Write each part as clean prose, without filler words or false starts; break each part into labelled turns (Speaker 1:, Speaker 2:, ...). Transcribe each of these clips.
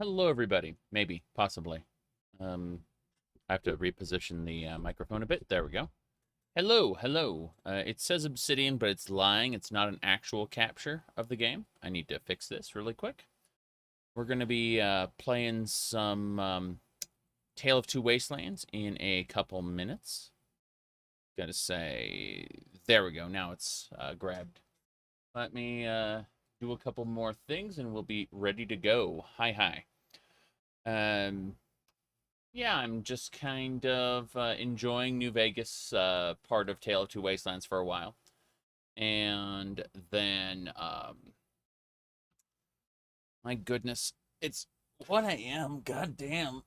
Speaker 1: Hello, everybody. Maybe, possibly. I have to reposition the microphone a bit. There we go. Hello, hello. It says Obsidian, but it's lying. It's not an actual capture of the game. I need to fix this really quick. We're going to be playing some Tale of Two Wastelands in a couple minutes. Gotta say, there we go. Now it's grabbed. Let me do a couple more things and we'll be ready to go. Hi. Yeah, I'm just kind of enjoying New Vegas, part of Tale of Two Wastelands for a while. And then, my goodness, it's what I am, goddamn.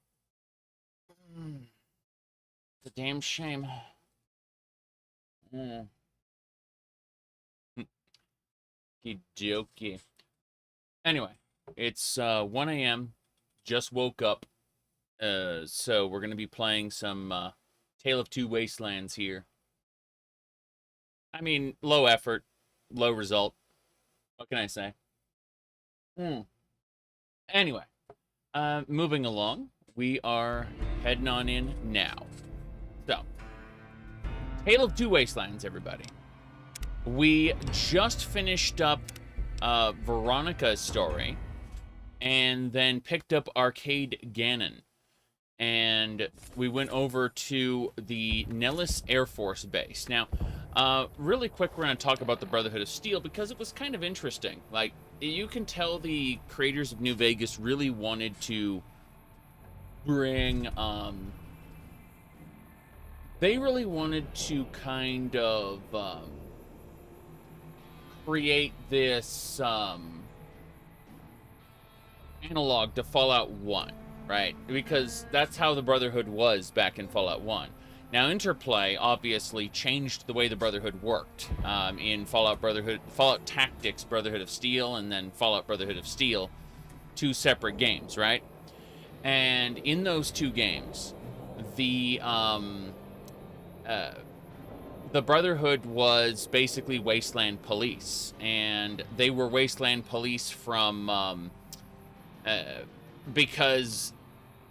Speaker 1: It's a damn shame. Okey-dokey. Anyway, it's 1 a.m. Just woke up. So we're going to be playing some Tale of Two Wastelands here. I mean, low effort, low result. What can I say? Anyway, moving along, we are heading on in now. So, Tale of Two Wastelands, everybody. We just finished up Veronica's story and then picked up Arcade Gannon. And we went over to the Nellis Air Force Base. Now, really quick, we're going to talk about the Brotherhood of Steel because it was kind of interesting. Like, you can tell the creators of New Vegas really wanted to bring, they really wanted to kind of, create this, analog to Fallout 1. Right, because that's how the Brotherhood was back in Fallout 1. Now, Interplay obviously changed the way the Brotherhood worked in Fallout Tactics, Brotherhood of Steel, and then Fallout Brotherhood of Steel, two separate games, right? And in those two games, the Brotherhood was basically Wasteland Police, and they were Wasteland Police from because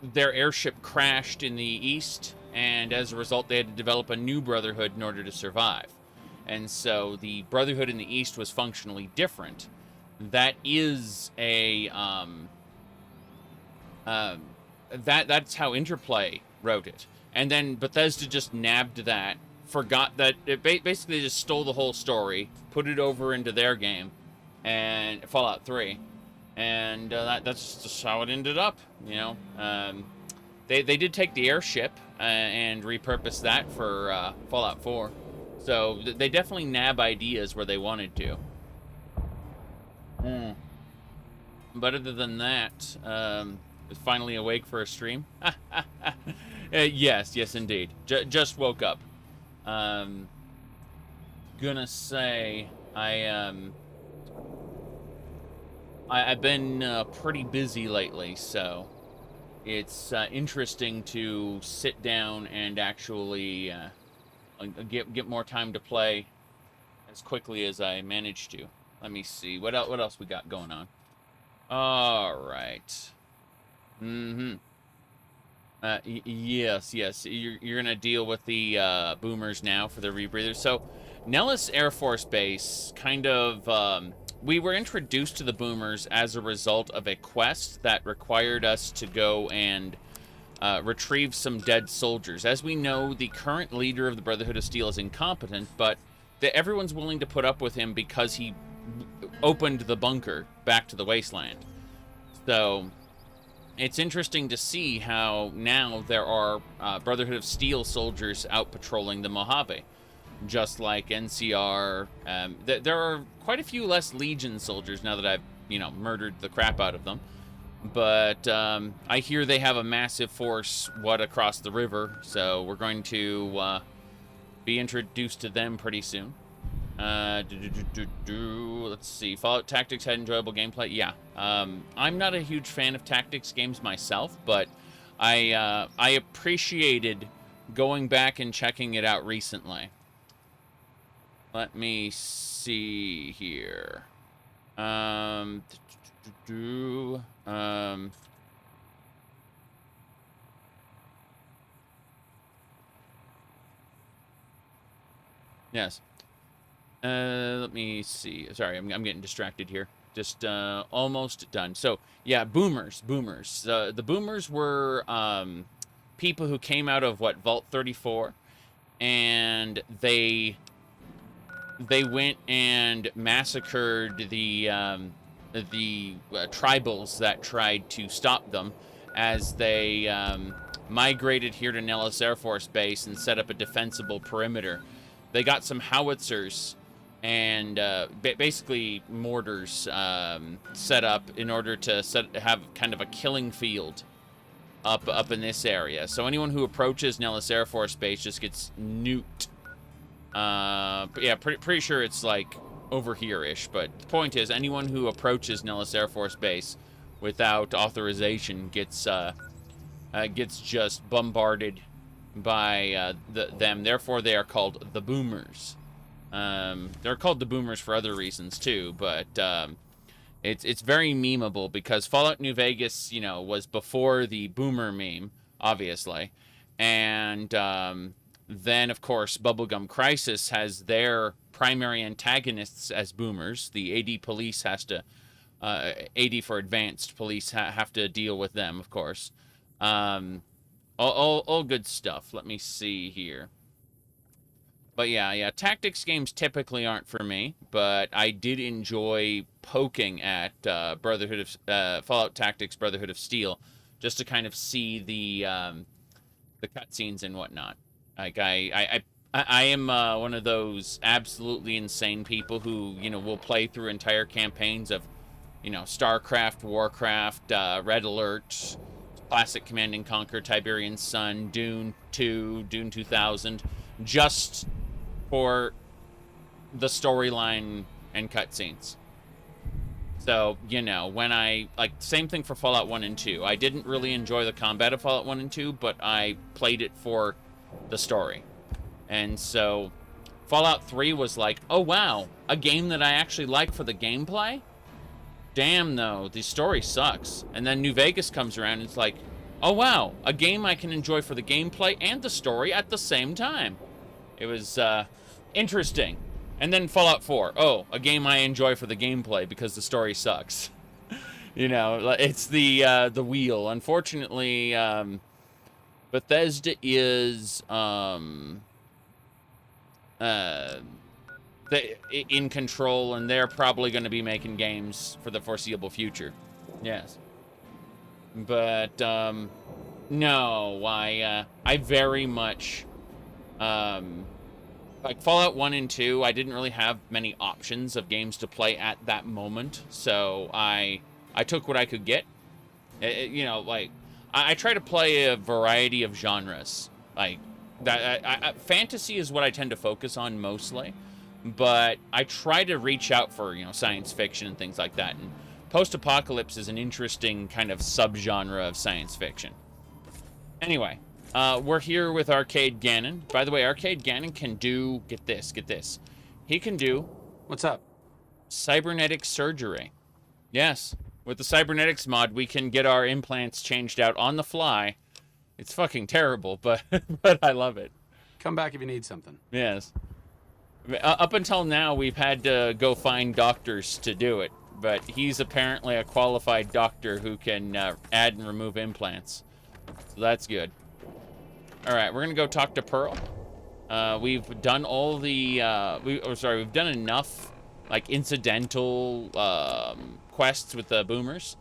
Speaker 1: their airship crashed in the east, and as a result, they had to develop a new Brotherhood in order to survive. And so the Brotherhood in the east was functionally different. That is a that's how Interplay wrote it. And then Bethesda just nabbed that, forgot that it basically just stole the whole story, put it over into their game, and Fallout 3. And that's just how it ended up, you know. They did take the airship and repurpose that for Fallout 4. So they definitely nab ideas where they wanted to. But other than that, finally awake for a stream. Yes, indeed. Just woke up. Gonna say I've been pretty busy lately, so it's interesting to sit down and actually get more time to play as quickly as I managed to. Let me see. What else we got going on? All right. Yes. You're going to deal with the boomers now for the rebreathers. So, Nellis Air Force Base kind of... we were introduced to the boomers as a result of a quest that required us to go and retrieve some dead soldiers. As we know, the current leader of the Brotherhood of Steel is incompetent, but everyone's willing to put up with him because he opened the bunker back to the wasteland. So it's interesting to see how now there are Brotherhood of Steel soldiers out patrolling the Mojave. Just like NCR, there are quite a few less Legion soldiers now that I've, murdered the crap out of them. But I hear they have a massive force across the river, so we're going to be introduced to them pretty soon. Let's see. Fallout Tactics had enjoyable gameplay. Yeah, I'm not a huge fan of tactics games myself, but I appreciated going back and checking it out recently. Let me see here. Yes. Let me see. Sorry, I'm getting distracted here. Just almost done. So yeah, boomers. The boomers were people who came out of what, Vault 34, and they went and massacred the tribals that tried to stop them as they migrated here to Nellis Air Force Base and set up a defensible perimeter. They got some howitzers and basically mortars set up in order to have kind of a killing field up in this area. So anyone who approaches Nellis Air Force Base just gets nuked. But yeah, pretty sure it's like over here-ish, but the point is anyone who approaches Nellis Air Force Base without authorization gets just bombarded by them. Therefore, they are called the boomers. They're called the boomers for other reasons too, but it's very memeable because Fallout New Vegas, you know, was before the boomer meme, obviously, and then of course Bubblegum Crisis has their primary antagonists as boomers. The AD police has to, AD for advanced police have to deal with them, of course. All good stuff. Let me see here. But yeah, tactics games typically aren't for me, but I did enjoy poking at Brotherhood of Fallout Tactics, Brotherhood of Steel, just to kind of see the cutscenes and whatnot. Like I am one of those absolutely insane people who, you know, will play through entire campaigns of, you know, StarCraft, Warcraft, Red Alert, Classic Command and Conquer, Tiberian Sun, Dune 2, Dune 2000, just for the storyline and cutscenes. So, you know, when like, same thing for Fallout 1 and 2. I didn't really enjoy the combat of Fallout 1 and 2, but I played it for the story. And so, Fallout 3 was like, oh wow, a game that I actually like for the gameplay? Damn, though, the story sucks. And then New Vegas comes around and it's like, oh wow, a game I can enjoy for the gameplay and the story at the same time. It was, interesting. And then Fallout 4. Oh, a game I enjoy for the gameplay because the story sucks. You know, it's the wheel. Unfortunately, Bethesda is in control, and they're probably going to be making games for the foreseeable future. Yes. But no, I very much like Fallout 1 and 2, I didn't really have many options of games to play at that moment, so I took what I could get. You know, like, I try to play a variety of genres. Like, fantasy is what I tend to focus on mostly, but I try to reach out for, you know, science fiction and things like that, and post-apocalypse is an interesting kind of subgenre of science fiction. Anyway. We're here with Arcade Gannon. By the way, Arcade Gannon can do, get this. He can do...
Speaker 2: What's up?
Speaker 1: Cybernetic surgery. Yes. With the cybernetics mod, we can get our implants changed out on the fly. It's fucking terrible, but I love it.
Speaker 2: Come back if you need something.
Speaker 1: Yes. Up until now, we've had to go find doctors to do it, but he's apparently a qualified doctor who can add and remove implants. So that's good. All right, we're gonna go talk to Pearl. We've done all the we've done enough like incidental quests with the boomers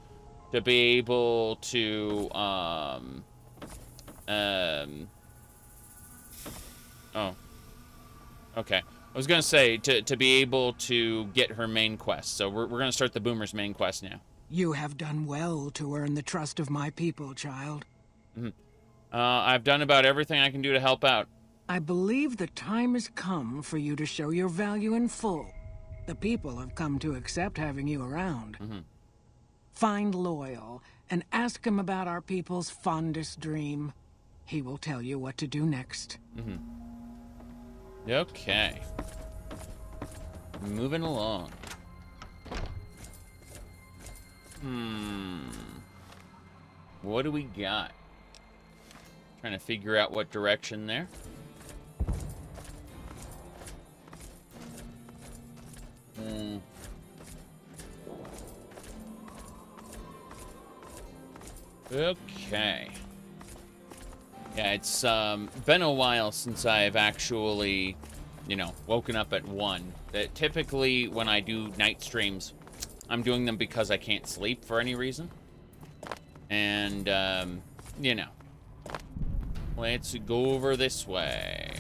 Speaker 1: to be able to oh, okay. I was gonna say to be able to get her main quest. So we're gonna start the boomers main quest now.
Speaker 3: You have done well to earn the trust of my people, child.
Speaker 1: Mm-hmm. I've done about everything I can do to help out.
Speaker 3: I believe the time has come for you to show your value in full. The people have come to accept having you around.
Speaker 1: Mm-hmm.
Speaker 3: Find Loyal and ask him about our people's fondest dream. He will tell you what to do next.
Speaker 1: Mm-hmm. Okay. Moving along. What do we got? Trying to figure out what direction there. Okay. Yeah, it's been a while since I've actually, you know, woken up at 1. Typically, when I do night streams, I'm doing them because I can't sleep for any reason. And, you know. Let's go over this way.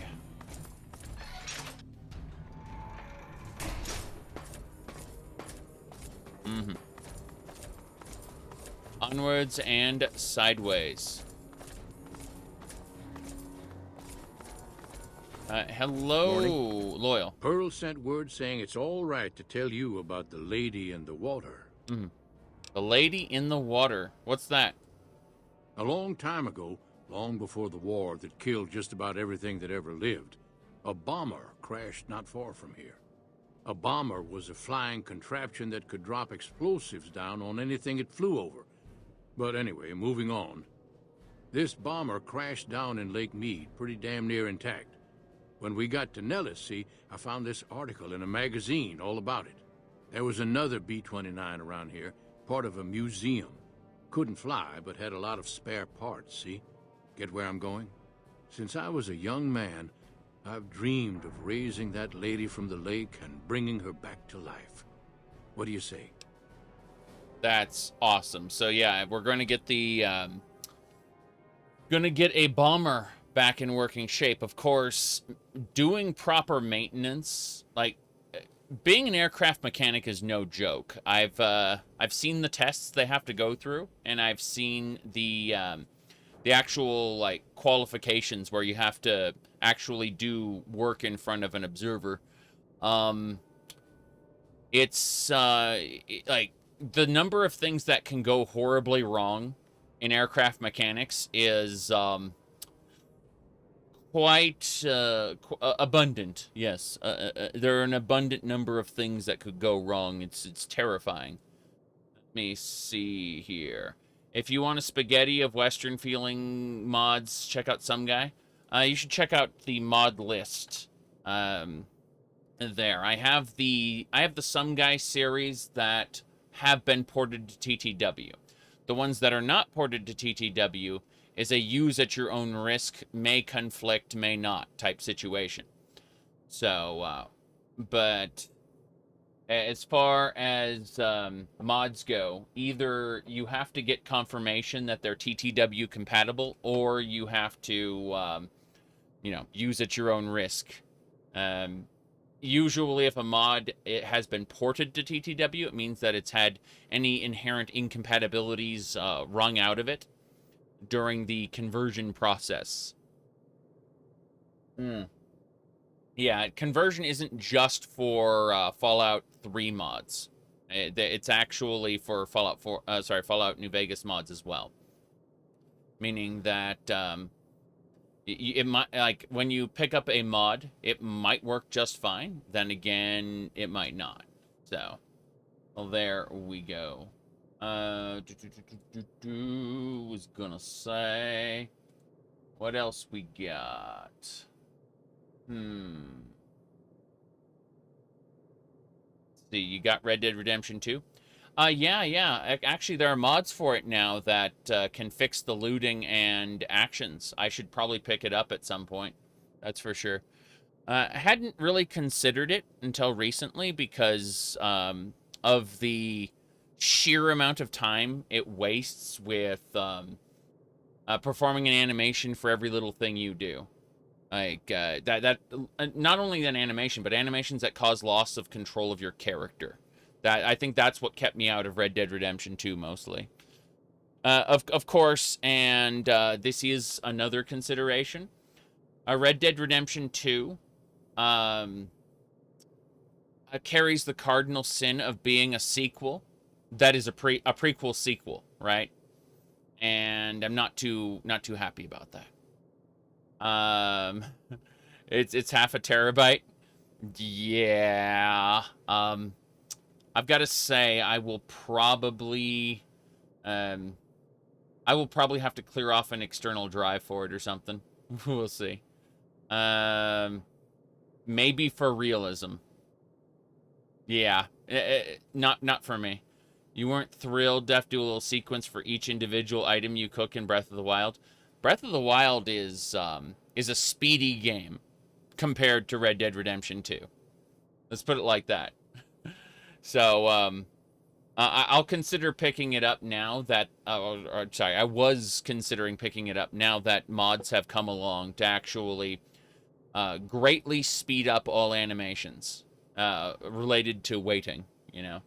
Speaker 1: Mm-hmm. Onwards and sideways. Hello,
Speaker 4: Morning.
Speaker 1: Loyal.
Speaker 4: Pearl sent word saying it's all right to tell you about the lady in the water.
Speaker 1: Mm-hmm. The lady in the water. What's that?
Speaker 4: A long time ago, long before the war that killed just about everything that ever lived, a bomber crashed not far from here. A bomber was a flying contraption that could drop explosives down on anything it flew over. But anyway, moving on. This bomber crashed down in Lake Mead, pretty damn near intact. When we got to Nellis, see, I found this article in a magazine all about it. There was another B-29 around here, part of a museum. Couldn't fly, but had a lot of spare parts, see? Get where I'm going? Since I was a young man, I've dreamed of raising that lady from the lake and bringing her back to life. What do you say?
Speaker 1: That's awesome. So yeah, we're going to get the a bomber back in working shape. Of course, doing proper maintenance, like being an aircraft mechanic is no joke. I've seen the tests they have to go through, and I've seen the actual like qualifications where you have to actually do work in front of an observer. It's like the number of things that can go horribly wrong in aircraft mechanics is quite abundant. Yes, there are an abundant number of things that could go wrong. It's terrifying. Let me see here. If you want a spaghetti of Western feeling mods, check out Some Guy. You should check out the mod list. There, I have the Some Guy series that have been ported to TTW. The ones that are not ported to TTW is a use at your own risk, may conflict, may not type situation. So, but as far as mods go, either you have to get confirmation that they're TTW compatible, or you have to, you know, use at your own risk. Usually, if a mod has been ported to TTW, it means that it's had any inherent incompatibilities wrung out of it during the conversion process. Yeah, conversion isn't just for Fallout 3 mods. It's actually for Fallout New Vegas mods as well. Meaning that it might, like, when you pick up a mod, it might work just fine. Then again, it might not. So, well, there we go. Was gonna say, what else we got? See, you got Red Dead Redemption 2? Yeah. Actually, there are mods for it now that can fix the looting and actions. I should probably pick it up at some point. That's for sure. I hadn't really considered it until recently because of the sheer amount of time it wastes with performing an animation for every little thing you do. Like, not only an animation, but animations that cause loss of control of your character. I think that's what kept me out of Red Dead Redemption 2 mostly. Of course, and this is another consideration. Red Dead Redemption 2 carries the cardinal sin of being a sequel that is a prequel sequel, right? And I'm not too happy about that. It's half a terabyte. Yeah. I've got to say, I will probably have to clear off an external drive for it or something. We'll see. Maybe for realism. Yeah, not for me. You weren't thrilled to have to do a little sequence for each individual item you cook in Breath of the Wild? Breath of the Wild is a speedy game compared to Red Dead Redemption 2. Let's put it like that. So, I'll consider picking it up now that... sorry, I was considering picking it up now that mods have come along to actually greatly speed up all animations related to waiting, you know?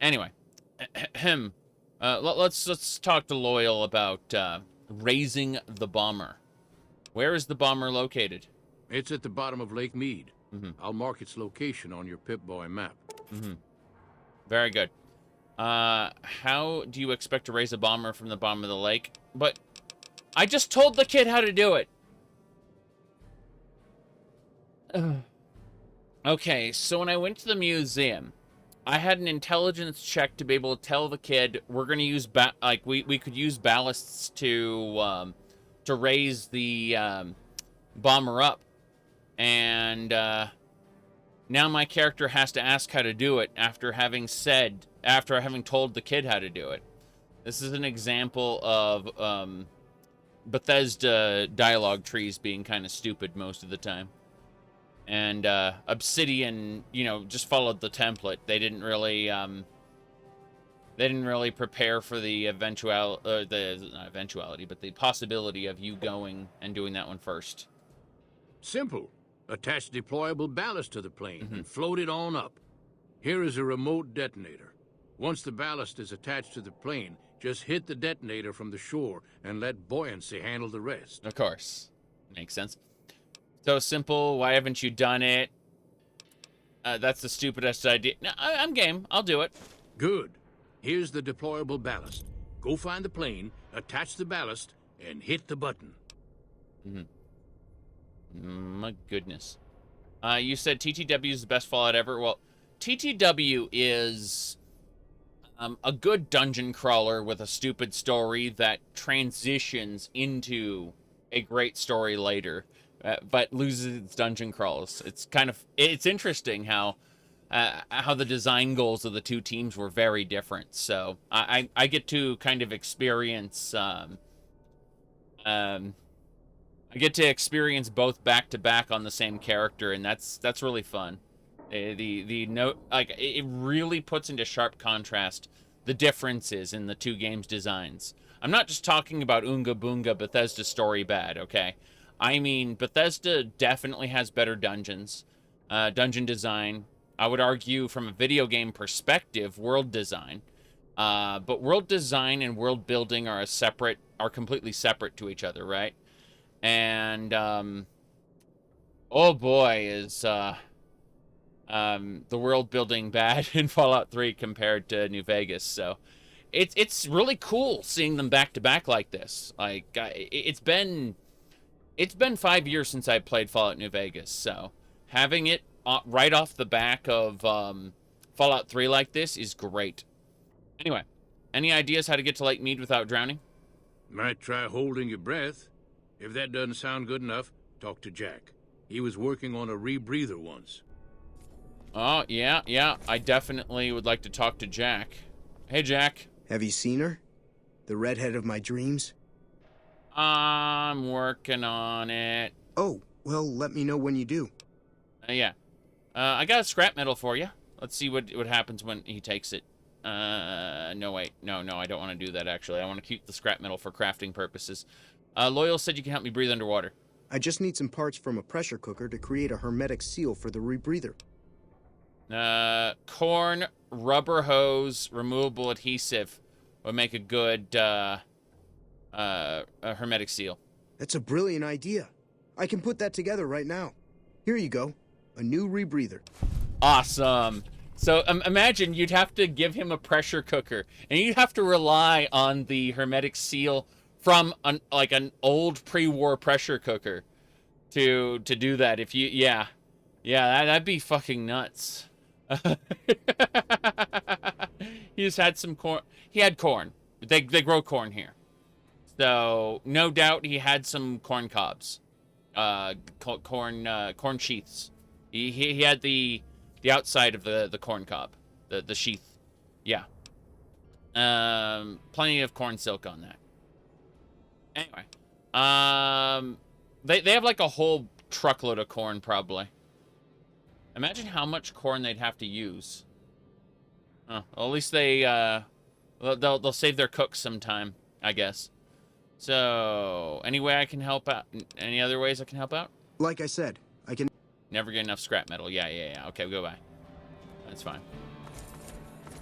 Speaker 1: Anyway, let's talk to Loyal about raising the bomber. Where is the bomber located?
Speaker 4: It's at the bottom of Lake Mead. I'll mark its location on your Pip-Boy map.
Speaker 1: Very good. How do you expect to raise a bomber from the bottom of the lake? But I just told the kid how to do it. Okay, so when I went to the museum, I had an intelligence check to be able to tell the kid we're going to use we could use ballasts to raise the bomber up, and now my character has to ask how to do it after having told the kid how to do it. This is an example of Bethesda dialogue trees being kind of stupid most of the time. And Obsidian, you know, just followed the template. They didn't really prepare for the not eventuality, but the possibility of you going and doing that one first.
Speaker 4: Simple. Attach deployable ballast to the plane and float it on up. Here is a remote detonator. Once the ballast is attached to the plane, just hit the detonator from the shore and let buoyancy handle the rest.
Speaker 1: Of course. Makes sense. So simple. Why haven't you done it? That's the stupidest idea. No, I'm game. I'll do it.
Speaker 4: Good. Here's the deployable ballast. Go find the plane, attach the ballast, and hit the button.
Speaker 1: My goodness. You said TTW is the best Fallout ever. Well, TTW is a good dungeon crawler with a stupid story that transitions into a great story later. But loses its dungeon crawls. It's interesting how the design goals of the two teams were very different. So I get to kind of experience both back to back on the same character, and that's really fun. It really puts into sharp contrast the differences in the two games' designs. I'm not just talking about Oonga Boonga Bethesda story bad, okay? I mean, Bethesda definitely has better dungeons, dungeon design. I would argue from a video game perspective, world design. But world design and world building are completely separate to each other, right? And, oh boy, is the world building bad in Fallout 3 compared to New Vegas. So it's really cool seeing them back to back like this. Like, it's been 5 years since I played Fallout New Vegas, so having it right off the back of Fallout 3 like this is great. Anyway, any ideas how to get to Lake Mead without drowning?
Speaker 4: Might try holding your breath. If that doesn't sound good enough, talk to Jack. He was working on a rebreather once.
Speaker 1: Oh, yeah, I definitely would like to talk to Jack. Hey, Jack.
Speaker 5: Have you seen her? The redhead of my dreams?
Speaker 1: I'm working on it.
Speaker 5: Oh, well, let me know when you do.
Speaker 1: Yeah. I got a scrap metal for you. Let's see what happens when he takes it. No, wait. No, I don't want to do that, actually. I want to keep the scrap metal for crafting purposes. Loyal said you can help me breathe underwater.
Speaker 5: I just need some parts from a pressure cooker to create a hermetic seal for the rebreather.
Speaker 1: Corn, rubber hose, removable adhesive would make a good, a hermetic seal.
Speaker 5: That's a brilliant idea. I can put that together right now. Here you go. A new rebreather.
Speaker 1: Awesome. So imagine you'd have to give him a pressure cooker, and you'd have to rely on the hermetic seal from an old pre-war pressure cooker to do that. If you, yeah, that'd be fucking nuts. He just had some corn. He had corn. They grow corn here, so no doubt he had some corn cobs, corn sheaths. He had the The outside of the corn cob. The sheath. Yeah. Plenty of corn silk on that. Anyway. They have like a whole truckload of corn, probably. Imagine how much corn they'd have to use. Oh, well, at least they'll save their cooks some time, I guess. So, any way I can help out? Any other ways I can help out?
Speaker 5: Like I said, I can...
Speaker 1: Never get enough scrap metal. Yeah. Okay, go by. That's fine.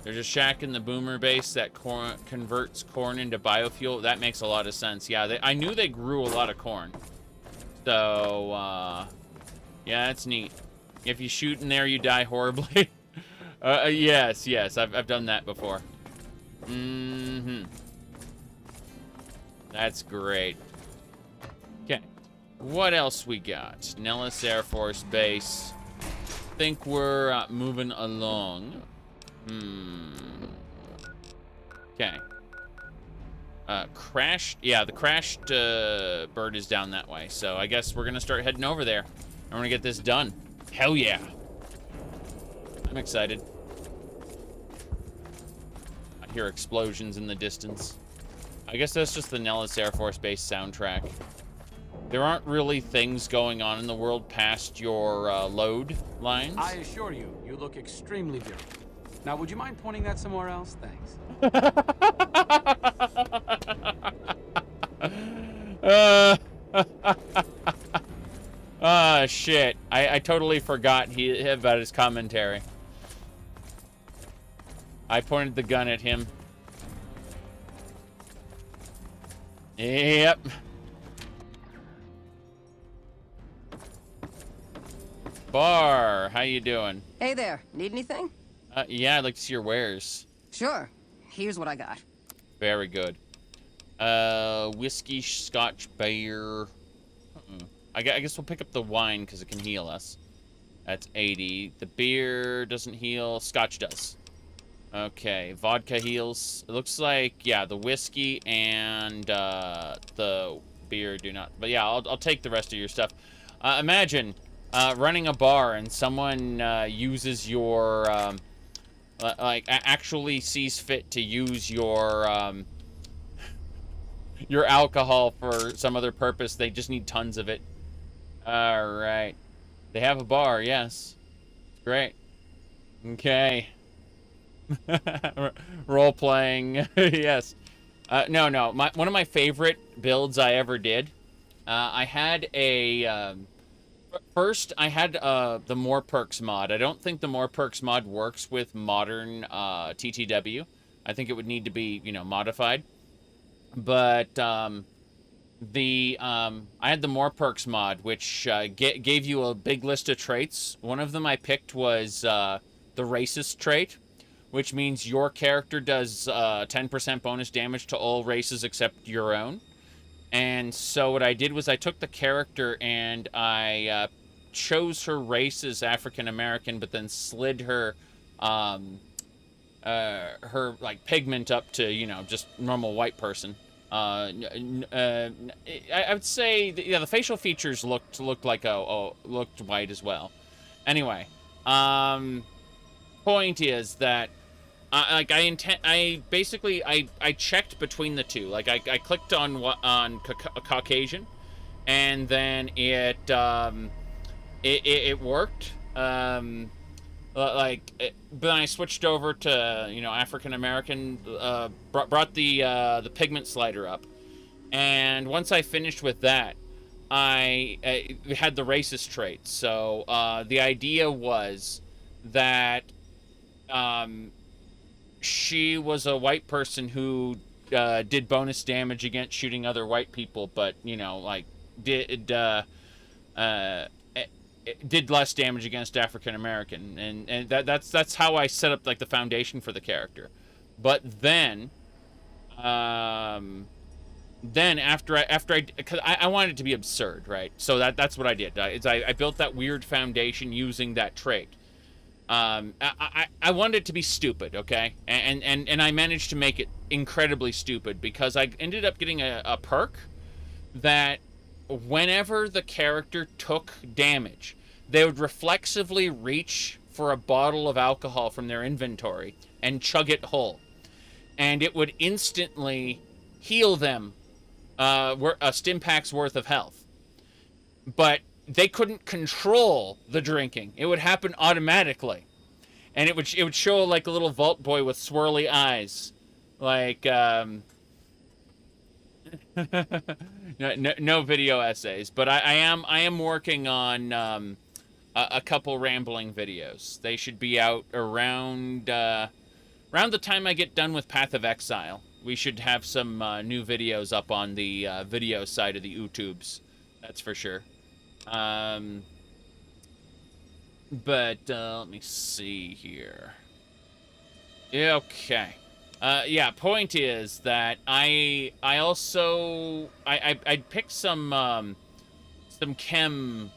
Speaker 1: There's a shack in the boomer base that converts corn into biofuel. That makes a lot of sense. Yeah, I knew they grew a lot of corn. So, yeah, that's neat. If you shoot in there, you die horribly. Yes, I've done that before. That's great. Okay. What else we got? Nellis Air Force Base. Think we're moving along. Okay. Crashed. Yeah, the crashed bird is down that way. So I guess we're gonna start heading over there. I'm gonna get this done. Hell yeah. I'm excited. I hear explosions in the distance. I guess that's just the Nellis Air Force Base soundtrack. There aren't really things going on in the world past your load lines.
Speaker 2: I assure you, you look extremely beautiful. Now, would you mind pointing that somewhere else? Thanks.
Speaker 1: Shit. I totally forgot about his commentary. I pointed the gun at him. Yep. Bar, how you doing?
Speaker 6: Hey there, need anything?
Speaker 1: Yeah, I'd like to see your wares.
Speaker 6: Sure, here's what I got.
Speaker 1: Very good. Whiskey, scotch, beer. I guess we'll pick up the wine because it can heal us. That's 80. The beer doesn't heal. Scotch does. Okay, vodka heals. It looks like, yeah, the whiskey and the beer do not. But yeah, I'll take the rest of your stuff. Imagine running a bar and someone uses your, actually sees fit to use your alcohol for some other purpose. They just need tons of it. All right. They have a bar, yes. Great. Okay. Role playing, yes. No. One of my favorite builds I ever did. I had a first. I had the More Perks mod. I don't think the More Perks mod works with modern TTW. I think it would need to be, modified. But I had the More Perks mod, which gave you a big list of traits. One of them I picked was the racist trait, which means your character does 10% bonus damage to all races except your own. And so what I did was I took the character and I chose her race as African American, but then slid her pigment up to, just normal white person. I would say the facial features looked like looked white as well. Anyway, point is that I checked between the two. Like I clicked on Caucasian, and then it worked. But then I switched over to African American. Brought the pigment slider up, and once I finished with that, I had the racist trait. So the idea was that she was a white person who did bonus damage against shooting other white people, but did less damage against African American, and that's how I set up the foundation for the character. But then after because I wanted it to be absurd, right? So that's what I did. I built that weird foundation using that trait. I wanted it to be stupid, okay? And I managed to make it incredibly stupid because I ended up getting a perk that whenever the character took damage, they would reflexively reach for a bottle of alcohol from their inventory and chug it whole. And it would instantly heal them a stim pack's worth of health. But they couldn't control the drinking. It would happen automatically. And it would show like a little vault boy with swirly eyes. Like, no video essays. But I am working on a couple rambling videos. They should be out around the time I get done with Path of Exile. We should have some new videos up on the video side of the YouTubes. That's for sure. But let me see here. Yeah, okay. Yeah, point is that I also picked some chem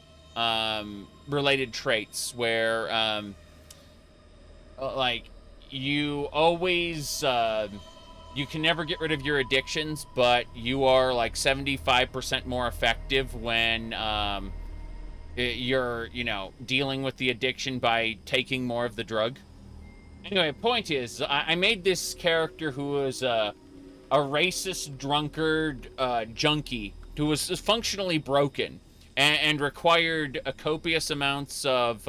Speaker 1: related traits where like you always you can never get rid of your addictions, but you are like 75% more effective when you're, you know, dealing with the addiction by taking more of the drug. Anyway, point is, I made this character who was a racist, drunkard, junkie, who was functionally broken and required a copious amounts of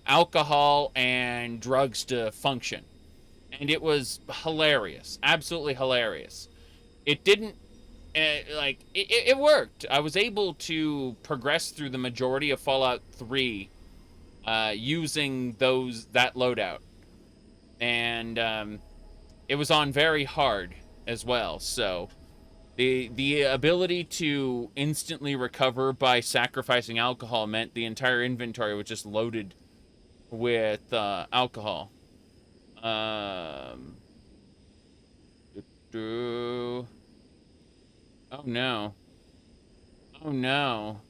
Speaker 1: alcohol and drugs to function. And it was hilarious, absolutely hilarious. It didn't, it worked. I was able to progress through the majority of Fallout 3 using that loadout. And it was on very hard as well. So the ability to instantly recover by sacrificing alcohol meant the entire inventory was just loaded with alcohol. Oh no. Oh no.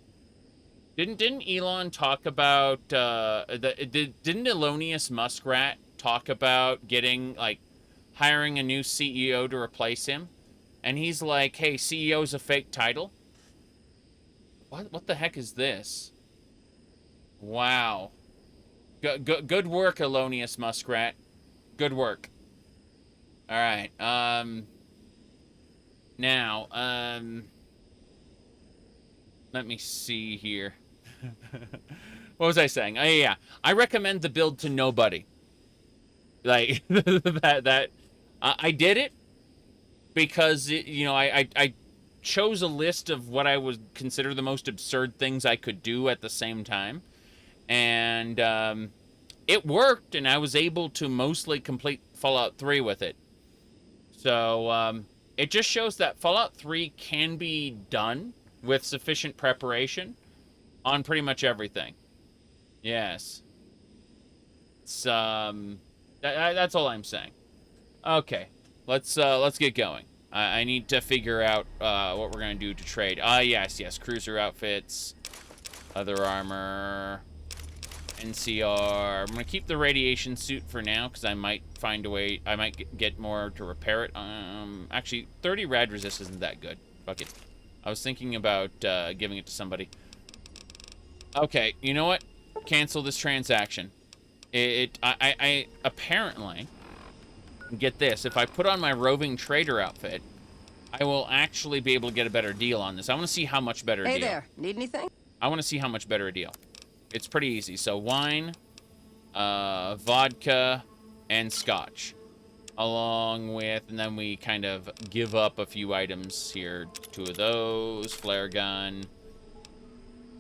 Speaker 1: Didn't Elon talk about didn't Elonius Muskrat talk about getting, like, hiring a new CEO to replace him? And he's like, hey, CEO is a fake title? What the heck is this? Wow. Good work, Elonius Muskrat. Good work. Alright, now, let me see here. What was I saying? Oh, yeah. I recommend the build to nobody. Like, I did it because, you know, I chose a list of what I would consider the most absurd things I could do at the same time. And, it worked, and I was able to mostly complete Fallout 3 with it. So, it just shows that Fallout 3 can be done with sufficient preparation on pretty much everything. Yes. It's, that's all I'm saying. Okay, let's get going. I need to figure out what we're gonna do to trade. Yes, cruiser outfits, other armor, NCR. I'm gonna keep the radiation suit for now because I might find a way. I might get more to repair it. Actually, 30 rad resist isn't that good. Fuck it. I was thinking about giving it to somebody. Okay, you know what? Cancel this transaction. I apparently, get this, if I put on my roving trader outfit, I will actually be able to get a better deal on this. I want to see how much better a deal.
Speaker 6: Hey there, need anything?
Speaker 1: I want to see how much better a deal. It's pretty easy. So wine, vodka, and scotch. Along with, and then we kind of give up a few items here. 2 of those, flare gun.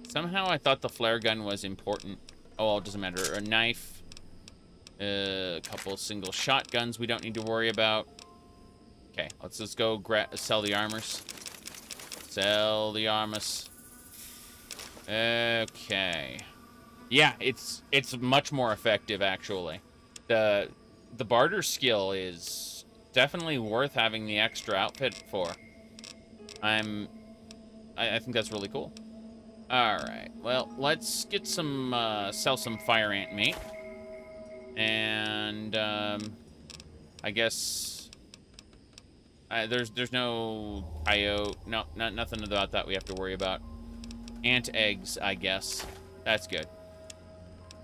Speaker 1: Somehow I thought the flare gun was important. Oh, well, it doesn't matter. A knife. A couple single shotguns we don't need to worry about. Okay, let's go sell the armors. Sell the armors. Okay. Yeah, it's much more effective, actually. The barter skill is definitely worth having the extra outfit for. I think that's really cool. Alright, well, let's get some, sell some fire ant meat. And, I guess, there's no coyote, no, nothing about that we have to worry about. Ant eggs, I guess. That's good.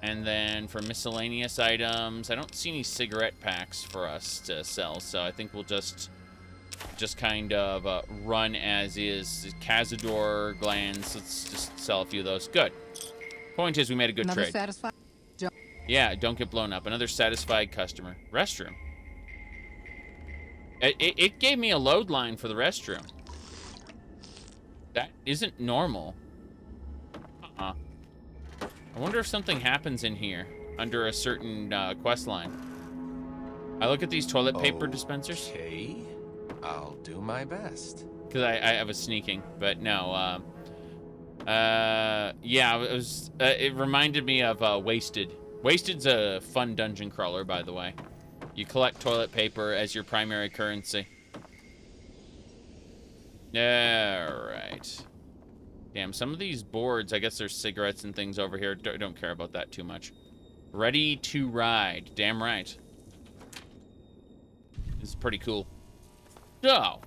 Speaker 1: And then for miscellaneous items, I don't see any cigarette packs for us to sell, so I think we'll just kind of run as is. Cazador glands, let's just sell a few of those. Good. Point is, we made a good
Speaker 6: Another
Speaker 1: trade.
Speaker 6: satisfied?
Speaker 1: Yeah, don't get blown up. Another satisfied customer. Restroom. It gave me a load line for the restroom. That isn't normal. I wonder if something happens in here under a certain quest line. I look at these toilet paper dispensers.
Speaker 7: Okay, I'll do my best.
Speaker 1: Because I was sneaking, but no. Yeah, it reminded me of Wasted. Wasted's a fun dungeon crawler, by the way. You collect toilet paper as your primary currency. Alright. Damn, some of these boards, I guess there's cigarettes and things over here. Don't care about that too much. Ready to ride. Damn right. This is pretty cool. So,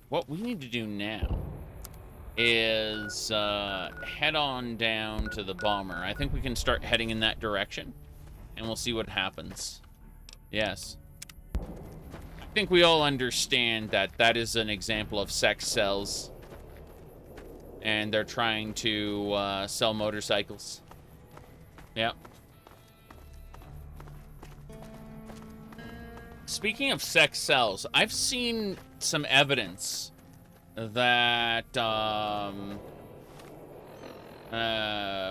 Speaker 1: what we need to do now is head on down to the bomber. I think we can start heading in that direction, and we'll see what happens. Yes. I think we all understand that that is an example of sex sells, and they're trying to sell motorcycles. Yep. Speaking of sex sells, I've seen some evidence that,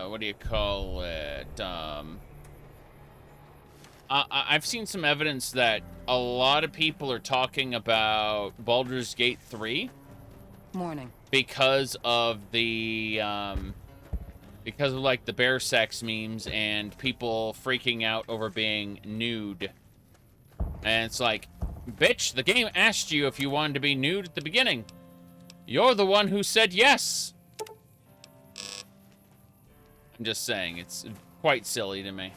Speaker 1: what do you call it? I've seen some evidence that a lot of people are talking about Baldur's Gate 3.
Speaker 6: Morning.
Speaker 1: Because of the, like, the bear sex memes and people freaking out over being nude. And it's like, bitch, the game asked you if you wanted to be nude at the beginning. You're the one who said yes. I'm just saying, it's quite silly to me.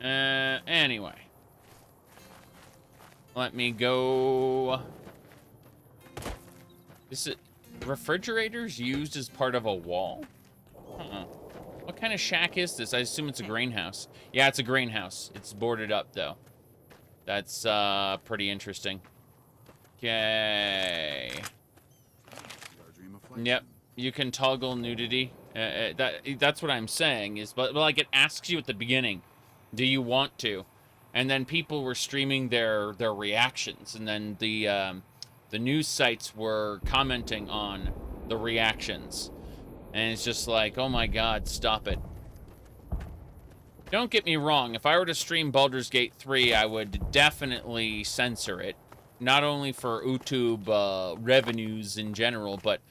Speaker 1: Anyway. Let me go. Is it refrigerators used as part of a wall? What kind of shack is this? I assume it's a greenhouse. Yeah, it's a greenhouse. It's boarded up, though. That's, pretty interesting. Okay. Yep. You can toggle nudity. That's what I'm saying, is, but like, it asks you at the beginning, do you want to? And then people were streaming their reactions, and then the news sites were commenting on the reactions. And it's just like, oh my god, stop it. Don't get me wrong, if I were to stream Baldur's Gate 3, I would definitely censor it. Not only for YouTube revenues in general, but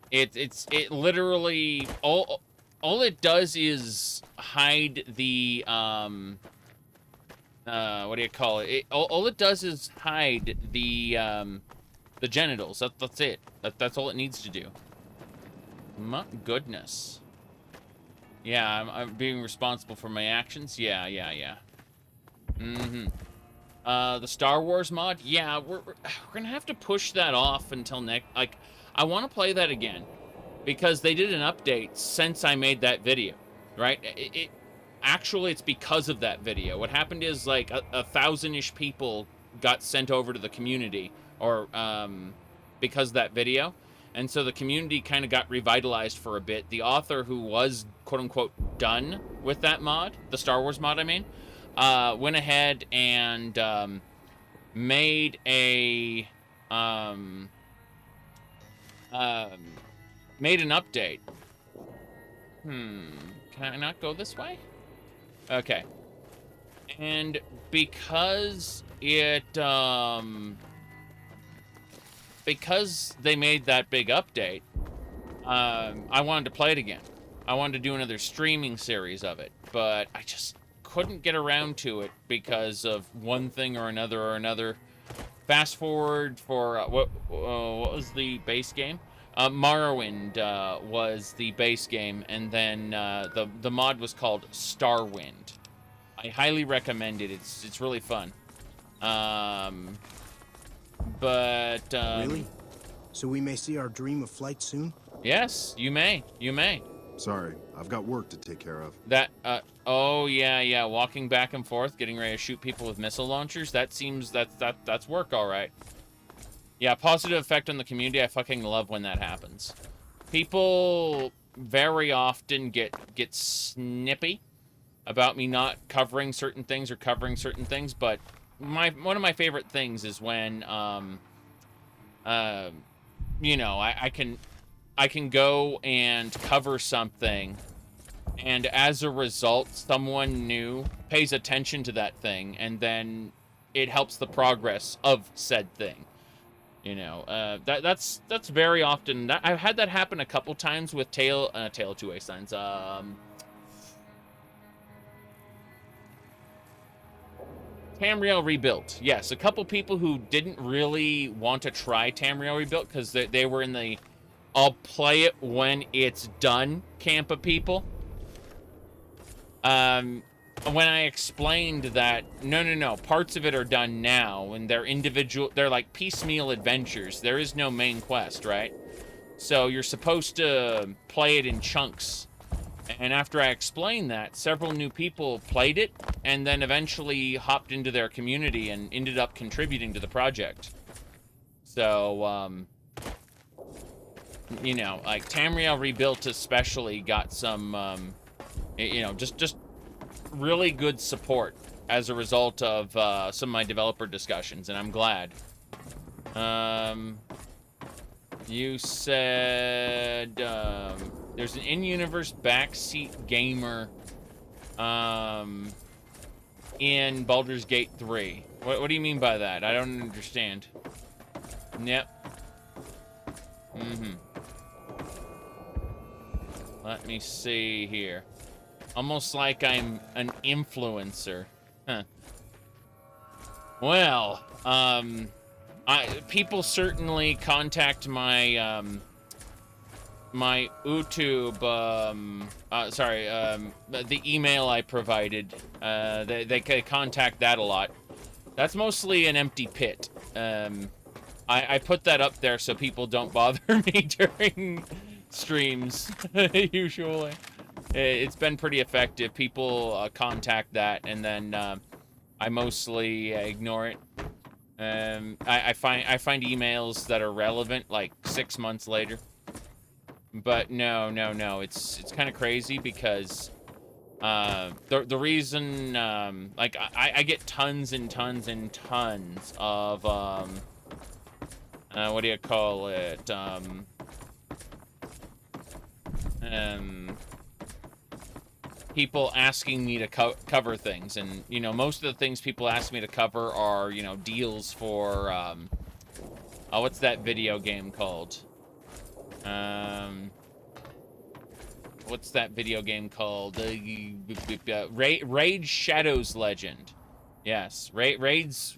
Speaker 1: it literally all it does is hide the what do you call it? All it does is hide the genitals. That's it. That's all it needs to do. My goodness. Yeah, I'm being responsible for my actions. Yeah. The Star Wars mod. Yeah, we're gonna have to push that off until next. Like, I want to play that again because they did an update since I made that video. Right? Actually, it's because of that video. What happened is, like, 1,000-ish people got sent over to the community, or because of that video. And so the community kind of got revitalized for a bit. The author, who was, quote-unquote, done with that mod, the Star Wars mod, I mean, went ahead and made a made an update. Can I not go this way? Okay. And because it because they made that big update, I wanted to play it again. I wanted to do another streaming series of it, but I just couldn't get around to it because of one thing or another. Fast forward for what was the base game? Morrowind was the base game, and then the mod was called Starwind. I highly recommend it. It's really fun.
Speaker 5: Really? So we may see our dream of flight soon?
Speaker 1: Yes, you may. You may.
Speaker 8: Sorry, I've got work to take care of.
Speaker 1: That, oh yeah, walking back and forth, getting ready to shoot people with missile launchers, that seems, that's work, alright. Yeah, positive effect on the community, I fucking love when that happens. People very often get snippy about me not covering certain things or covering certain things, but one of my favorite things is when, you know, I can go and cover something, and as a result, someone new pays attention to that thing, and then it helps the progress of said thing. You know, that's very often. I've had that happen a couple times with Tale of Two Wastelands. Tamriel Rebuilt. Yes, a couple people who didn't really want to try Tamriel Rebuilt because they were in the I'll play it when it's done camp of people. When I explained that, no, parts of it are done now, and they're like piecemeal adventures. There is no main quest, right? So you're supposed to play it in chunks. And after I explained that, several new people played it, and then eventually hopped into their community and ended up contributing to the project. So, you know, like Tamriel Rebuilt especially got some, you know, just really good support as a result of some of my developer discussions, and I'm glad. You said there's an in-universe backseat gamer in Baldur's Gate 3. What do you mean by that? I don't understand. Yep. Let me see here. Almost like I'm an influencer. Huh. Well, people certainly contact my, my YouTube, the email I provided. They contact that a lot. That's mostly an empty pit. I put that up there so people don't bother me during streams, usually. It's been pretty effective. People contact that, and then I mostly ignore it. I find emails that are relevant like 6 months later. But no. It's kind of crazy because the reason like I get tons and tons and tons of what do you call it? People asking me to cover things, and you know, most of the things people ask me to cover are, you know, deals for oh, what's that video game called? What's that video game called? Raid Shadows Legend. Yes, raids.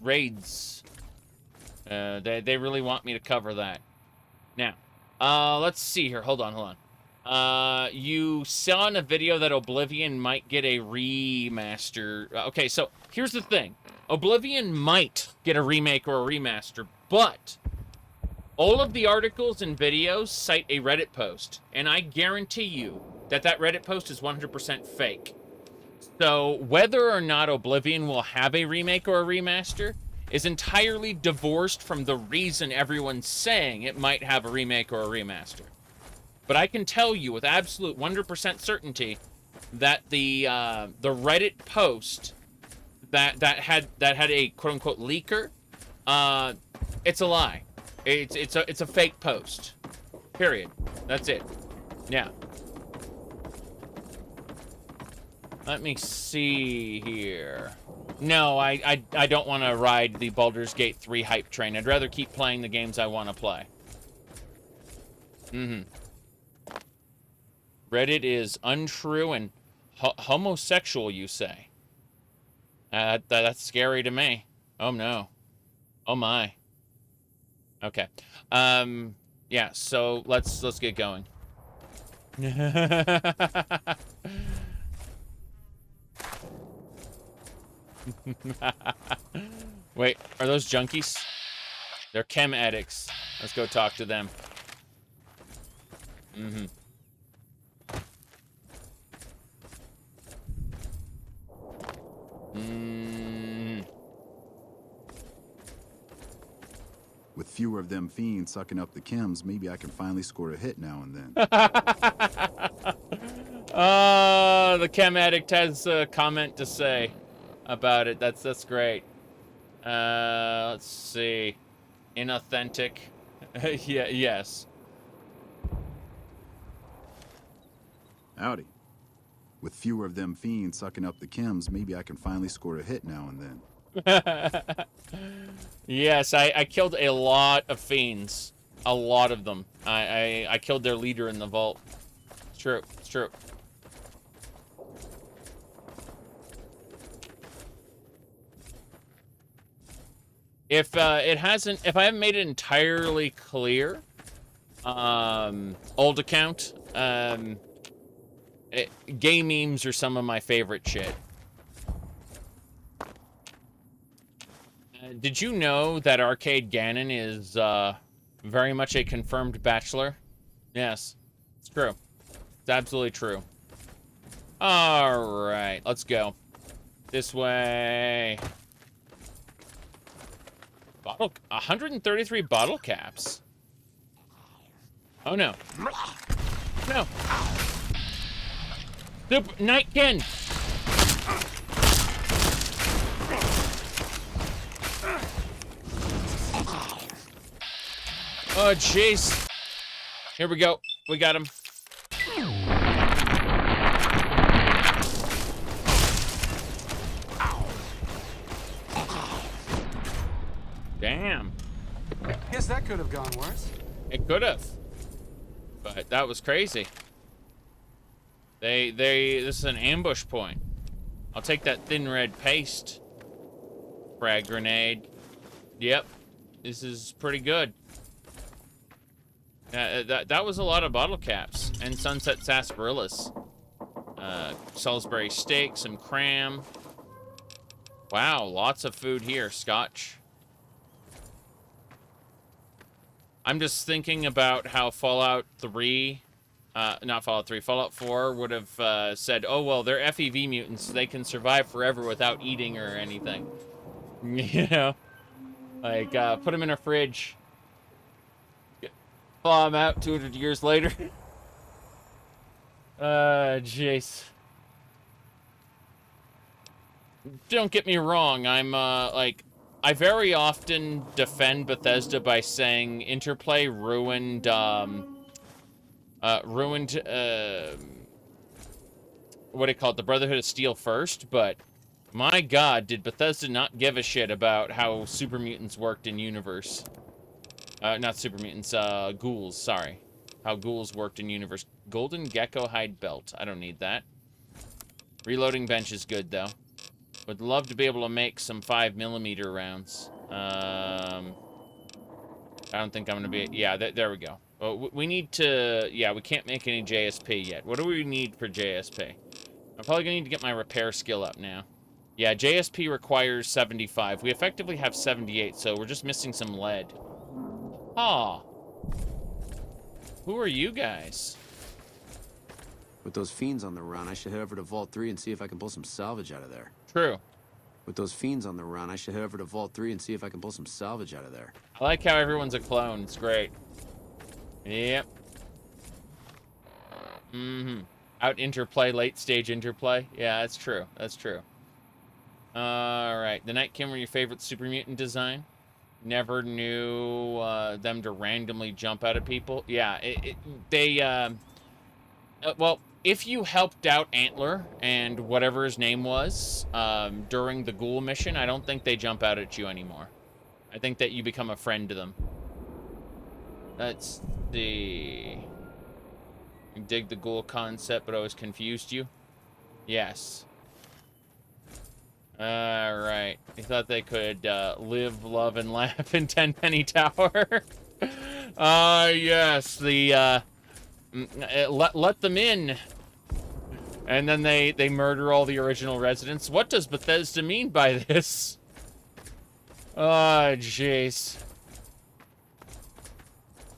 Speaker 1: They really want me to cover that. Now, let's see here. Hold on. You saw in a video that Oblivion might get a remaster. Okay, so here's the thing. Oblivion might get a remake or a remaster, but all of the articles and videos cite a Reddit post, and I guarantee you that Reddit post is 100% fake. So whether or not Oblivion will have a remake or a remaster is entirely divorced from the reason everyone's saying it might have a remake or a remaster. But I can tell you with absolute 100% certainty that the Reddit post that had a quote unquote leaker, it's a lie. It's a fake post. Period. That's it. Yeah. Let me see here. No, I don't want to ride the Baldur's Gate 3 hype train. I'd rather keep playing the games I want to play. Reddit is untrue and homosexual, you say? That's scary to me. Oh, no. Oh, my. Okay. Yeah, so let's get going. Wait, are those junkies? They're chem addicts. Let's go talk to them.
Speaker 8: fewer of them fiends sucking up the chems, maybe I can finally score a hit now and then.
Speaker 1: The chem addict has a comment to say about it. That's great. Let's see. Inauthentic. Yeah, yes.
Speaker 8: Howdy. With fewer of them fiends sucking up the chems, maybe I can finally score a hit now and then.
Speaker 1: Yes, I killed a lot of fiends. A lot of them. I killed their leader in the vault. It's true. It's true. If I haven't made it entirely clear, old account, gay memes are some of my favorite shit. Did you know that Arcade Ganon is very much a confirmed bachelor? Yes, it's true. It's absolutely true. All right, let's go this way. 133 bottle caps. Oh no. No. Super Nightkin. Oh jeez. Here we go. We got him. Damn.
Speaker 2: Guess that could have gone worse.
Speaker 1: It could have. But that was crazy. This is an ambush point. I'll take that thin red paste. Frag grenade. Yep. This is pretty good. That was a lot of bottle caps. And sunset sarsaparillas. Salisbury steak, some cram. Wow, lots of food here. Scotch. I'm just thinking about how Fallout 3, not Fallout 3, Fallout 4 would have said, oh, well, they're FEV mutants. They can survive forever without eating or anything. You know? Like, put them in a fridge. Thaw them out 200 years later. Jeez. Don't get me wrong. I'm, like... I very often defend Bethesda by saying Interplay ruined, what do you call it, the Brotherhood of Steel first, but my god, did Bethesda not give a shit about how super mutants worked in universe. Not super mutants, ghouls, sorry. How ghouls worked in universe. Golden Gecko Hide Belt, I don't need that. Reloading bench is good, though. Would love to be able to make some 5mm rounds. I don't think I'm gonna be... Yeah, there we go. Oh, we need to... Yeah, we can't make any JSP yet. What do we need for JSP? I'm probably gonna need to get my repair skill up now. Yeah, JSP requires 75. We effectively have 78, so we're just missing some lead. Aw. Who are you guys?
Speaker 9: With those fiends on the run, I should head over to Vault 3 and see if I can pull some salvage out of there.
Speaker 1: True.
Speaker 9: With those fiends on the run, I should head over to Vault 3 and see if I can pull some salvage out of there.
Speaker 1: I like how everyone's a clone. It's great. Yep. Mm-hmm. Out interplay, late stage interplay. Yeah, that's true. That's true. Alright. The Night Kimmer, your favorite super mutant design? Never knew them to randomly jump out at people. Yeah, well, if you helped out Antler and whatever his name was during the ghoul mission, I don't think they jump out at you anymore. I think that you become a friend to them. Let's see. You dig the ghoul concept, but always confused you? Yes. Alright. You thought they could live, love, and laugh in Tenpenny Tower? Yes. The, let them in. And then they murder all the original residents. What does Bethesda mean by this? Oh, jeez.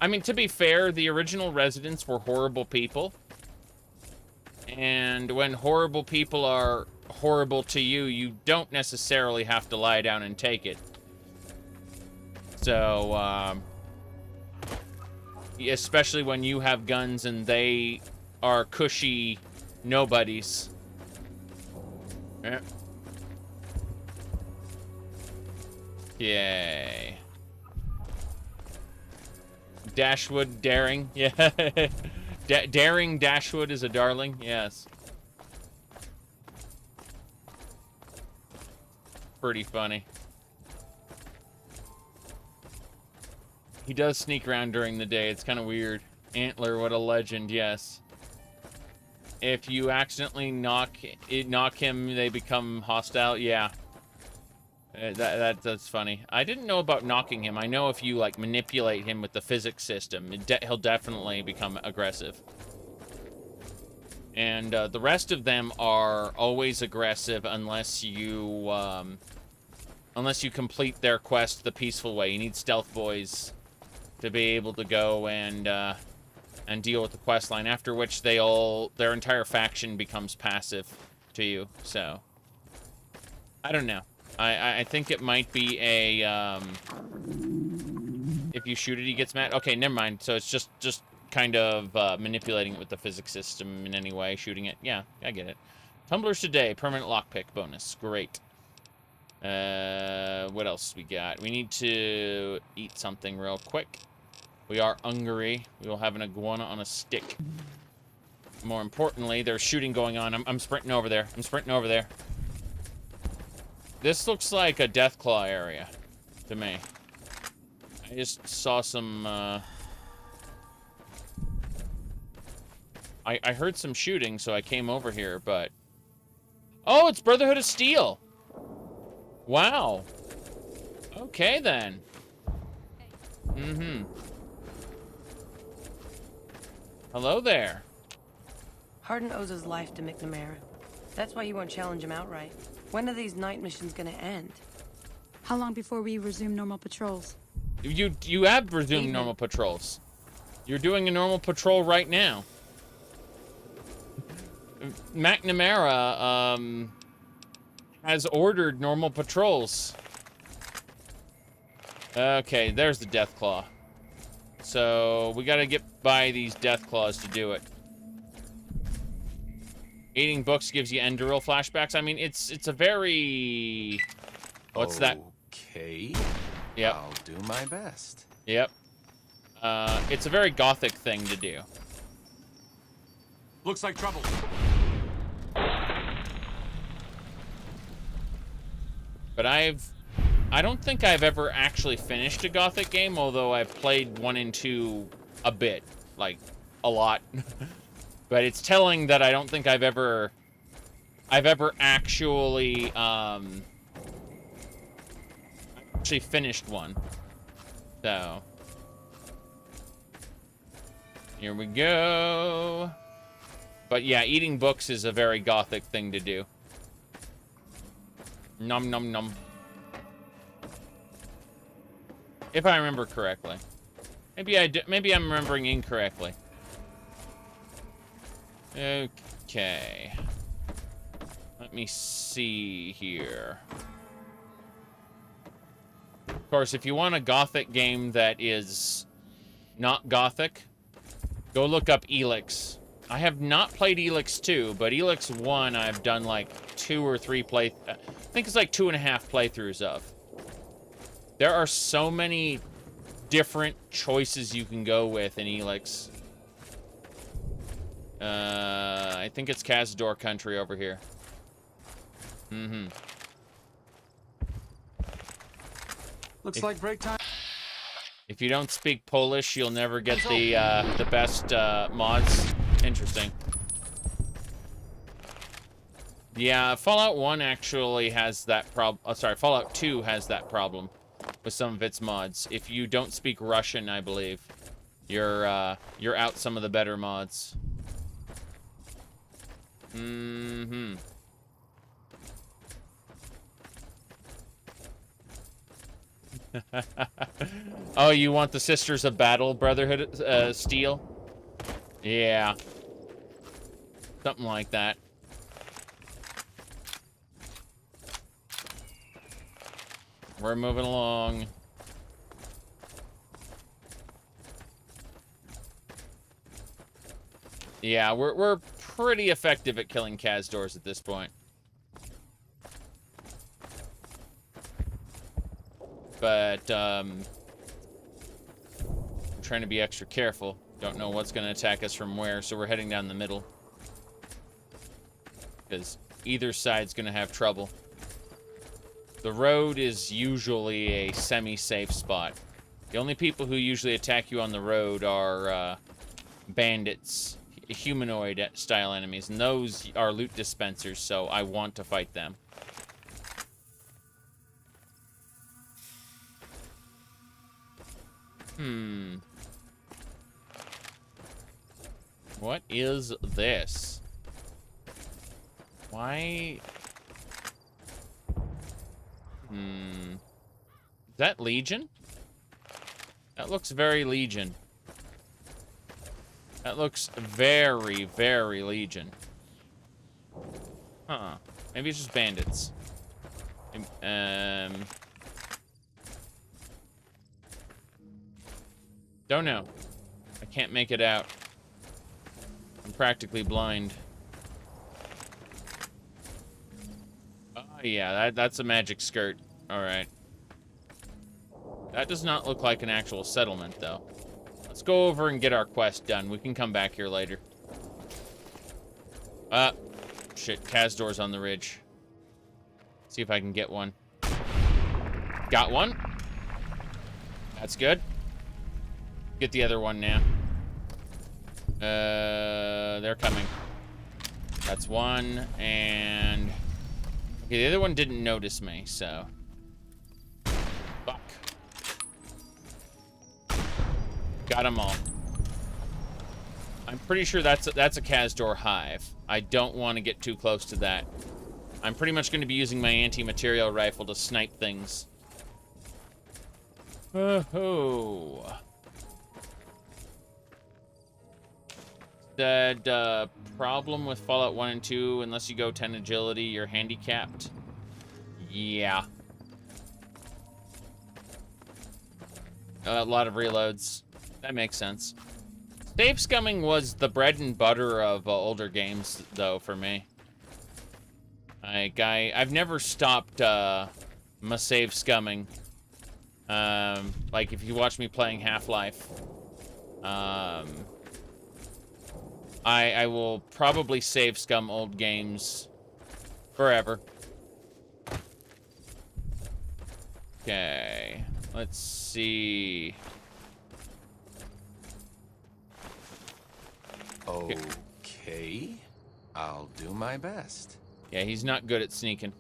Speaker 1: I mean, to be fair, the original residents were horrible people. And when horrible people are horrible to you, you don't necessarily have to lie down and take it. So, especially when you have guns and they are cushy nobodies. Yeah. Yay. Dashwood daring. Yeah. Daring Dashwood is a darling. Yes. Pretty funny. He does sneak around during the day. It's kind of weird. Antler, what a legend. Yes. If you accidentally knock him, they become hostile. Yeah. That's funny. I didn't know about knocking him. I know if you like manipulate him with the physics system, he'll definitely become aggressive. And the rest of them are always aggressive unless you complete their quest the peaceful way. You need stealth boys to be able to go and deal with the quest line. After which their entire faction becomes passive to you. So I don't know. I think it might be a, if you shoot it, he gets mad. Okay, never mind. So it's just kind of manipulating it with the physics system in any way, shooting it. Yeah, I get it. Tumblers today, permanent lockpick bonus. Great. What else we got? We need to eat something real quick. We are hungry. We will have an iguana on a stick. More importantly, there's shooting going on. I'm sprinting over there. I'm sprinting over there. This looks like a Deathclaw area to me. I just saw some, I heard some shooting, so I came over here, but... Oh, it's Brotherhood of Steel! Wow. Okay, then. Mm-hmm. Hello there.
Speaker 10: Hardin owes his life to McNamara. That's why you won't challenge him outright. When are these night missions gonna end?
Speaker 11: How long before we resume normal patrols?
Speaker 1: You have resumed normal patrols. You're doing a normal patrol right now. McNamara, has ordered normal patrols. Okay, there's the Deathclaw. So, we gotta get by these Deathclaws to do it. Eating books gives you Endural flashbacks. I mean, it's a very... What's that?
Speaker 7: Okay.
Speaker 1: Yep.
Speaker 7: I'll do my best.
Speaker 1: Yep. It's a very gothic thing to do.
Speaker 2: Looks like trouble.
Speaker 1: But I don't think I've ever actually finished a gothic game, although I've played 1 and 2 a bit. Like, a lot. But it's telling that I don't think I've ever actually finished one. So here we go. But yeah, eating books is a very gothic thing to do. Nom nom nom. If I remember correctly. Maybe I'm remembering incorrectly. Okay. Let me see here. Of course, if you want a gothic game that is not gothic, go look up Elix. I have not played Elix 2, but Elix 1 I've done like 2 or 3 I think it's like 2.5 playthroughs of. There are so many different choices you can go with in Elix. I think it's Cazador country over here. Mm-hmm.
Speaker 2: Looks like break time.
Speaker 1: If you don't speak Polish, you'll never get the best mods. Interesting. Yeah, Fallout 1 actually has that problem. Sorry, Fallout 2 has that problem with some of its mods. If you don't speak Russian, I believe, you're out some of the better mods. Mm-hmm. Oh, you want the Sisters of Battle Brotherhood Steel? Yeah. Something like that. We're moving along. Yeah, we're pretty effective at killing Cazadors at this point. But, I'm trying to be extra careful. Don't know what's going to attack us from where, so we're heading down the middle. Because either side's going to have trouble. The road is usually a semi-safe spot. The only people who usually attack you on the road are, bandits. Humanoid-style enemies, and those are loot dispensers, so I want to fight them. What is this? Why? Is that Legion? That looks very Legion. That looks very, very Legion. Huh. Maybe it's just bandits. Don't know. I can't make it out. I'm practically blind. Oh, yeah, that's a magic skirt. Alright. That does not look like an actual settlement, though. Let's go over and get our quest done. We can come back here later. Shit, Cazador's on the ridge. See if I can get one. Got one. That's good. Get the other one now. They're coming. That's one, and... Okay, the other one didn't notice me, so... Fuck. Got them all. I'm pretty sure that's a Cazador hive. I don't want to get too close to that. I'm pretty much going to be using my anti-material rifle to snipe things. Oh. That problem with Fallout 1 and 2, unless you go 10 agility, you're handicapped. Yeah. A lot of reloads. That makes sense. Save scumming was the bread and butter of older games, though, for me. Like, I've never stopped my save scumming. Like, if you watch me playing Half-Life, I will probably save scum old games forever. Okay, let's see.
Speaker 7: Okay, I'll do my best.
Speaker 1: Yeah, he's not good at sneaking.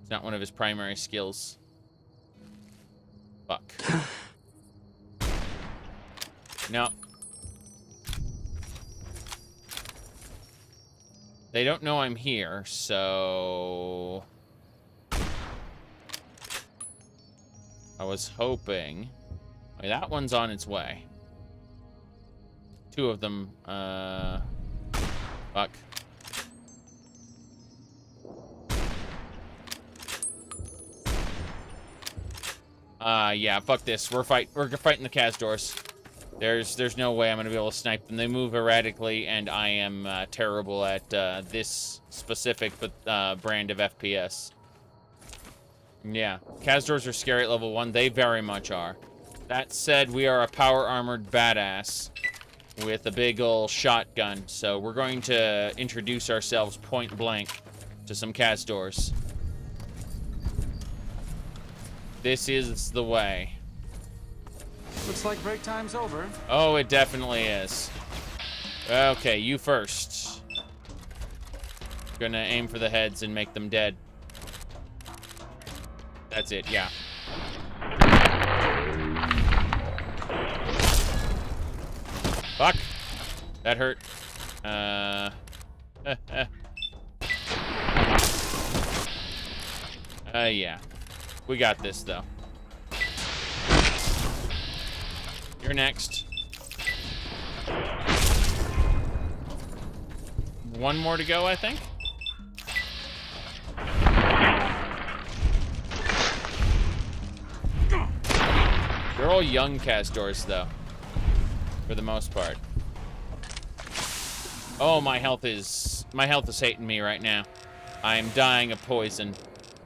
Speaker 1: It's not one of his primary skills. Fuck. No. They don't know I'm here, so... I was hoping... Wait, that one's on its way. Two of them, fuck. Yeah, fuck this. We're fighting the Cazadors. There's no way I'm gonna be able to snipe them. They move erratically, and I am terrible at this specific brand of FPS. Yeah, Cazadors are scary at level 1. They very much are. That said, we are a power-armored badass with a big ol' shotgun, so we're going to introduce ourselves point blank to some Cazadors. This is the way.
Speaker 2: Looks like break time's over.
Speaker 1: Oh, it definitely is. Okay, you first. Gonna aim for the heads and make them dead. That's it, yeah. Fuck. That hurt. Yeah. We got this, though. You're next. One more to go, I think. They're all young Cazadors, though. For the most part. Oh, my health is hating me right now. I'm dying of poison.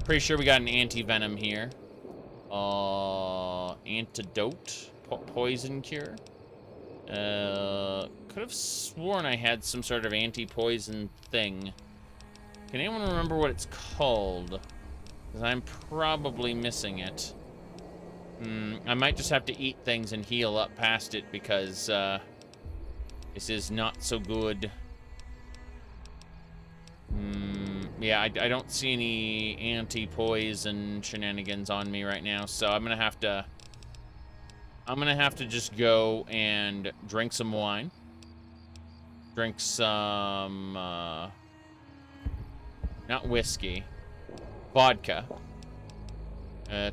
Speaker 1: Pretty sure we got an anti-venom here. Antidote? Poison cure? Could have sworn I had some sort of anti-poison thing. Can anyone remember what it's called? Because I'm probably missing it. I might just have to eat things and heal up past it because, this is not so good. Yeah, I don't see any anti-poison shenanigans on me right now, so I'm gonna have to just go and drink some wine. Drink some, not whiskey. Vodka.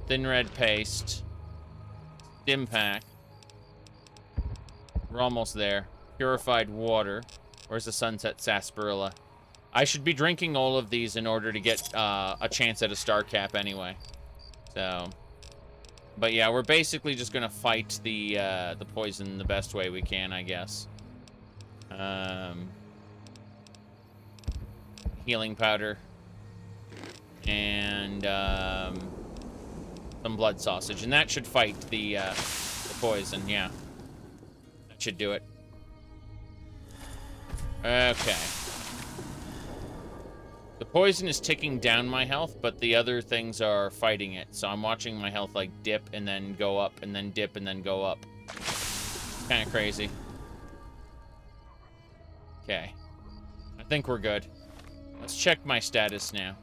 Speaker 1: Thin red paste. Stim pack. We're almost there. Purified water. Where's the sunset sarsaparilla? I should be drinking all of these in order to get a chance at a star cap anyway. So, but yeah, we're basically just gonna fight the poison the best way we can, I guess. Healing powder and some blood sausage, and that should fight the poison. Yeah, that should do it. Okay. The poison is ticking down my health, but the other things are fighting it. So I'm watching my health like dip and then go up and then dip and then go up. Kind of crazy. Okay. I think we're good. Let's check my status now.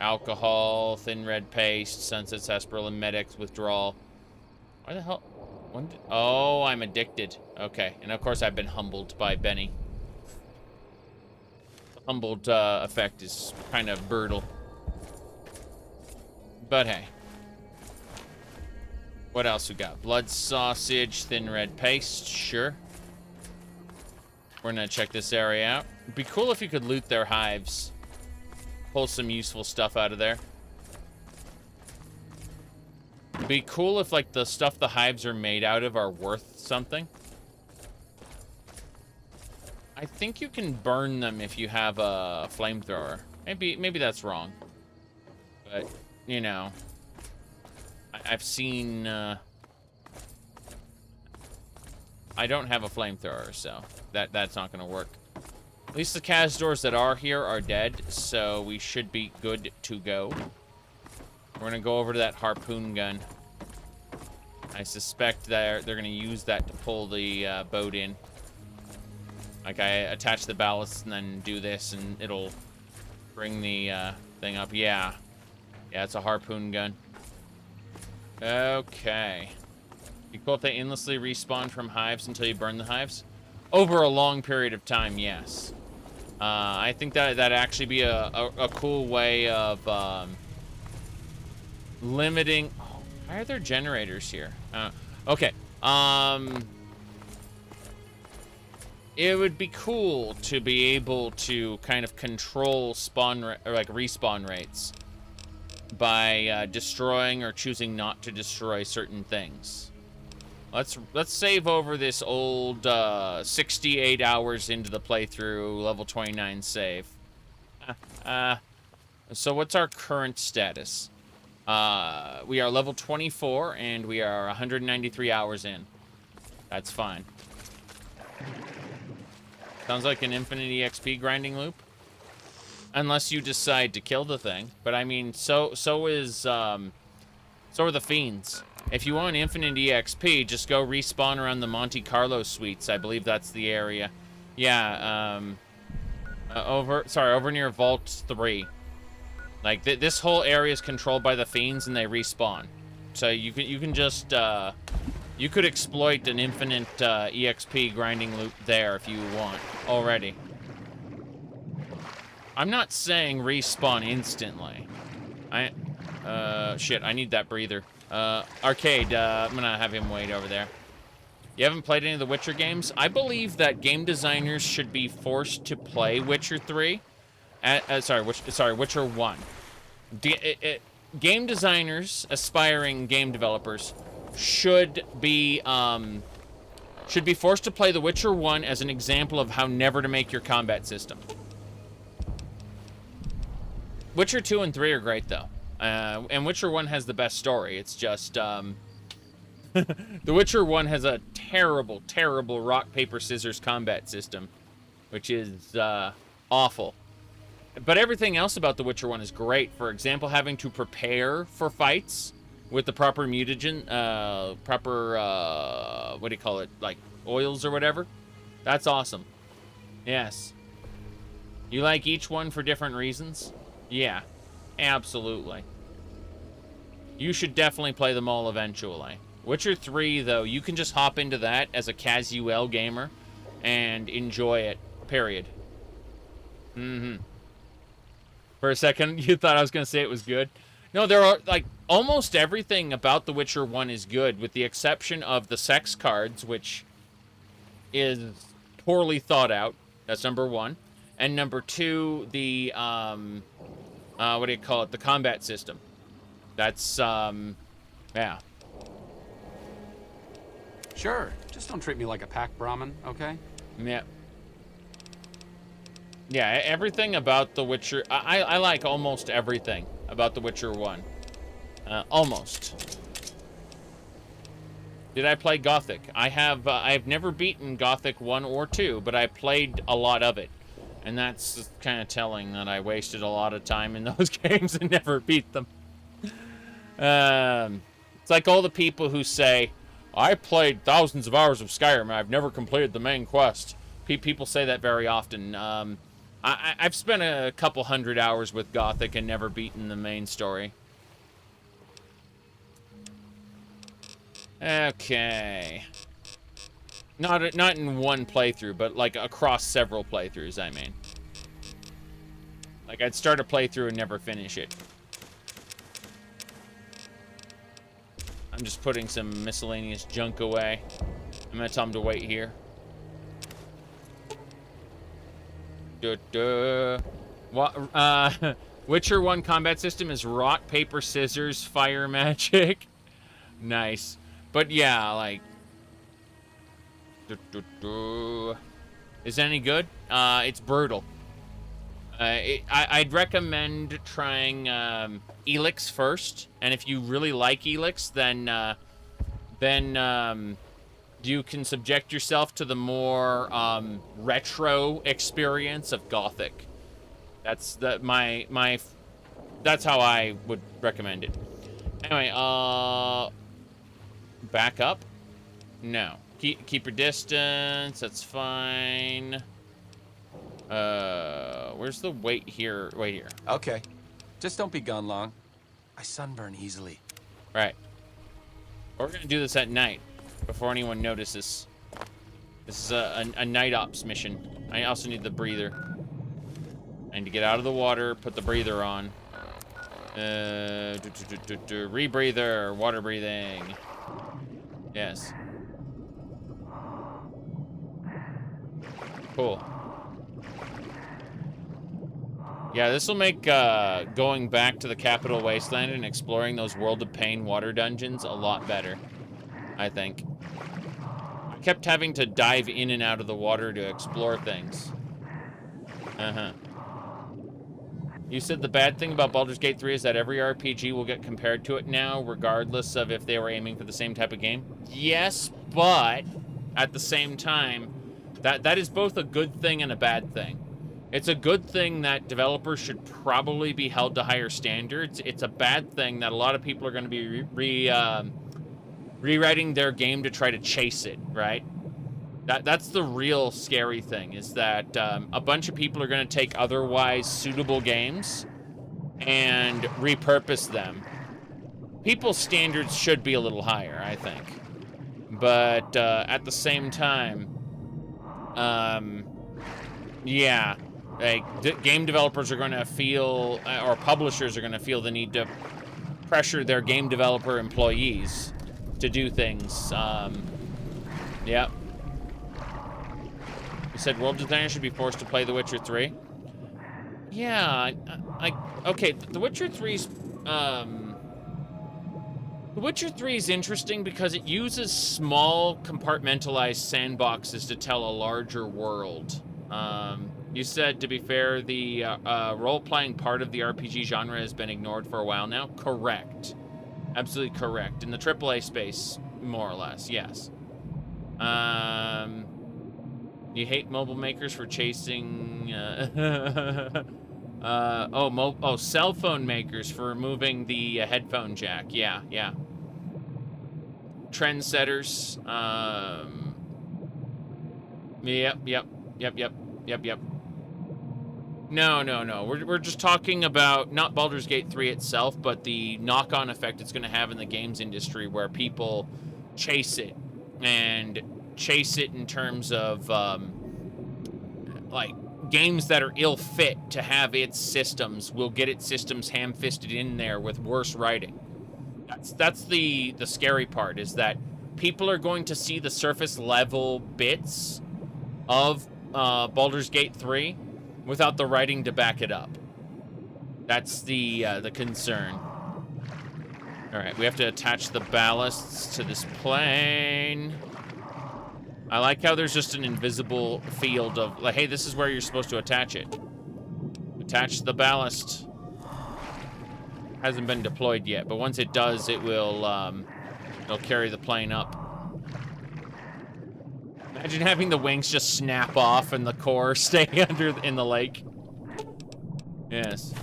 Speaker 1: Alcohol, thin red paste, sunset sarsaparilla, medics, withdrawal. Why the hell? Oh, I'm addicted. Okay. And of course I've been humbled by Benny. Humbled effect is kind of brutal. But hey. What else we got? Blood sausage, thin red paste, sure. We're gonna check this area out. It'd be cool if you could loot their hives. Pull some useful stuff out of there. It'd be cool if, like, the stuff the hives are made out of are worth something. I think you can burn them if you have a flamethrower. Maybe that's wrong. But, you know, I've seen, I don't have a flamethrower, so that's not gonna work. At least the Cazadors that are here are dead, so we should be good to go. We're gonna go over to that harpoon gun. I suspect they're gonna use that to pull the boat in. Like, I attach the ballast and then do this, and it'll bring the thing up. Yeah, it's a harpoon gun. Okay. Be cool if they endlessly respawn from hives until you burn the hives. Over a long period of time, yes. I think that'd actually be a cool way of limiting. Oh, why are there generators here? Okay. It would be cool to be able to kind of control respawn rates by destroying or choosing not to destroy certain things. Let's save over this old 68 hours into the playthrough level 29 save. So what's our current status? We are level 24 and we are 193 hours in. That's fine. Sounds like an infinite EXP grinding loop. Unless you decide to kill the thing. But I mean, so are the fiends. If you want infinite EXP, just go respawn around the Monte Carlo suites. I believe that's the area. Yeah, over near Vault 3. Like, this whole area is controlled by the fiends and they respawn. So you can just, you could exploit an infinite EXP grinding loop there if you want already. I'm not saying respawn instantly. Shit, I need that breather. Arcade, I'm gonna have him wait over there. You haven't played any of the Witcher games? I believe that game designers should be forced to play Witcher 3. Witcher 1. Game designers, aspiring game developers, should be should be forced to play The Witcher 1 as an example of how never to make your combat system. Witcher 2 and 3 are great, though. And Witcher 1 has the best story. It's just, The Witcher 1 has a terrible, terrible rock, paper, scissors combat system, which is, awful. But everything else about The Witcher 1 is great. For example, having to prepare for fights with the proper mutagen, what do you call it? Like, oils or whatever. That's awesome. Yes. You like each one for different reasons? Yeah, absolutely. You should definitely play them all eventually. Witcher 3, though, you can just hop into that as a casual gamer and enjoy it, period. For a second, you thought I was going to say it was good. No, there are, like, almost everything about The Witcher 1 is good, with the exception of the sex cards, which is poorly thought out. That's number one. And number two, the, what do you call it? The combat system. That's, yeah.
Speaker 2: Sure. Just don't treat me like a pack Brahmin, okay?
Speaker 1: Yeah. Yeah, everything about The Witcher... I like almost everything about The Witcher 1. Almost. Did I play Gothic? I've never beaten Gothic 1 or 2, but I played a lot of it. And that's kind of telling that I wasted a lot of time in those games and never beat them. It's like all the people who say, I played thousands of hours of Skyrim and I've never completed the main quest. People say that very often. I've spent a couple hundred hours with Gothic and never beaten the main story. Okay. Not in one playthrough, but like across several playthroughs, I mean. Like I'd start a playthrough and never finish it. I'm just putting some miscellaneous junk away. I'm gonna tell him to wait here. Witcher 1 combat system is rock, paper, scissors, fire magic. Nice. But yeah, like... Is it any good? It's brutal. I'd recommend trying Elix first, and if you really like Elix, then you can subject yourself to the more retro experience of Gothic. That's that's how I would recommend it. Anyway, back up? No. Keep your distance, that's fine. Where's the wait here? Wait here.
Speaker 7: Okay. Just don't be gone long. I sunburn easily.
Speaker 1: Right. We're gonna do this at night, before anyone notices. This is a night ops mission. I also need the breather. I need to get out of the water, put the breather on. Rebreather, water breathing. Yes. Cool. Yeah, this will make going back to the Capital Wasteland and exploring those World of Pain water dungeons a lot better, I think. I kept having to dive in and out of the water to explore things. You said the bad thing about Baldur's Gate 3 is that every RPG will get compared to it now, regardless of if they were aiming for the same type of game. Yes, but at the same time, that is both a good thing and a bad thing. It's a good thing that developers should probably be held to higher standards. It's a bad thing that a lot of people are going to be rewriting their game to try to chase it, right? That's the real scary thing, is that a bunch of people are going to take otherwise suitable games and repurpose them. People's standards should be a little higher, I think. But at the same time, yeah, like game developers are going to feel, or publishers are going to feel the need to pressure their game developer employees to do things. Yeah. You said world designers should be forced to play The Witcher 3. Yeah, okay, The Witcher 3's, The Witcher 3 is interesting because it uses small, compartmentalized sandboxes to tell a larger world. You said, to be fair, the role-playing part of the RPG genre has been ignored for a while now. Correct. Absolutely correct. In the AAA space, more or less, yes. You hate mobile makers for chasing... cell phone makers for removing the headphone jack. Yeah, yeah. Trendsetters. Yep. No. We're just talking about not Baldur's Gate 3 itself, but the knock-on effect it's going to have in the games industry where people chase it. And chase it in terms of, like, games that are ill-fit to have its systems will get its systems ham-fisted in there with worse writing. That's the scary part, is that people are going to see the surface-level bits of Baldur's Gate 3 without the writing to back it up. That's the concern. All right, we have to attach the ballasts to this plane. I like how there's just an invisible field of, like, hey, this is where you're supposed to attach it. Attach the ballast. Hasn't been deployed yet, but once it does, it will, it'll carry the plane up. Imagine having the wings just snap off and the core stay in the lake. Yes.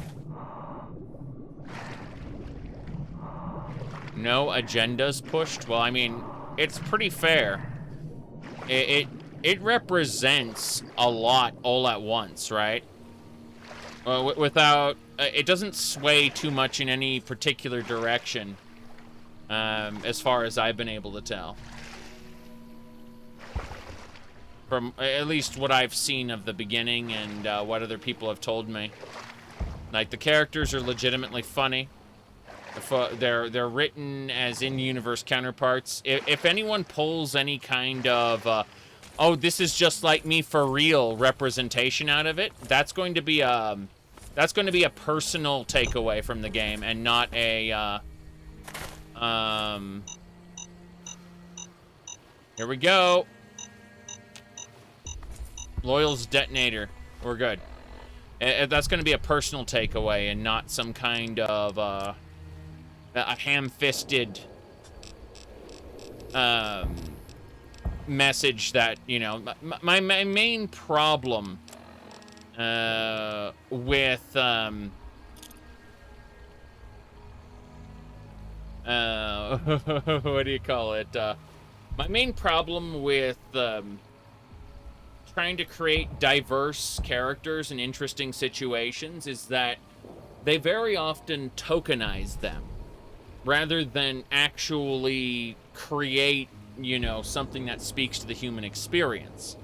Speaker 1: No agendas pushed? Well, I mean, it's pretty fair. It represents a lot all at once, right? Without... it doesn't sway too much in any particular direction, as far as I've been able to tell. From at least what I've seen of the beginning and what other people have told me. Like, the characters are legitimately funny. They're written as in-universe counterparts. If anyone pulls any kind of, oh, this is just like me for real representation out of it, that's going to be a personal takeaway from the game and not a, here we go. Loyal's detonator. We're good. That's going to be a personal takeaway and not some kind of, a ham-fisted message that, you know, my main problem with what do you call it? My main problem with trying to create diverse characters in interesting situations is that they very often tokenize them rather than actually create, you know, something that speaks to the human experience.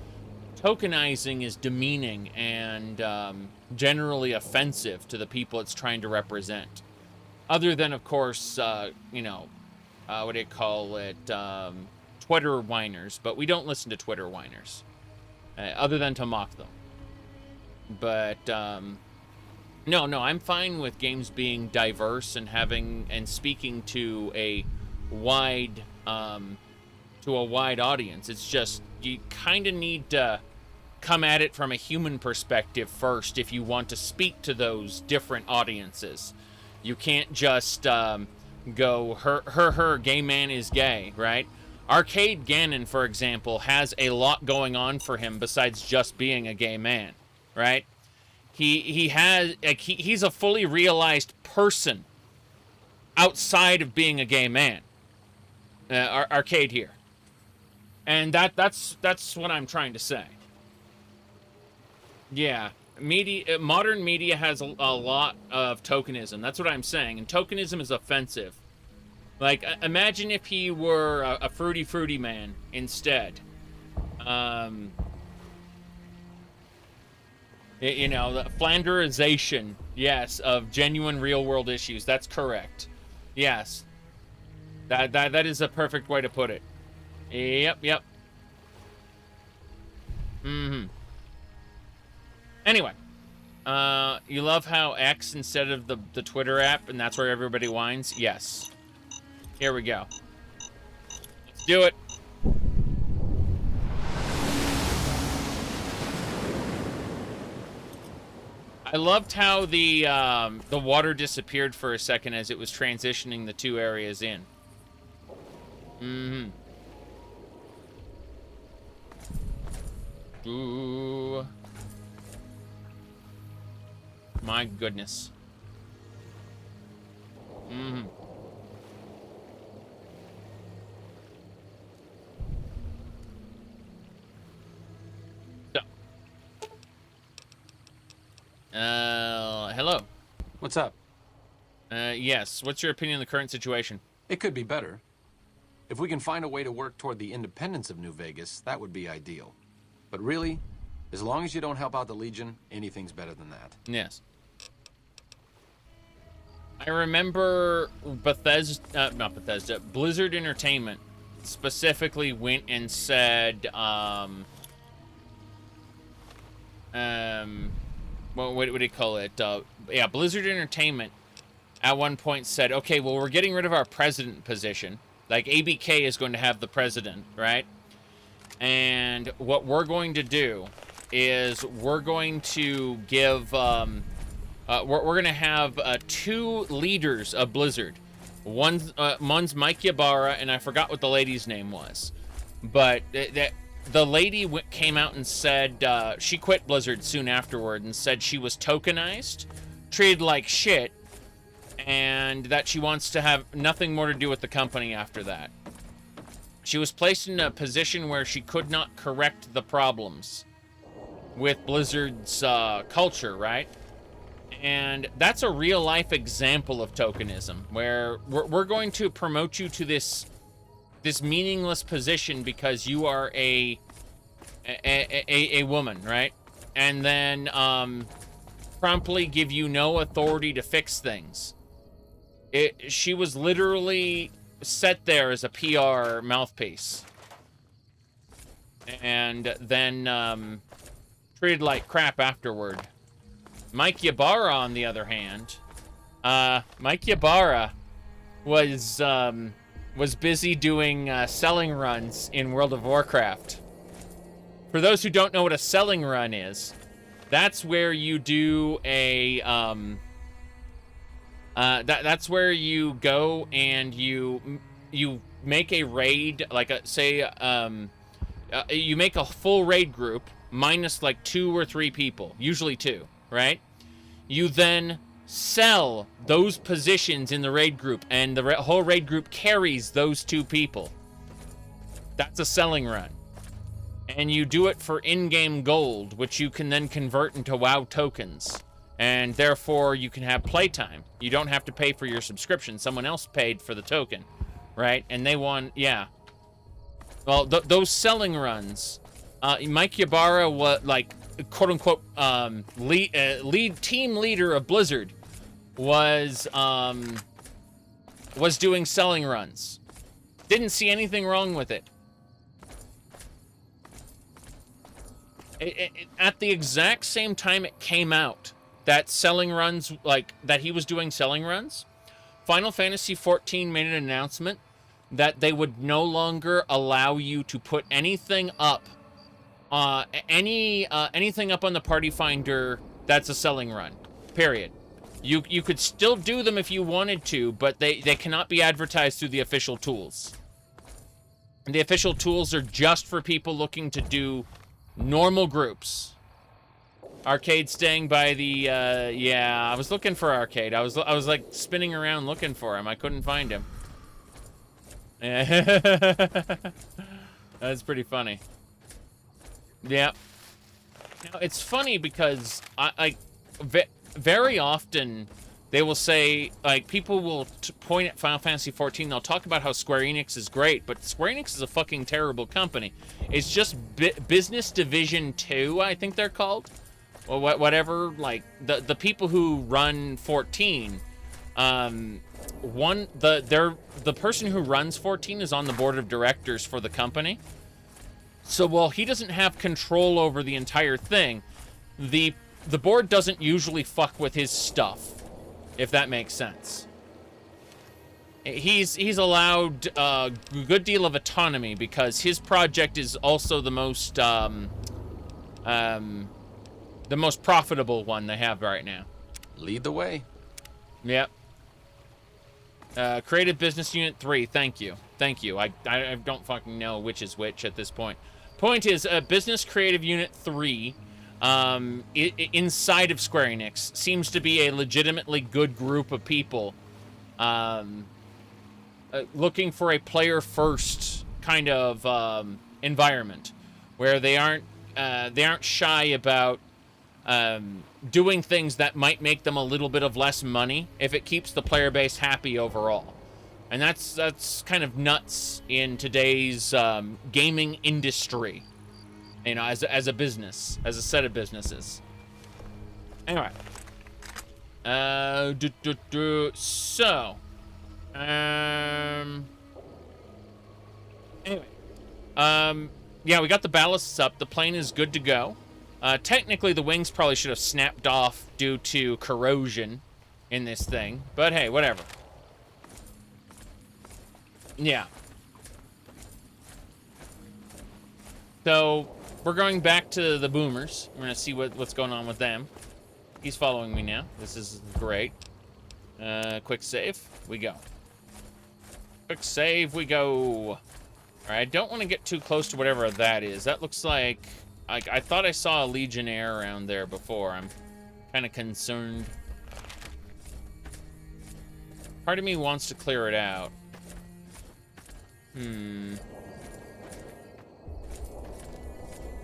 Speaker 1: Tokenizing is demeaning and generally offensive to the people it's trying to represent. Other than, of course, you know, what do you call it? Twitter whiners, but we don't listen to Twitter whiners. Other than to mock them. But, no, I'm fine with games being diverse and having and speaking to a wide audience. It's just you kind of need to come at it from a human perspective first if you want to speak to those different audiences. You can't just go her gay man is gay, right? Arcade Gannon, for example, has a lot going on for him besides just being a gay man, right? He's a fully realized person outside of being a gay man. Arcade here. And that's what I'm trying to say. Yeah, modern media has a lot of tokenism. That's what I'm saying. And tokenism is offensive. Like, imagine if he were a fruity man instead. You know, the Flanderization, yes, of genuine real-world issues. That's correct. Yes. That is a perfect way to put it. Yep. Mm-hmm. Anyway. You love how X instead of the Twitter app, and that's where everybody whines? Yes. Here we go. Let's do it. I loved how the water disappeared for a second as it was transitioning the two areas in. Ooh. My goodness. Hello.
Speaker 7: What's up?
Speaker 1: Yes. What's your opinion on the current situation?
Speaker 7: It could be better. If we can find a way to work toward the independence of New Vegas, that would be ideal. But really, as long as you don't help out the Legion, anything's better than that.
Speaker 1: Yes. I remember Bethesda, not Bethesda, Blizzard Entertainment specifically went and said, what do you call it? Yeah, Blizzard Entertainment at one point said, okay, well, we're getting rid of our president position. Like, ABK is going to have the president, right? And what we're going to do is we're going to give, we're going to have two leaders of Blizzard. One's Mike Ybarra, and I forgot what the lady's name was. But the lady came out and said she quit Blizzard soon afterward and said she was tokenized, treated like shit, and that she wants to have nothing more to do with the company after that. She was placed in a position where she could not correct the problems with Blizzard's culture, right? And that's a real-life example of tokenism, where we're going to promote you to this meaningless position because you are a woman, right? And then promptly give you no authority to fix things. She was literally set there as a PR mouthpiece. And then treated like crap afterward. Mike Ybarra, on the other hand, Mike Ybarra was busy doing selling runs in World of Warcraft. For those who don't know what a selling run is, that's where you do a that's where you go and you make a raid, like you make a full raid group minus like 2 or 3 people, usually 2, right? You then sell those positions in the raid group, and the whole raid group carries those 2 people. That's a selling run. And you do it for in-game gold, which you can then convert into WoW tokens. And therefore, you can have playtime. You don't have to pay for your subscription. Someone else paid for the token, right? And they won, yeah. Well, those selling runs, Mike Ybarra was, like, quote-unquote, lead team leader of Blizzard, was doing selling runs. Didn't see anything wrong with it. At the exact same time it came out that selling runs, like, that he was doing selling runs, Final Fantasy XIV made an announcement that they would no longer allow you to put anything up, anything up on the Party Finder that's a selling run, period. You could still do them if you wanted to, but they cannot be advertised through the official tools. And the official tools are just for people looking to do normal groups. Arcade staying by the, yeah, I was looking for Arcade. I was like spinning around looking for him. I couldn't find him. That's pretty funny. Yeah. Now, it's funny because very often they will say, like, people will point at Final Fantasy XIV, they'll talk about how Square Enix is great, but Square Enix is a fucking terrible company. It's just Business Division 2, I think they're called. Or whatever, like, the people who run 14, the person who runs 14 is on the board of directors for the company. So while he doesn't have control over the entire thing, the board doesn't usually fuck with his stuff, if that makes sense. he's allowed a good deal of autonomy because his project is also the most profitable one they have right now.
Speaker 7: Lead the way.
Speaker 1: Yep. Creative Business Unit 3, thank you. Thank you. I don't fucking know which is which at this point. Point is, Business Creative Unit 3, inside of Square Enix, seems to be a legitimately good group of people looking for a player-first kind of environment, where they aren't shy about doing things that might make them a little bit of less money if it keeps the player base happy overall. And that's kind of nuts in today's gaming industry, you know, as a business, as a set of businesses. Anyway, so, anyway, yeah, we got the ballasts up. The plane is good to go. Technically, the wings probably should have snapped off due to corrosion in this thing, but hey, whatever. Yeah. So, we're going back to the boomers. We're going to see what's going on with them. He's following me now. This is great. Quick save. We go. Quick save. We go. All right, I don't want to get too close to whatever that is. That looks like I thought I saw a Legionnaire around there before. I'm kind of concerned. Part of me wants to clear it out.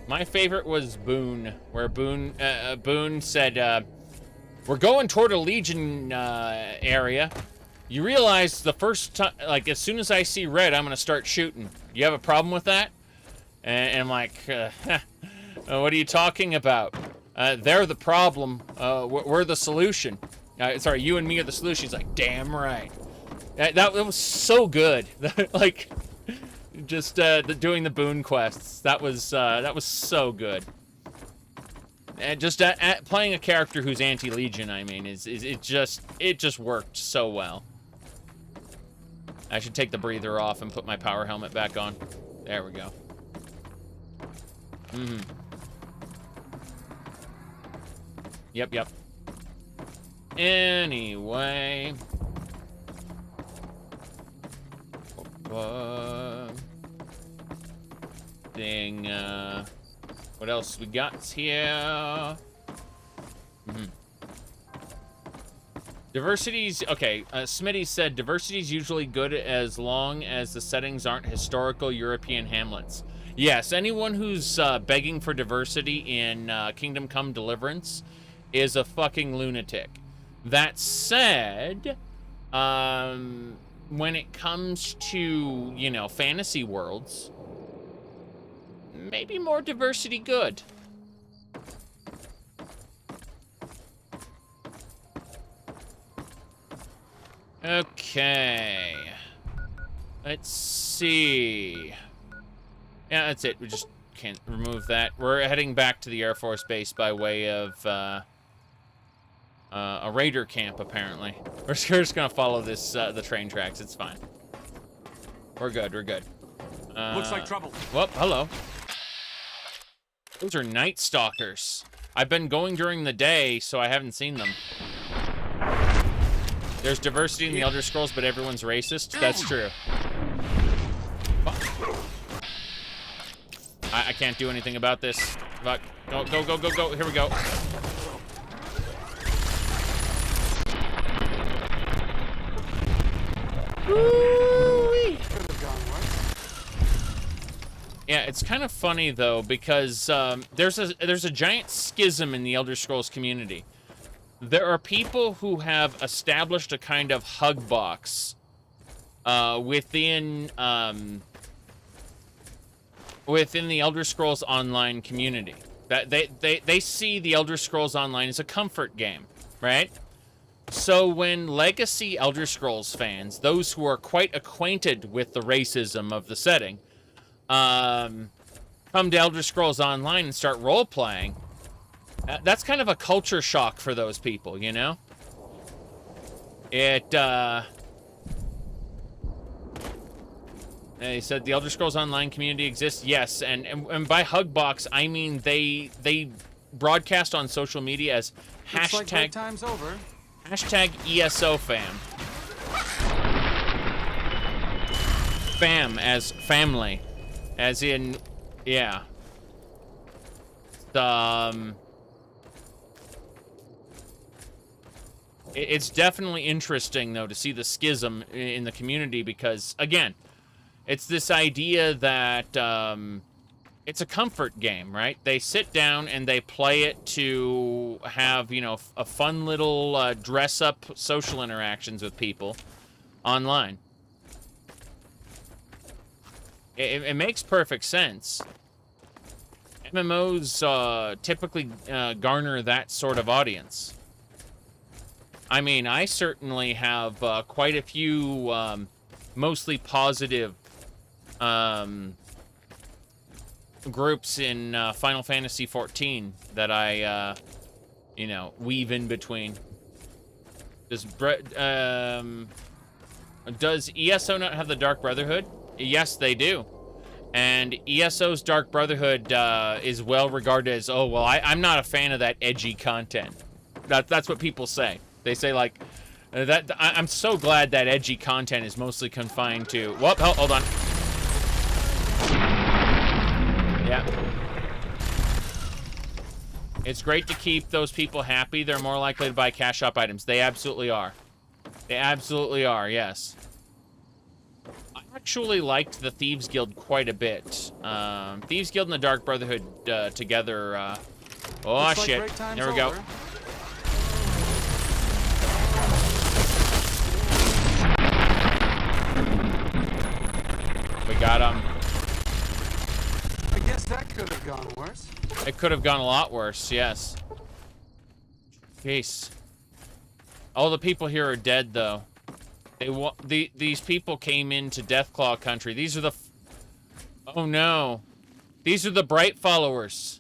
Speaker 1: My favorite was Boone, where Boone said, we're going toward a Legion area. You realize the first time, like, as soon as I see red, I'm going to start shooting. You have a problem with that? And I'm like, what are you talking about? They're the problem. We're the solution. Sorry, you and me are the solution. He's like, damn right. That was so good. Like, just doing the Boone quests. That was so good. And just playing a character who's anti-Legion, I mean, it just worked so well. I should take the breather off and put my power helmet back on. There we go. Yep. Anyway. What else we got here? Diversity's okay. Smitty said diversity's usually good as long as the settings aren't historical European hamlets. Yes, anyone who's begging for diversity in Kingdom Come Deliverance is a fucking lunatic. That said, when it comes to, you know, fantasy worlds, maybe more diversity good. Okay. Let's see. Yeah, that's it. We just can't remove that. We're heading back to the Air Force Base by way of a raider camp, apparently. We're just gonna follow this the train tracks. It's fine. We're good.
Speaker 2: Looks like trouble.
Speaker 1: Whoop, hello. Those are Night Stalkers. I've been going during the day, so I haven't seen them. There's diversity in the Elder Scrolls, but everyone's racist. That's true. I can't do anything about this. Fuck. Go. Here we go. Woo-wee. Yeah, it's kind of funny though, because there's a giant schism in the Elder Scrolls community. There are people who have established a kind of hug box within the Elder Scrolls Online community. That they see the Elder Scrolls Online as a comfort game, right? So when legacy Elder Scrolls fans, those who are quite acquainted with the racism of the setting, come to Elder Scrolls Online and start role-playing, that's kind of a culture shock for those people, you know? He said the Elder Scrolls Online community exists. Yes, and by Hugbox, I mean they broadcast on social media as
Speaker 2: Looks like break
Speaker 1: hashtag
Speaker 2: time's over.
Speaker 1: hashtag ESO fam. Fam as family, as in, yeah. It's definitely interesting though to see the schism in the community because again, it's this idea that it's a comfort game, right? They sit down and they play it to have, you know, a fun little dress-up social interactions with people online. It makes perfect sense. MMOs typically garner that sort of audience. I mean, I certainly have quite a few mostly positive groups in Final Fantasy XIV that I, you know, weave in between. Does ESO not have the Dark Brotherhood? Yes, they do. And ESO's Dark Brotherhood is well regarded as, oh, well, I'm not a fan of that edgy content. That's what people say. They say, like, I'm so glad that edgy content is mostly confined to... Whoop, hold on. Yeah. It's great to keep those people happy. They're more likely to buy cash shop items. They absolutely are. They absolutely are, yes. I actually liked the Thieves Guild quite a bit. Thieves Guild and the Dark Brotherhood together. Oh, shit. There we go. We got him.
Speaker 2: I guess that could have gone worse.
Speaker 1: It could have gone a lot worse, yes. Jeez. All the people here are dead, though. These people came into Deathclaw country. These are the... Oh, no. These are the Bright followers.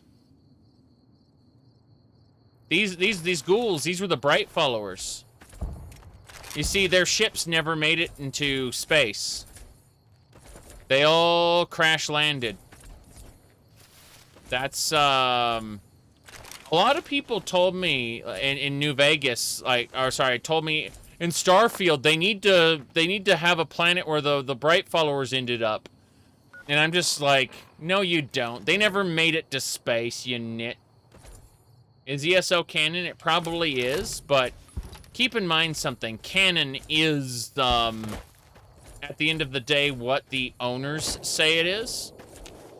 Speaker 1: These ghouls, these were the Bright followers. You see, their ships never made it into space. They all crash landed. That's, a lot of people told me in New Vegas, told me in Starfield, they need to have a planet where the Bright followers ended up. And I'm just like, no, you don't. They never made it to space, you nit. Is ESO canon? It probably is, but keep in mind something. Canon is, at the end of the day, what the owners say it is.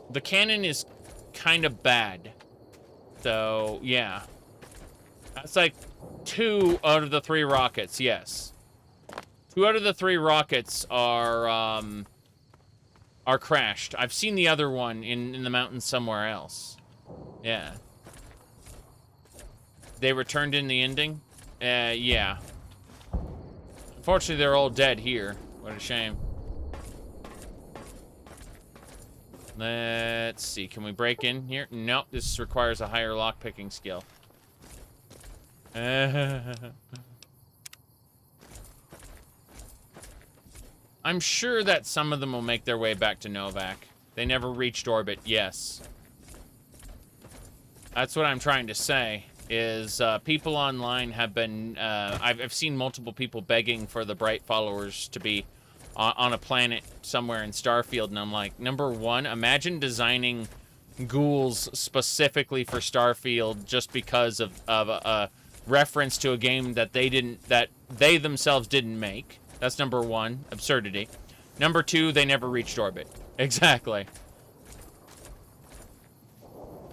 Speaker 1: The canon is kind of bad. So, yeah. That's like 2 out of the 3 rockets, yes. 2 out of the 3 rockets are crashed. I've seen the other one in the mountains somewhere else. Yeah. They returned in the ending? Yeah. Unfortunately, they're all dead here. What a shame. Let's see. Can we break in here? Nope. This requires a higher lockpicking skill. I'm sure that some of them will make their way back to Novak. They never reached orbit. Yes. That's what I'm trying to say. Is people online have been... I've seen multiple people begging for the Bright followers to be on a planet somewhere in Starfield, and I'm like, number one, imagine designing ghouls specifically for Starfield just because of a reference to a game that they themselves didn't make. That's number one, absurdity. Number two, they never reached orbit. Exactly.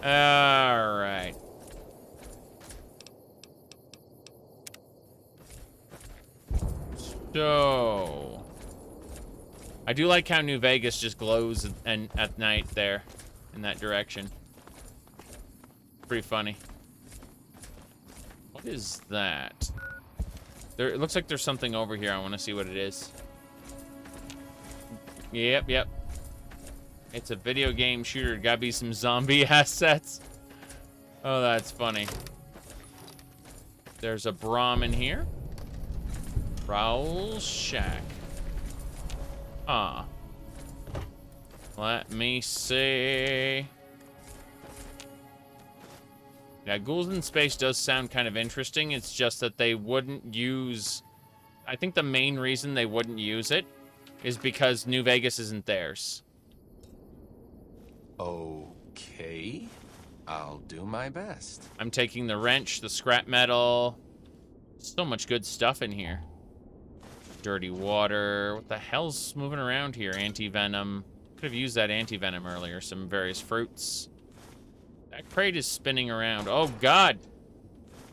Speaker 1: All right. So, I do like how New Vegas just glows at night there, in that direction. Pretty funny. What is that? It looks like there's something over here. I want to see what it is. Yep. It's a video game shooter. Gotta be some zombie assets. Oh, that's funny. There's a Brahm in here. Prowl's Shack. Ah. Let me see. Yeah, ghouls in space does sound kind of interesting. It's just that they wouldn't use... I think the main reason they wouldn't use it is because New Vegas isn't theirs.
Speaker 7: Okay. I'll do my best.
Speaker 1: I'm taking the wrench, the scrap metal. So much good stuff in here. Dirty water. What the hell's moving around here? Anti-venom. Could have used that anti-venom earlier. Some various fruits. That crate is spinning around. Oh, God.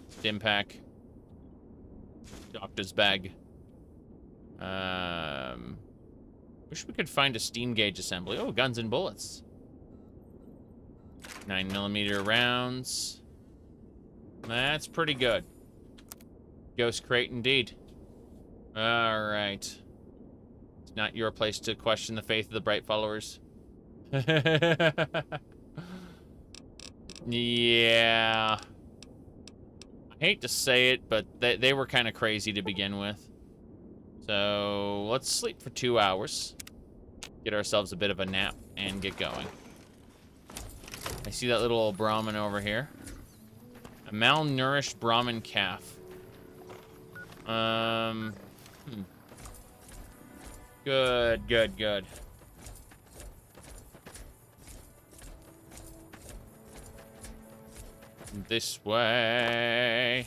Speaker 1: Stim pack. Doctor's bag. Wish we could find a steam gauge assembly. Oh, guns and bullets. 9mm rounds. That's pretty good. Ghost crate indeed. Alright. It's not your place to question the faith of the Bright followers. Yeah. I hate to say it, but they were kind of crazy to begin with. So, let's sleep for 2 hours. Get ourselves a bit of a nap and get going. I see that little old Brahmin over here. A malnourished Brahmin calf. Good, good, good. This way.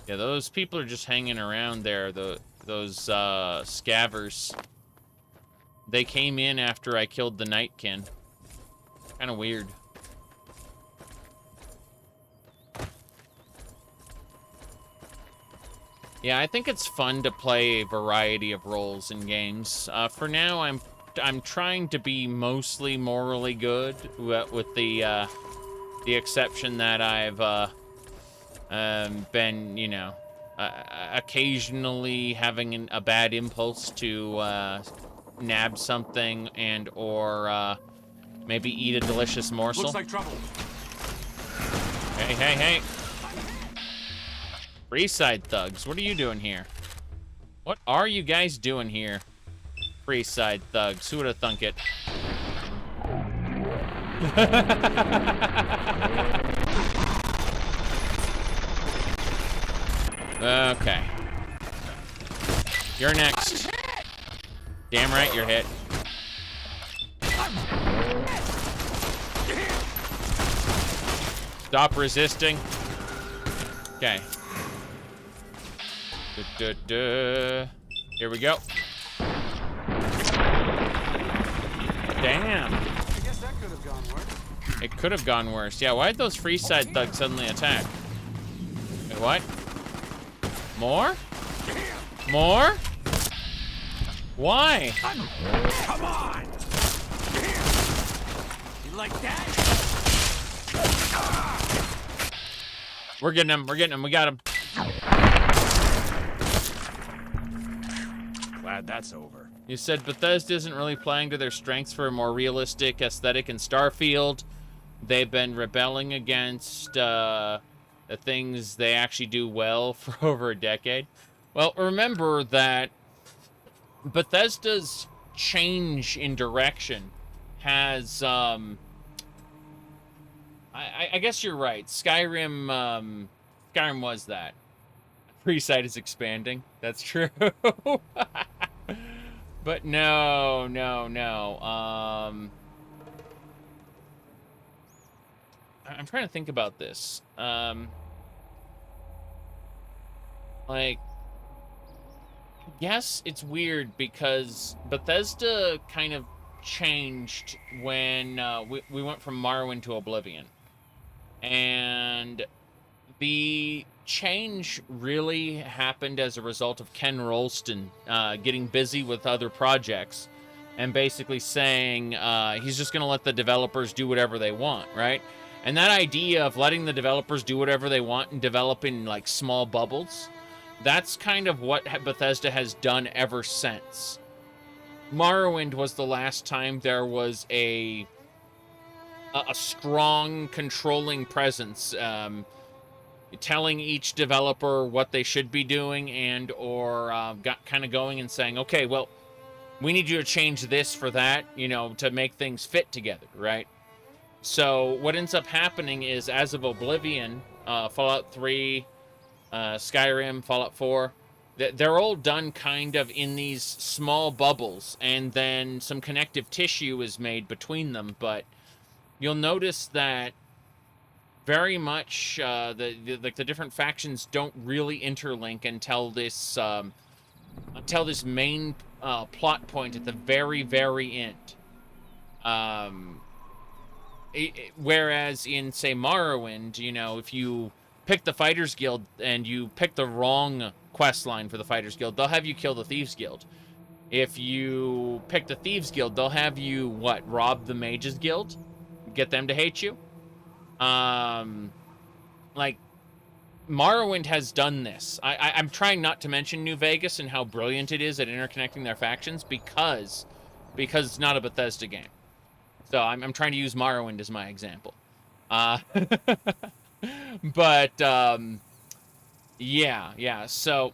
Speaker 1: Yeah, those people are just hanging around there. Those scavers. They came in after I killed the Nightkin. Kind of weird. Yeah, I think it's fun to play a variety of roles in games. For now, I'm trying to be mostly morally good, with the exception that I've been, you know, occasionally having a bad impulse to nab something and or maybe eat a delicious morsel.
Speaker 2: Looks like trouble.
Speaker 1: Hey, hey, hey. Freeside thugs, what are you doing here? What are you guys doing here? Freeside thugs, who would have thunk it? Okay. You're next. Damn right you're hit. Stop resisting. Okay. Here we go. Damn.
Speaker 2: I guess that could have gone worse.
Speaker 1: It could have gone worse. Yeah, why did those Freeside thugs suddenly attack? Wait, what? More? More? Why?
Speaker 2: Come on! You like that?
Speaker 1: We're getting him. We're getting him. We got him.
Speaker 9: Glad that's over.
Speaker 1: You said Bethesda isn't really playing to their strengths for a more realistic aesthetic in Starfield. They've been rebelling against the things they actually do well for over a decade. Well, remember that Bethesda's change in direction has, I guess you're right. Skyrim was that. Freeside is expanding. That's true. But no. I'm trying to think about this. Like, yes, it's weird because Bethesda kind of changed when we went from Morrowind to Oblivion. And the change really happened as a result of Ken Rolston getting busy with other projects and basically saying he's just going to let the developers do whatever they want, right? And that idea of letting the developers do whatever they want and develop in like small bubbles, that's kind of what Bethesda has done ever since. Morrowind was the last time there was a strong controlling presence telling each developer what they should be doing, and or kind of going and saying, okay, well, we need you to change this for that, you know, to make things fit together, right? So what ends up happening is, as of Oblivion, Fallout 3, Skyrim, Fallout 4, they're all done kind of in these small bubbles, and then some connective tissue is made between them, but you'll notice that very much the different factions don't really interlink until this main plot point at the very, very end. Whereas in, say, Morrowind, you know, if you pick the Fighters Guild and you pick the wrong quest line for the Fighters Guild, they'll have you kill the Thieves Guild. If you pick the Thieves Guild, they'll have you, what, rob the Mages Guild? Get them to hate you? Like, Morrowind has done this. I'm trying not to mention New Vegas and how brilliant it is at interconnecting their factions because it's not a Bethesda game. So I'm trying to use Morrowind as my example. But, yeah. So,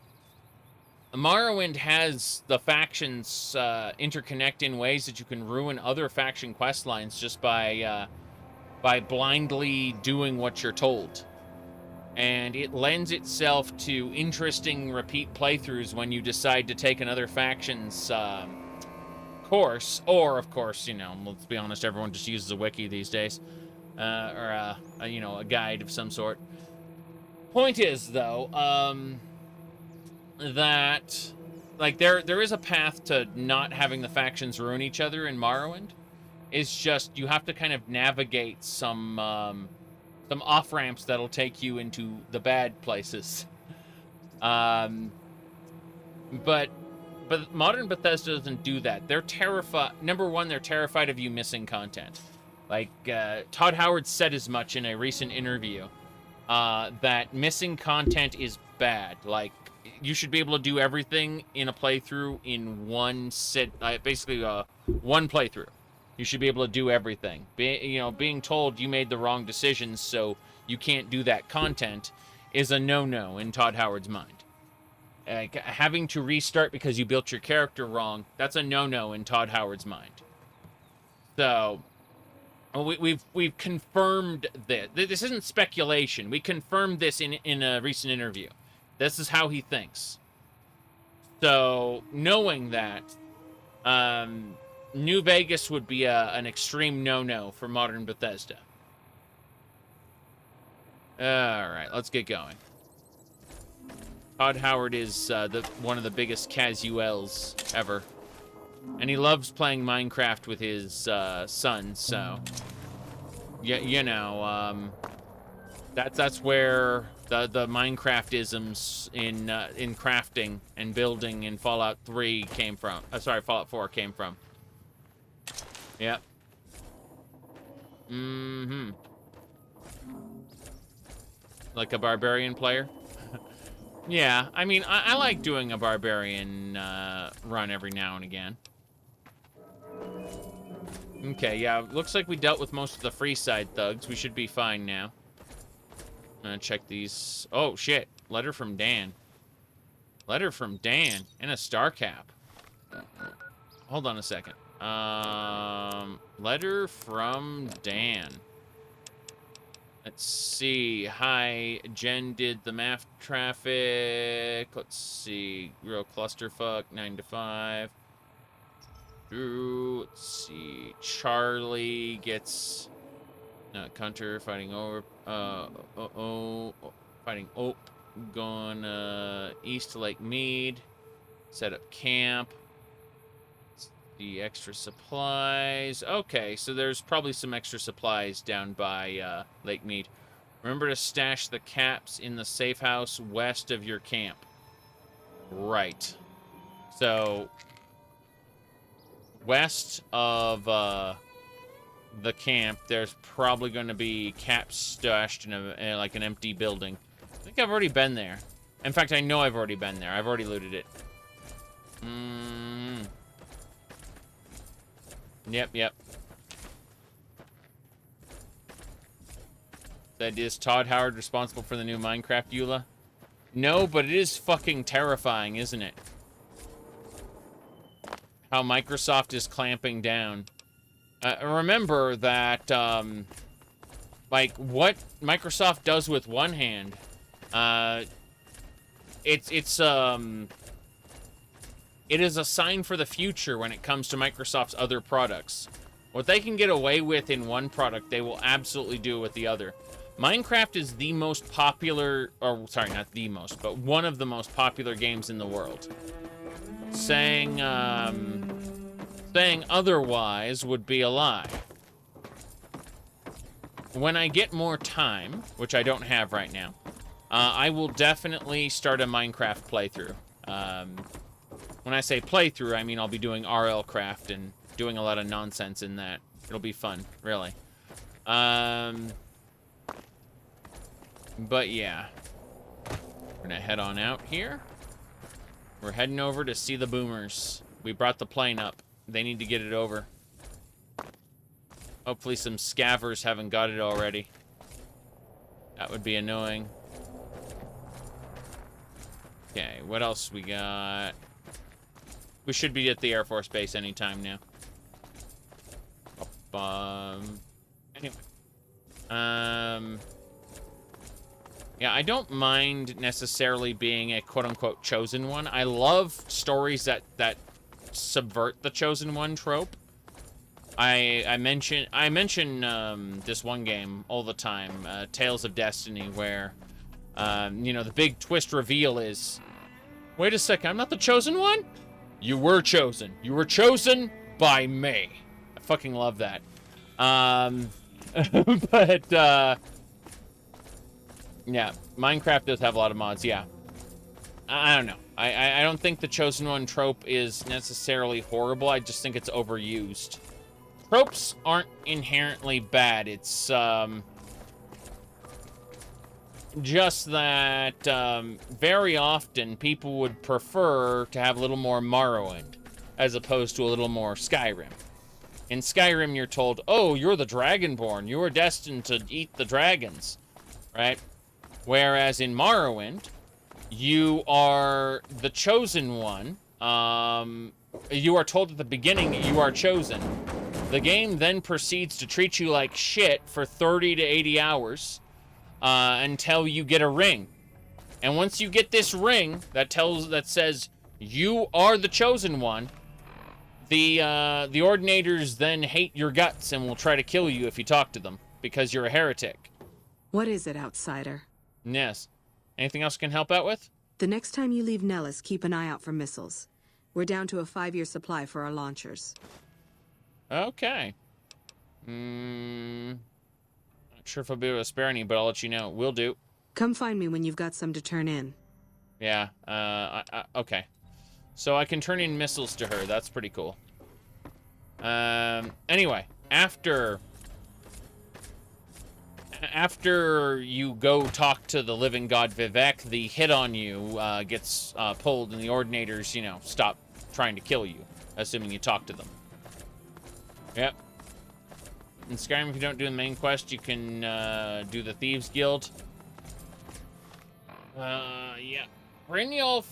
Speaker 1: Morrowind has the factions interconnect in ways that you can ruin other faction quest lines just by blindly doing what you're told. And it lends itself to interesting repeat playthroughs when you decide to take another faction's course, or, of course, you know, let's be honest, everyone just uses a wiki these days, or you know, a guide of some sort. Point is, though, that, like, there is a path to not having the factions ruin each other in Morrowind. It's just you have to kind of navigate some off-ramps that'll take you into the bad places. But modern Bethesda doesn't do that. They're terrified. Number one, they're terrified of you missing content. Like, Todd Howard said as much in a recent interview, that missing content is bad. Like, you should be able to do everything in a playthrough in one basically one playthrough. You should be able to do everything. Being told you made the wrong decisions, so you can't do that content, is a no-no in Todd Howard's mind. Having to restart because you built your character wrong, that's a no-no in Todd Howard's mind. So, we've confirmed this. This isn't speculation. We confirmed this in a recent interview. This is how he thinks. So, knowing that, New Vegas would be an extreme no-no for modern Bethesda. Alright, let's get going. Todd Howard is one of the biggest casuals ever. And he loves playing Minecraft with his son, so... you know, that's where the Minecraft-isms in crafting and building in Fallout 3 came from. Fallout 4 came from. Yep. Mm-hmm. Like a barbarian player? Yeah, I mean, I like doing a barbarian run every now and again. Okay, yeah, looks like we dealt with most of the Freeside thugs. We should be fine now. I'm gonna check these. Oh, shit. Letter from Dan. Letter from Dan. And a star cap. Hold on a second. Letter from Dan. Let's see. Hi, Jen did the math traffic. Let's see. Real clusterfuck, 9 to 5. Drew, let's see. Charlie gets Hunter fighting over. Fighting Ope. Going east to Lake Mead. Set up camp. The extra supplies. Okay, so there's probably some extra supplies down by Lake Mead. Remember to stash the caps in the safe house west of your camp. Right. So, west of the camp, there's probably going to be caps stashed in like an empty building. I think I've already been there. In fact, I know I've already been there. I've already looted it. Yep. That is Todd Howard responsible for the new Minecraft EULA? No, but it is fucking terrifying, isn't it? How Microsoft is clamping down. Remember that, like, what Microsoft does with one hand, it is a sign for the future when it comes to Microsoft's other products. What they can get away with in one product, they will absolutely do with the other. Minecraft is the most popular, or sorry, not the most, but one of the most popular games in the world. Saying otherwise would be a lie. When I get more time, which I don't have right now, I will definitely start a Minecraft playthrough. When I say playthrough, I mean I'll be doing RL craft and doing a lot of nonsense in that. It'll be fun, really. But yeah. We're gonna head on out here. We're heading over to see the boomers. We brought the plane up. They need to get it over. Hopefully some scavvers haven't got it already. That would be annoying. Okay, what else we got? We should be at the Air Force Base anytime now. Anyway. Yeah, I don't mind necessarily being a quote-unquote chosen one. I love stories that subvert the chosen one trope. I mention this one game all the time, Tales of Destiny, where you know, the big twist reveal is, wait a second, I'm not the chosen one? You were chosen. You were chosen by me. I fucking love that. But yeah, Minecraft does have a lot of mods, yeah. I don't know. I don't think the chosen one trope is necessarily horrible. I just think it's overused. Tropes aren't inherently bad. It's just that very often people would prefer to have a little more Morrowind as opposed to a little more Skyrim. In Skyrim, you're told, oh, you're the Dragonborn. You are destined to eat the dragons, right? Whereas in Morrowind, you are the chosen one. You are told at the beginning you are chosen. The game then proceeds to treat you like shit for 30 to 80 hours until you get a ring. And once you get this ring that says you are the chosen one, the Ordinators then hate your guts and will try to kill you if you talk to them because you're a heretic.
Speaker 12: What is it, outsider?
Speaker 1: Yes. Anything else I can help out with?
Speaker 12: The next time you leave Nellis, keep an eye out for missiles. We're down to a 5-year supply for our launchers.
Speaker 1: Okay. Not sure if I'll be able to spare any, but I'll let you know. Will do.
Speaker 12: Come find me when you've got some to turn in.
Speaker 1: Yeah, okay. So I can turn in missiles to her. That's pretty cool. Anyway, after you go talk to the living god Vivek, the hit on you gets pulled, and the Ordinators, you know, stop trying to kill you, assuming you talk to them. Yep. In Skyrim, if you don't do the main quest, you can do the Thieves Guild. Yeah. Brynjolf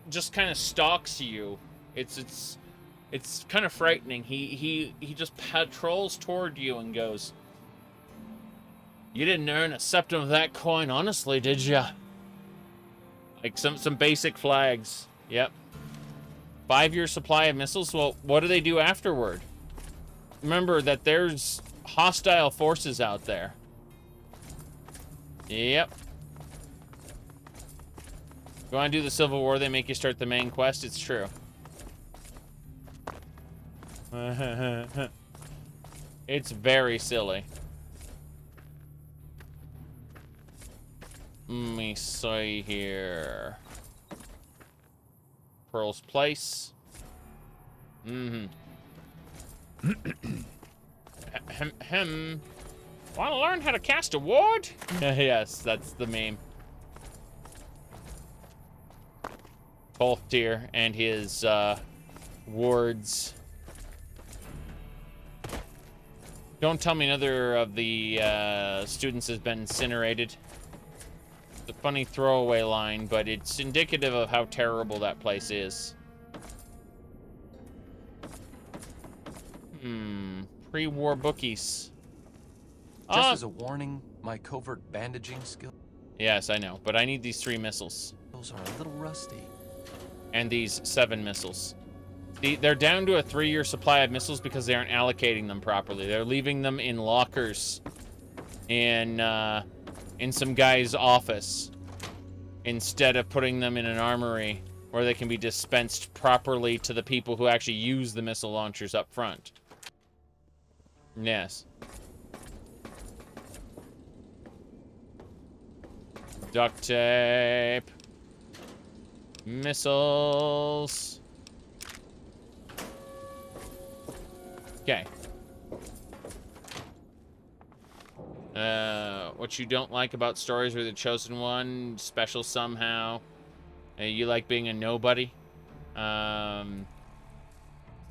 Speaker 1: just kind of stalks you. It's kind of frightening. He just patrols toward you and goes, "You didn't earn a septum of that coin, honestly, did ya?" Like some basic flags. Yep. 5-year supply of missiles. Well, what do they do afterward? Remember that there's hostile forces out there. Yep. You want to do the Civil War, they make you start the main quest? It's true. It's very silly. Let me see here. Pearl's Place. Want to learn how to cast a ward? Yes, that's the meme. Bolftir and his wards. Don't tell me another of the students has been incinerated. It's a funny throwaway line, but it's indicative of how terrible that place is. Pre-war bookies.
Speaker 7: Just as a warning, my covert bandaging skill...
Speaker 1: Yes, I know, but I need these 3 missiles.
Speaker 7: Those are a little rusty.
Speaker 1: And these 7 missiles. They're down to a 3-year supply of missiles because they aren't allocating them properly. They're leaving them in lockers in some guy's office instead of putting them in an armory where they can be dispensed properly to the people who actually use the missile launchers up front. Yes. Duct tape. Missiles. Okay. What you don't like about stories where the chosen one, special somehow. You like being a nobody.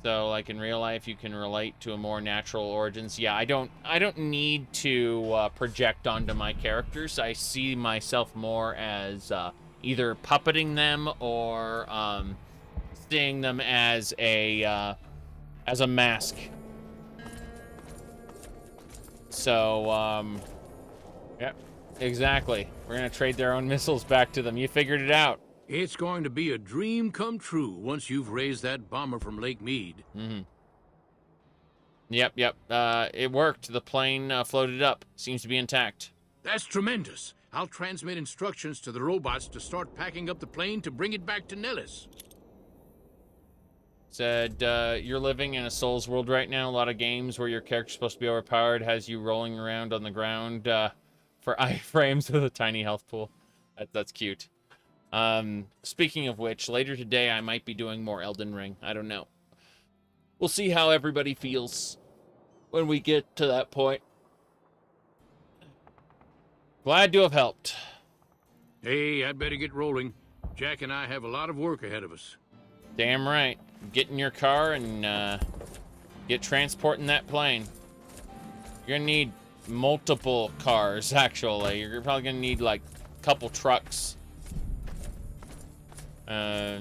Speaker 1: So, like, in real life, you can relate to a more natural origins. Yeah, I don't need to project onto my characters. I see myself more as either puppeting them or seeing them as a mask. So, yep, exactly. We're gonna trade their own missiles back to them. You figured it out.
Speaker 4: It's going to be a dream come true once you've raised that bomber from Lake Mead.
Speaker 1: Yep. It worked. The plane floated up. Seems to be intact.
Speaker 4: That's tremendous. I'll transmit instructions to the robots to start packing up the plane to bring it back to Nellis.
Speaker 1: Said, you're living in a Souls world right now. A lot of games where your character's supposed to be overpowered has you rolling around on the ground for iframes with a tiny health pool. That's cute. Speaking of which, later today I might be doing more Elden Ring. I don't know. We'll see how everybody feels when we get to that point. Glad to have helped.
Speaker 4: Hey, I'd better get rolling. Jack and I have a lot of work ahead of us.
Speaker 1: Damn right. Get in your car and get transporting that plane. You're gonna need multiple cars, actually. You're probably gonna need like a couple trucks. I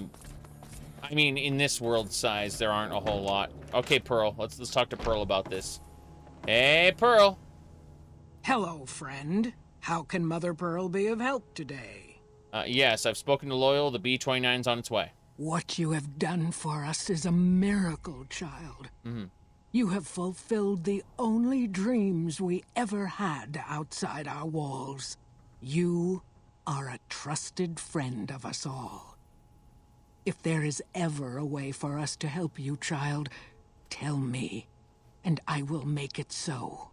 Speaker 1: mean, in this world size, there aren't a whole lot. Okay, Pearl. Let's talk to Pearl about this. Hey, Pearl.
Speaker 3: Hello, friend. How can Mother Pearl be of help today?
Speaker 1: Yes, I've spoken to Loyal. The B-29's on its way.
Speaker 3: What you have done for us is a miracle, child. You have fulfilled the only dreams we ever had outside our walls. You are a trusted friend of us all. If there is ever a way for us to help you, child, tell me, and I will make it so.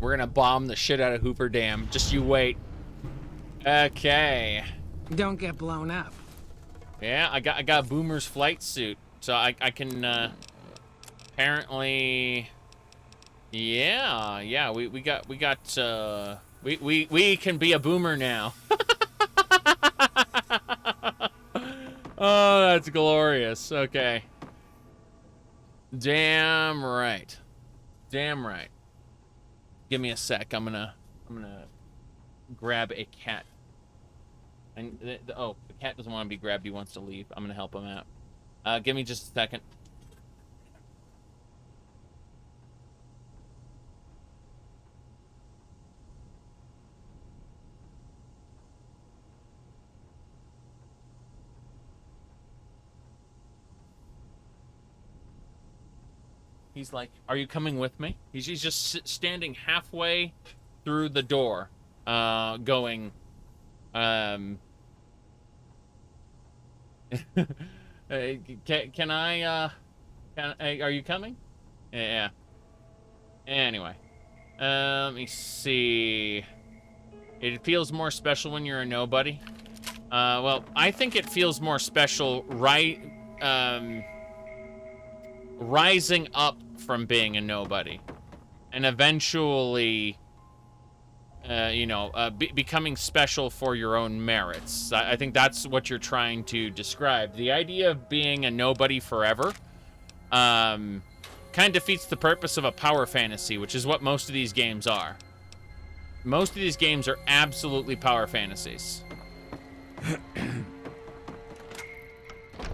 Speaker 1: We're gonna bomb the shit out of Hoover Dam. Just you wait. Okay.
Speaker 3: Don't get blown up.
Speaker 1: Yeah, I got Boomer's flight suit, so I can apparently. Yeah. We can be a Boomer now. Oh, that's glorious. Okay. Damn right. Give me a sec. I'm gonna grab a cat. And the cat doesn't want to be grabbed. He wants to leave. I'm gonna help him out. Give me just a second. He's like, "Are you coming with me?" He's just standing halfway through the door, going, Can I, are you coming? Yeah. Anyway. Let me see. It feels more special when you're a nobody. Well, I think it feels more special rising up from being a nobody. And eventually, becoming special for your own merits. I think that's what you're trying to describe. The idea of being a nobody forever, kind of defeats the purpose of a power fantasy, which is what most of these games are. Most of these games are absolutely power fantasies.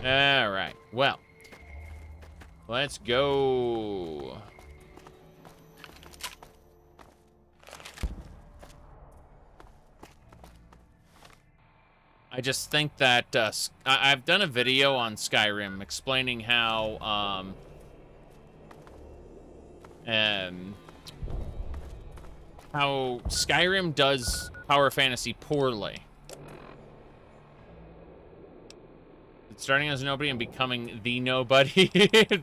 Speaker 1: All right, well, let's go. I just think that I've done a video on Skyrim explaining how Skyrim does power fantasy poorly. It's starting as nobody and becoming the nobody.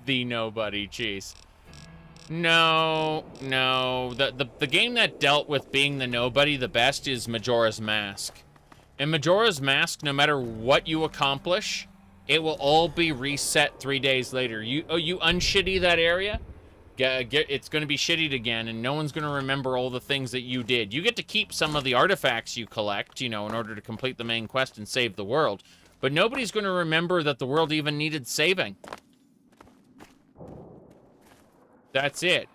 Speaker 1: The nobody, jeez. No. The game that dealt with being the nobody the best is Majora's Mask. In Majora's Mask, no matter what you accomplish, it will all be reset 3 days later. You unshitty that area, it's going to be shittied again, and no one's going to remember all the things that you did. You get to keep some of the artifacts you collect, you know, in order to complete the main quest and save the world. But nobody's going to remember that the world even needed saving. That's it.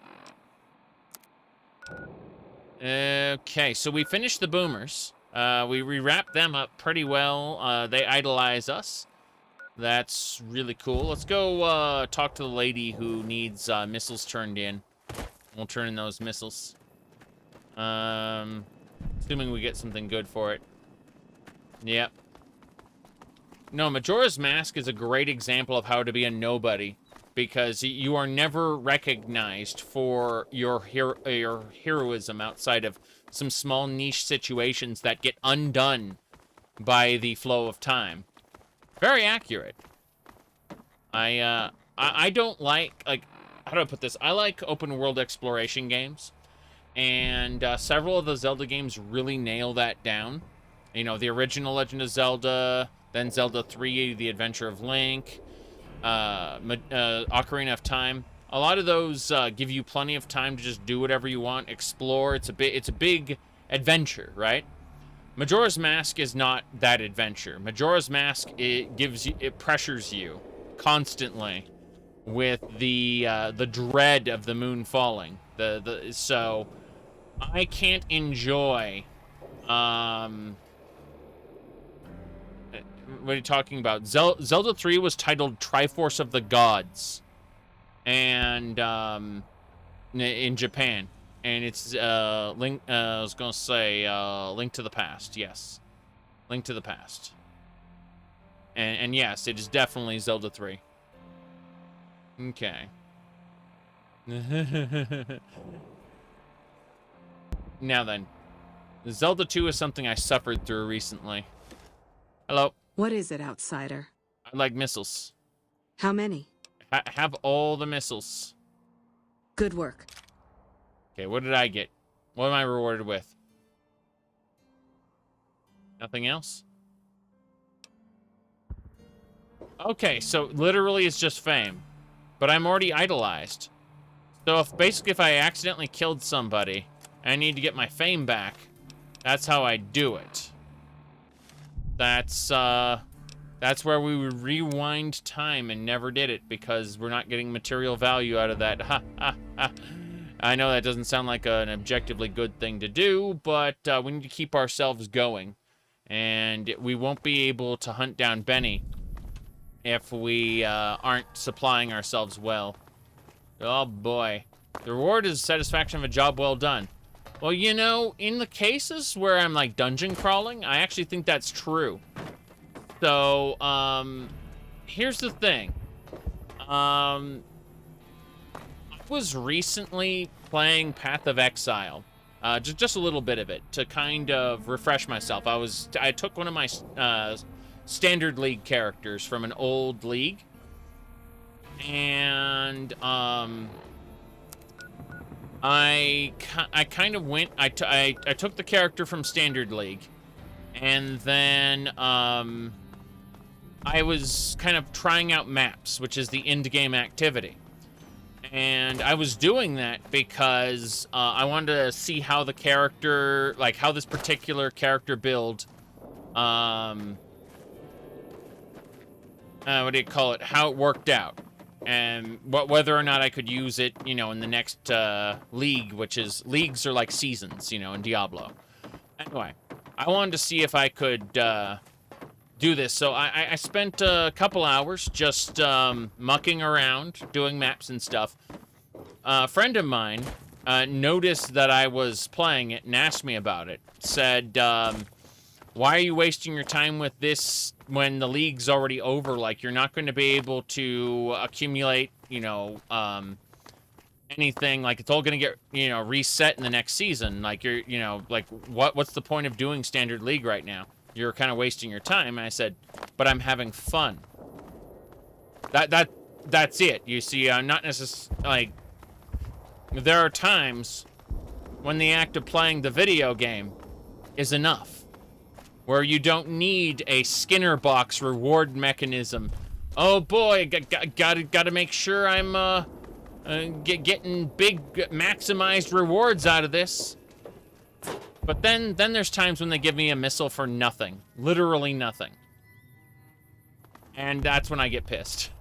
Speaker 1: Okay, so we finished the boomers. We wrapped them up pretty well. They idolize us. That's really cool. Let's go talk to the lady who needs missiles turned in. We'll turn in those missiles. Assuming we get something good for it. Yep. No, Majora's Mask is a great example of how to be a nobody, because you are never recognized for your heroism outside of some small niche situations that get undone by the flow of time. Very accurate. I don't like, how do I put this? I like open world exploration games, and several of the Zelda games really nail that down. You know, the original Legend of Zelda, then Zelda 3, The Adventure of Link, Ocarina of Time. A lot of those give you plenty of time to just do whatever you want, explore. It's a big adventure, right? Majora's Mask is not that adventure. Majora's Mask, it pressures you constantly with the dread of the moon falling. So I can't enjoy. What are you talking about? Zelda 3 was titled Triforce of the Gods, and in Japan, and it's Link. I was gonna say Link to the Past. Yes, Link to the Past. And yes, it is definitely Zelda 3. Okay. Now then, Zelda 2 is something I suffered through recently. Hello.
Speaker 12: What is it, outsider?
Speaker 1: I like missiles.
Speaker 12: How many?
Speaker 1: Have all the missiles.
Speaker 12: Good work.
Speaker 1: Okay, what did I get? What am I rewarded with? Nothing else? Okay, so literally it's just fame. But I'm already idolized. So if I accidentally killed somebody, and I need to get my fame back, that's how I do it. That's where we would rewind time and never did it because we're not getting material value out of that. Ha, ha, ha. I know that doesn't sound like an objectively good thing to do, but we need to keep ourselves going. And we won't be able to hunt down Benny if we aren't supplying ourselves well. Oh boy. The reward is satisfaction of a job well done. Well, you know, in the cases where I'm like dungeon crawling, I actually think that's true. So, here's the thing. I was recently playing Path of Exile. Just a little bit of it to kind of refresh myself. I took one of my standard league characters from an old league. And, I kind of went, I took the character from Standard League, and then, I was kind of trying out maps, which is the end-game activity. And I was doing that because, I wanted to see how the character, like, how this particular character build, what do you call it, how it worked out. and whether or not I could use it, you know, in the next league, which is leagues are like seasons, you know, in Diablo. Anyway, I wanted to see if I could do this, so I spent a couple hours just mucking around, doing maps and stuff. A friend of mine noticed that I was playing it and asked me about it. Said, why are you wasting your time with this when the league's already over? Like, you're not going to be able to accumulate, you know, anything. Like, it's all going to get, you know, reset in the next season. Like, you're, you know, like, what's the point of doing standard league right now? You're kind of wasting your time. And I said, but I'm having fun. That's it. You see, not necessarily, like, there are times when the act of playing the video game is enough, where you don't need a Skinner box reward mechanism. Oh boy, gotta make sure I'm getting big maximized rewards out of this. But then there's times when they give me a missile for nothing, literally nothing, and that's when I get pissed.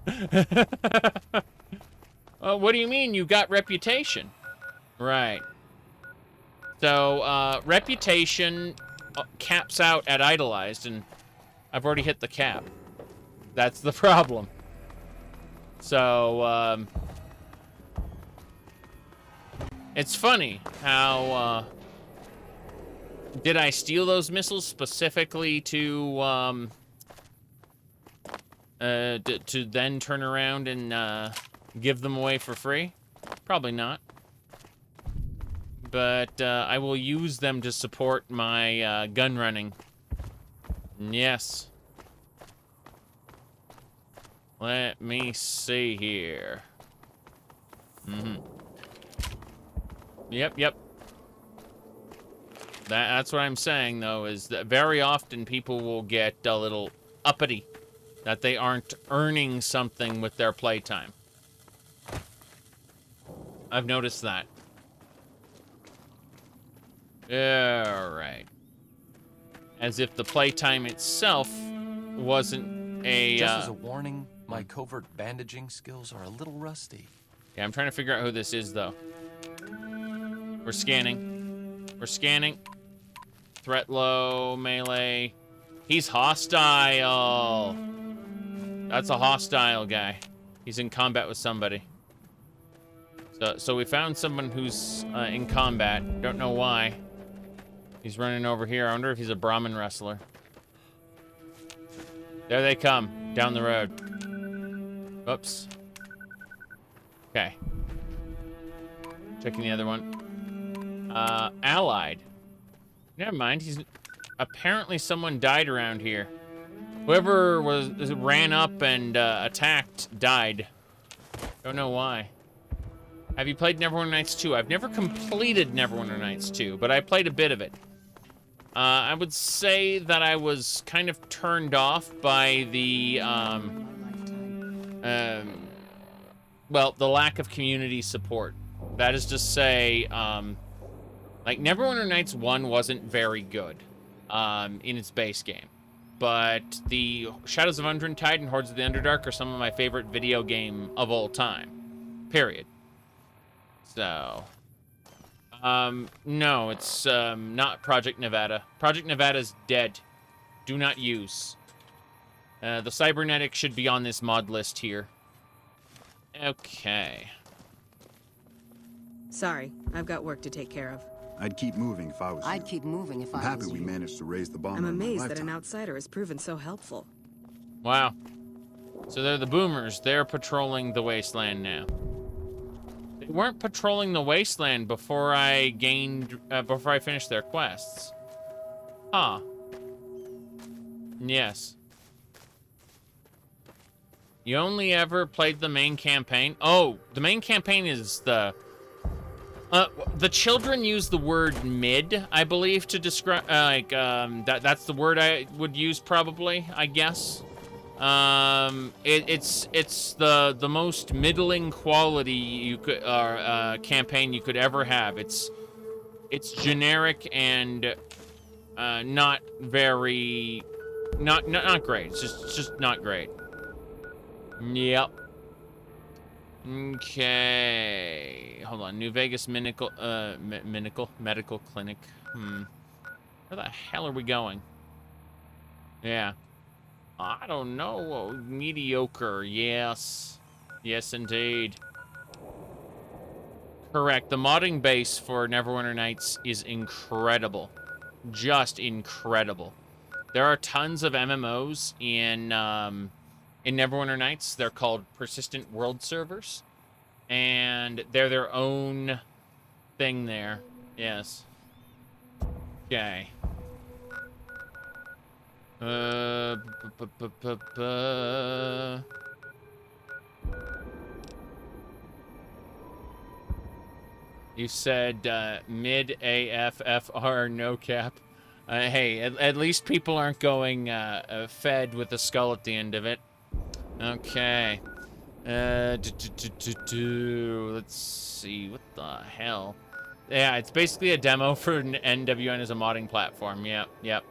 Speaker 1: What do you mean you got reputation? Right. So, reputation caps out at idolized, and I've already hit the cap. That's the problem. So, it's funny how, did I steal those missiles specifically to then turn around and, give them away for free? Probably not. But I will use them to support my gun running. Yes. Let me see here. Yep. That's what I'm saying, though, is that very often people will get a little uppity that they aren't earning something with their playtime. I've noticed that. Alright. As if the playtime itself wasn't a...
Speaker 7: Just as a warning, my covert bandaging skills are a little rusty.
Speaker 1: Yeah, I'm trying to figure out who this is, though. We're scanning. Threat low, melee. He's hostile. That's a hostile guy. He's in combat with somebody. So we found someone who's in combat. Don't know why. He's running over here. I wonder if he's a Brahmin wrestler. There they come, down the road. Oops. Okay. Checking the other one. Allied. Never mind. He's apparently someone died around here. Whoever ran up and attacked died. Don't know why. Have you played Neverwinter Nights 2? I've never completed Neverwinter Nights 2, but I played a bit of it. I would say that I was kind of turned off by the, well, the lack of community support. That is to say, like, Neverwinter Nights 1 wasn't very good, in its base game. But the Shadows of Undrentide and Hordes of the Underdark are some of my favorite video game of all time. Period. So, no, it's not Project Nevada. Project Nevada's dead. Do not use. The cybernetic should be on this mod list here. Okay.
Speaker 12: Sorry, I've got work to take care of.
Speaker 8: I'd keep moving if I was you.
Speaker 6: I'd keep moving if
Speaker 8: I'm
Speaker 6: I
Speaker 8: happy
Speaker 6: was
Speaker 8: we
Speaker 6: you.
Speaker 8: managed to raise the bomb.
Speaker 12: I'm amazed that an outsider has proven so helpful.
Speaker 1: Wow. So they're the boomers. They're patrolling the wasteland now. They weren't patrolling the wasteland before I finished their quests. Huh. Yes. You only ever played the main campaign? Oh, the main campaign is the children use the word mid, I believe, to describe, that's the word I would use probably, I guess. It's the most middling quality you could, campaign you could ever have. It's generic and, not very, not great. It's just not great. Yep. Okay. Hold on. New Vegas medical clinic. Where the hell are we going? Yeah. I don't know. Mediocre. Yes. Yes, indeed. Correct. The modding base for Neverwinter Nights is incredible. Just incredible. There are tons of MMOs in Neverwinter Nights. They're called persistent world servers, and they're their own thing there. Yes. Okay. You said mid AFFR no cap. Hey, at least people aren't going fed with a skull at the end of it. Okay. Let's see. What the hell? Yeah, it's basically a demo for NWN as a modding platform. Yep.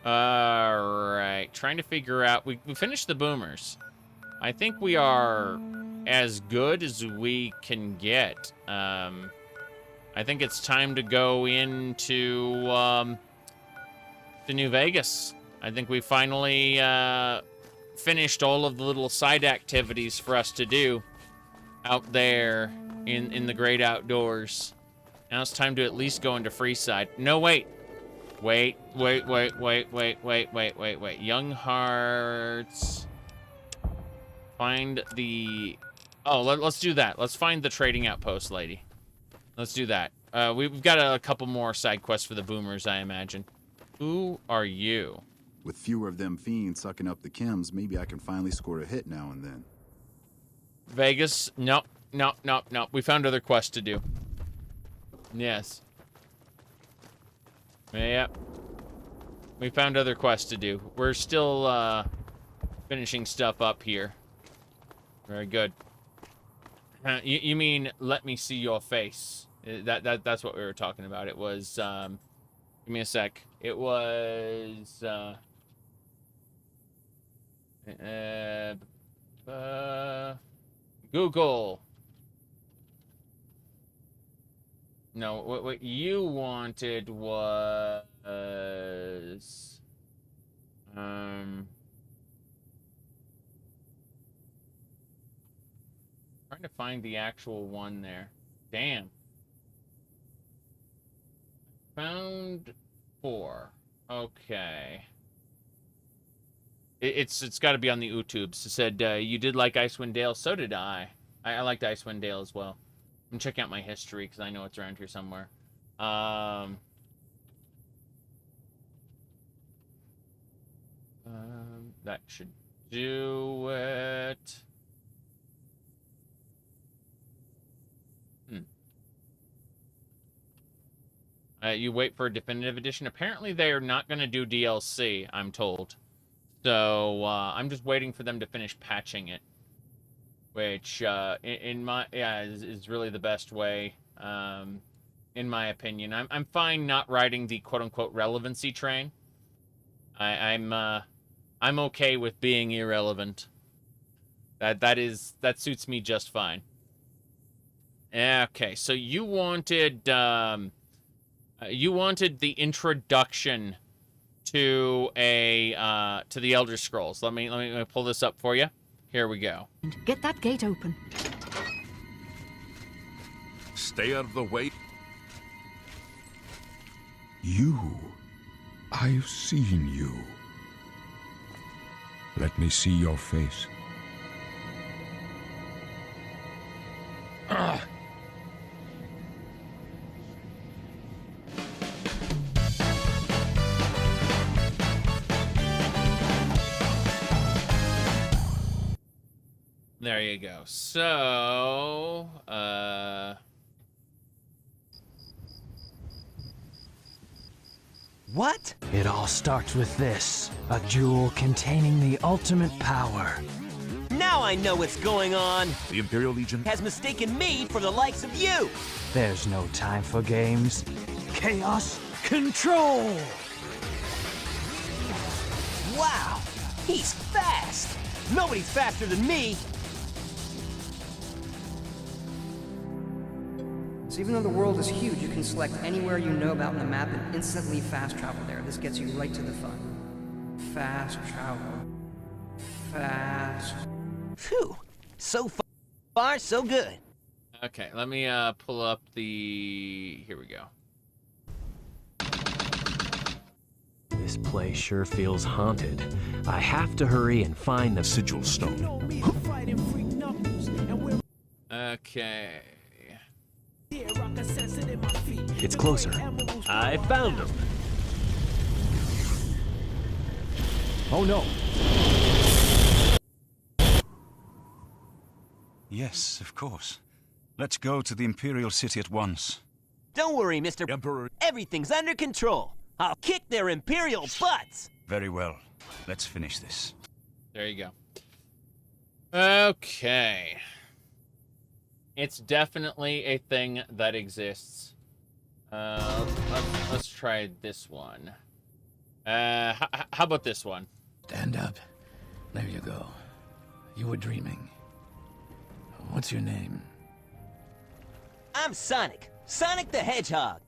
Speaker 1: Alright. Trying to figure out... We finished the boomers. I think we are as good as we can get. I think it's time to go into to New Vegas. I think we finally finished all of the little side activities for us to do out there in the great outdoors. Now it's time to at least go into Freeside. No, wait. Wait. Young Hearts. Find the... Oh, let's do that. Let's find the trading outpost lady. Let's do that. We've got a couple more side quests for the boomers, I imagine. Who are you?
Speaker 8: With fewer of them fiends sucking up the chems, maybe I can finally score a hit now and then.
Speaker 1: Vegas? Nope. We found other quests to do. Yes. Yep. We found other quests to do. We're still finishing stuff up here. Very good. You mean let me see your face? That's what we were talking about. It was give me a sec. It was Google. No, what you wanted was trying to find the actual one there. Damn. Found 4. Okay. It's got to be on the YouTubes. It said you did like Icewind Dale. So did I. I liked Icewind Dale as well. I'm checking out my history because I know it's around here somewhere. That should do it. You wait for a definitive edition. Apparently, they are not going to do DLC, I'm told. So, I'm just waiting for them to finish patching it. Which, in my... Yeah, is really the best way, in my opinion. I'm fine not riding the quote-unquote relevancy train. I'm okay with being irrelevant. That suits me just fine. Okay, so you wanted the introduction to the Elder Scrolls. Let me pull this up for you. Here we go.
Speaker 3: Get that gate open.
Speaker 13: Stay out of the way.
Speaker 14: I've seen you. Let me see your face.
Speaker 1: There you go. So,
Speaker 15: What? It all starts with this. A jewel containing the ultimate power.
Speaker 16: Now I know what's going on.
Speaker 13: The Imperial Legion
Speaker 16: has mistaken me for the likes of you.
Speaker 15: There's no time for games. Chaos Control!
Speaker 16: Wow, he's fast. Nobody's faster than me.
Speaker 6: So even though the world is huge, you can select anywhere you know about in the map and instantly fast travel there. This gets you right to the fun. Fast travel. Fast.
Speaker 16: Phew. So far, so good.
Speaker 1: Okay, let me pull up the... Here we go.
Speaker 15: This place sure feels haunted. I have to hurry and find the sigil stone.
Speaker 1: Okay.
Speaker 15: It's closer. I found him. Oh no.
Speaker 17: Yes, of course. Let's go to the Imperial City at once.
Speaker 16: Don't worry, Mr. Emperor. Everything's under control. I'll kick their Imperial butts.
Speaker 17: Very well. Let's finish this.
Speaker 1: There you go. Okay. It's definitely a thing that exists. Let's try this one. How about this one?
Speaker 18: Stand up. There you go. You were dreaming. What's your name?
Speaker 16: I'm Sonic. Sonic the Hedgehog.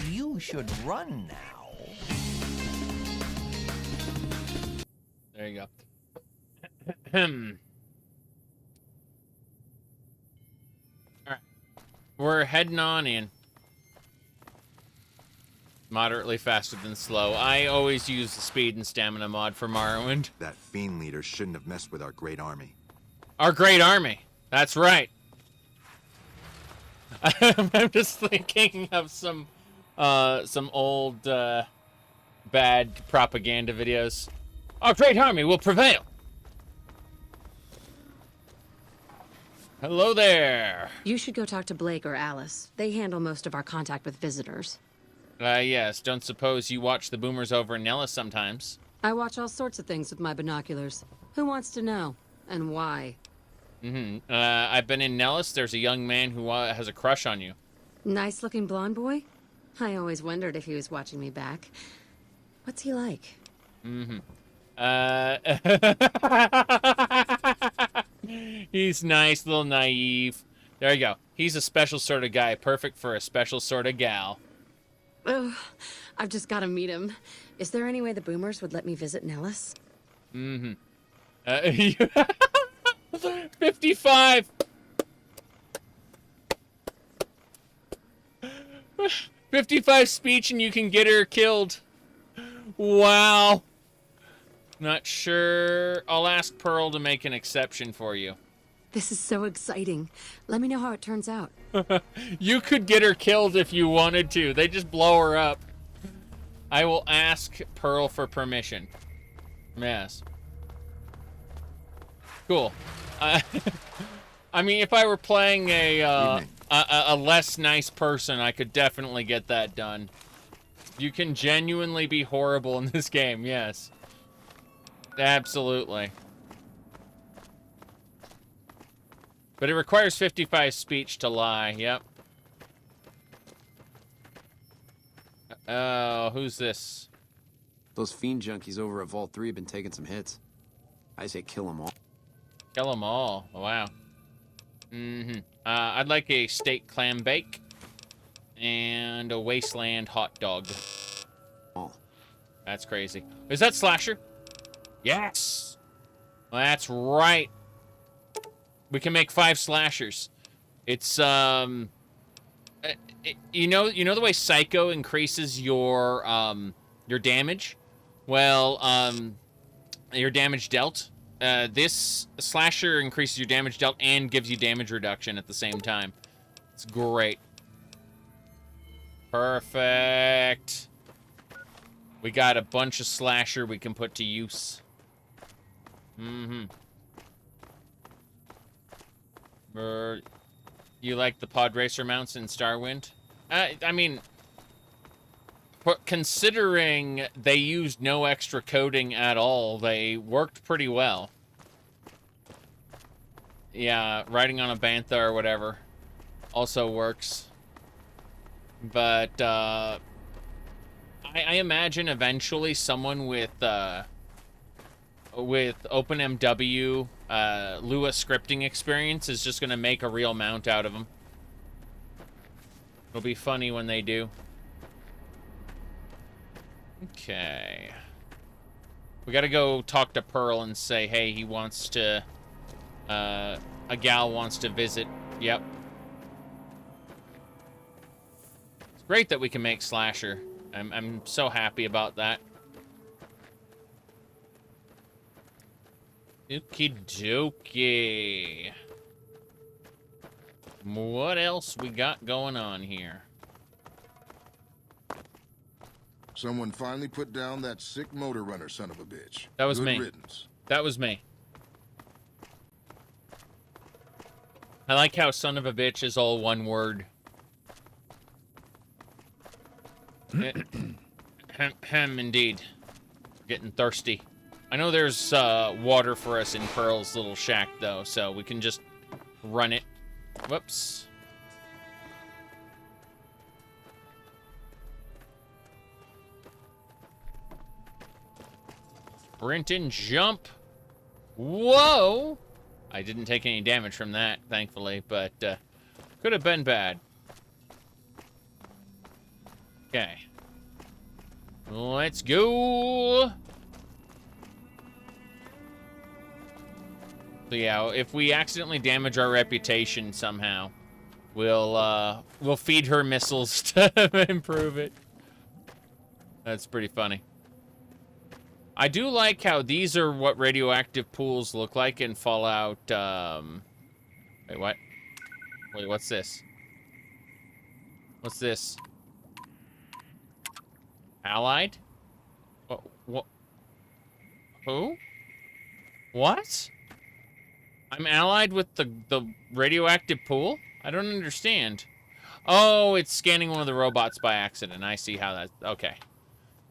Speaker 16: You should run now.
Speaker 1: There you go. Alright. We're heading on in. Moderately faster than slow. I always use the speed and stamina mod for Morrowind.
Speaker 19: That fiend leader shouldn't have messed with our great army.
Speaker 1: Our great army. That's right. I'm just thinking of some old bad propaganda videos. Our great army will prevail. Hello there.
Speaker 12: You should go talk to Blake or Alice. They handle most of our contact with visitors.
Speaker 1: Yes. Don't suppose you watch the boomers over in Nellis sometimes?
Speaker 12: I watch all sorts of things with my binoculars. Who wants to know? And why?
Speaker 1: I've been in Nellis. There's a young man who has a crush on you.
Speaker 12: Nice-looking blonde boy? I always wondered if he was watching me back. What's he like?
Speaker 1: He's nice, little naive. There you go. He's a special sort of guy, perfect for a special sort of gal.
Speaker 12: Ugh, I've just got to meet him. Is there any way the boomers would let me visit Nellis?
Speaker 1: 55! 55 speech and you can get her killed. Wow. Not sure. I'll ask Pearl to make an exception for you.
Speaker 12: This is so exciting. Let me know how it turns out.
Speaker 1: You could get her killed if you wanted to. They just blow her up. I will ask Pearl for permission. Yes. Cool. I mean, if I were playing a less nice person, I could definitely get that done. You can genuinely be horrible in this game, yes. Absolutely. But it requires 55 speech to lie, yep. Oh, who's this?
Speaker 9: Those fiend junkies over at Vault 3 have been taking some hits. I say kill them all.
Speaker 1: Kill them all. Oh, wow. I'd like a steak clam bake and a Wasteland hot dog.
Speaker 9: Oh.
Speaker 1: That's crazy. Is that Slasher? Yes. That's right. We can make 5 slashers. It's you know the way Psycho increases your damage? Well, your damage dealt. This slasher increases your damage dealt and gives you damage reduction at the same time. It's great. Perfect. We got a bunch of slasher we can put to use. You like the pod racer mounts in Starwind? I mean, considering they used no extra coating at all, they worked pretty well. Yeah, riding on a bantha or whatever also works. But I imagine eventually someone with OpenMW Lua scripting experience is just gonna make a real mount out of them. It'll be funny when they do. Okay. We gotta go talk to Pearl and say, hey, he wants to, a gal wants to visit. Yep. It's great that we can make Slasher. I'm so happy about that. Okie dokie. What else we got going on here?
Speaker 20: Someone finally put down that sick motor runner son of a bitch.
Speaker 1: That was
Speaker 20: Good
Speaker 1: me.
Speaker 20: riddance.
Speaker 1: That was me. I like how son of a bitch is all one word. Indeed. Getting thirsty. I know there's water for us in Pearl's little shack, though, so we can just run it. Whoops. Sprint and jump. Whoa! I didn't take any damage from that, thankfully, but could have been bad. Okay. Let's go. So yeah, if we accidentally damage our reputation somehow, we'll feed her missiles to improve it. That's pretty funny. I do like how these are what radioactive pools look like in Fallout, wait, what? Wait, what's this? What's this? Allied? What? Who? What? I'm allied with the radioactive pool? I don't understand. Oh, it's scanning one of the robots by accident. I see how that... Okay.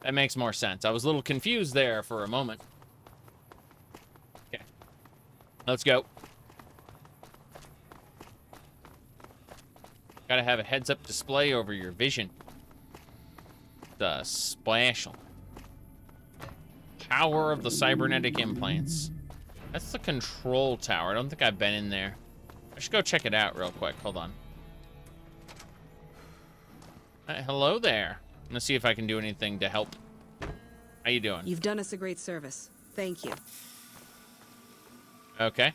Speaker 1: That makes more sense. I was a little confused there for a moment. Okay. Let's go. Gotta have a heads-up display over your vision. The Splashel. Tower of the Cybernetic Implants. That's the control tower. I don't think I've been in there. I should go check it out real quick. Hold on. Hello there. I'm gonna see if I can do anything to help. How you doing?
Speaker 12: You've done us a great service. Thank you.
Speaker 1: Okay.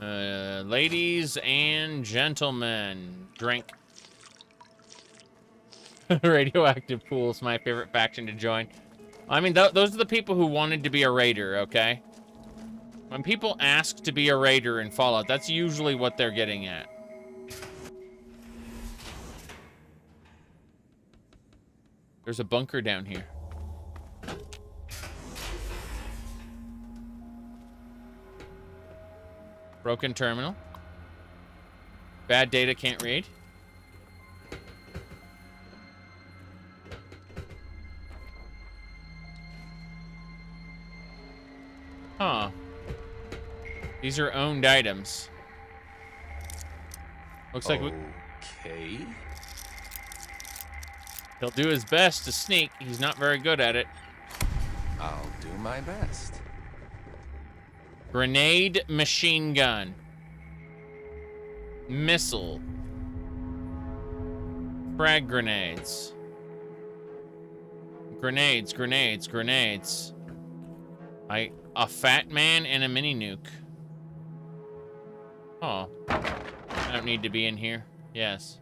Speaker 1: Ladies and gentlemen, drink. Radioactive pool's my favorite faction to join. I mean, those are the people who wanted to be a raider, okay? When people ask to be a raider in Fallout, that's usually what they're getting at. There's a bunker down here. Broken terminal. Bad data, can't read. Huh. These are owned items. Looks like we...
Speaker 7: Okay.
Speaker 1: He'll do his best to sneak. He's not very good at it.
Speaker 7: I'll do my best.
Speaker 1: Grenade machine gun. Missile. Frag grenades. Grenades, grenades, grenades. A fat man and a mini nuke. Oh. I don't need to be in here. Yes.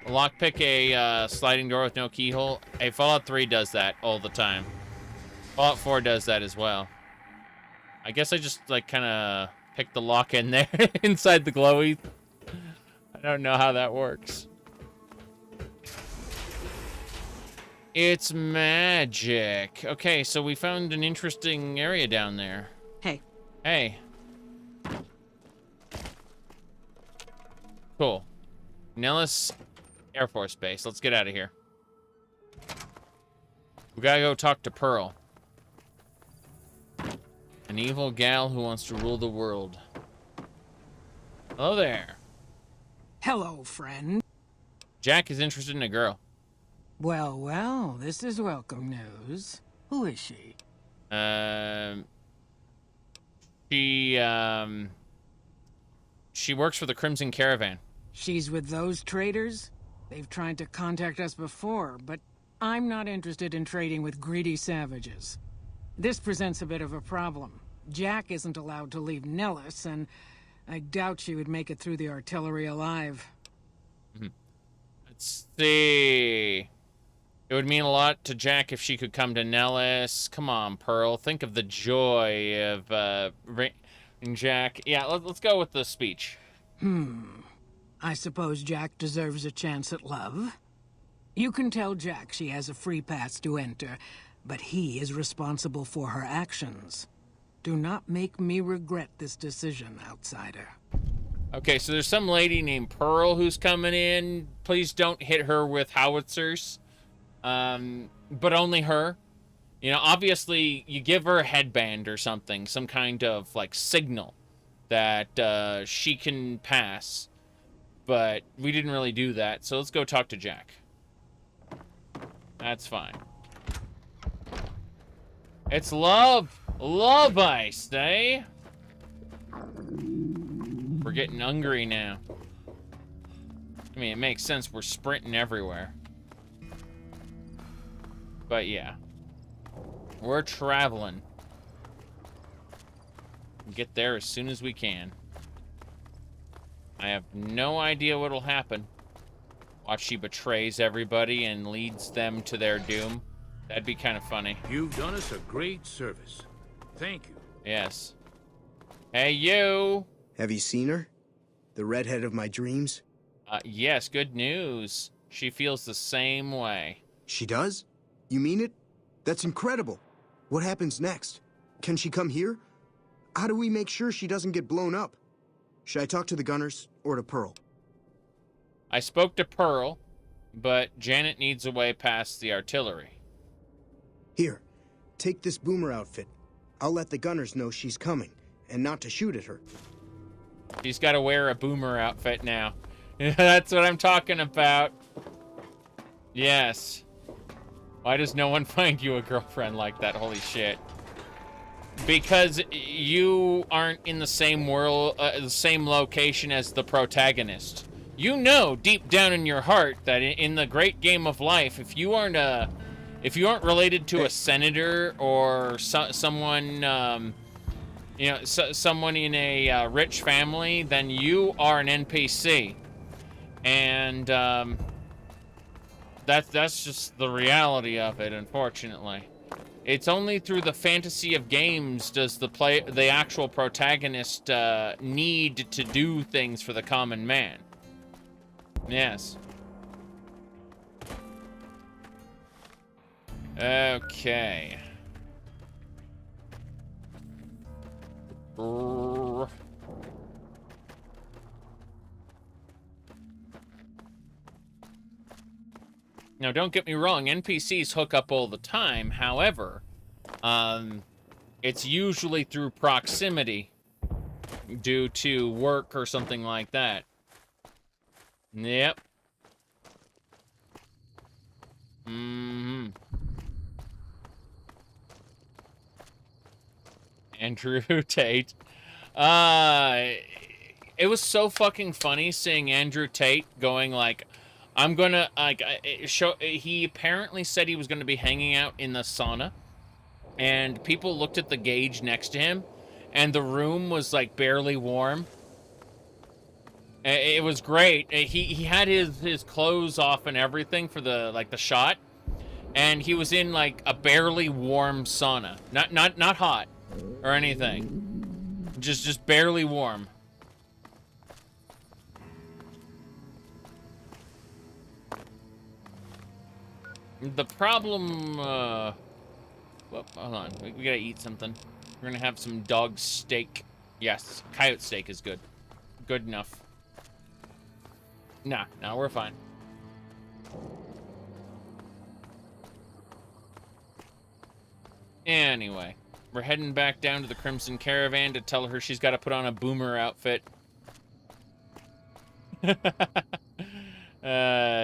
Speaker 1: Lockpick a sliding door with no keyhole. Hey, Fallout 3 does that all the time. Fallout 4 does that as well. I guess I just, like, kind of picked the lock in there inside the glowy. I don't know how that works. It's magic. Okay, so we found an interesting area down there.
Speaker 12: Hey.
Speaker 1: Hey. Cool. Nellis Air Force Base. Let's get out of here. We gotta go talk to Pearl. An evil gal who wants to rule the world. Hello there.
Speaker 3: Hello, friend.
Speaker 1: Jack is interested in a girl.
Speaker 3: Well, well, this is welcome news. Who is she?
Speaker 1: She works for the Crimson Caravan.
Speaker 3: She's with those traders? They've tried to contact us before, but I'm not interested in trading with greedy savages. This presents a bit of a problem. Jack isn't allowed to leave Nellis, and I doubt she would make it through the artillery alive.
Speaker 1: Let's see. It would mean a lot to Jack if she could come to Nellis. Come on, Pearl. Think of the joy of Jack. Yeah, let's go with the speech.
Speaker 3: I suppose Jack deserves a chance at love. You can tell Jack she has a free pass to enter, but he is responsible for her actions. Do not make me regret this decision, outsider.
Speaker 1: Okay, so there's some lady named Pearl who's coming in. Please don't hit her with howitzers. But only her. You know, obviously, you give her a headband or something, some kind of, like, signal that she can pass. But we didn't really do that, so let's go talk to Jack. That's fine. It's love ice, eh? We're getting hungry now. I mean, it makes sense. We're sprinting everywhere. But yeah. We're traveling. Get there as soon as we can. I have no idea what'll happen. Watch she betrays everybody and leads them to their doom. That'd be kind of funny.
Speaker 4: You've done us a great service. Thank you.
Speaker 1: Yes. Hey, you!
Speaker 5: Have you seen her? The redhead of my dreams?
Speaker 1: Yes, good news. She feels the same way.
Speaker 5: She does? You mean it? That's incredible. What happens next? Can she come here? How do we make sure she doesn't get blown up? Should I talk to the gunners or to Pearl?
Speaker 1: I spoke to Pearl, but Janet needs a way past the artillery.
Speaker 5: Here, take this boomer outfit. I'll let the gunners know she's coming, and not to shoot at her.
Speaker 1: She's got to wear a boomer outfit now. That's what I'm talking about. Yes. Why does no one find you a girlfriend like that? Holy shit. Because you aren't in the same world, the same location as the protagonist. You know deep down in your heart that in the great game of life, if you aren't related to a senator or someone, you know, someone in a rich family, then you are an NPC, and that's just the reality of it. Unfortunately, it's only through the fantasy of games does the actual protagonist need to do things for the common man. Yes. Okay. Now, don't get me wrong, NPCs hook up all the time. However, it's usually through proximity due to work or something like that. Yep. Andrew Tate. It was so fucking funny seeing Andrew Tate going like, I'm gonna, like, he apparently said he was gonna be hanging out in the sauna, and people looked at the gauge next to him, and the room was, like, barely warm. It was great. He had his clothes off and everything for the, like, the shot, and he was in, like, a barely warm sauna. Not hot or anything. Just barely warm. The problem, well, hold on. We gotta eat something. We're gonna have some dog steak. Yes, coyote steak is good. Good enough. Nah, we're fine. Anyway, we're heading back down to the Crimson Caravan to tell her she's got to put on a boomer outfit.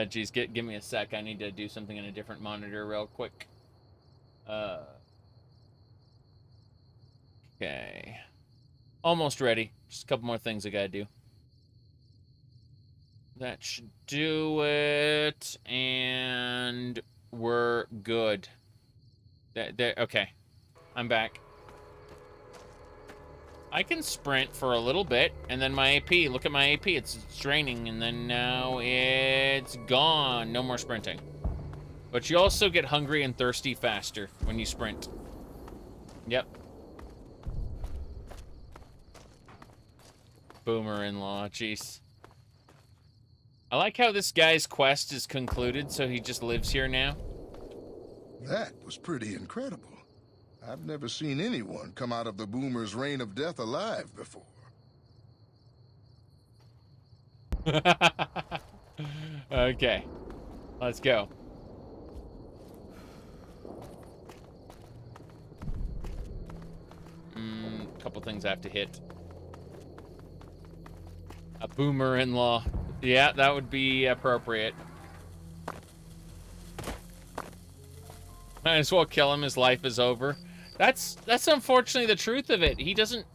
Speaker 1: Geez, give me a sec. I need to do something in a different monitor real quick. Okay. Almost ready. Just a couple more things I gotta do. That should do it, and we're good. Okay, I'm back. I can sprint for a little bit, and then my AP, look at my AP, it's draining, and then now it's gone. No more sprinting. But you also get hungry and thirsty faster when you sprint. Yep. Boomer-in-law, jeez. I like how this guy's quest is concluded, so he just lives here now.
Speaker 20: That was pretty incredible. I've never seen anyone come out of the Boomer's reign of death alive before.
Speaker 1: Okay, let's go. Couple things I have to hit. A boomer-in-law. Yeah, that would be appropriate. Might as well kill him. His life is over. That's unfortunately the truth of it. He doesn't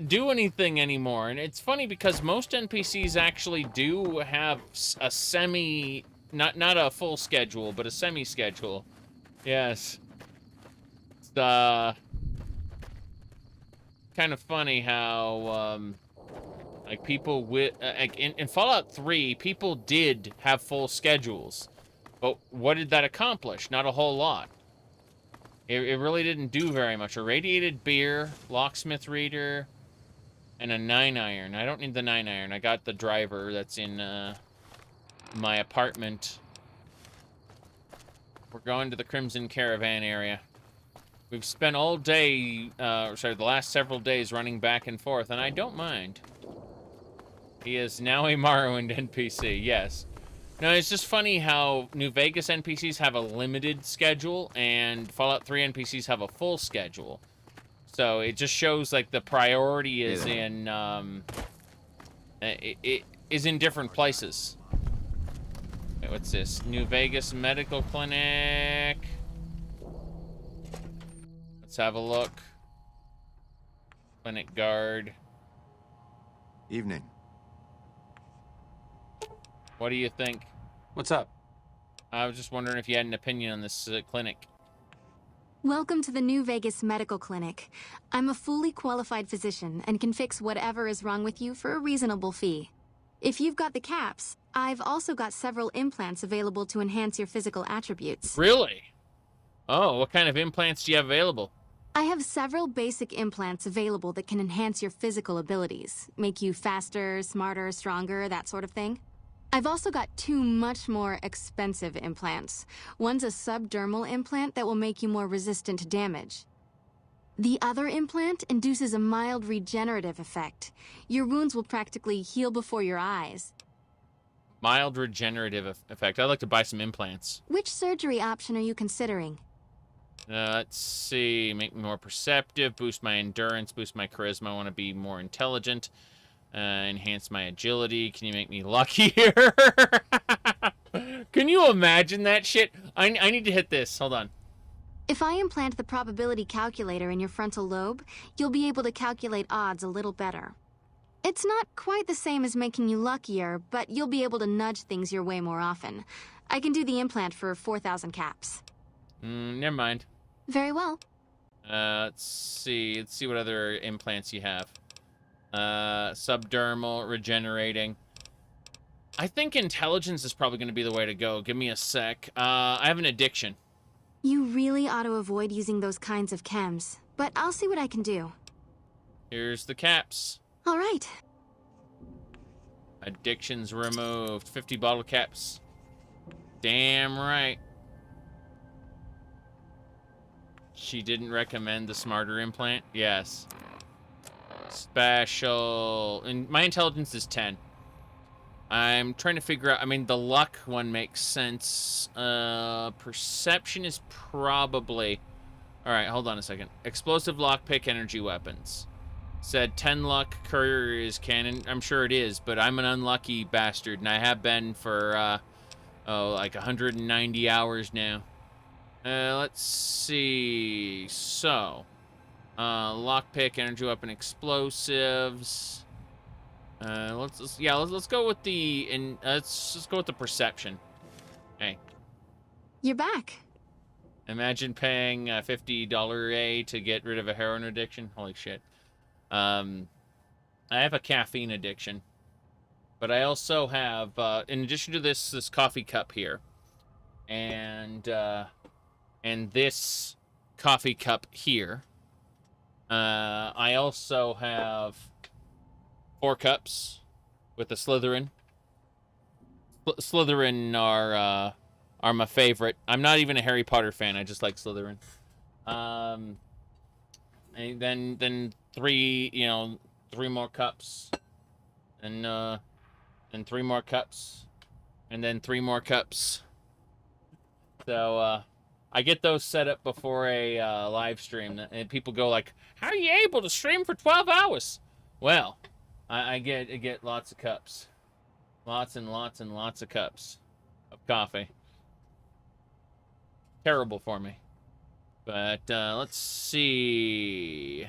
Speaker 1: do anything anymore. And it's funny because most NPCs actually do have a semi, not a full schedule, but a semi-schedule. Yes. It's kind of funny how like people with in Fallout 3, people did have full schedules. But what did that accomplish? Not a whole lot. It really didn't do very much. Irradiated beer, locksmith reader, and a 9-iron. I don't need the 9-iron. I got the driver that's in my apartment. We're going to the Crimson Caravan area. We've spent all day, the last several days running back and forth, and I don't mind. He is now a Morrowind NPC, yes. No, it's just funny how New Vegas NPCs have a limited schedule and Fallout 3 NPCs have a full schedule. So it just shows like the priority is in it is in different places. Wait, what's this? New Vegas Medical Clinic. Let's have a look. Clinic guard.
Speaker 19: Evening.
Speaker 1: What do you think?
Speaker 2: What's up?
Speaker 1: I was just wondering if you had an opinion on this clinic.
Speaker 21: Welcome to the New Vegas Medical Clinic. I'm a fully qualified physician and can fix whatever is wrong with you for a reasonable fee. If you've got the caps, I've also got several implants available to enhance your physical attributes.
Speaker 1: Really? Oh, what kind of implants do you have available?
Speaker 21: I have several basic implants available that can enhance your physical abilities, make you faster, smarter, stronger, that sort of thing. I've also got 2 much more expensive implants. One's a subdermal implant that will make you more resistant to damage. The other implant induces a mild regenerative effect. Your wounds will practically heal before your eyes.
Speaker 1: Mild regenerative effect. I'd like to buy some implants.
Speaker 21: Which surgery option are you considering?
Speaker 1: Let's see. Make me more perceptive, boost my endurance, boost my charisma. I want to be more intelligent. Enhance my agility. Can you make me luckier? Can you imagine that shit? I need to hit this. Hold on.
Speaker 21: If I implant the probability calculator in your frontal lobe, you'll be able to calculate odds a little better. It's not quite the same as making you luckier, but you'll be able to nudge things your way more often. I can do the implant for 4,000 caps.
Speaker 1: Never mind.
Speaker 21: Very well.
Speaker 1: Let's see. Let's see what other implants you have. Subdermal, regenerating. I think intelligence is probably going to be the way to go. Give me a sec. I have an addiction.
Speaker 21: You really ought to avoid using those kinds of chems, but I'll see what I can do.
Speaker 1: Here's the caps.
Speaker 21: All right.
Speaker 1: Addictions removed. 50 bottle caps. Damn right. She didn't recommend the smarter implant? Yes. Special. And my intelligence is 10. I'm trying to figure out, I mean, the luck one makes sense. Perception is probably... All right, hold on a second. Explosive lockpick energy weapons. Said 10 luck, Courier is cannon. I'm sure it is, but I'm an unlucky bastard, and I have been for, like 190 hours now. Let's see. So, lockpick, energy weapon, explosives. Let's go with the let's just go with the perception. Hey,
Speaker 21: You're back.
Speaker 1: imagine paying $50 a to get rid of a heroin addiction. Holy shit. I have a caffeine addiction, but I also have, in addition to this coffee cup here, and this coffee cup here, I also have 4 cups with a Slytherin. Slytherin are my favorite. I'm not even a Harry Potter fan. I just like Slytherin. And then 3 more cups, and 3 more cups, and then 3 more cups. So I get those set up before a live stream, and people go like, "How are you able to stream for 12 hours?" Well, I get lots of cups, lots and lots and lots of cups of coffee. Terrible for me. But let's see.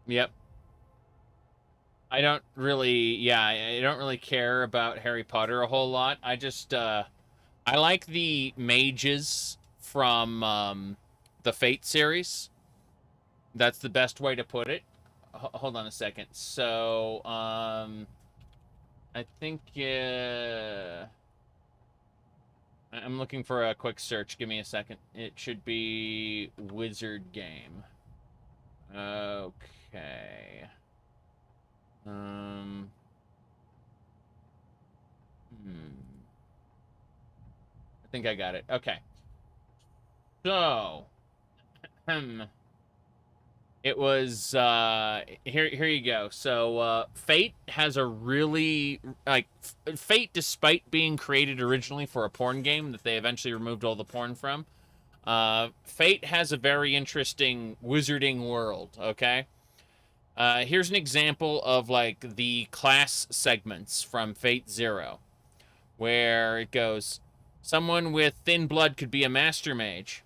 Speaker 1: Yep. I don't really care about Harry Potter a whole lot. I just I like the mages from the Fate series. That's the best way to put it. Hold on a second. So I think I'm looking for a quick search. Give me a second. It should be Wizard Game. Okay. I think I got it. Okay. So, it was, here you go. So, Fate has a really, Fate, despite being created originally for a porn game that they eventually removed all the porn from, Fate has a very interesting wizarding world, okay? Here's an example of, like, the class segments from Fate Zero, where it goes, someone with thin blood could be a master mage.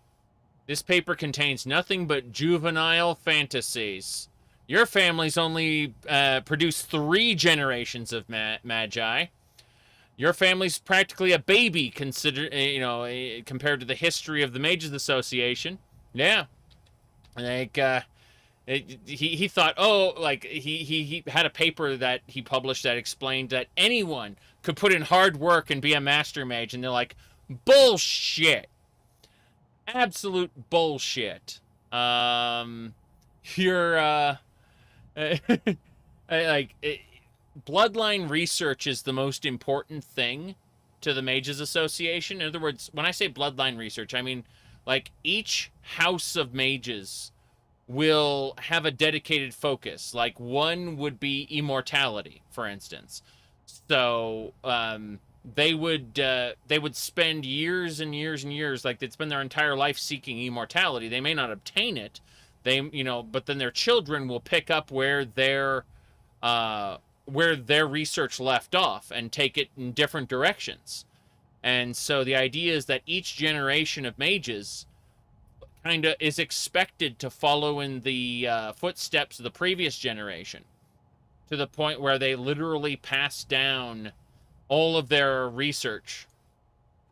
Speaker 1: This paper contains nothing but juvenile fantasies. Your family's only produced 3 generations of magi. Your family's practically a baby, compared to the history of the Mages Association. Yeah, like he thought, he had a paper that he published that explained that anyone could put in hard work and be a master mage, and they're like, bullshit. Absolute bullshit. Bloodline research is the most important thing to the Mages Association. In other words, when I say bloodline research, I mean, like, each house of mages will have a dedicated focus. Like, one would be immortality, for instance. So, they would spend years and years and years, like they'd spend their entire life seeking immortality. They may not obtain it, but then their children will pick up where their research left off and take it in different directions. And so the idea is that each generation of mages kind of is expected to follow in the footsteps of the previous generation, to the point where they literally pass down all of their research,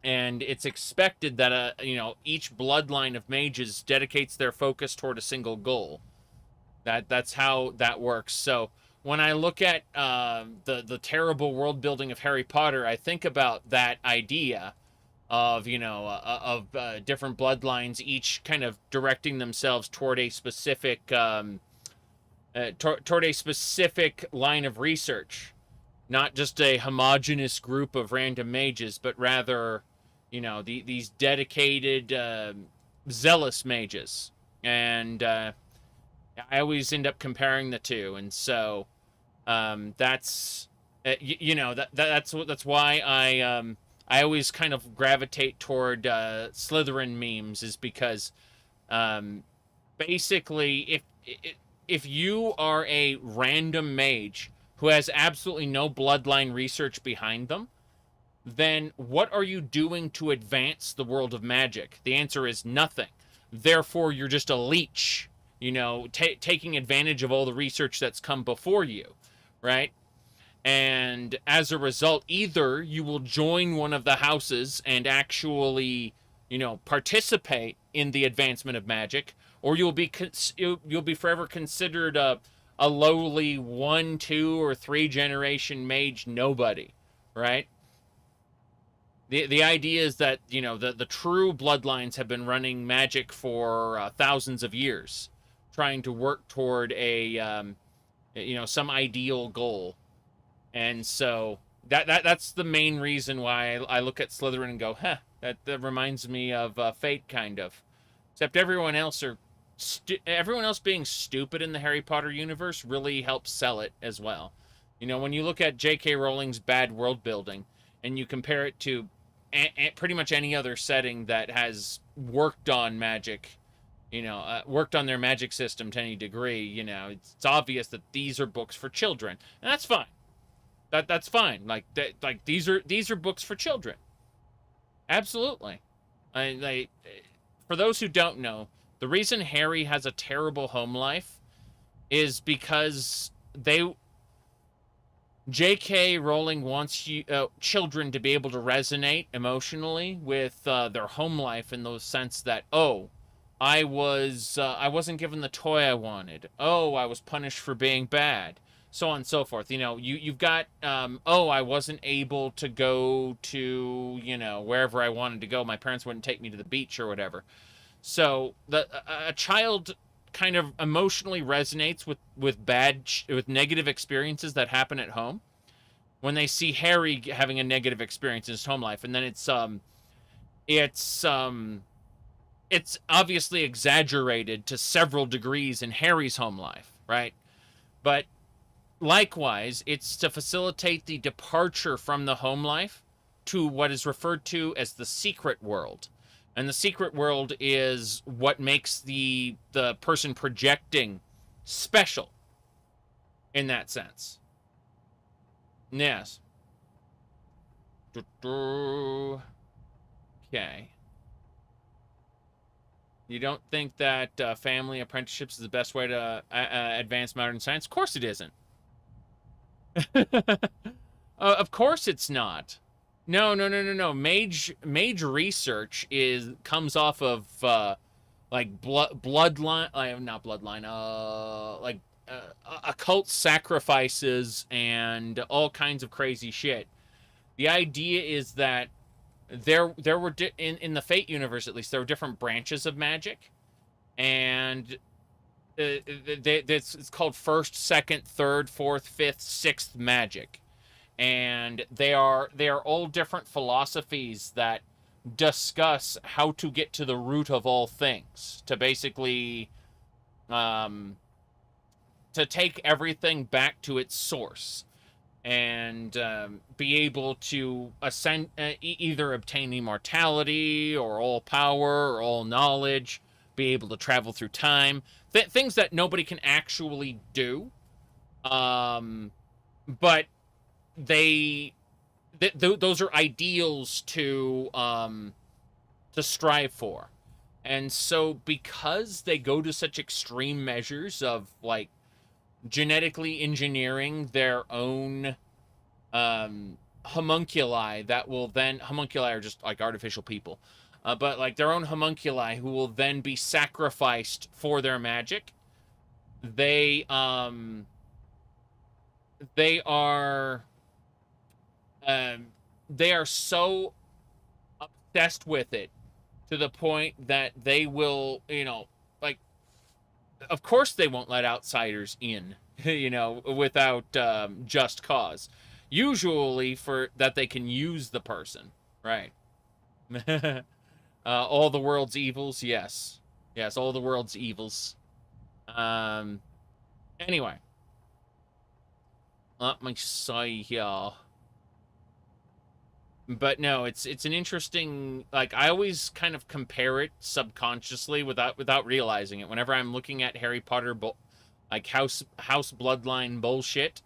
Speaker 1: and it's expected that each bloodline of mages dedicates their focus toward a single goal. That's how that works. So when I look at the terrible world building of Harry Potter, I think about that idea of different bloodlines, each kind of directing themselves toward a specific toward a specific line of research. Not just a homogenous group of random mages, but rather, these dedicated, zealous mages. And I always end up comparing the two, and so that's that's why I always kind of gravitate toward Slytherin memes, is because basically if you are a random mage who has absolutely no bloodline research behind them, then what are you doing to advance the world of magic? The answer is nothing. Therefore, you're just a leech, taking advantage of all the research that's come before you, right? And as a result, either you will join one of the houses and actually, participate in the advancement of magic, or you'll be forever considered a lowly 1, 2, or 3 generation mage nobody, right? The idea is that, the true bloodlines have been running magic for thousands of years, trying to work toward a, some ideal goal. And so that's the main reason why I look at Slytherin and go, that reminds me of Fate, kind of. Except everyone else being stupid in the Harry Potter universe really helps sell it as well. When you look at J.K. Rowling's bad world building and you compare it to pretty much any other setting that has worked on magic, worked on their magic system to any degree, it's obvious that these are books for children, and that's fine. That's fine. These are books for children. Absolutely. For those who don't know, the reason Harry has a terrible home life is because J.K. Rowling wants children to be able to resonate emotionally with their home life, in the sense that, I wasn't given the toy I wanted. I was punished for being bad. So on and so forth. You've got, I wasn't able to go to, wherever I wanted to go. My parents wouldn't take me to the beach or whatever. So a child kind of emotionally resonates with negative experiences that happen at home when they see Harry having a negative experience in his home life. And then it's obviously exaggerated to several degrees in Harry's home life, right? But likewise, it's to facilitate the departure from the home life to what is referred to as the secret world. And the secret world is what makes the person projecting special, in that sense. Yes. Okay. You don't think that family apprenticeships is the best way to advance modern science? Of course it isn't. Of course it's not. No. Mage research comes off of bloodline, not bloodline, occult sacrifices and all kinds of crazy shit. The idea is that there were in the Fate universe, at least, there were different branches of magic, and it's called first, second, third, fourth, fifth, sixth magic. And they are all different philosophies that discuss how to get to the root of all things, to basically to take everything back to its source, and be able to ascend, either obtain immortality or all power or all knowledge, be able to travel through time, things that nobody can actually do, but those are ideals to strive for. And so because they go to such extreme measures of genetically engineering their own homunculi that will then, homunculi are just artificial people, but their own homunculi who will then be sacrificed for their magic, they are so obsessed with it to the point that they will, of course they won't let outsiders in, without just cause. Usually for that they can use the person, right? All the world's evils, yes. Yes, all the world's evils. Anyway. Let me see here. But no, it's an interesting, like, I always kind of compare it subconsciously without realizing it. Whenever I'm looking at Harry Potter, like house bloodline bullshit,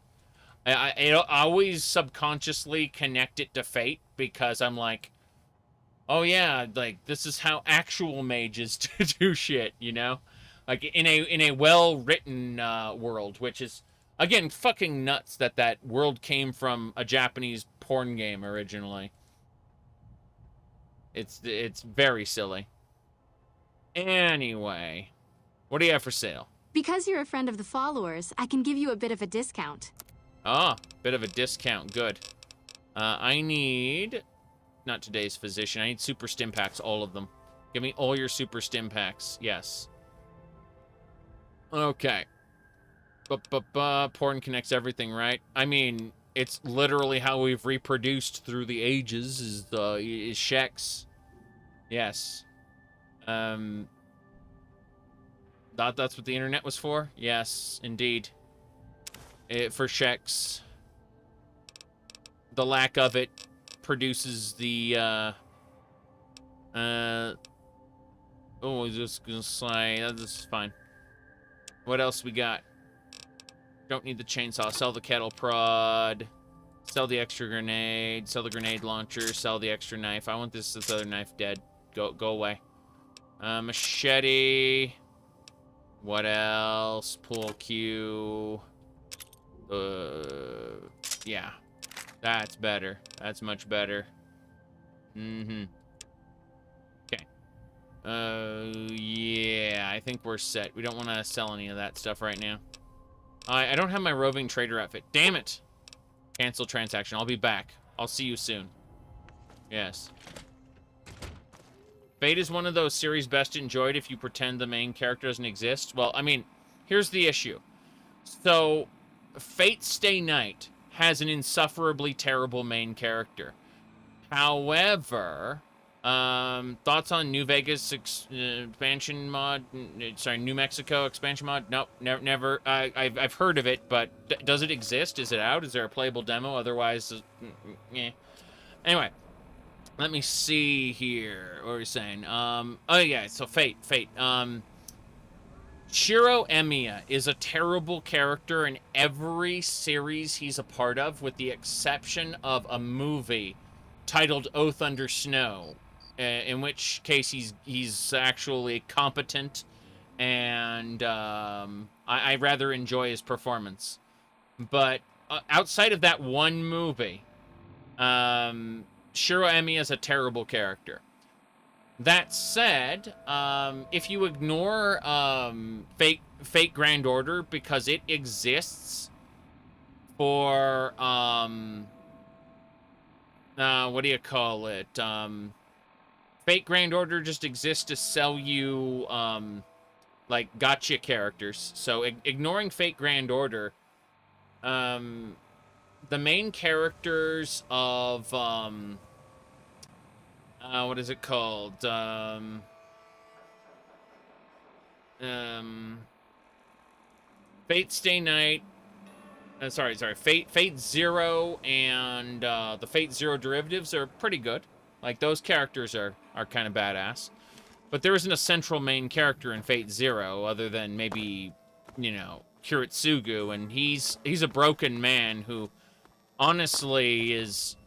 Speaker 1: I always subconsciously connect it to Fate, because I'm like, oh yeah, like, this is how actual mages do shit, you know? Like, in a well-written world, which is, again, fucking nuts that world came from a Japanese porn game originally. It's very silly. Anyway, what do you have for sale?
Speaker 21: Because you're a friend of the followers, I can give you a bit of a discount.
Speaker 1: Ah, bit of a discount. Good. I need... Not today's physician. I need super stim packs, all of them. Give me all your super stim packs. Yes. Okay. Porn connects everything, right? I mean, it's literally how we've reproduced through the ages, is Shex. Yes. That's what the internet was for? Yes, indeed. For Shex. The lack of it produces the, oh, I was just gonna say, this is fine. What else we got? Don't need the chainsaw. Sell the kettle prod. Sell the extra grenade. Sell the grenade launcher. Sell the extra knife. I want this other knife dead. Go away. Machete. What else? Pool cue. Yeah. That's better. That's much better. Mm-hmm. Okay. Yeah, I think we're set. We don't want to sell any of that stuff right now. I don't have my roving trader outfit. Damn it! Cancel transaction. I'll be back. I'll see you soon. Yes. Fate is one of those series best enjoyed if you pretend the main character doesn't exist. Well, I mean, here's the issue. So, Fate Stay Night has an insufferably terrible main character. However, thoughts on New Vegas expansion mod? Sorry, New Mexico expansion mod? Nope, never. I've heard of it, but does it exist? Is it out? Is there a playable demo? Otherwise, yeah. Anyway, let me see here. What are we saying? Oh yeah, so Fate. Shiro Emiya is a terrible character in every series he's a part of, with the exception of a movie titled Oath Under Snow, in which case he's actually competent, and I rather enjoy his performance. But outside of that one movie, Shiro Emiya is a terrible character. That said, if you ignore Fate Grand Order because it exists for what do you call it? Fate Grand Order just exists to sell you like gotcha characters. So ignoring Fate Grand Order, the main characters of what is it called? Fate Stay Night. Sorry. Fate Zero and the Fate Zero derivatives are pretty good. Like, those characters are kind of badass. But there isn't a central main character in Fate Zero other than maybe, you know, Kiritsugu, and he's a broken man who honestly is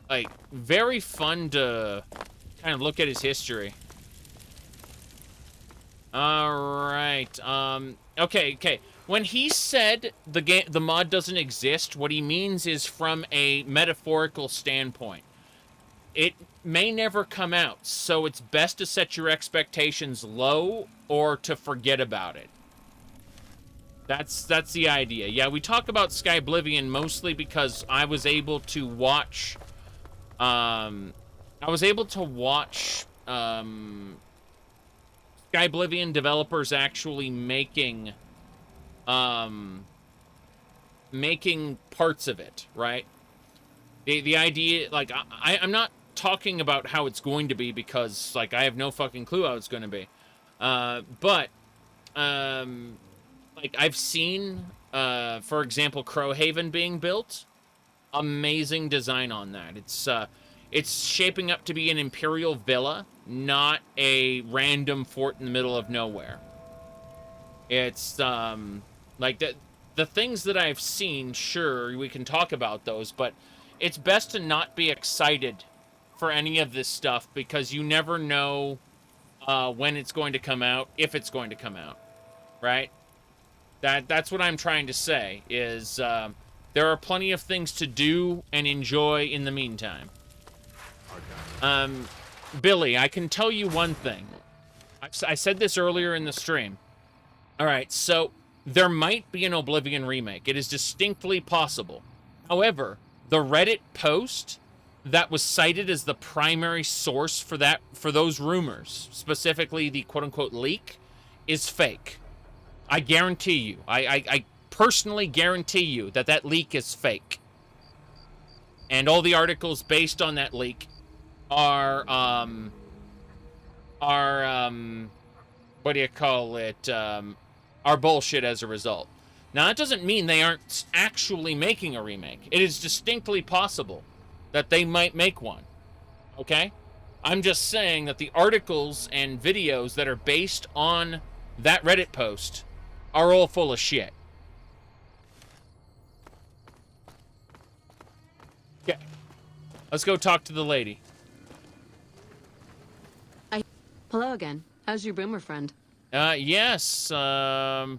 Speaker 1: like very fun to kind of look at his history. All right. Okay. When he said the mod doesn't exist, what he means is from a metaphorical standpoint. It may never come out, so it's best to set your expectations low or to forget about it. That's the idea. Yeah, we talk about Skyblivion mostly because I was able to watch Skyblivion developers actually making parts of it, right? The idea, like, I'm not talking about how it's going to be because, like, I have no fucking clue how it's going to be. But like, I've seen, for example, Crowhaven being built. Amazing design on that. It's shaping up to be an Imperial villa, not a random fort in the middle of nowhere. It's, like, the things that I've seen, sure, we can talk about those, but it's best to not be excited for any of this stuff because you never know when it's going to come out, if it's going to come out, right? That's what I'm trying to say, is there are plenty of things to do and enjoy in the meantime. Billy, I can tell you one thing. I said this earlier in the stream. All right, so there might be an Oblivion remake. It is distinctly possible. However, the Reddit post that was cited as the primary source for those rumors, specifically the quote-unquote leak, is fake. I guarantee you. I personally guarantee you that leak is fake. And all the articles based on that leak are what do you call it? Are bullshit as a result. Now, that doesn't mean they aren't actually making a remake. It is distinctly possible that they might make one. Okay? I'm just saying that the articles and videos that are based on that Reddit post are all full of shit. Okay. Let's go talk to the lady.
Speaker 12: Hello again. How's your boomer friend?
Speaker 1: Yes. I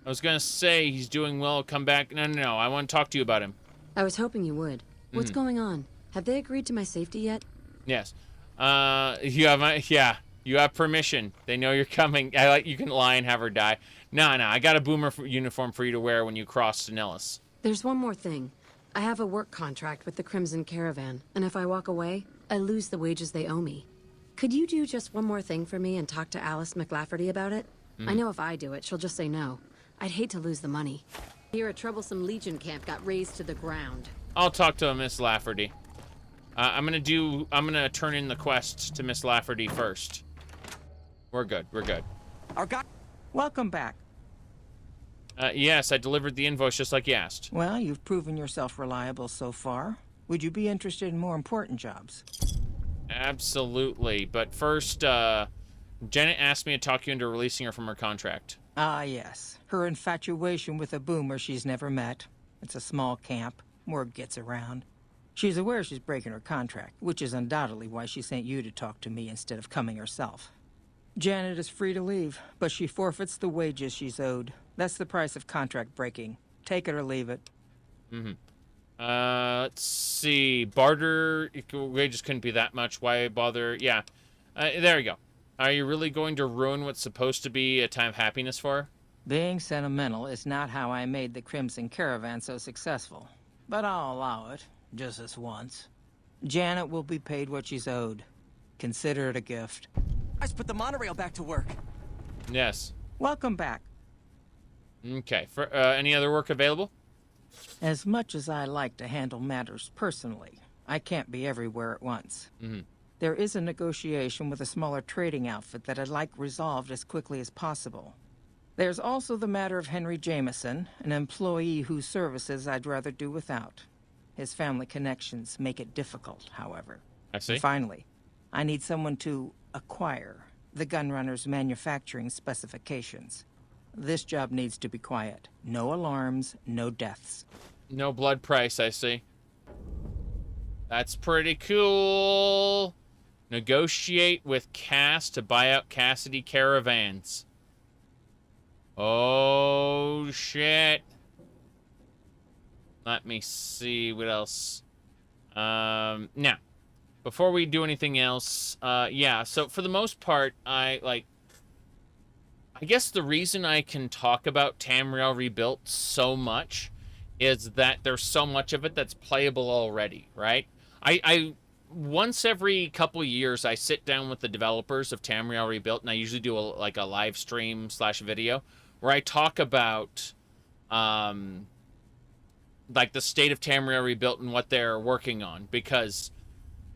Speaker 1: was gonna say he's doing well. Come back. No. I want to talk to you about him.
Speaker 12: I was hoping you would. What's going on? Have they agreed to my safety yet?
Speaker 1: Yes. You have permission. They know you're coming. You can lie and have her die. No. I got a boomer uniform for you to wear when you cross to Nellis.
Speaker 12: There's one more thing. I have a work contract with the Crimson Caravan, and if I walk away, I lose the wages they owe me. Could you do just one more thing for me and talk to Alice McLafferty about it? I know if I do it, she'll just say no. I'd hate to lose the money. Here, a troublesome Legion camp got razed to the ground.
Speaker 1: I'll talk to Miss Lafferty. I'm gonna turn in the quest to Miss Lafferty first. We're good.
Speaker 10: Our guy. Welcome back.
Speaker 1: Yes, I delivered the invoice just like you asked.
Speaker 10: Well, you've proven yourself reliable so far. Would you be interested in more important jobs?
Speaker 1: Absolutely, but first, Janet asked me to talk you into releasing her from her contract.
Speaker 10: Ah, yes. Her infatuation with a boomer she's never met. It's a small camp. Word gets around. She's aware she's breaking her contract, which is undoubtedly why she sent you to talk to me instead of coming herself. Janet is free to leave, but she forfeits the wages she's owed. That's the price of contract breaking. Take it or leave it.
Speaker 1: Let's see. Barter, wages couldn't be that much. Why bother? Yeah. There you go. Are you really going to ruin what's supposed to be a time of happiness for her?
Speaker 10: Being sentimental is not how I made the Crimson Caravan so successful. But I'll allow it, just this once. Janet will be paid what she's owed. Consider it a gift. Let's put the monorail back to work.
Speaker 1: Yes.
Speaker 10: Welcome back.
Speaker 1: Okay. For any other work available?
Speaker 10: As much as I like to handle matters personally, I can't be everywhere at once. There is a negotiation with a smaller trading outfit that I'd like resolved as quickly as possible. There's also the matter of Henry Jameson, an employee whose services I'd rather do without. His family connections make it difficult, however.
Speaker 1: I see.
Speaker 10: And finally, I need someone to acquire the Gunrunner's manufacturing specifications. This job needs to be quiet. No alarms, no deaths.
Speaker 1: No blood price, I see. That's pretty cool. Negotiate with Cass to buy out Cassidy caravans. Oh, shit. Let me see what else. Now, before we do anything else, yeah, so for the most part, I guess the reason I can talk about Tamriel Rebuilt so much is that there's so much of it that's playable already, right? I once every couple years, I sit down with the developers of Tamriel Rebuilt, and I usually do a live stream / video where I talk about the state of Tamriel Rebuilt and what they're working on, because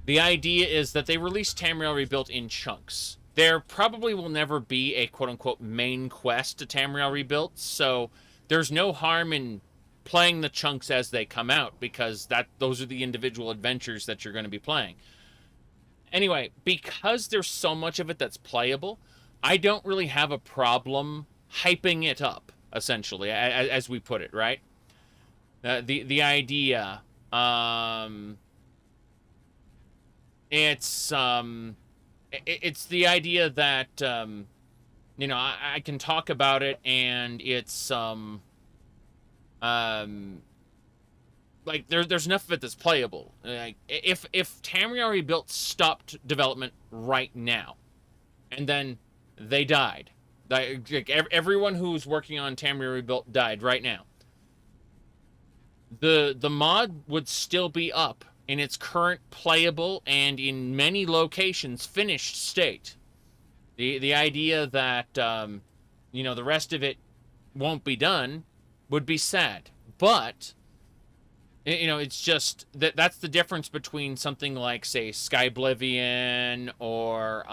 Speaker 1: the idea is that they release Tamriel Rebuilt in chunks. there probably will never be a quote-unquote main quest to Tamriel Rebuilt, so there's no harm in playing the chunks as they come out, because those are the individual adventures that you're going to be playing. Anyway, because there's so much of it that's playable, I don't really have a problem hyping it up, essentially, as we put it, right? The idea, it's the idea that, you know, I can talk about it, and it's, like, there's enough of it that's playable. Like, if Tamriel Rebuilt stopped development right now, and then they died, like everyone who's working on Tamriel Rebuilt died right now, the mod would still be up in its current playable and in many locations finished state. The idea that you know, the rest of it won't be done would be sad, but you know, it's just that's the difference between something like, say, Skyblivion or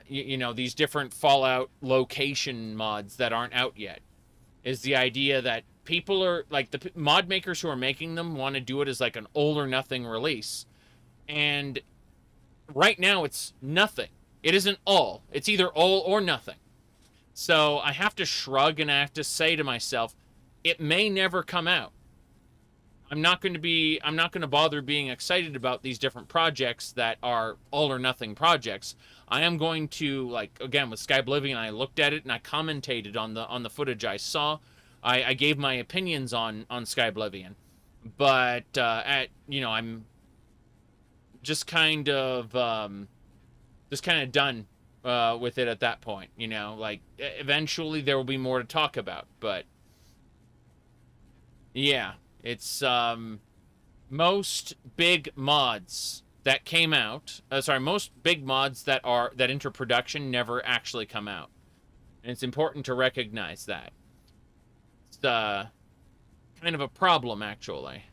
Speaker 1: you know, these different Fallout location mods that aren't out yet, is the idea that people are, like, the mod makers who are making them want to do it as like an all or nothing release. And right now it's nothing. It isn't all. It's either all or nothing. So I have to shrug, and I have to say to myself, it may never come out. I'm not going to bother being excited about these different projects that are all or nothing projects. I am going to, like, again, with Skyblivion, I looked at it and I commentated on the footage I saw. I gave my opinions on Skyblivion, but you know, I'm just kind of done with it at that point. You know, like, eventually there will be more to talk about, but yeah, it's most big mods that came out. Most big mods that enter production never actually come out, and it's important to recognize that. Kind of a problem, actually.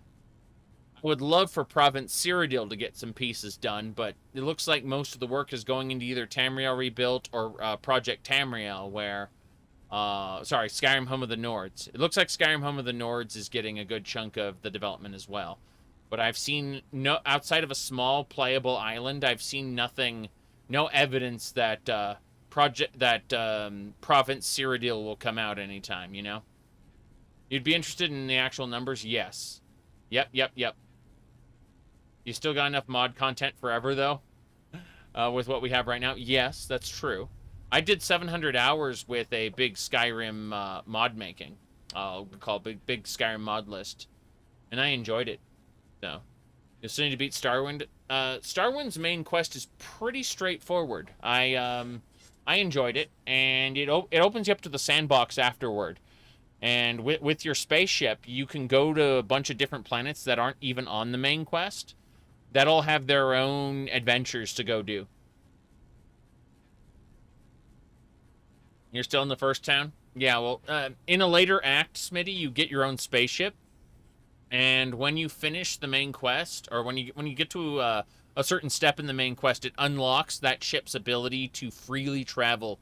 Speaker 1: I would love for Province Cyrodiil to get some pieces done, but it looks like most of the work is going into either Tamriel Rebuilt or Project Tamriel, where Skyrim Home of the Nords. It looks like Skyrim Home of the Nords is getting a good chunk of the development as well, but I've seen outside of a small playable island, I've seen no evidence that Province Cyrodiil will come out anytime, you know? You'd be interested in the actual numbers? Yes. Yep. You still got enough mod content forever, though? With what we have right now? Yes, that's true. I did 700 hours with a big Skyrim mod making. I'll call big Skyrim mod list. And I enjoyed it. So, you still need to beat Starwind. Starwind's main quest is pretty straightforward. I enjoyed it, and it opens you up to the sandbox afterward. And with your spaceship, you can go to a bunch of different planets that aren't even on the main quest, that all have their own adventures to go do. You're still in the first town? Yeah, well, in a later act, Smitty, you get your own spaceship. And when you finish the main quest, or when you get to a certain step in the main quest, it unlocks that ship's ability to freely travel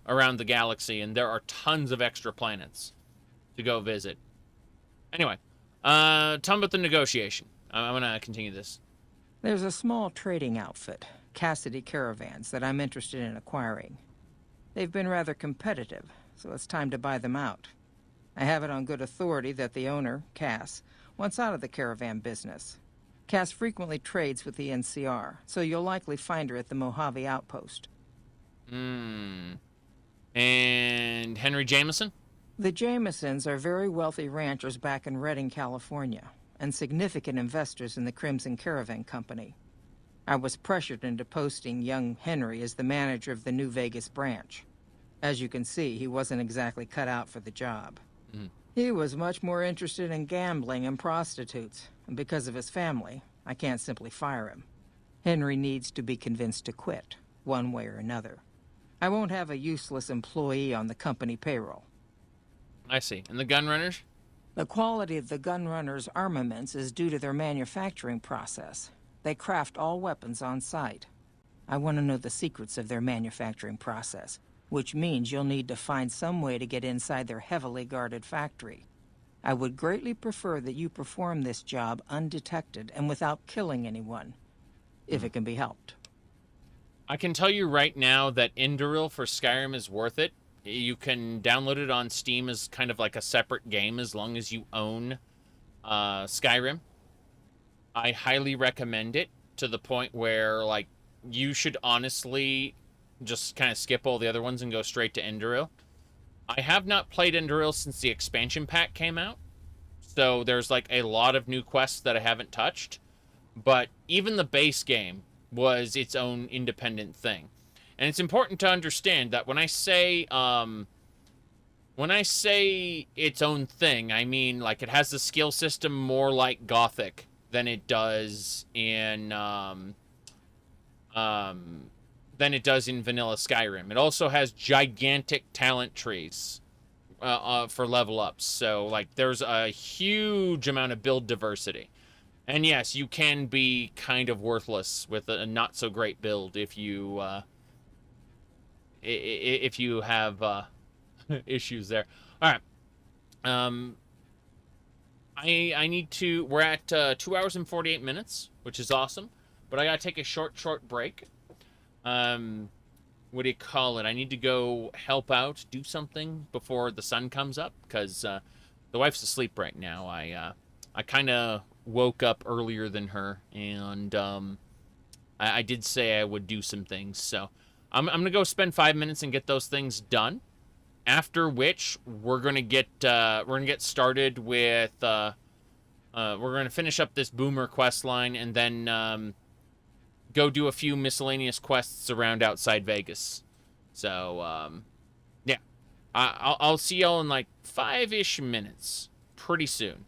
Speaker 1: around the galaxy. And there are tons of extra planets to go visit. Anyway, tell me about the negotiation. I'm going to continue this.
Speaker 10: There's a small trading outfit, Cassidy Caravans, that I'm interested in acquiring. They've been rather competitive, so it's time to buy them out. I have it on good authority that the owner, Cass, wants out of the caravan business. Cass frequently trades with the NCR, so you'll likely find her at the Mojave outpost.
Speaker 1: And Henry Jameson?
Speaker 10: The Jamesons are very wealthy ranchers back in Redding, California, and significant investors in the Crimson Caravan Company. I was pressured into posting young Henry as the manager of the New Vegas branch. As you can see, he wasn't exactly cut out for the job. He was much more interested in gambling and prostitutes, and because of his family, I can't simply fire him. Henry needs to be convinced to quit, one way or another. I won't have a useless employee on the company payroll.
Speaker 1: I see. And the gunrunners?
Speaker 10: The quality of the gunrunners' armaments is due to their manufacturing process. They craft all weapons on site. I want to know the secrets of their manufacturing process, which means you'll need to find some way to get inside their heavily guarded factory. I would greatly prefer that you perform this job undetected and without killing anyone, if it can be helped.
Speaker 1: I can tell you right now that Indoril for Skyrim is worth it. You can download it on Steam as kind of like a separate game as long as you own Skyrim. I highly recommend it to the point where, like, you should honestly just kind of skip all the other ones and go straight to Indoril. I have not played Indoril since the expansion pack came out, so there's like a lot of new quests that I haven't touched, but even the base game was its own independent thing. And it's important to understand that when I say its own thing, I mean like it has the skill system more like Gothic than it does in vanilla Skyrim. It also has gigantic talent trees for level ups. So like there's a huge amount of build diversity. And yes, you can be kind of worthless with a not so great build if you have issues there. All right. I need to. We're at 2 hours and 48 minutes, which is awesome. But I gotta take a short break. What do you call it? I need to go help out, do something before the sun comes up, because the wife's asleep right now. I kind of woke up earlier than her, and I did say I would do some things, so I'm gonna go spend 5 minutes and get those things done. After which we're gonna get started with we're gonna finish up this boomer quest line and then go do a few miscellaneous quests around outside Vegas. So yeah, I'll see y'all in like 5-ish minutes, pretty soon.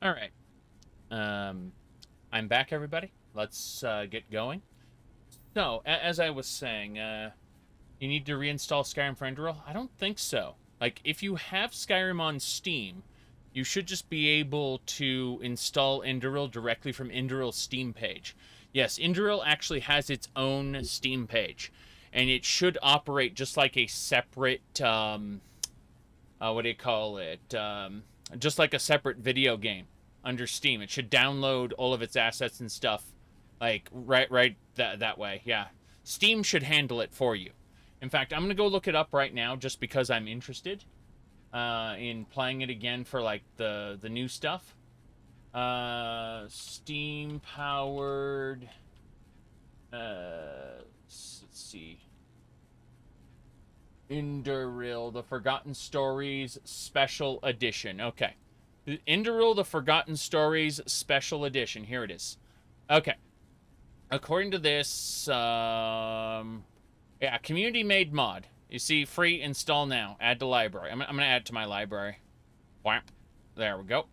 Speaker 1: All right. I'm back, everybody. Let's get going. So, as I was saying, you need to reinstall Skyrim for Enderal? I don't think so. Like, if you have Skyrim on Steam, you should just be able to install Enderal directly from Enderal's Steam page. Yes, Enderal actually has its own Steam page, and it should operate just like a separate, what do you call it? Just like a separate video game under Steam. It should download all of its assets and stuff, like, right that way, yeah. Steam should handle it for you. In fact, I'm going to go look it up right now just because I'm interested in playing it again for, like, the new stuff. Steam-powered... let's see. Enderil, The Forgotten Stories Special Edition. Okay. Enderil, The Forgotten Stories Special Edition. Here it is. Okay. According to this, yeah, community-made mod. You see, free, install now. Add to library. I'm going to add to my library. Whap. There we go.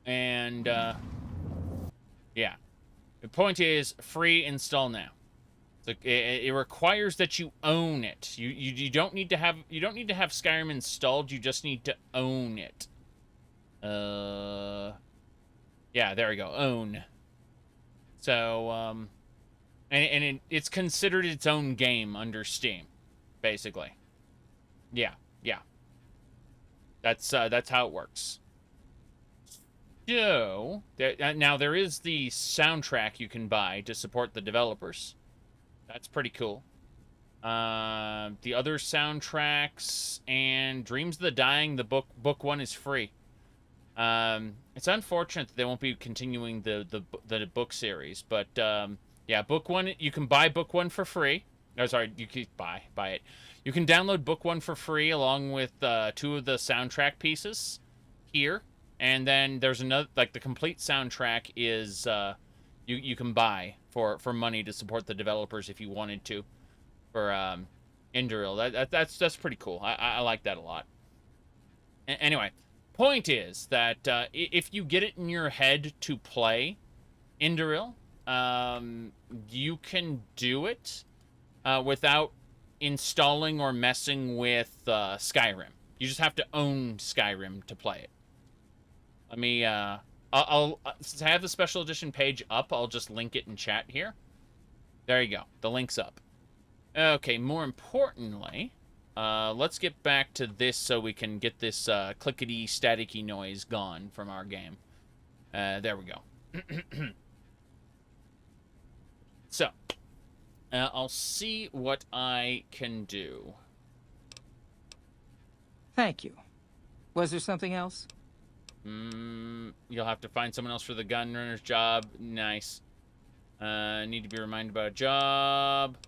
Speaker 1: And, yeah. The point is, free, install now. So it requires that you own it. You don't need to have Skyrim installed. You just need to own it. Yeah, there we go. Own. So, it's considered its own game under Steam, basically. Yeah. That's how it works. So, now there is the soundtrack you can buy to support the developers. That's pretty cool. The other soundtracks and Dreams of the Dying, the book one is free. It's unfortunate that they won't be continuing the book series, but yeah, book one, you can buy book one for free. Oh, sorry, you can buy it. You can download book one for free along with 2 of the soundtrack pieces here, and then there's another, like, the complete soundtrack is you can buy for money to support the developers if you wanted to for Enderil. That's pretty cool. I like that a lot. Anyway. Point is that if you get it in your head to play Enderil, you can do it without installing or messing with Skyrim. You just have to own Skyrim to play it. Let me, since I have the special edition page up, I'll just link it in chat here. There you go. The link's up. Okay, more importantly... let's get back to this so we can get this clickety staticky noise gone from our game. There we go. So, I'll see what I can do.
Speaker 10: Thank you. Was there something else?
Speaker 1: You'll have to find someone else for the gun runner's job. Nice. Need to be reminded about a job.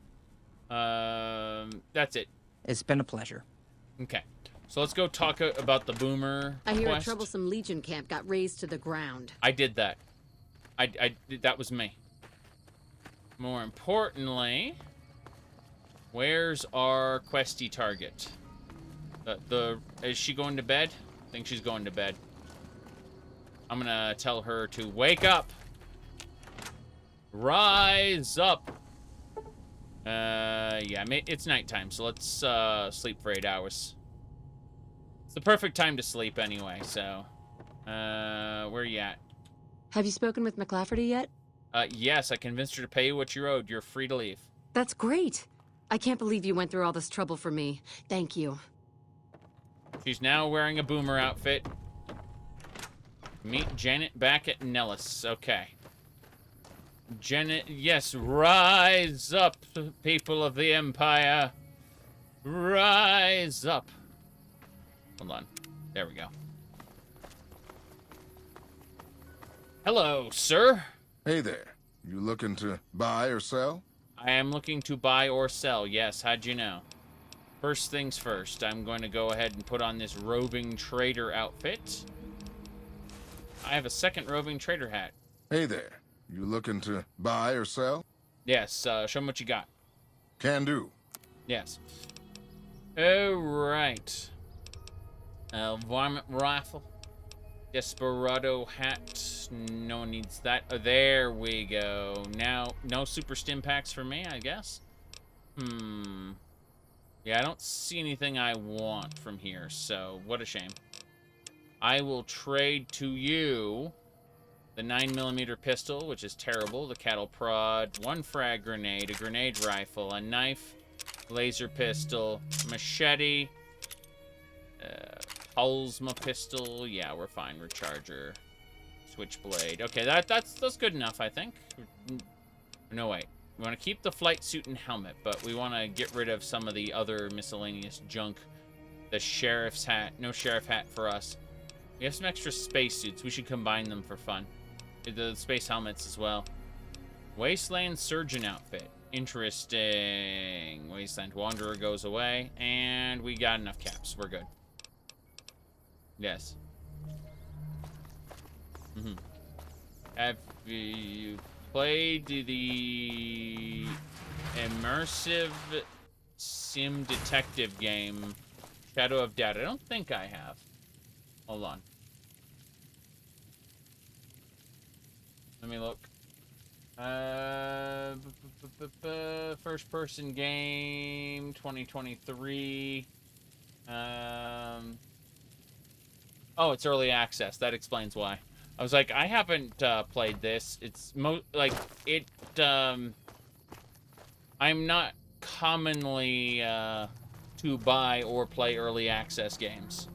Speaker 1: That's it.
Speaker 10: It's been a pleasure.
Speaker 1: Okay. So let's go talk about the boomer
Speaker 12: I hear
Speaker 1: quest.
Speaker 12: a troublesome Legion camp got razed to the ground.
Speaker 1: I did that. That was me. More importantly, where's our questy target? Is she going to bed? I think she's going to bed. I'm gonna tell her to wake up. Rise up. Yeah, it's nighttime, so let's sleep for 8 hours. It's the perfect time to sleep anyway, so... where are you at?
Speaker 12: Have you spoken with McLafferty yet?
Speaker 1: Yes, I convinced her to pay you what you owed. You're free to leave.
Speaker 12: That's great. I can't believe you went through all this trouble for me. Thank you.
Speaker 1: She's now wearing a boomer outfit. Meet Janet back at Nellis. Okay. Janet, yes, rise up, people of the Empire. Rise up. Hold on. There we go. Hello, sir.
Speaker 20: Hey there. You looking to buy or sell?
Speaker 1: I am looking to buy or sell, yes. How'd you know? First things first, I'm going to go ahead and put on this roving trader outfit. I have a second roving trader hat.
Speaker 20: Hey there. You looking to buy or sell?
Speaker 1: Yes, show me what you got.
Speaker 20: Can do.
Speaker 1: Yes. Alright. Varmint rifle. Desperado hat. No one needs that. Oh, there we go. Now, no super stim packs for me, I guess. Yeah, I don't see anything I want from here, so what a shame. I will trade to you the 9mm pistol, which is terrible, the cattle prod, 1 frag grenade, a grenade rifle, a knife, laser pistol, machete, Pulsma pistol. Yeah, we're fine. Recharger, switchblade. Okay, that's good enough, I think. No, wait. We want to keep the flight suit and helmet, but we want to get rid of some of the other miscellaneous junk. The sheriff's hat. No sheriff hat for us. We have some extra space suits. We should combine them for fun. The space helmets as well. Wasteland surgeon outfit. Interesting. Wasteland wanderer goes away. And we got enough caps. We're good. Yes. Have you played the immersive sim detective game Shadow of Doubt? I don't think I have. Hold on. Let me look. First person game 2023. Oh, it's early access. That explains why. I was like, I haven't played this. It's I'm not commonly to buy or play early access games.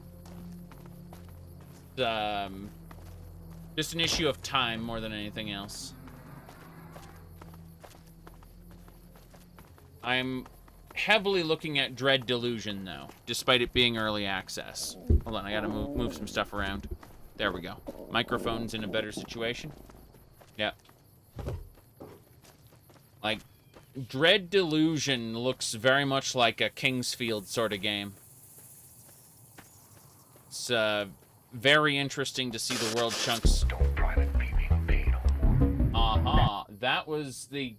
Speaker 1: Just an issue of time more than anything else. I'm heavily looking at Dread Delusion, though, despite it being early access. Hold on, I gotta move some stuff around. There we go. Microphone's in a better situation. Yep. Like, Dread Delusion looks very much like a Kingsfield sort of game. It's very interesting to see the world chunks. That was the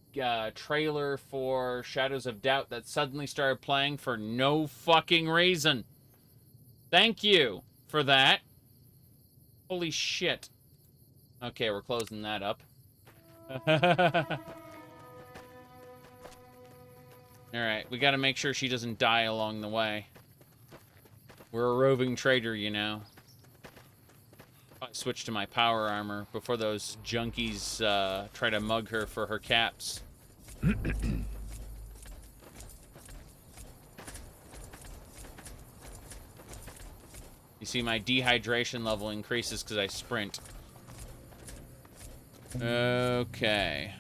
Speaker 1: trailer for Shadows of Doubt that suddenly started playing for no fucking reason. Thank you for that. Holy shit. Okay, we're closing that up. Alright, we gotta make sure she doesn't die along the way. We're a roving trader, you know. I switch to my power armor before those junkies try to mug her for her caps. You see, my dehydration level increases because I sprint. Okay.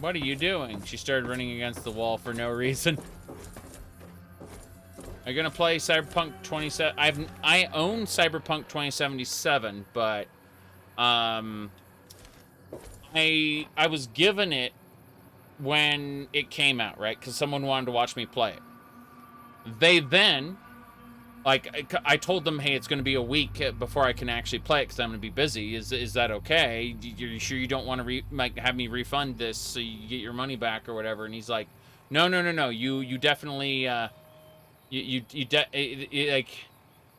Speaker 1: What are you doing? She started running against the wall for no reason. I'm gonna play Cyberpunk 27. I own Cyberpunk 2077, but I was given it when it came out, right? Because someone wanted to watch me play it. They then, like, I told them, hey, it's gonna be a week before I can actually play it because I'm gonna be busy. Is that okay? You're sure you don't want to have me refund this so you get your money back or whatever? And he's like, no. You definitely. He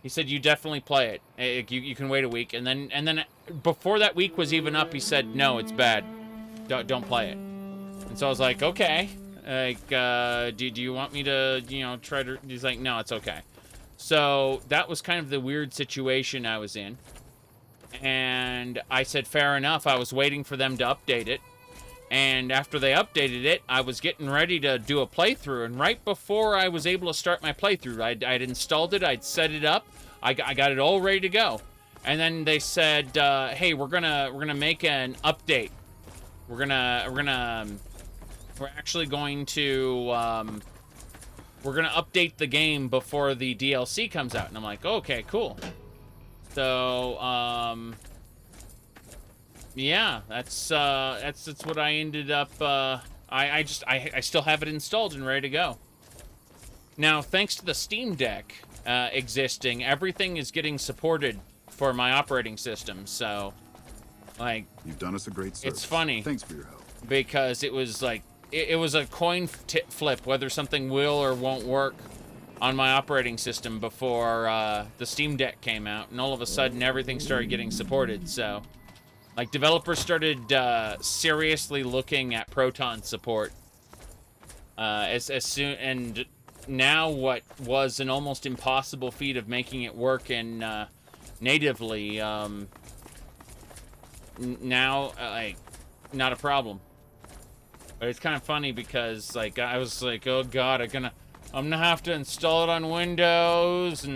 Speaker 1: said you definitely play it. You can wait a week, and then before that week was even up, he said no, it's bad. Don't play it. And so I was like, okay. Like, do you want me to try to? He's like, no, it's okay. So that was kind of the weird situation I was in, and I said fair enough. I was waiting for them to update it. And after they updated it, I was getting ready to do a playthrough. And right before I was able to start my playthrough, I'd installed it, I'd set it up, I got it all ready to go. And then they said, "Hey, we're gonna make an update. We're actually going to we're gonna update the game before the DLC comes out." And I'm like, okay, cool. So yeah, that's what I ended up. I still have it installed and ready to go. Now, thanks to the Steam Deck existing, everything is getting supported for my operating system. So, like,
Speaker 8: you've done us a great service.
Speaker 1: It's funny.
Speaker 8: Thanks for your help.
Speaker 1: Because it was like it was a coin flip whether something will or won't work. on my operating system before the Steam Deck came out, and all of a sudden everything started getting supported. So, like, developers started seriously looking at Proton support as soon, and now what was an almost impossible feat of making it work in natively, now like not a problem. But it's kind of funny because like I was like, oh god, I'm gonna have to install it on Windows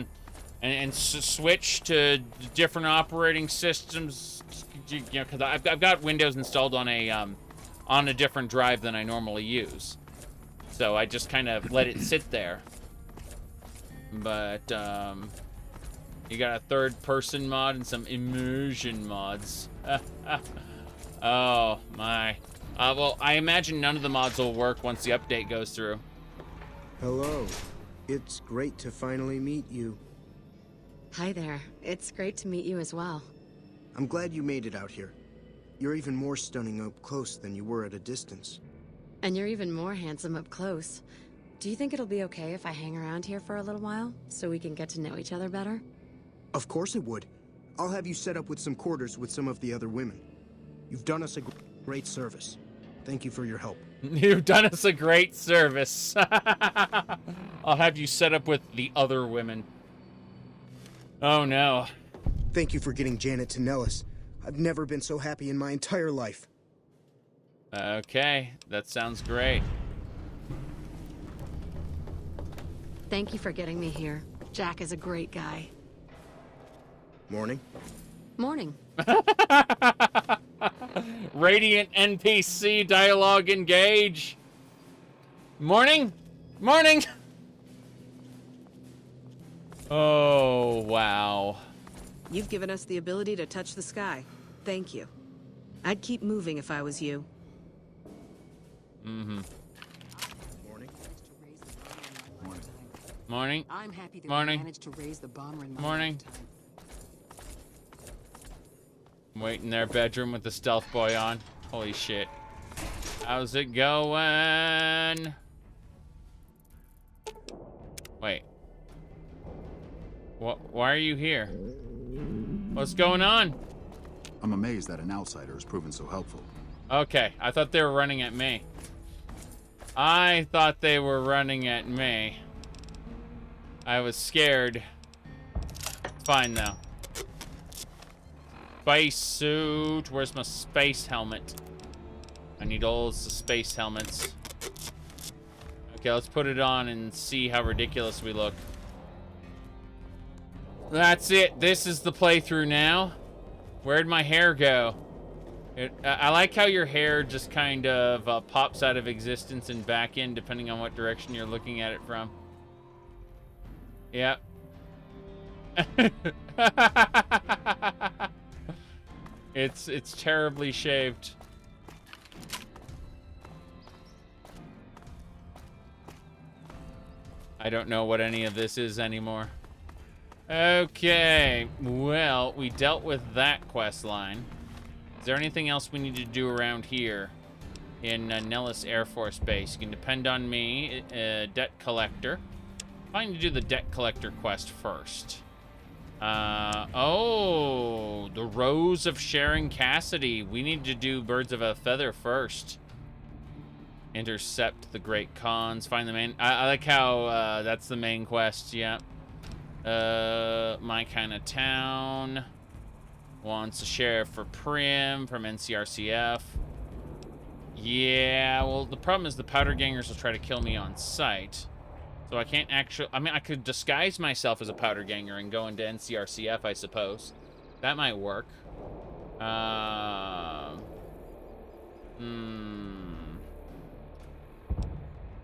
Speaker 1: and switch to different operating systems, you know, because I've got Windows installed on a different drive than I normally use. So I just kind of let it sit there. But you got a third-person mod and some immersion mods. Oh my. Well, I imagine none of the mods will work once the update goes through.
Speaker 5: Hello. It's great to finally meet you.
Speaker 12: Hi there. It's great to meet you as well.
Speaker 5: I'm glad you made it out here. You're even more stunning up close than you were at a distance.
Speaker 12: And you're even more handsome up close. Do you think it'll be okay if I hang around here for a little while, so we can get to know each other better?
Speaker 5: Of course it would. I'll have you set up with some quarters with some of the other women. You've done us a great service. Thank you for your help.
Speaker 1: You've done us a great service. I'll have you set up with the other women. Oh no.
Speaker 5: Thank you for getting Janet to Nellis. I've never been so happy in my entire life.
Speaker 1: Okay, that sounds great.
Speaker 12: Thank you for getting me here. Jack is a great guy.
Speaker 5: Morning.
Speaker 12: Morning.
Speaker 1: Radiant NPC dialogue engage. Morning. Morning. Oh, wow.
Speaker 11: You've given us the ability to touch the sky. Thank you. I'd keep moving if I was you.
Speaker 1: Mm-hmm.
Speaker 11: Morning.
Speaker 1: Morning.
Speaker 11: I'm happy that
Speaker 1: Morning.
Speaker 11: we managed to raise the bomber in my
Speaker 1: Morning.
Speaker 11: lifetime.
Speaker 1: Wait in their bedroom with the stealth boy on. Holy shit. How's it going? Wait. Why are you here? What's going on?
Speaker 8: I'm amazed that an outsider has proven so helpful.
Speaker 1: Okay, I thought they were running at me. I thought they were running at me. I was scared. It's fine though. Space suit. Where's my space helmet? I need all the space helmets. Okay, let's put it on and see how ridiculous we look. That's it. This is the playthrough now. Where'd my hair go? I like how your hair just kind of pops out of existence and back in depending on what direction you're looking at it from. Yep. It's terribly shaved. I don't know what any of this is anymore. Okay, well, we dealt with that quest line. Is there anything else we need to do around here in Nellis Air Force Base? You can depend on me, debt collector. I need to do the debt collector quest first. Oh, the Rose of Sharon Cassidy. We need to do Birds of a Feather first. Intercept the Great Khans. Find the main. I like how that's the main quest. Yeah. My kind of town. Wants a sheriff for Primm from NCRCF. Yeah, well, the problem is the powder gangers will try to kill me on sight. So I can't actually... I mean, I could disguise myself as a powder ganger and go into NCRCF, I suppose. That might work.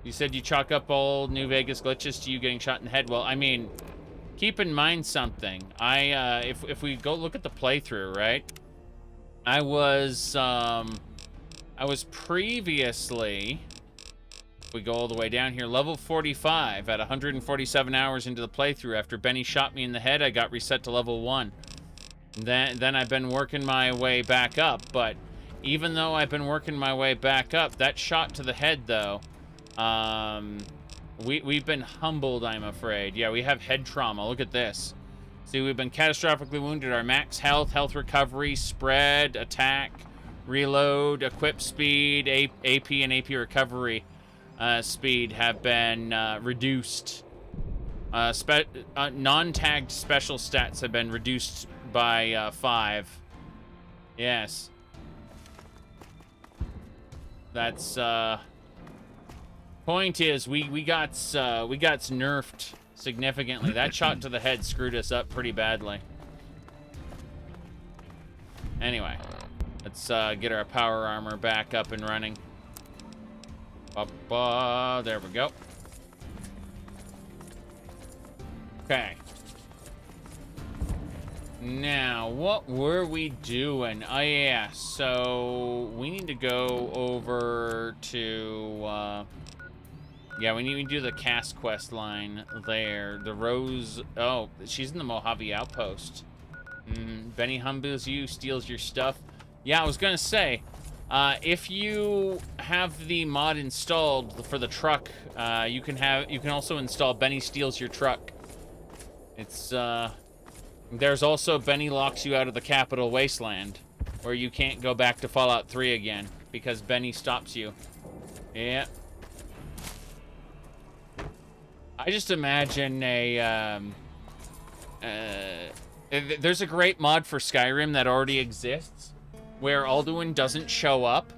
Speaker 1: You said you chalk up old New Vegas glitches to you getting shot in the head. Well, I mean... Keep in mind something. If we go look at the playthrough, right? I was previously, if we go all the way down here, level 45 at 147 hours into the playthrough. After Benny shot me in the head, I got reset to level 1. Then I've been working my way back up. But even though I've been working my way back up, that shot to the head, though, We've been humbled, I'm afraid. Yeah, we have head trauma. Look at this. See, we've been catastrophically wounded. Our max health, health recovery, spread, attack, reload, equip speed, AP and AP recovery speed have been reduced. Non-tagged special stats have been reduced by 5. Yes. That's point is we got nerfed significantly. That shot to the head screwed us up pretty badly. Anyway, let's get our power armor back up and running. There we go. Okay. Now, what were we doing? Oh, yeah. So, we need to go over to, yeah, we need to do the cast quest line there. The Rose... Oh, she's in the Mojave Outpost. Benny humbles you, steals your stuff. Yeah, I was gonna say, if you have the mod installed for the truck, you can also install Benny Steals Your Truck. It's, there's also Benny Locks You Out of the Capital Wasteland, where you can't go back to Fallout 3 again, because Benny stops you. Yeah. I just imagine there's a great mod for Skyrim that already exists, where Alduin doesn't show up,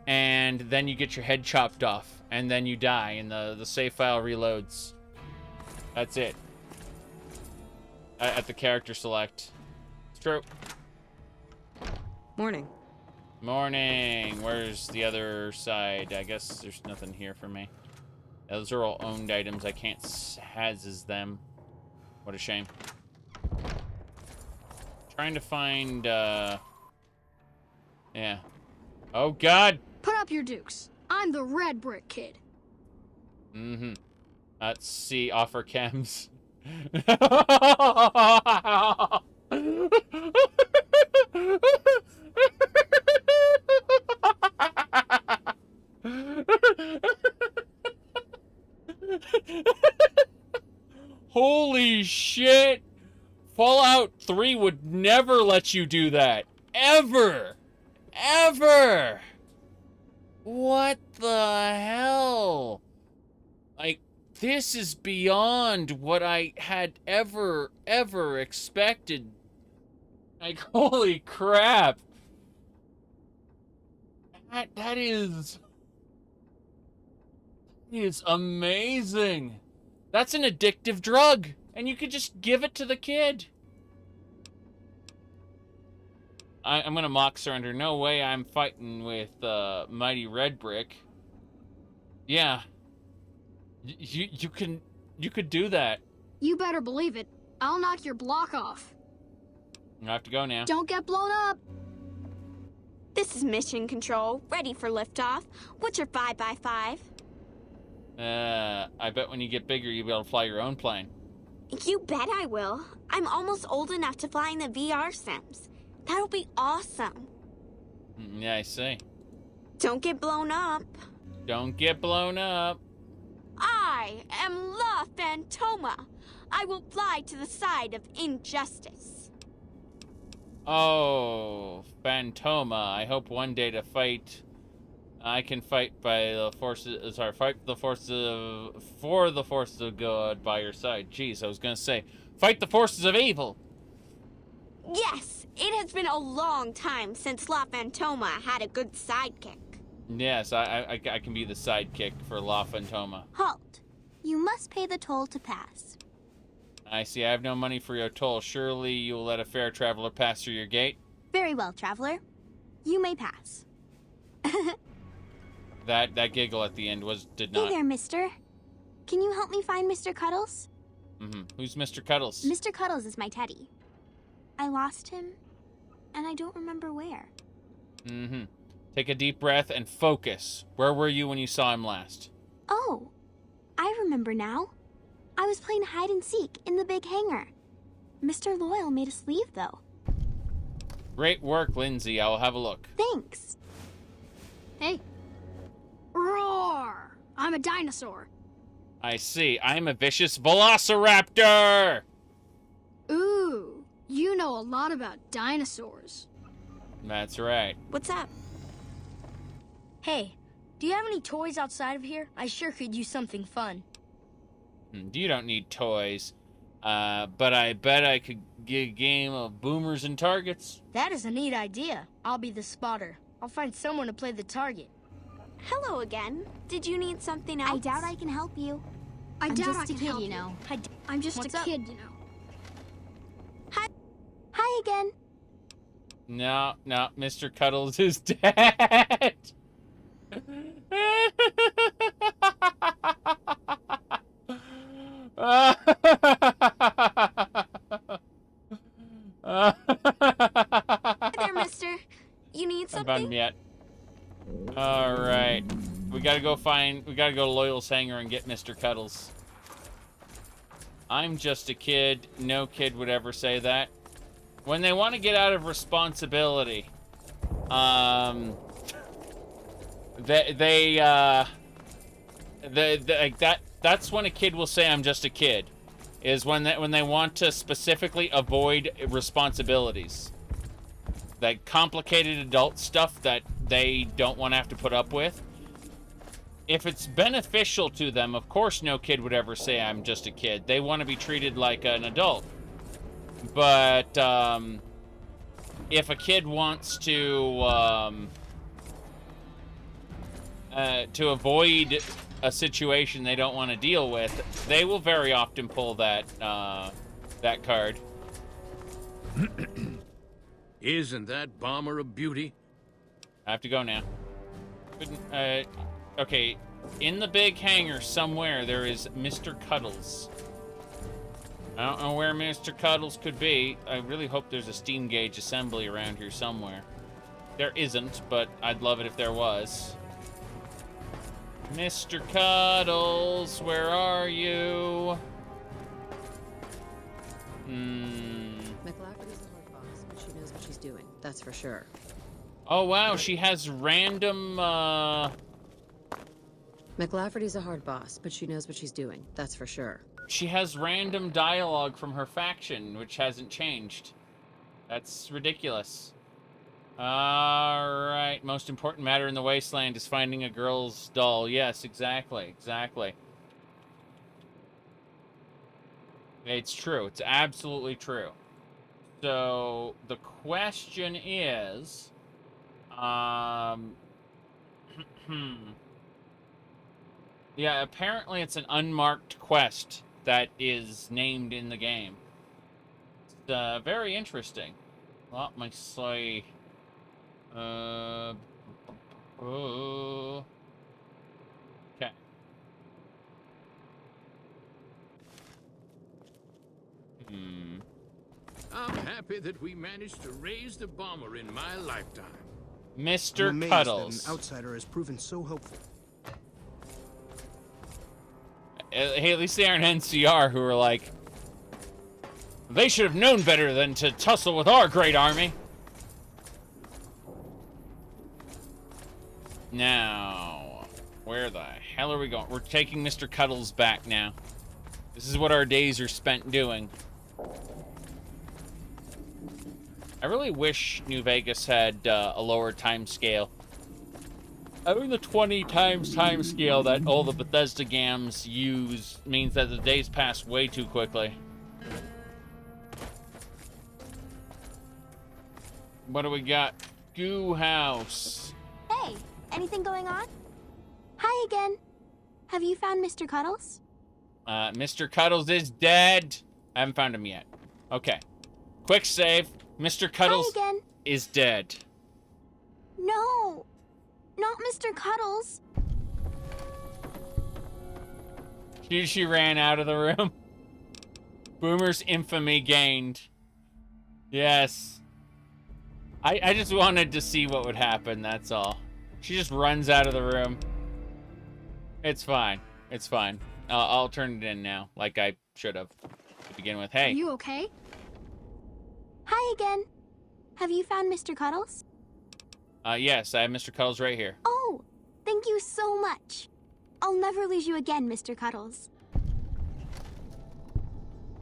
Speaker 1: and then you get your head chopped off, and then you die, and the save file reloads. That's it. At the character select. It's true.
Speaker 11: Morning.
Speaker 1: Morning. Where's the other side? I guess there's nothing here for me. Those are all owned items. I can't hazes them. What a shame. Trying to find, yeah. Oh, God!
Speaker 14: Put up your dukes. I'm the red brick kid.
Speaker 1: Mm-hmm. Let's see. Offer chems. Holy shit! Fallout 3 would never let you do that. Ever! Ever! What the hell? Like, this is beyond what I had ever expected. Like, holy crap. That is amazing. That's an addictive drug, and you could just give it to the kid. I'm gonna mock surrender. No way I'm fighting with Mighty Red Brick. Yeah. You could do that.
Speaker 14: You better believe it. I'll knock your block off.
Speaker 1: I have to go now.
Speaker 14: Don't get blown up.
Speaker 22: This is Mission Control, ready for liftoff. What's your 5x5?
Speaker 1: I bet when you get bigger, you'll be able to fly your own plane.
Speaker 22: You bet I will. I'm almost old enough to fly in the VR sims. That'll be awesome.
Speaker 1: Yeah, I see.
Speaker 22: Don't get blown up.
Speaker 1: Don't get blown up.
Speaker 22: I am La Phantoma. I will fly to the side of injustice.
Speaker 1: Oh, Phantoma. I hope one day to fight... I can fight by the forces... Sorry, fight the forces of... For the forces of good by your side. Jeez, I was gonna say, fight the forces of evil.
Speaker 22: Yes, it has been a long time since La Phantoma had a good sidekick.
Speaker 1: Yes, I can be the sidekick for La Phantoma.
Speaker 22: Halt. You must pay the toll to pass.
Speaker 1: I see. I have no money for your toll. Surely you will let a fair traveler pass through your gate?
Speaker 22: Very well, traveler. You may pass.
Speaker 1: That giggle at the end did not.
Speaker 22: Hey there, mister. Can you help me find Mr. Cuddles?
Speaker 1: Mm-hmm. Who's Mr. Cuddles?
Speaker 22: Mr. Cuddles is my teddy. I lost him, and I don't remember where.
Speaker 1: Mm-hmm. Take a deep breath and focus. Where were you when you saw him last?
Speaker 22: Oh, I remember now. I was playing hide and seek in the big hangar. Mr. Loyal made us leave, though.
Speaker 1: Great work, Lindsay. I will have a look.
Speaker 22: Thanks.
Speaker 14: Hey. Roar! I'm a dinosaur.
Speaker 1: I see. I'm a vicious velociraptor!
Speaker 14: Ooh, you know a lot about dinosaurs.
Speaker 1: That's right.
Speaker 22: What's up?
Speaker 6: Hey, do you have any toys outside of here? I sure could use something fun.
Speaker 1: You don't need toys. But I bet I could get a game of boomers and targets.
Speaker 6: That is a neat idea. I'll be the spotter. I'll find someone to play the target.
Speaker 22: Hello again. Did you need something else?
Speaker 14: I doubt I can help you. I'm
Speaker 22: doubt
Speaker 14: just
Speaker 22: I
Speaker 14: a
Speaker 22: can
Speaker 14: kid,
Speaker 22: help
Speaker 14: you
Speaker 22: you.
Speaker 14: know. I'm just
Speaker 22: What's
Speaker 14: a
Speaker 22: up?
Speaker 14: kid, you know.
Speaker 22: Hi again.
Speaker 1: No, Mr. Cuddles is dead.
Speaker 22: Hi there, mister. You need
Speaker 1: I found him
Speaker 22: something?
Speaker 1: yet. Alright. We gotta go to Loyal's hangar and get Mr. Cuddles. I'm just a kid. No kid would ever say that. When they want to get out of responsibility, that's when a kid will say I'm just a kid. Is when they want to specifically avoid responsibilities. That complicated adult stuff that they don't want to have to put up with. If it's beneficial to them, of course no kid would ever say I'm just a kid. They want to be treated like an adult. But if a kid wants to avoid a situation they don't want to deal with, they will very often pull that that card.
Speaker 4: Isn't that bomber a beauty?
Speaker 1: I have to go now. Okay, in the big hangar somewhere there is Mr. Cuddles. I don't know where Mr. Cuddles could be. I really hope there's a steam gauge assembly around here somewhere. There isn't, but I'd love it if there was. Mr. Cuddles, where are you?
Speaker 12: McLafferty's a hard boss, but she knows what she's doing. That's for sure.
Speaker 1: Oh, wow, she has random,
Speaker 12: McLafferty's a hard boss, but she knows what she's doing. That's for sure.
Speaker 1: She has random dialogue from her faction, which hasn't changed. That's ridiculous. Alright, most important matter in the Wasteland is finding a girl's doll. Yes, exactly. It's true. It's absolutely true. So, the question is... yeah, apparently it's an unmarked quest that is named in the game. It's very interesting. Let me see. Okay.
Speaker 4: I'm happy that we managed to raise the bomber in my lifetime.
Speaker 1: Mr.
Speaker 5: I'm amazed
Speaker 1: Cuddles.
Speaker 5: that an outsider has proven so helpful.
Speaker 1: Hey, at least they aren't NCR who are like, they should have known better than to tussle with our great army. Now, where the hell are we going? We're taking Mr. Cuddles back now. This is what our days are spent doing. I really wish New Vegas had a lower time scale. Having the 20 times time scale that all the Bethesda games use means that the days pass way too quickly. What do we got? Goo House.
Speaker 22: Hey, anything going on? Hi again. Have you found Mr. Cuddles?
Speaker 1: Mr. Cuddles is dead. I haven't found him yet. Okay. Quick save. Mr. Cuddles
Speaker 22: Hi again.
Speaker 1: is dead.
Speaker 22: No, not Mr. Cuddles.
Speaker 1: She ran out of the room. Boomer's infamy gained. Yes. I just wanted to see what would happen, that's all. She just runs out of the room. It's fine. It's fine. I'll turn it in now, like I should have to begin with. Hey.
Speaker 22: Are you okay? Hi again. Have you found Mr. Cuddles?
Speaker 1: Yes, I have Mr. Cuddles right here.
Speaker 22: Oh, thank you so much. I'll never lose you again, Mr. Cuddles.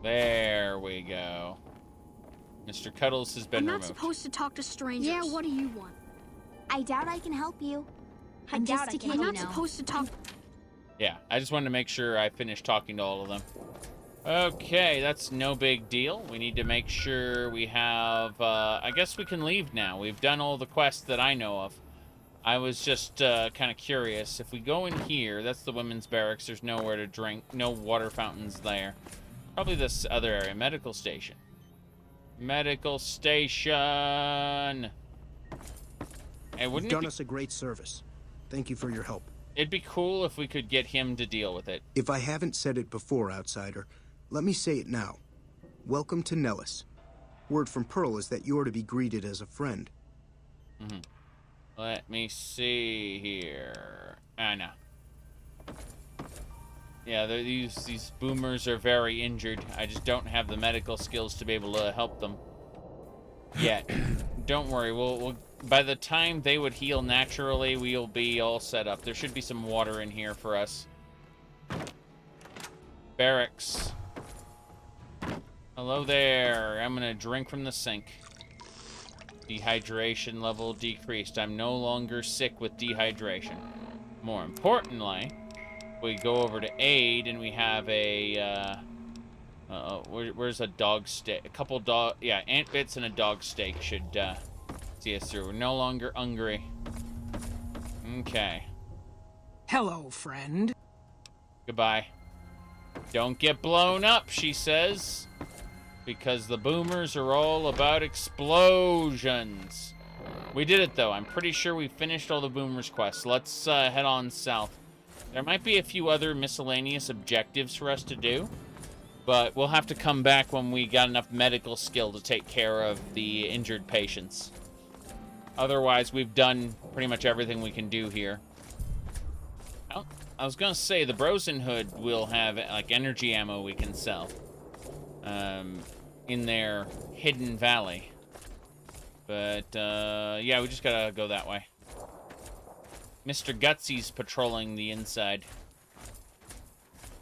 Speaker 1: There we go. Mr. Cuddles has been
Speaker 14: I'm not
Speaker 1: removed.
Speaker 14: supposed to talk to strangers.
Speaker 22: Yeah, what do you want? I doubt I can help you.
Speaker 14: I'm not supposed to talk.
Speaker 1: Yeah, I just wanted to make sure I finished talking to all of them. Okay, that's no big deal. We need to make sure we have... I guess we can leave now. We've done all the quests that I know of. I was just kind of curious. If we go in here, that's the women's barracks. There's nowhere to drink. No water fountains there. Probably this other area. Medical station. Medical station. Hey,
Speaker 5: You've done us a great service. Thank you for your help.
Speaker 1: It'd be cool if we could get him to deal with it.
Speaker 5: If I haven't said it before, Outsider, let me say it now. Welcome to Nellis. Word from Pearl is that you're to be greeted as a friend.
Speaker 1: Mm-hmm. Let me see here. I know. Yeah, these boomers are very injured. I just don't have the medical skills to be able to help them yet. Don't worry. We'll by the time they would heal naturally, we'll be all set up. There should be some water in here for us. Barracks. Hello there. I'm gonna drink from the sink. Dehydration level decreased. I'm no longer sick with dehydration. More importantly, we go over to aid and we have a where's a dog steak? A couple dog, yeah, ant bits and a dog steak should see us through. We're no longer hungry. Okay.
Speaker 3: Hello, friend.
Speaker 1: Goodbye. Don't get blown up, she says, because the boomers are all about explosions. We did it, though. I'm pretty sure we finished all the boomers' quests. Let's head on south. There might be a few other miscellaneous objectives for us to do, but we'll have to come back when we got enough medical skill to take care of the injured patients. Otherwise, we've done pretty much everything we can do here. Well, I was gonna say, the Brotherhood will have, like, energy ammo we can sell. In their hidden valley. But, yeah, we just gotta go that way. Mr. Gutsy's patrolling the inside.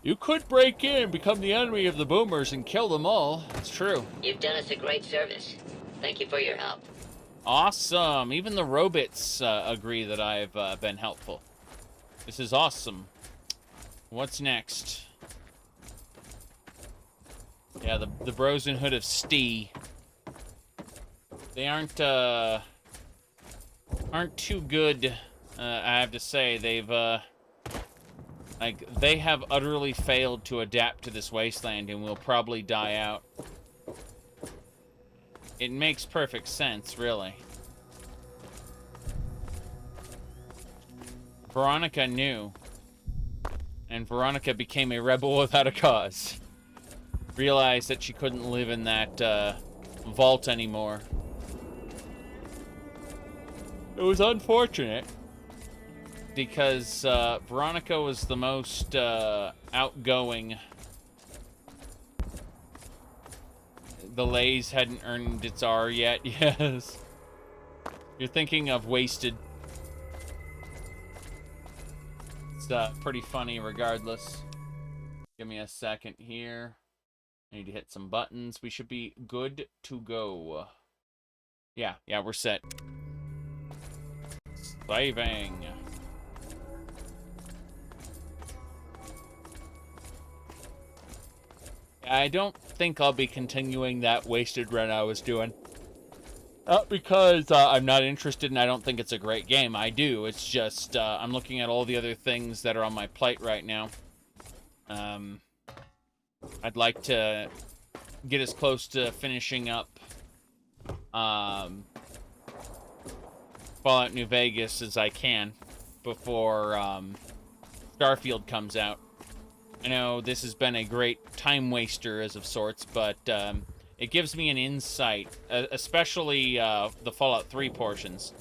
Speaker 1: You could break in and become the enemy of the boomers and kill them all. It's true.
Speaker 13: You've done us a great service. Thank you for your help.
Speaker 1: Awesome. Even the robots agree that I've been helpful. This is awesome. What's next? Yeah, the Brotherhood of Stee. They aren't too good, I have to say. They've they have utterly failed to adapt to this wasteland and will probably die out. It makes perfect sense, really. Veronica knew, and Veronica became a rebel without a cause. Realized that she couldn't live in that vault anymore. It was unfortunate because Veronica was the most outgoing. The Lays hadn't earned its R yet. Yes. You're thinking of Wasted. It's pretty funny regardless. Give me a second here. I need to hit some buttons. We should be good to go. Yeah, we're set. Saving. I don't think I'll be continuing that wasted run I was doing. Not because I'm not interested and I don't think it's a great game. I do. It's just I'm looking at all the other things that are on my plate right now. I'd like to get as close to finishing up Fallout New Vegas as I can before Starfield comes out. I know this has been a great time waster as of sorts, but it gives me an insight, especially the Fallout 3 portions.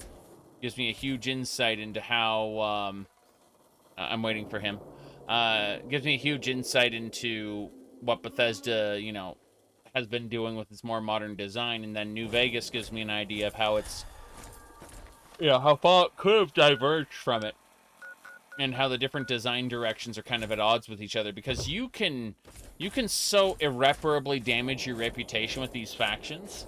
Speaker 1: Gives me a huge insight into how I'm waiting for him. Gives me a huge insight into what Bethesda, you know, has been doing with its more modern design, and then New Vegas gives me an idea of how it's, how Fallout could have diverged from it. and how the different design directions are kind of at odds with each other, because you can so irreparably damage your reputation with these factions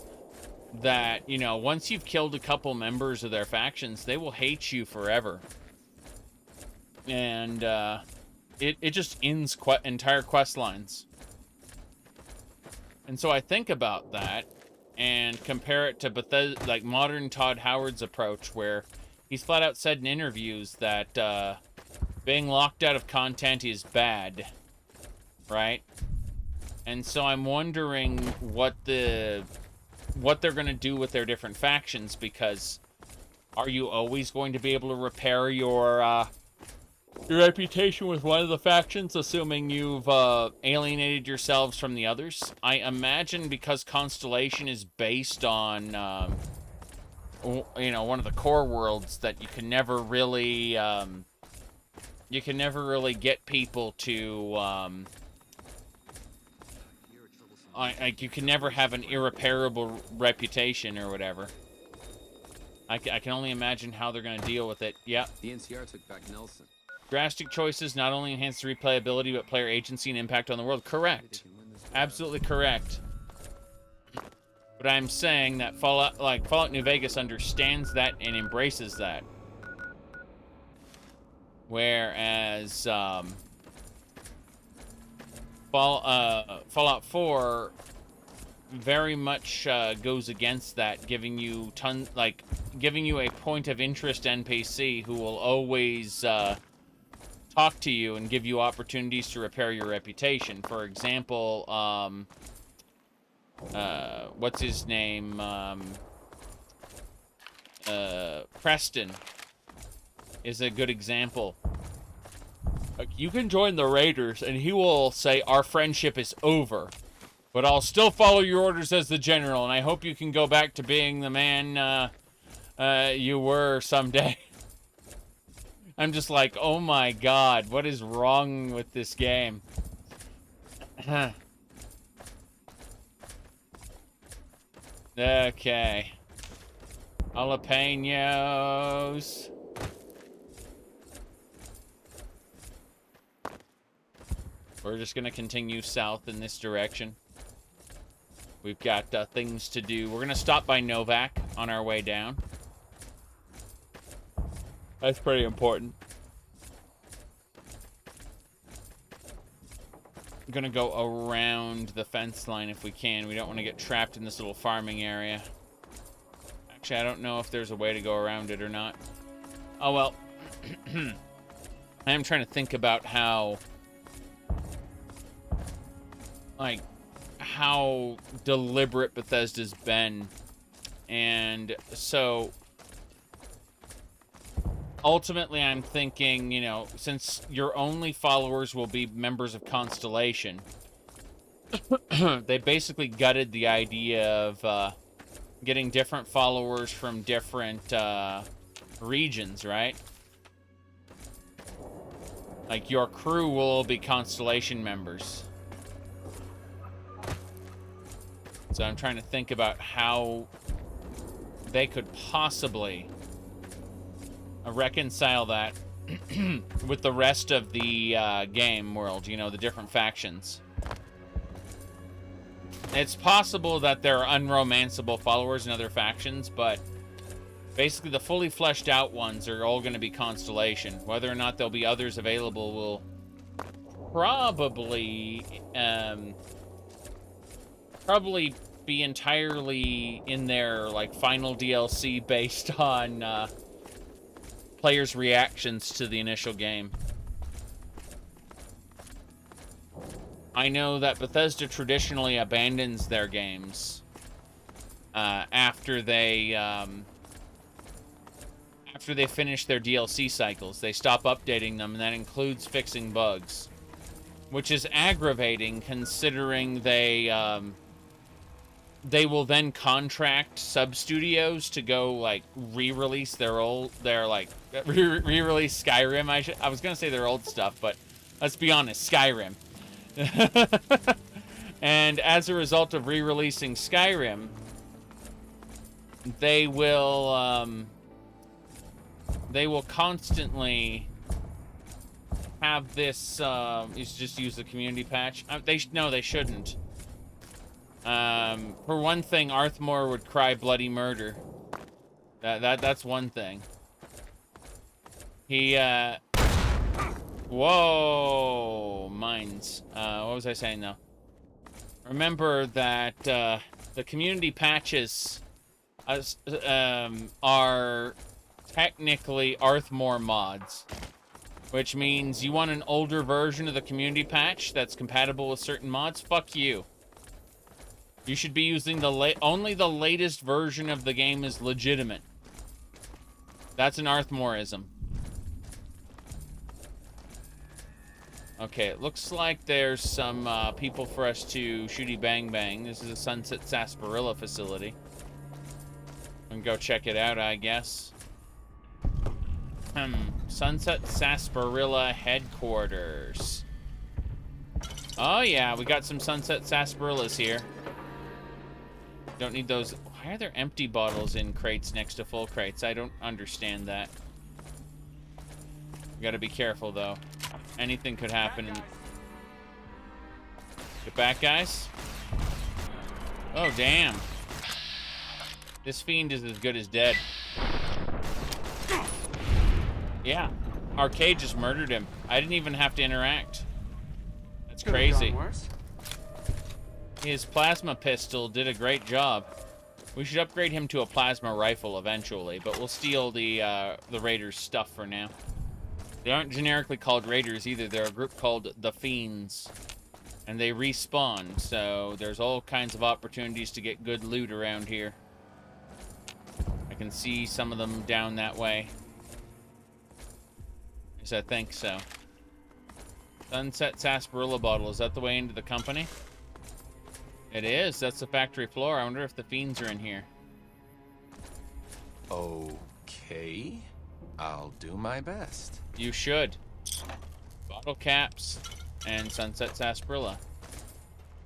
Speaker 1: that, you know, once you've killed a couple members of their factions, they will hate you forever. And it just ends entire quest lines. And so I think about that and compare it to Bethesda, like modern Todd Howard's approach, where he's flat out said in interviews that being locked out of content is bad, right? And so I'm wondering what they're going to do with their different factions, because are you always going to be able to repair your reputation with one of the factions, assuming you've alienated yourselves from the others? I imagine because Constellation is based on, you know, one of the core worlds, that you can never really get people to, like, you can never have an irreparable reputation or whatever. I can only imagine how they're going to deal with it. Yeah.
Speaker 9: The NCR took back Nelson.
Speaker 1: Drastic choices not only enhance the replayability, but player agency and impact on the world. Correct. Absolutely correct. But I'm saying that Fallout New Vegas understands that and embraces that. Whereas Fallout 4 very much goes against that, giving you a point of interest NPC who will always talk to you and give you opportunities to repair your reputation. For example, what's his name? Preston is a good example. Like, you can join the Raiders and he will say, our friendship is over, but I'll still follow your orders as the general, and I hope you can go back to being the man you were someday. I'm just like, oh my god, what is wrong with this game? Okay. Jalapenos. We're just gonna continue south in this direction. We've got things to do. We're gonna stop by Novak on our way down. That's pretty important. I'm gonna go around the fence line if we can. We don't want to get trapped in this little farming area. Actually, I don't know if there's a way to go around it or not. Oh well. I am trying to think about how deliberate Bethesda's been. And so ultimately I'm thinking, you know, since your only followers will be members of Constellation, they basically gutted the idea of getting different followers from different regions, right? Like, your crew will all be Constellation members. So I'm trying to think about how they could possibly reconcile that with the rest of the game world, you know, the different factions. It's possible that there are unromanceable followers in other factions, but basically the fully fleshed out ones are all going to be Constellation. Whether or not there'll be others available will probably be entirely in their, like, final DLC based on players' reactions to the initial game. I know that Bethesda traditionally abandons their games after they finish their DLC cycles. They stop updating them, and that includes fixing bugs, which is aggravating considering they will then contract sub-studios to go, like, re-release re-release Skyrim. I was gonna say their old stuff, but let's be honest, Skyrim. And as a result of re-releasing Skyrim, they will constantly have this, just use the community patch. No, they shouldn't. For one thing, Arthmore would cry bloody murder. That's one thing. He, whoa, mines. What was I saying though? Remember that, the community patches, are technically Arthmore mods. Which means you want an older version of the community patch that's compatible with certain mods? Fuck you. You should be using only the latest version of the game is legitimate. That's an Arthmoreism. Okay, it looks like there's some people for us to shooty bang bang. This is a Sunset Sarsaparilla facility. We can go check it out, I guess. Sunset Sarsaparilla headquarters. Oh yeah, we got some Sunset Sarsaparillas here. Don't need those. Why are there empty bottles in crates next to full crates? I don't understand that. We gotta be careful though. Anything could happen. Get back, guys. Oh damn. This fiend is as good as dead. Yeah, Arcade just murdered him. I didn't even have to interact. That's crazy. His plasma pistol did a great job. We should upgrade him to a plasma rifle eventually, but we'll steal the Raiders' stuff for now. They aren't generically called Raiders either. They're a group called the Fiends, and they respawn. So there's all kinds of opportunities to get good loot around here. I can see some of them down that way. I think so. Sunset Sarsaparilla bottle. Is that the way into the company? It is. That's the factory floor. I wonder if the fiends are in here.
Speaker 7: Okay. I'll do my best.
Speaker 1: You should. Bottle caps and Sunset Sarsaparilla.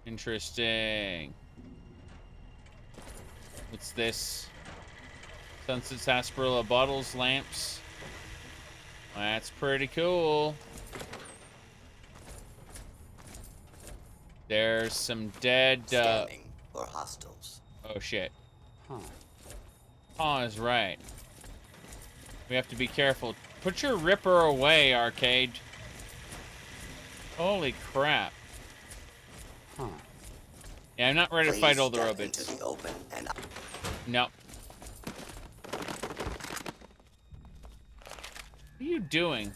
Speaker 1: Interesting. What's this? Sunset Sarsaparilla bottles, lamps. That's pretty cool. There's some dead,
Speaker 15: or hostiles.
Speaker 1: Oh shit. Oh, is right. We have to be careful. Put your Ripper away, Arcade. Holy crap. Yeah, I'm not ready to fight all the robots.
Speaker 15: Into the open and
Speaker 1: No. What are you doing?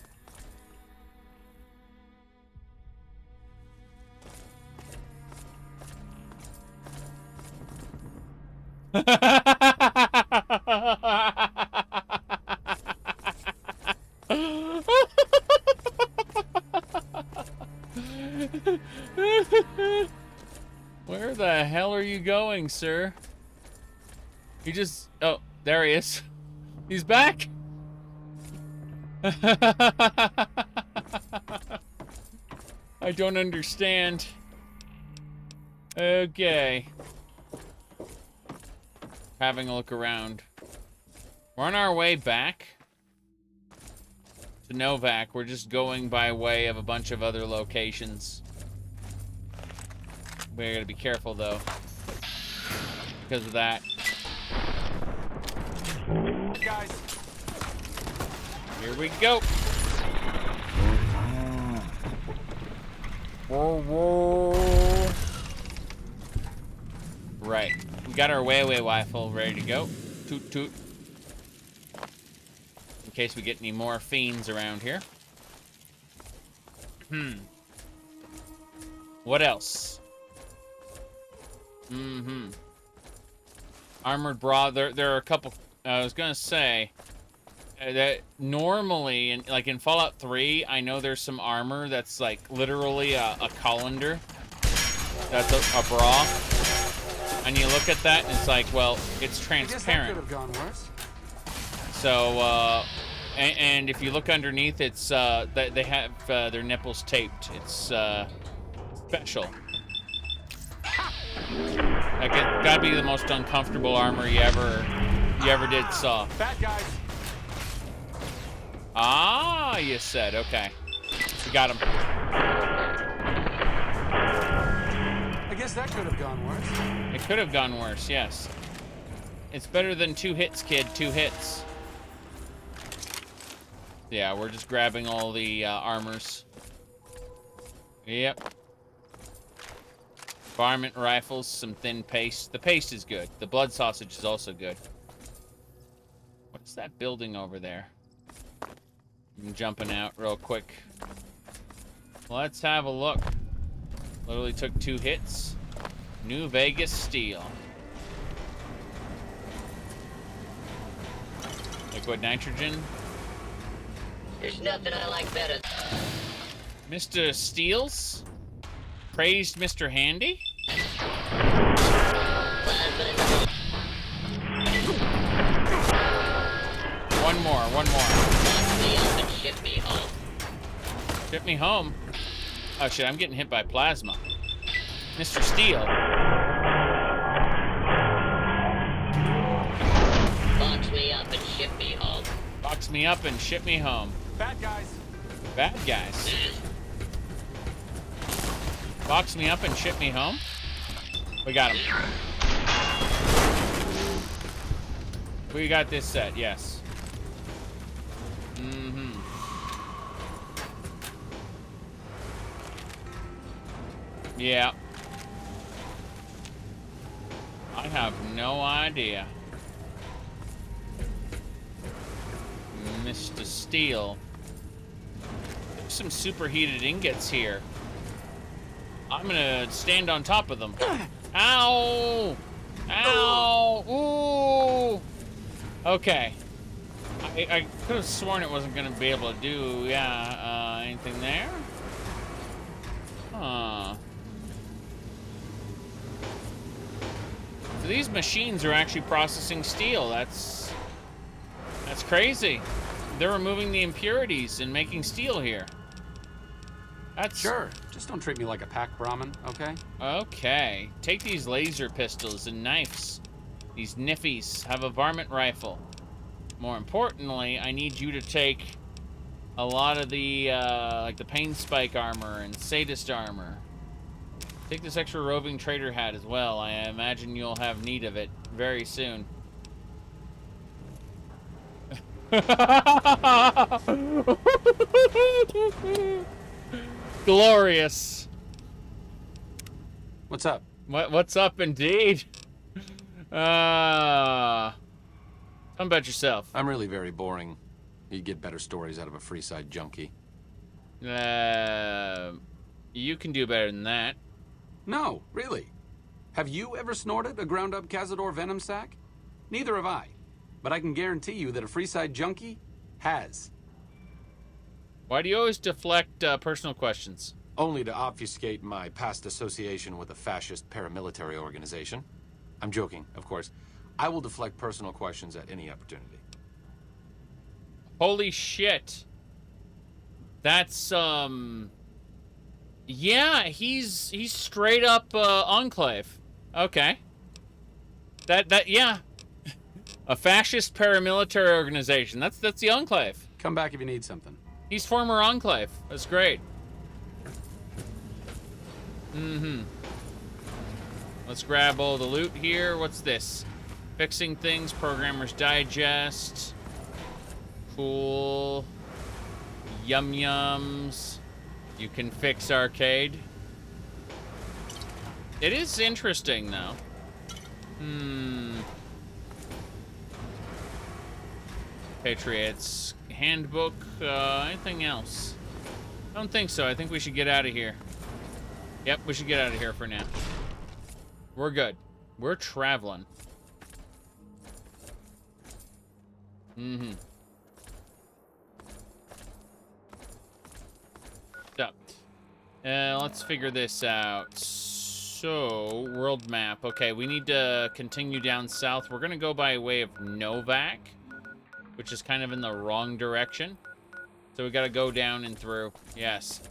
Speaker 1: Where the hell are you going, sir? He just... Oh, there he is. He's back. I don't understand. Okay. Having a look around. We're on our way back to Novak. We're just going by way of a bunch of other locations. We gotta be careful though, because of that.
Speaker 2: Guys,
Speaker 1: here we go. Whoa, whoa. Right, we got our way rifle ready to go. Toot toot. In case we get any more fiends around here. What else? Armored bra. There are a couple. I was gonna say that normally, in Fallout 3, I know there's some armor that's like literally a colander. That's a bra, and you look at that and it's like, well, it's transparent.
Speaker 2: I guess that could have gone worse.
Speaker 1: So, and if you look underneath, it's they have their nipples taped. It's special. Like it gotta be the most uncomfortable armor you ever did saw.
Speaker 2: Bad guys.
Speaker 1: Ah, you said, okay. got him.
Speaker 2: I guess that could have gone worse.
Speaker 1: It could have gone worse, yes. It's better than 2 hits, kid. 2 hits. Yeah, we're just grabbing all the armors. Yep. Varmint rifles, some thin paste. The paste is good. The blood sausage is also good. What's that building over there? I'm jumping out real quick. Let's have a look. Literally took 2 hits. New Vegas steel. Liquid nitrogen.
Speaker 13: There's nothing I like better.
Speaker 1: Mr. Steels? Praised Mr. Handy? One more.
Speaker 13: Ship me home.
Speaker 1: Ship me home? Oh shit, I'm getting hit by plasma. Mr. Steel.
Speaker 13: Box me up and ship me home.
Speaker 1: Box me up and ship me home.
Speaker 2: Bad guys.
Speaker 1: Bad guys. Box me up and ship me home? We got him. We got this set, yes. Mm-hmm. Yeah. I have no idea. Mr. Steel. There's some superheated ingots here. I'm gonna stand on top of them. Ow! Ow! Ooh! Okay. I could have sworn it wasn't gonna be able to do, anything there? Huh. So these machines are actually processing steel. That's crazy. They're removing the impurities and making steel here. That's...
Speaker 2: Sure. Just don't treat me like a pack Brahmin, okay?
Speaker 1: Okay. Take these laser pistols and knives. These niffies. Have a varmint rifle. More importantly, I need you to take a lot of the, like the pain spike armor and sadist armor. Take this extra roving trader hat as well. I imagine you'll have need of it very soon. Glorious.
Speaker 2: What's up?
Speaker 1: What's up, indeed? Tell me about yourself.
Speaker 7: I'm really very boring. You'd get better stories out of a Freeside junkie.
Speaker 1: You can do better than that.
Speaker 2: No, really. Have you ever snorted a ground-up Cazador venom sac? Neither have I. But I can guarantee you that a Freeside junkie has.
Speaker 1: Why do you always deflect personal questions?
Speaker 7: Only to obfuscate my past association with a fascist paramilitary organization. I'm joking, of course. I will deflect personal questions at any opportunity.
Speaker 1: Holy shit. That's, yeah, he's straight up, Enclave. Okay. Yeah. A fascist paramilitary organization. That's the Enclave.
Speaker 2: Come back if you need something.
Speaker 1: He's former Enclave. That's great. Mm-hmm. Let's grab all the loot here. What's this? Fixing things, Programmer's Digest. Cool. Yum Yums. You can fix arcade. It is interesting, though. Patriots Handbook. Anything else? I don't think so. I think we should get out of here. Yep, we should get out of here for now. We're good. We're traveling. Mm-hmm. So, let's figure this out. So, world map. Okay, we need to continue down south. We're gonna go by way of Novak, which is kind of in the wrong direction. So we gotta go down and through. Yes.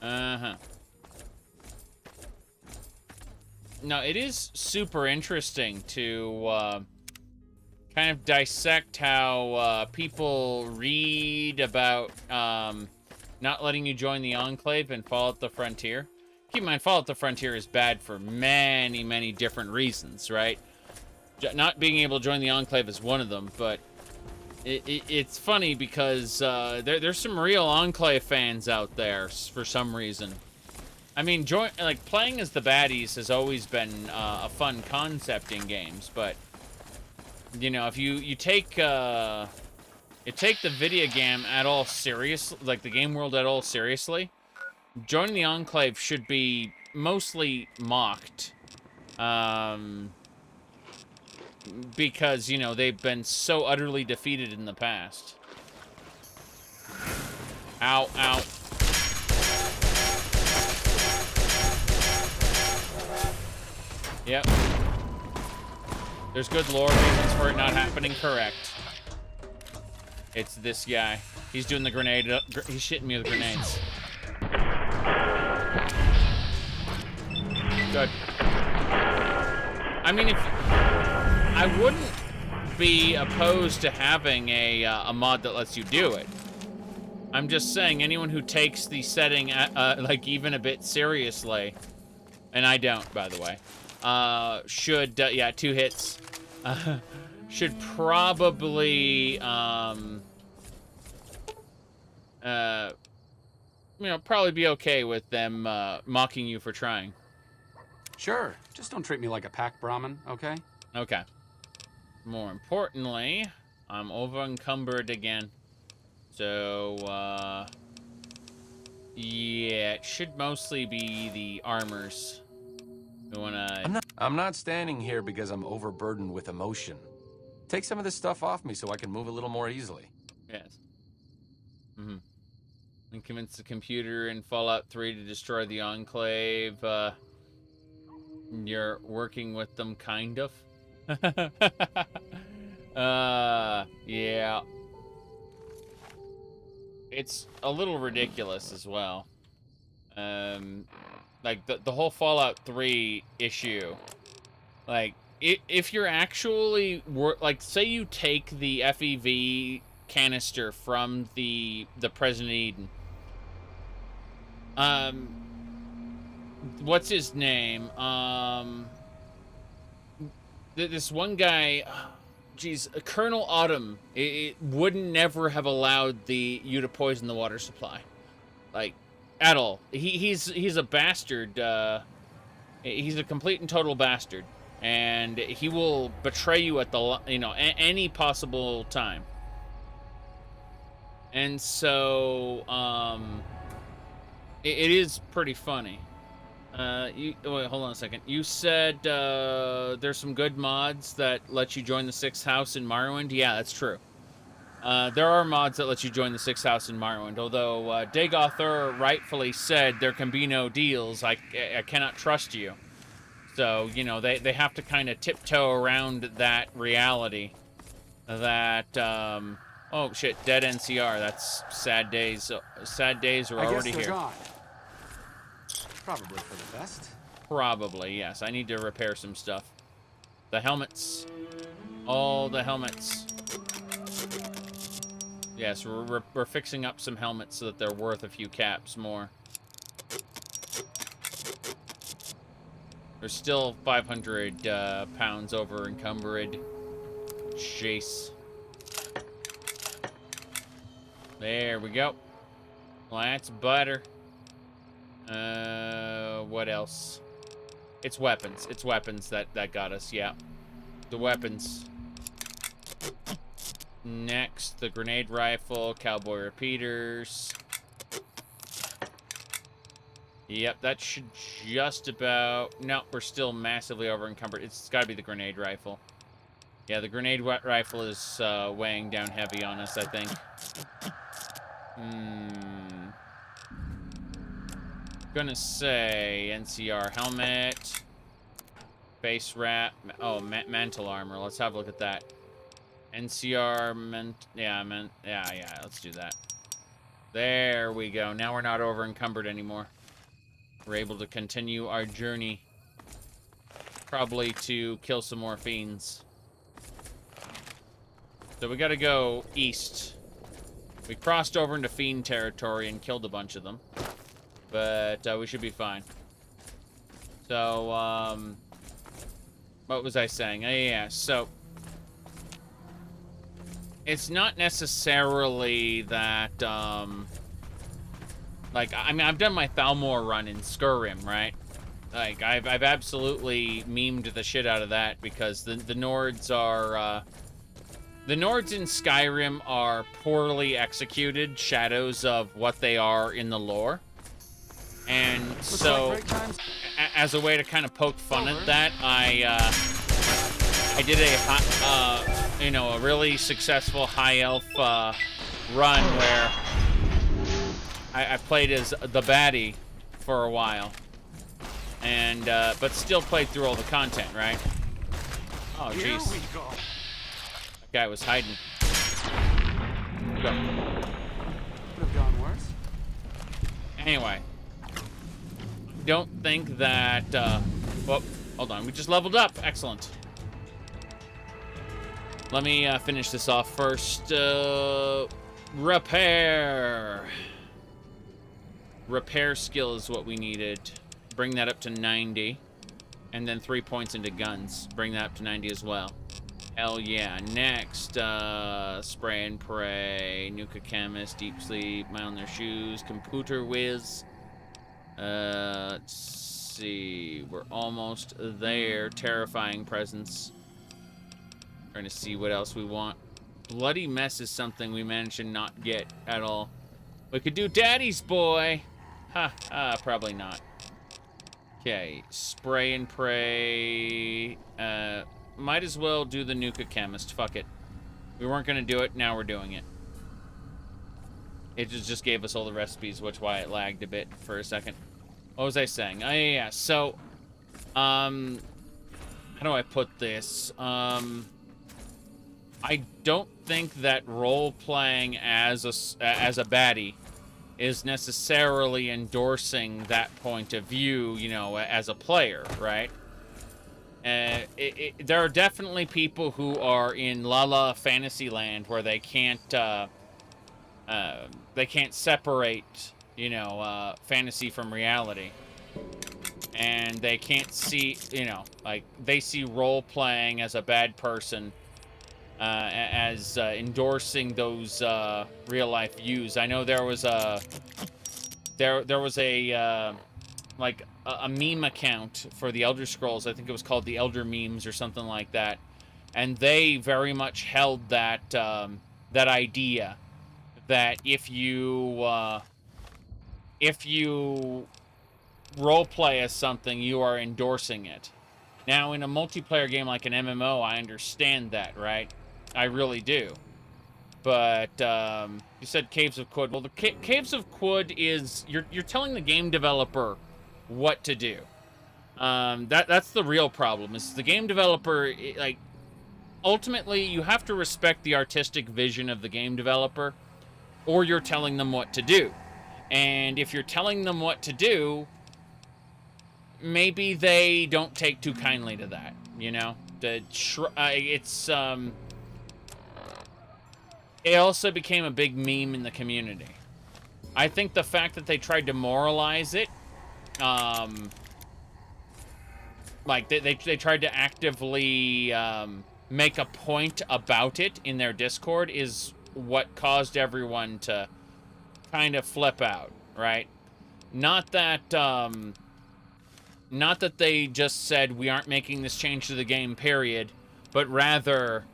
Speaker 1: Uh-huh. No, it is super interesting to kind of dissect how people read about not letting you join the Enclave and Fallout the Frontier. Keep in mind, Fallout the Frontier is bad for many, many different reasons, right? Not being able to join the Enclave is one of them, but it's funny because there's some real Enclave fans out there for some reason. I mean, playing as the baddies has always been a fun concept in games, but you know, if you take the video game at all serious, like the game world at all seriously, joining the Enclave should be mostly mocked. Because, you know, they've been so utterly defeated in the past. Ow, ow. Yep. There's good lore reasons for it not happening, correct. It's this guy. He's doing the grenade, he's shitting me with grenades. Good. I mean, I wouldn't be opposed to having a mod that lets you do it. I'm just saying, anyone who takes the setting like even a bit seriously, and I don't, by the way, should yeah, 2 hits, should probably you know, probably be okay with them mocking you for trying.
Speaker 2: Sure, just don't treat me like a pack Brahmin, okay?
Speaker 1: Okay. More importantly, I'm over encumbered again. So, yeah, it should mostly be the armors. We wanna...
Speaker 7: I'm not standing here because I'm overburdened with emotion. Take some of this stuff off me so I can move a little more easily.
Speaker 1: Yes. Mm-hmm. And convince the computer in Fallout 3 to destroy the Enclave. You're working with them, kind of. Yeah. It's a little ridiculous as well. Like the whole Fallout 3 issue. Like, if you're actually like, say you take the FEV canister from the President Eden. What's his name? This one guy, geez, Colonel Autumn, it wouldn't never have allowed you to poison the water supply, like, at all. He's a bastard. He's a complete and total bastard, and he will betray you at the any possible time. And so it is pretty funny. Wait, hold on a second. You said there's some good mods that let you join the 6th house in Morrowind. Yeah, that's true. There are mods that let you join the 6th house in Morrowind, although Dagothur rightfully said there can be no deals. I cannot trust you. So, you know, they have to kind of tiptoe around that reality. That, oh shit, dead NCR. That's sad days. Sad days are already here.
Speaker 2: Gone. Probably for the best.
Speaker 1: Probably, yes. I need to repair some stuff. The helmets. All the helmets. Yes, we're fixing up some helmets so that they're worth a few caps more. There's still 500 pounds over encumbered. Chase. There we go. Well, that's butter. What else? It's weapons. It's weapons that got us, yeah. The weapons. Next, the grenade rifle, cowboy repeaters. Yep, that should just about... No, we're still massively over encumbered. It's gotta be the grenade rifle. Yeah, the grenade rifle is weighing down heavy on us, I think. Gonna say NCR helmet, face wrap. Oh, mantle armor. Let's have a look at that. NCR yeah, let's do that. There we go. Now we're not over encumbered anymore. We're able to continue our journey. Probably to kill some more fiends. So we gotta go east. We crossed over into Fiend territory and killed a bunch of them. But we should be fine. So, what was I saying? Yeah, so... It's not necessarily that, like, I mean, I've done my Thalmor run in Skyrim, right? Like, I've absolutely memed the shit out of that because the Nords are, the Nords in Skyrim are poorly executed shadows of what they are in the lore. And so, as a way to kind of poke fun at that, I did a, you know, a really successful high elf run where I played as the baddie for a while, and but still played through all the content, right? Oh, jeez. That guy was hiding. Go.
Speaker 2: Could have gone worse.
Speaker 1: Anyway. Don't think that, well, hold on, we just leveled up. Excellent. Let me finish this off first. Repair. Repair skill is what we needed. Bring that up to 90. And then 3 points into guns. Bring that up to 90 as well. Hell yeah. Next, spray and pray, Nuka Chemist, Deep Sleep, Mile on Their Shoes, Computer Whiz. Let's see. We're almost there. Terrifying Presence. Trying to see what else we want. Bloody Mess is something we managed to not get at all. We could do Daddy's Boy. Probably not. Okay, Spray and Pray. Might as well do the Nuka Chemist. Fuck it. We weren't gonna do it, now we're doing it. It just gave us all the recipes, which why it lagged a bit for a second. What was I saying? Oh, yeah. So, how do I put this? I don't think that role-playing as a baddie is necessarily endorsing that point of view, you know, as a player, right? There are definitely people who are in La Fantasyland where they can't separate, you know, fantasy from reality. And they can't see, you know, like, they see role-playing as a bad person, as endorsing those real-life views. I know there was a... There was a, like, a meme account for the Elder Scrolls. I think it was called the Elder Memes or something like that. And they very much held that, that idea that if you roleplay as something, you are endorsing it. Now, in a multiplayer game like an MMO, I understand that, right? I really do. But, you said Caves of Quud. Well, the Caves of Quud is... You're telling the game developer what to do. That's the real problem, is the game developer, like... Ultimately, you have to respect the artistic vision of the game developer, or you're telling them what to do. And if you're telling them what to do, maybe they don't take too kindly to that, you know? It also became a big meme in the community. I think the fact that they tried to moralize it, like, they tried to actively make a point about it in their Discord is what caused everyone to kind of flip out, right? Not that they just said, we aren't making this change to the game, period, but rather,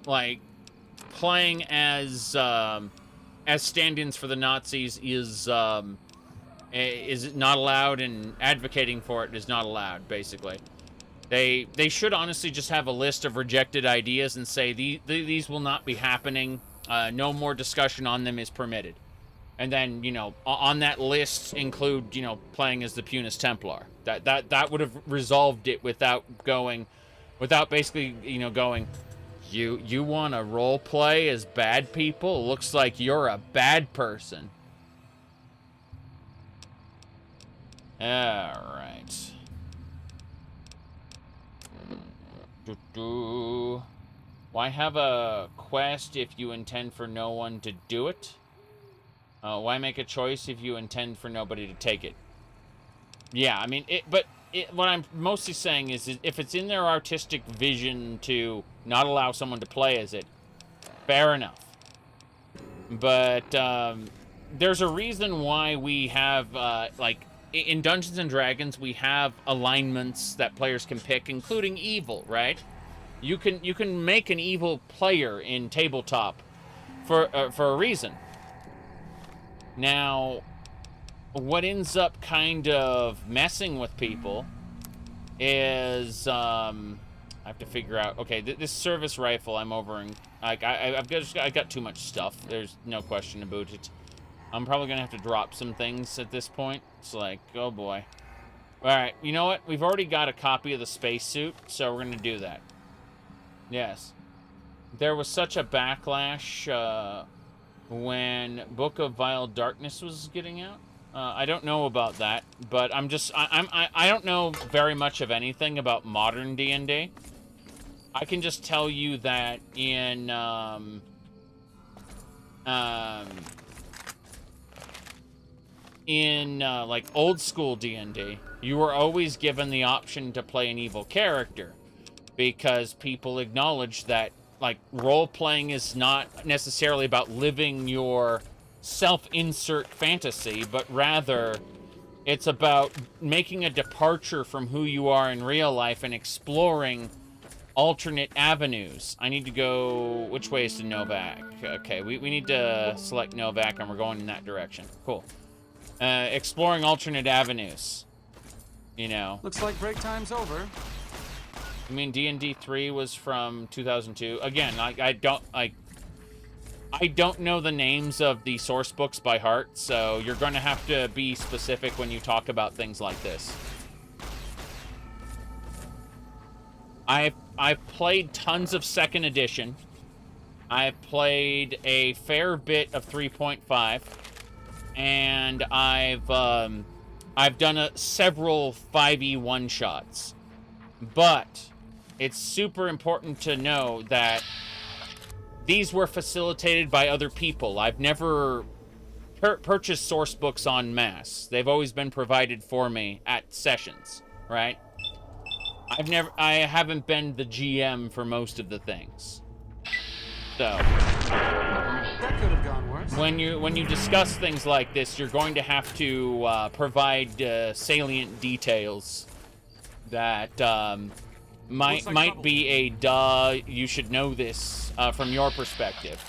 Speaker 1: like, playing as stand-ins for the Nazis is not allowed, and advocating for it is not allowed, basically. They should honestly just have a list of rejected ideas and say, these will not be happening, no more discussion on them is permitted. And then, you know, on that list include, you know, playing as the Punis Templar. That would have resolved it without basically, you know, going, you want to role play as bad people? Looks like you're a bad person. All right. Why have a quest if you intend for no one to do it? Why make a choice if you intend for nobody to take it? Yeah, I mean, what I'm mostly saying is if it's in their artistic vision to not allow someone to play as it, fair enough. But there's a reason why we have, like, in Dungeons & Dragons, we have alignments that players can pick, including evil, right? You can make an evil player in tabletop for a reason. Now, what ends up kind of messing with people is I have to figure out. Okay, this service rifle I'm over in. Like I got too much stuff. There's no question about it. I'm probably gonna have to drop some things at this point. It's like, oh boy. All right, you know what? We've already got a copy of the spacesuit, so we're gonna do that. Yes, there was such a backlash when Book of Vile Darkness was getting out. I don't know about that, but I don't know very much of anything about modern D&D. I can just tell you that in like old school D&D, you were always given the option to play an evil character because people acknowledged that like role-playing is not necessarily about living your self-insert fantasy, but rather it's about making a departure from who you are in real life and exploring alternate avenues. I need to go... Which way is to Novak? Okay, we need to select Novak, and we're going in that direction. Cool. Exploring alternate avenues. You know.
Speaker 2: Looks like break time's over.
Speaker 1: I mean, D&D 3 was from 2002. Again, I don't know the names of the source books by heart, so you're going to have to be specific when you talk about things like this. I've played tons of 2nd edition. I've played a fair bit of 3.5, and I've done several 5e one-shots. But it's super important to know that these were facilitated by other people. I've never purchased source books en masse. They've always been provided for me at sessions, right? I haven't been the GM for most of the things. So
Speaker 2: that could have gone worse.
Speaker 1: When you discuss things like this, you're going to have to provide salient details that might be a duh, you should know this from your perspective.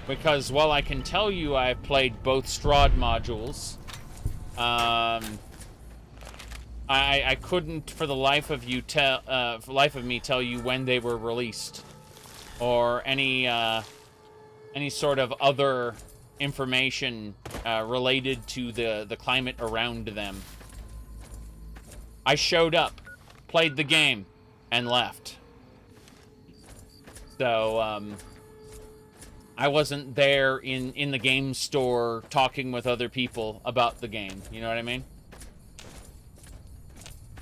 Speaker 1: Because while I can tell you I've played both Strahd modules, I couldn't for the life of me tell you when they were released or any sort of other information related to the climate around them. I showed up, played the game, and left. So I wasn't there in the game store talking with other people about the game. You know what I mean?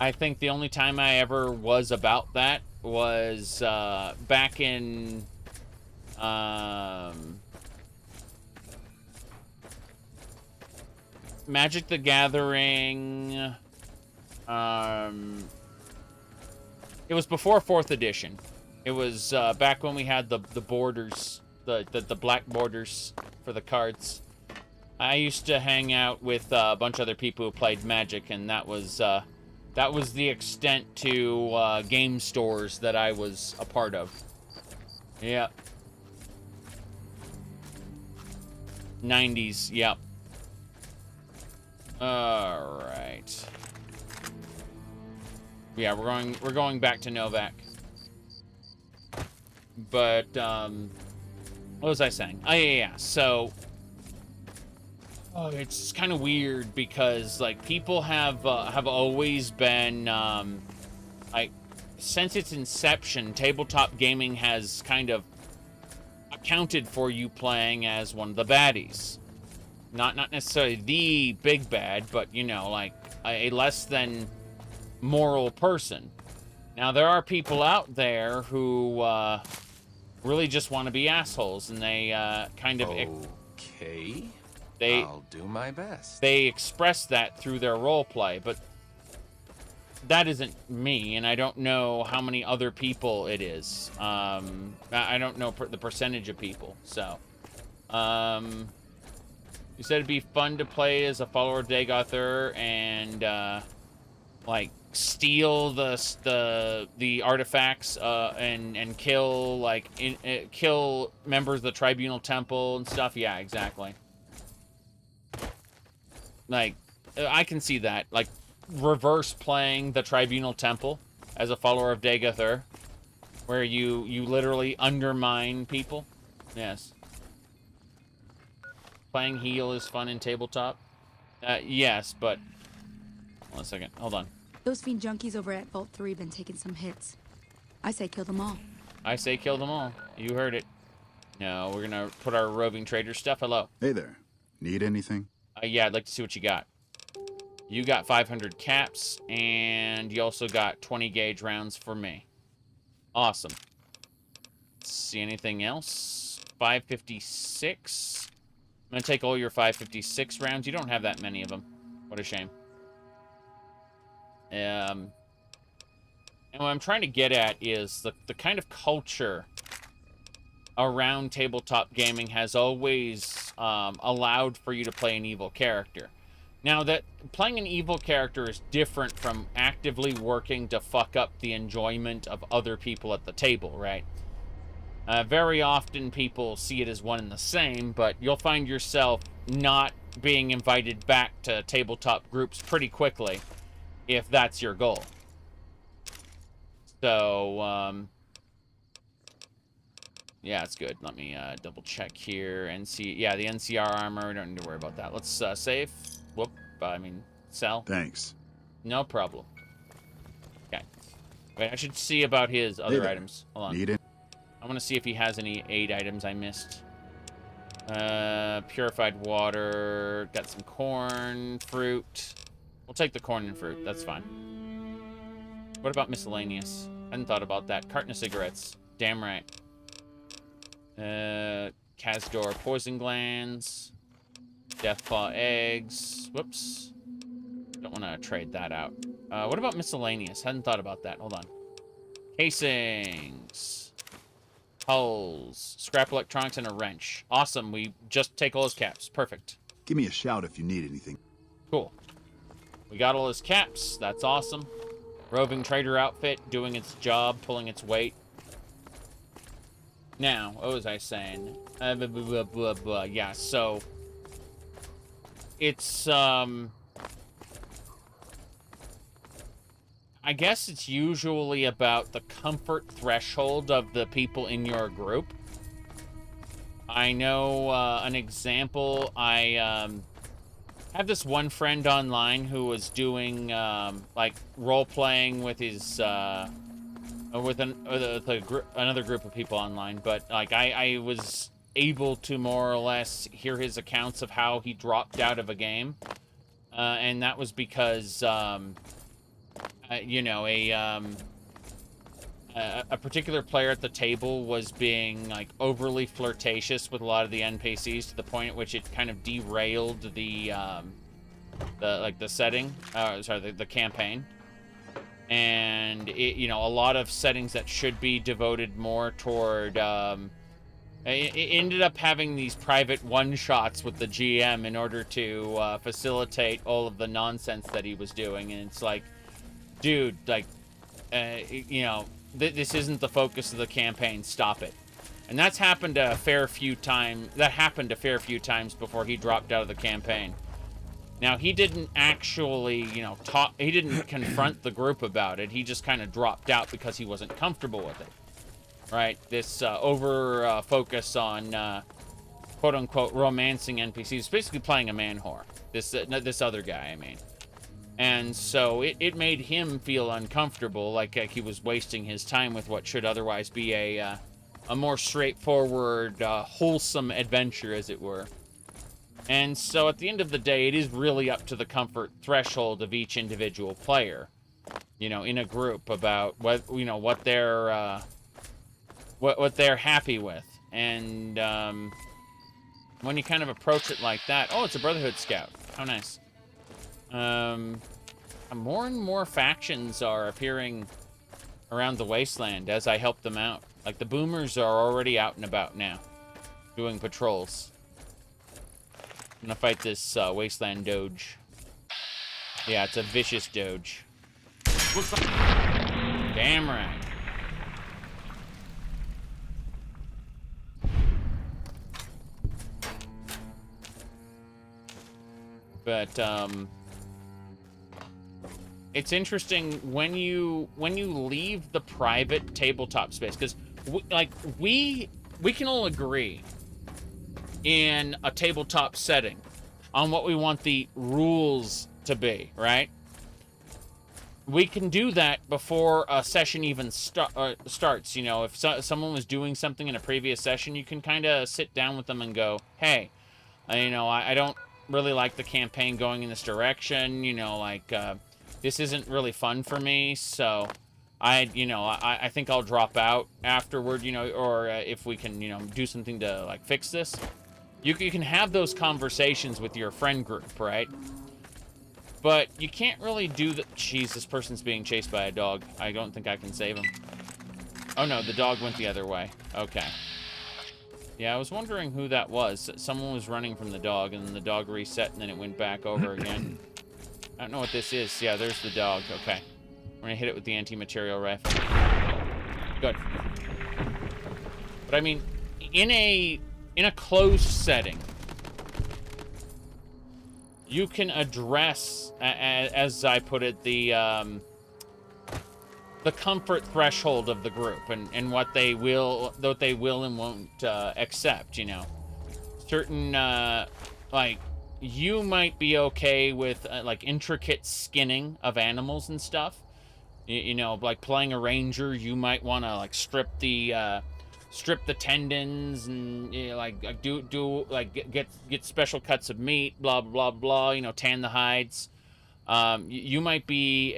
Speaker 1: I think the only time I ever was about that was back in Magic the Gathering. It was before 4th edition. It was back when we had the borders, the black borders for the cards. I used to hang out with a bunch of other people who played Magic, and that was the extent to game stores that I was a part of. Yeah. 90s, yep. All right. Yeah, we're going back to Novak. But what was I saying? Oh yeah. So it's kind of weird because like people have always been like since its inception, tabletop gaming has kind of accounted for you playing as one of the baddies. Not necessarily the big bad, but you know, like a less than moral person. Now, there are people out there who really just want to be assholes, and they kind of...
Speaker 7: Okay.
Speaker 1: They,
Speaker 7: I'll do my best.
Speaker 1: They express that through their roleplay, but that isn't me, and I don't know how many other people it is. I don't know the percentage of people, so... you said it'd be fun to play as a follower of Dagothur and, like, steal the artifacts and kill, like, kill members of the Tribunal Temple and stuff. Yeah, exactly. Like, I can see that. Like, reverse playing the Tribunal Temple as a follower of Dagothur, where you literally undermine people. Yes. Playing heal is fun in tabletop. Yes, but... Hold on a second. Hold on.
Speaker 17: Those fiend junkies over at Vault 3 been taking some hits. I say kill them all.
Speaker 1: I say kill them all. You heard it. No, we're gonna put our roving trader stuff. Hello.
Speaker 8: Hey there. Need anything?
Speaker 1: Yeah, I'd like to see what you got. You got 500 caps, and you also got 20 gauge rounds for me. Awesome. Let's see anything else? 556. I'm gonna take all your 556 rounds. You don't have that many of them. What a shame. And what I'm trying to get at is the kind of culture around tabletop gaming has always allowed for you to play an evil character. Now, that playing an evil character is different from actively working to fuck up the enjoyment of other people at the table, right? Very often people see it as one and the same, but you'll find yourself not being invited back to tabletop groups pretty quickly if that's your goal. So, yeah, it's good. Let me double check here and see. Yeah, the NCR armor, we don't need to worry about that. Let's save. Whoop, sell.
Speaker 8: Thanks.
Speaker 1: No problem. Okay. Wait, I should see about his other items. Hold on.
Speaker 8: Need it?
Speaker 1: I want to see if he has any aid items I missed. Purified water. Got some corn, fruit. We'll take the corn and fruit. That's fine. What about miscellaneous? I hadn't thought about that. Carton of cigarettes. Damn right. Cazador poison glands. Deathpaw eggs. Whoops. Don't want to trade that out. What about miscellaneous? Hadn't thought about that. Hold on. Casings. Hulls. Scrap electronics and a wrench. Awesome. We just take all his caps. Perfect.
Speaker 8: Give me a shout if you need anything.
Speaker 1: Cool. We got all his caps. That's awesome. Roving trader outfit doing its job, pulling its weight. Now, what was I saying? Yeah, so it's I guess it's usually about the comfort threshold of the people in your group. I know an example. I have this one friend online who was doing like role playing with his with another group of people online, but like I was able to more or less hear his accounts of how he dropped out of a game, and that was because you know, a particular player at the table was being like overly flirtatious with a lot of the NPCs to the point at which it kind of derailed the setting, the campaign. And it, you know, a lot of settings that should be devoted more toward it ended up having these private one-shots with the GM in order to facilitate all of the nonsense that he was doing. And it's like, dude, like, you know, this isn't the focus of the campaign. Stop it. And that's happened a fair few times. That happened a fair few times before he dropped out of the campaign. Now, he didn't actually, you know, he didn't confront the group about it. He just kind of dropped out because he wasn't comfortable with it. Right? This focus on, quote-unquote, romancing NPCs. Basically playing a man whore. This other guy, I mean. And so it made him feel uncomfortable, like he was wasting his time with what should otherwise be a more straightforward, wholesome adventure, as it were. And so at the end of the day, it is really up to the comfort threshold of each individual player. you know, in a group about what, you know, what they're happy with. And when you kind of approach it like that, oh, it's a Brotherhood scout. How nice. More and more factions are appearing around the Wasteland as I help them out. Like, the boomers are already out and about now, doing patrols. I'm gonna fight this Wasteland Doge. Yeah, it's a vicious Doge. Damn right. But, it's interesting when you leave the private tabletop space, because we can all agree in a tabletop setting on what we want the rules to be, right? We can do that before a session even starts. You know, if someone was doing something in a previous session, you can kind of sit down with them and go, hey, you know, I don't really like the campaign going in this direction. You know, like, this isn't really fun for me, so I think I'll drop out afterward, you know, or if we can, you know, do something to, like, fix this. You can have those conversations with your friend group, right? But you can't really do the... Jeez, this person's being chased by a dog. I don't think I can save him. Oh, no, the dog went the other way. Okay. Yeah, I was wondering who that was. Someone was running from the dog, and then the dog reset, and then it went back over again. I don't know what this is. Yeah, there's the dog. Okay. We're gonna hit it with the anti-material rifle. Good. But I mean, in a closed setting, you can address, as I put it, the comfort threshold of the group and what they will and won't accept. You know, certain like. You might be okay with like intricate skinning of animals and stuff. You know, like playing a ranger, you might want to like strip the tendons and, you know, like get special cuts of meat, blah blah blah. You know, tan the hides. You might be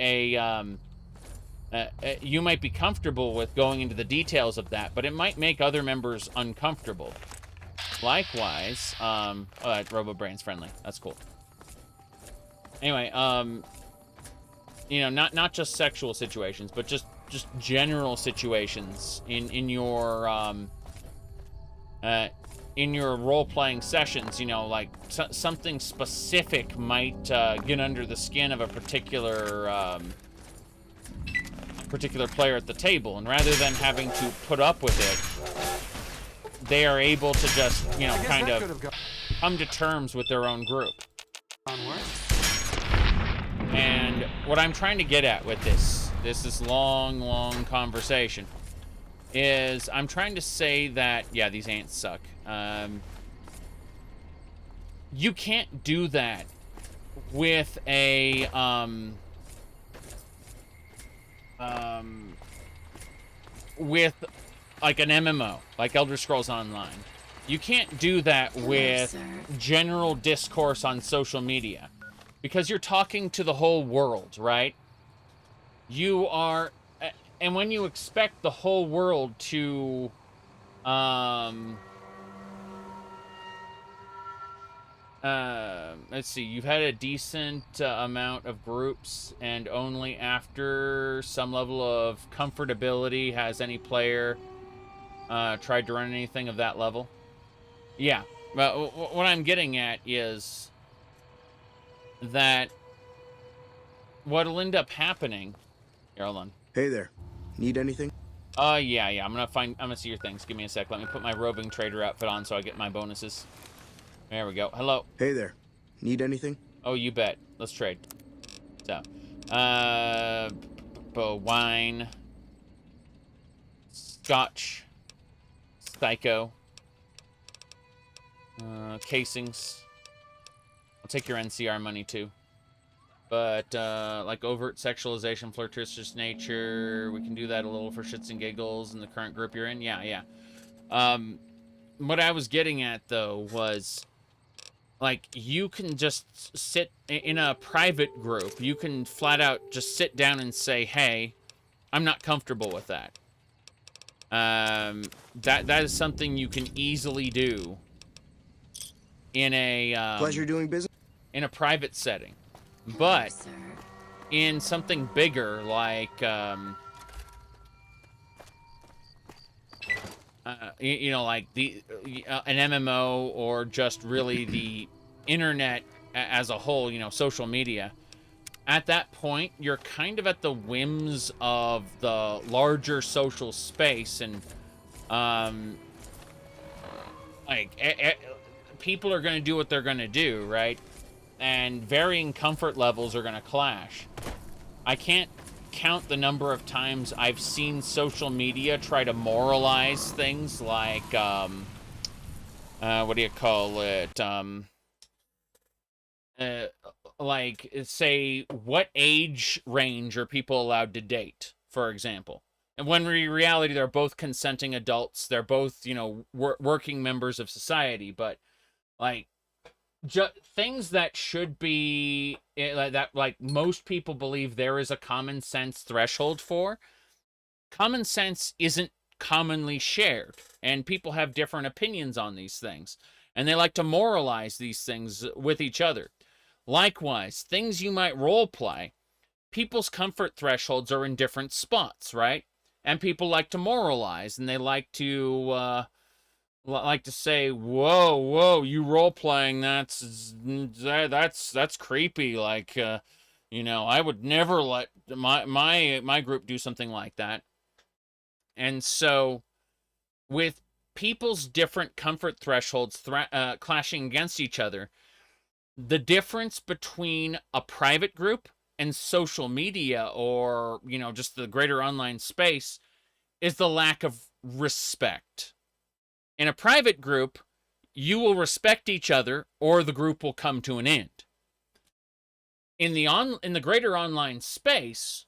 Speaker 1: you might be comfortable with going into the details of that, but it might make other members uncomfortable. Likewise, RoboBrain's friendly. That's cool. Anyway, you know, not just sexual situations, but just general situations in your role-playing sessions. You know, like something specific might get under the skin of a particular player at the table, and rather than having to put up with it, they are able to just, you know, kind of come to terms with their own group. And what I'm trying to get at with this long conversation is I'm trying to say that, yeah, these ants suck. You can't do that with a, with like an MMO, like Elder Scrolls Online. You can't do that with general discourse on social media, because you're talking to the whole world, right? You are, and when you expect the whole world to, let's see, you've had a decent amount of groups, and only after some level of comfortability has any player tried to run anything of that level. Yeah, but what I'm getting at is that what'll end up happening... Here, hold on.
Speaker 5: Hey there. Need anything?
Speaker 1: Yeah. I'm gonna see your things. Give me a sec. Let me put my roving trader outfit on so I get my bonuses. There we go. Hello.
Speaker 5: Hey there. Need anything?
Speaker 1: Oh, you bet. Let's trade. So, wine, scotch, psycho, casings. I'll take your NCR money too. But, like overt sexualization, flirtatious nature, we can do that a little for shits and giggles in the current group you're in. Yeah. What I was getting at, though, was like, you can just sit in a private group. You can flat out just sit down and say, hey, I'm not comfortable with that. That is something you can easily do in a
Speaker 5: Pleasure doing business
Speaker 1: in a private setting, but in something bigger like you know, like an MMO, or just really the internet as a whole, you know, social media. At that point, you're kind of at the whims of the larger social space, and people are going to do what they're going to do, right? And varying comfort levels are going to clash. I can't count the number of times I've seen social media try to moralize things like, what do you call it? Like, say, what age range are people allowed to date, for example? And when in reality, they're both consenting adults. They're both, you know, working members of society. But, like, things that should be, like, most people believe there is a common sense threshold for, common sense isn't commonly shared. And people have different opinions on these things. And they like to moralize these things with each other. Likewise, things you might role play, people's comfort thresholds are in different spots, right? And people like to moralize, and they like to say, "Whoa, you role playing? That's creepy." Like, you know, I would never let my group do something like that. And so, with people's different comfort thresholds clashing against each other, the difference between a private group and social media, or, you know, just the greater online space, is the lack of respect. In a private group, you will respect each other, or the group will come to an end. In the greater online space,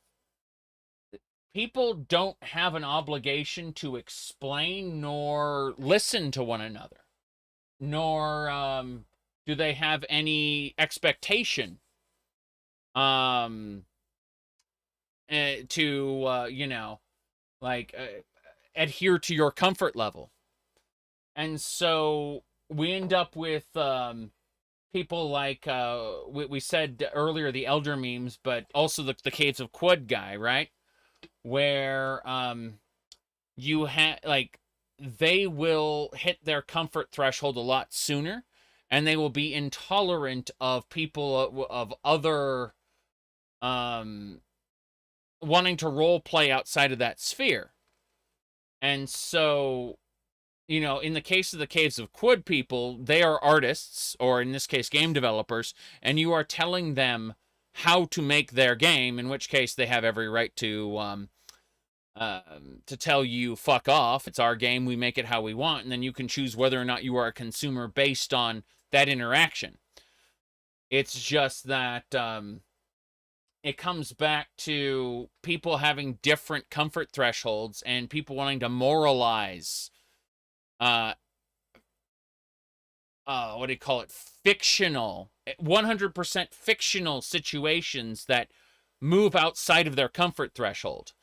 Speaker 1: people don't have an obligation to explain nor listen to one another, nor do they have any expectation to you know, like, adhere to your comfort level. And so we end up with people like we said earlier, the elder memes, but also the Caves of Quud guy, right? Where you have, like, they will hit their comfort threshold a lot sooner, and they will be intolerant of people of other wanting to role play outside of that sphere. And so, you know, in the case of the Caves of Quud people, they are artists, or in this case, game developers, and you are telling them how to make their game, in which case they have every right to tell you, fuck off, it's our game, we make it how we want, and then you can choose whether or not you are a consumer based on that interaction. It's just that it comes back to people having different comfort thresholds and people wanting to moralize what do you call it? Fictional, 100% fictional situations that move outside of their comfort threshold.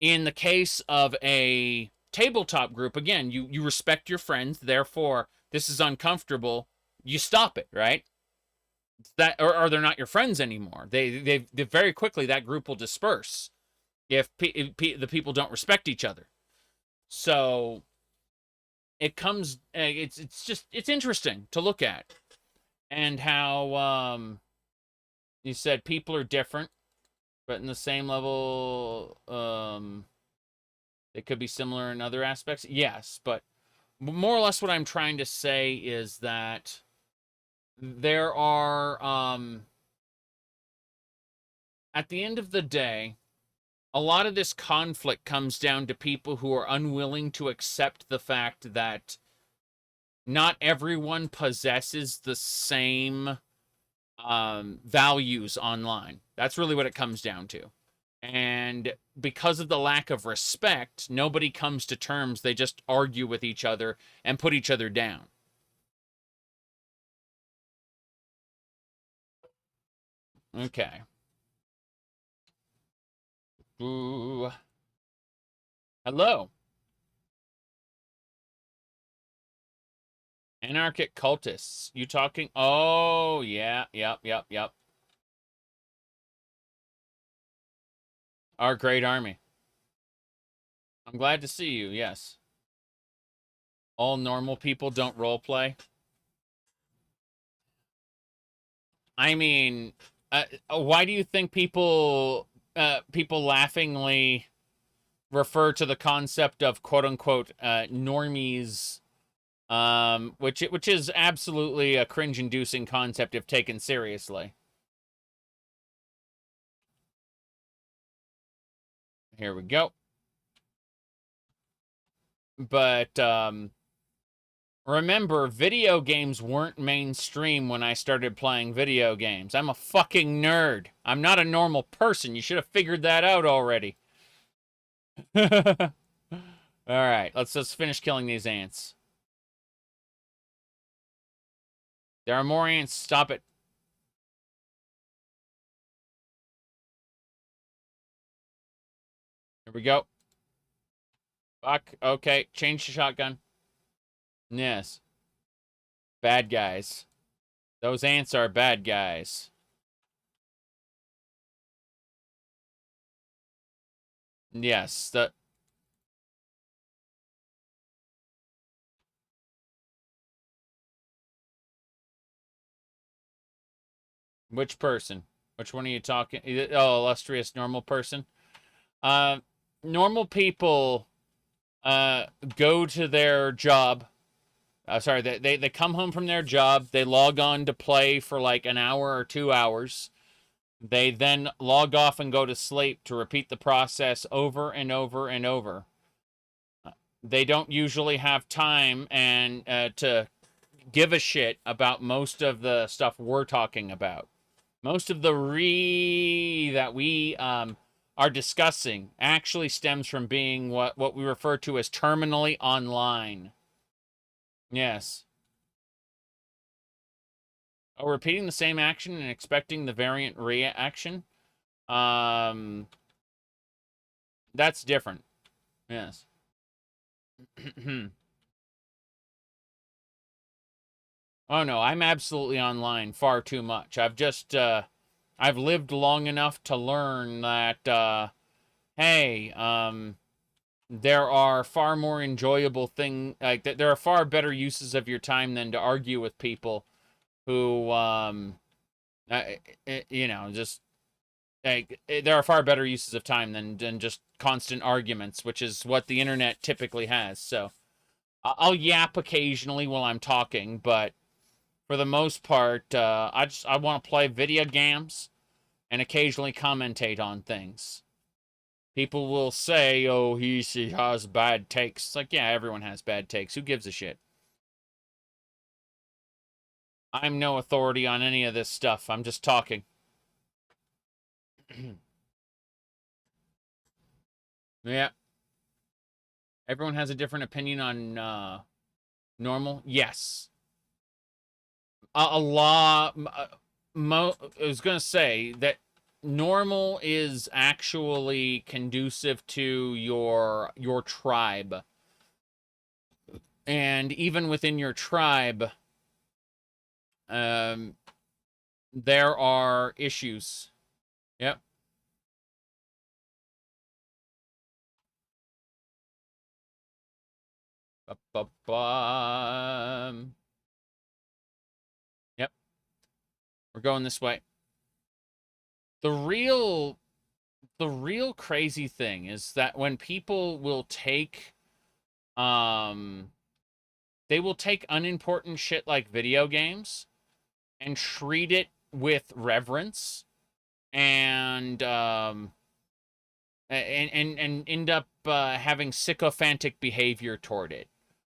Speaker 1: In the case of a tabletop group, again, you respect your friends, therefore, this is uncomfortable, you stop it, right? That, or they're not your friends anymore. They very quickly, that group will disperse if the people don't respect each other. So it comes, it's interesting to look at, and how you said people are different, but in the same level, they could be similar in other aspects. Yes, but more or less what I'm trying to say is that there are, at the end of the day, a lot of this conflict comes down to people who are unwilling to accept the fact that not everyone possesses the same values online. That's really what it comes down to. And because of the lack of respect, nobody comes to terms. They just argue with each other and put each other down. Okay. Ooh. Hello. Anarchic cultists. You talking? Oh, yeah. Yep. Our great army. I'm glad to see you, yes. All normal people don't roleplay. I mean, why do you think people laughingly refer to the concept of quote-unquote normies, which is absolutely a cringe-inducing concept if taken seriously? Here we go. But remember, video games weren't mainstream when I started playing video games. I'm a fucking nerd. I'm not a normal person. You should have figured that out already. Alright, let's just finish killing these ants. There are more ants. Stop it. Here we go. Fuck. Okay, change the shotgun. Yes. Bad guys. Those ants are bad guys. Yes, Which person? Which one are you talking? Oh, illustrious normal person. Normal people go to their job. Sorry, they come home from their job. They log on to play for like an hour or 2 hours. They then log off and go to sleep to repeat the process over and over and over. They don't usually have time and to give a shit about most of the stuff we're talking about. Most of the that we are discussing actually stems from being what we refer to as terminally online. Yes. Oh, repeating the same action and expecting the variant reaction? That's different. Yes. Oh no, I'm absolutely online far too much. I've lived long enough to learn that, hey, there are far more enjoyable there are far better uses of your time than to argue with people who, you know, just, there are far better uses of time than just constant arguments, which is what the internet typically has. So, I'll yap occasionally while I'm talking, but for the most part, I want to play video games and occasionally commentate on things. People will say, oh, he has bad takes. It's like, yeah, everyone has bad takes. Who gives a shit? I'm no authority on any of this stuff. I'm just talking. Yeah. Everyone has a different opinion on normal. Yes. I was going to say that normal is actually conducive to your tribe. And even within your tribe, there are issues. Yep. Yep. We're going this way. The real crazy thing is that when people will take they will take unimportant shit like video games and treat it with reverence and end up having sycophantic behavior toward it.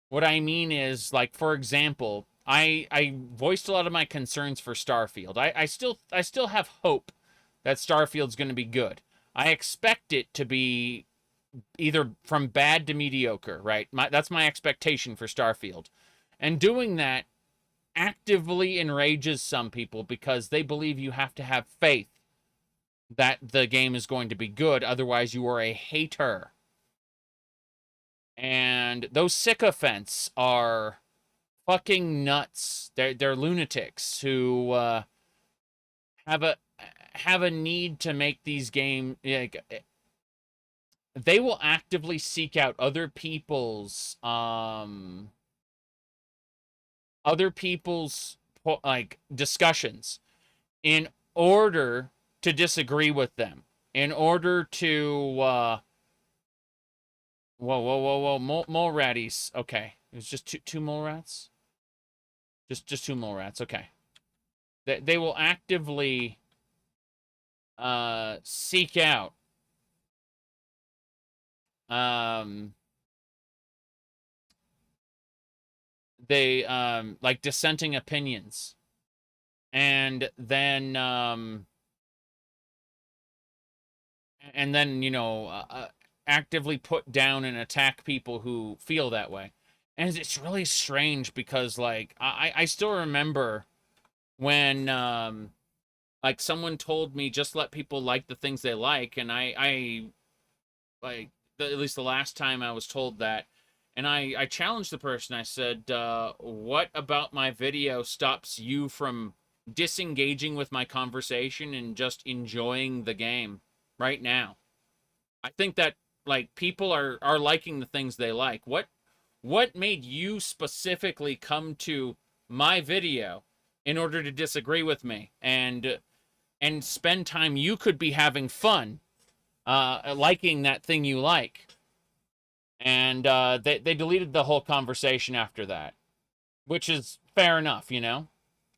Speaker 1: What I mean is, like, for example, I voiced a lot of my concerns for Starfield. I still have hope that Starfield's going to be good. I expect it to be either from bad to mediocre, right? That's my expectation for Starfield. And doing that actively enrages some people because they believe you have to have faith that the game is going to be good, otherwise you are a hater. And those sycophants are fucking nuts. They're lunatics who have a need to make these games. Like, they will actively seek out other people's like discussions in order to disagree with them, in order to whoa, mole ratties. Okay, it was just two mole rats. Just two mole rats. Okay, they will actively seek out they like dissenting opinions, and then you know, actively put down and attack people who feel that way. And it's really strange because, like, I still remember when like someone told me just let people like the things they like, and I like at least the last time I was told that, and I challenged the person. I said, what about my video stops you from disengaging with my conversation and just enjoying the game right now? I think that, like, people are liking the things they like. What made you specifically come to my video in order to disagree with me and spend time you could be having fun liking that thing you like? And they deleted the whole conversation after that, which is fair enough, you know?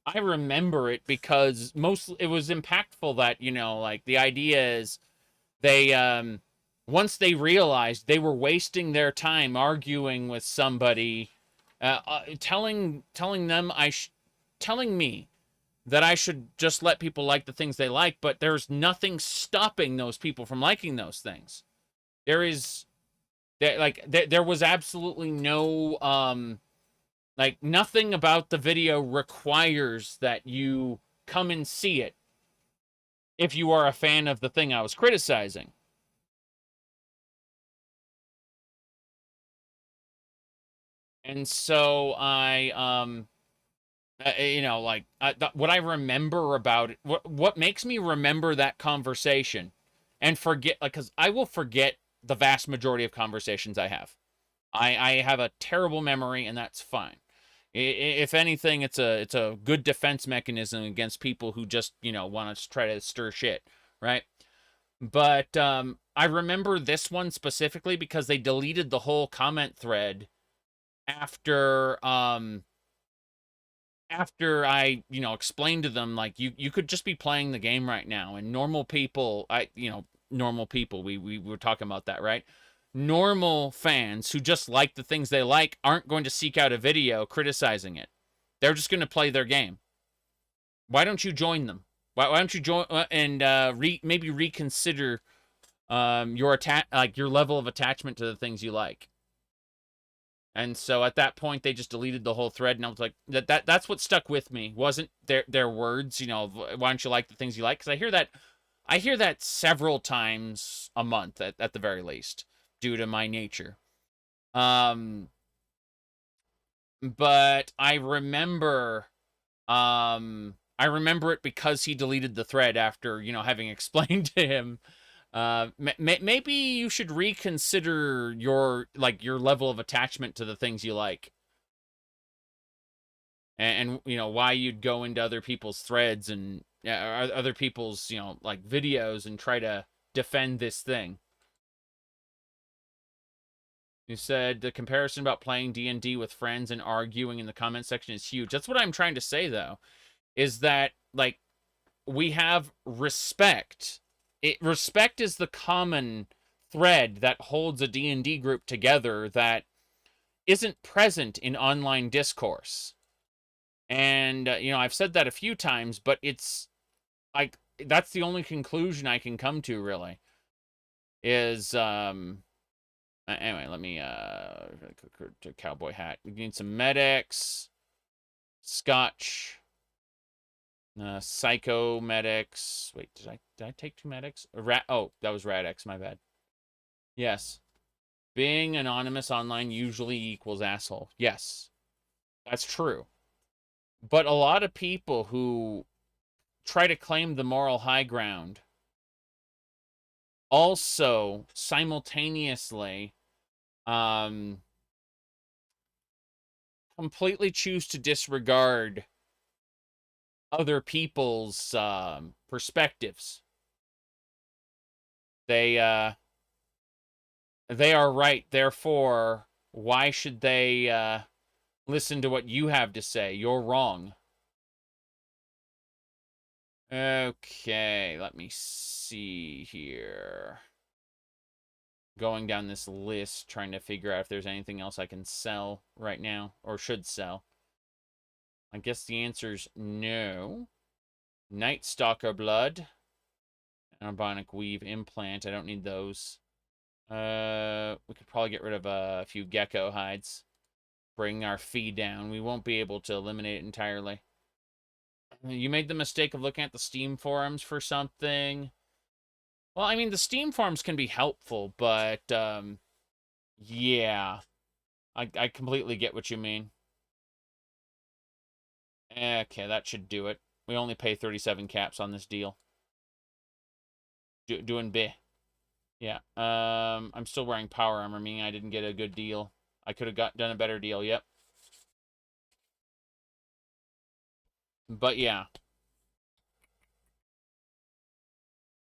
Speaker 1: I remember it because it was impactful that, you know, like, the idea is they, once they realized they were wasting their time arguing with somebody, telling me that I should just let people like the things they like, but there's nothing stopping those people from liking those things. There was absolutely no, like, nothing about the video requires that you come and see it if you are a fan of the thing I was criticizing. And so you know, like, what I remember about it, what makes me remember that conversation and forget, like, because I will forget the vast majority of conversations I have. I have a terrible memory, and that's fine. If anything, it's a good defense mechanism against people who just, you know, want to try to stir shit, right? But I remember this one specifically because they deleted the whole comment thread after I, you know, explained to them, like, you could just be playing the game right now, and normal people, we were talking about that, right? Normal fans who just like the things they like aren't going to seek out a video criticizing it. They're just going to play their game. Why don't you join them? Why don't you join and maybe reconsider your level of attachment to the things you like? And so at that point, they just deleted the whole thread, and I was like, that's what stuck with me. Wasn't their words, you know, why don't you like the things you like? Because I hear that several times a month at the very least, due to my nature. But I remember it because he deleted the thread after, you know, having explained to him. Maybe you should reconsider your level of attachment to the things you like, and you know, why you'd go into other people's threads and other people's, you know, like, videos and try to defend this thing. You said the comparison about playing D&D with friends and arguing in the comment section is huge. That's what I'm trying to say, though, is that, like, we have respect. Respect is the common thread that holds a D&D group together that isn't present in online discourse. And, you know, I've said that a few times, but it's, like, that's the only conclusion I can come to, really. Is, anyway, let me, to cowboy hat. We need some medics. Scotch. Psychomedics. Wait, did I take 2 medics? Oh, that was Radex, my bad. Yes. Being anonymous online usually equals asshole. Yes. That's true. But a lot of people who try to claim the moral high ground also simultaneously completely choose to disregard other people's perspectives. They are right, therefore, why should they listen to what you have to say? You're wrong. Okay, let me see here. Going down this list, trying to figure out if there's anything else I can sell right now, or should sell. I guess the answer's no. Night Stalker blood. Anabolic weave implant. I don't need those. We could probably get rid of a few gecko hides. Bring our fee down. We won't be able to eliminate it entirely. You made the mistake of looking at the Steam forums for something. Well, I mean, the Steam forums can be helpful, but, yeah. I completely get what you mean. Okay, that should do it. We only pay 37 caps on this deal. Doing B. Yeah. I'm still wearing power armor, meaning I didn't get a good deal. I could have done a better deal, yep. But yeah.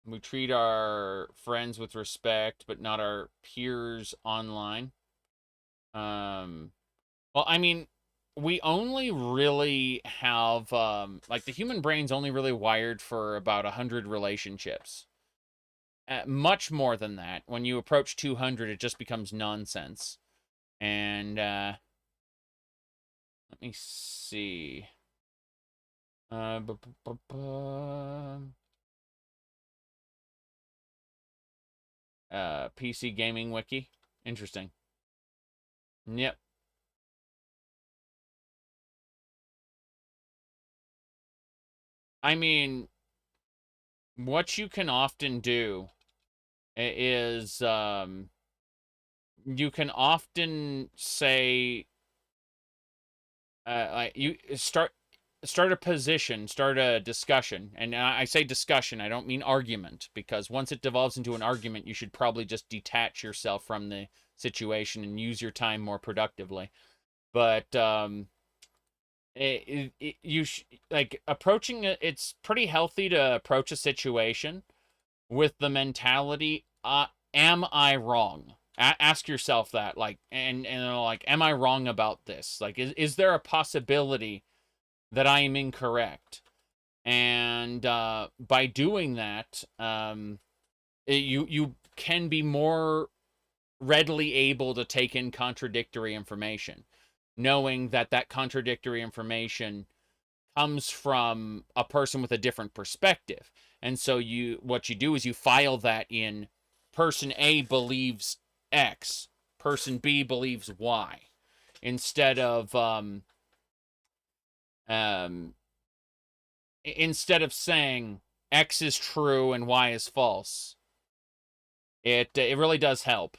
Speaker 1: We treat our friends with respect, but not our peers online. Well, I mean, we only really have, like, the human brain's only really wired for about 100 relationships. Much more than that. When you approach 200, it just becomes nonsense. And, let me see. PC Gaming Wiki. Interesting. Yep. I mean, what you can often do is, you can often say, like, you start a position, start a discussion. And I say discussion, I don't mean argument, because once it devolves into an argument, you should probably just detach yourself from the situation and use your time more productively. But like, approaching it, it's pretty healthy to approach a situation with the mentality, am I wrong? Ask yourself that, like, and like, am I wrong about this? Like, is there a possibility that I am incorrect? And by doing that, you can be more readily able to take in contradictory information, knowing that that contradictory information comes from a person with a different perspective. And so what you do is you file that in person A believes X, person B believes Y, instead of saying X is true and Y is false. It really does help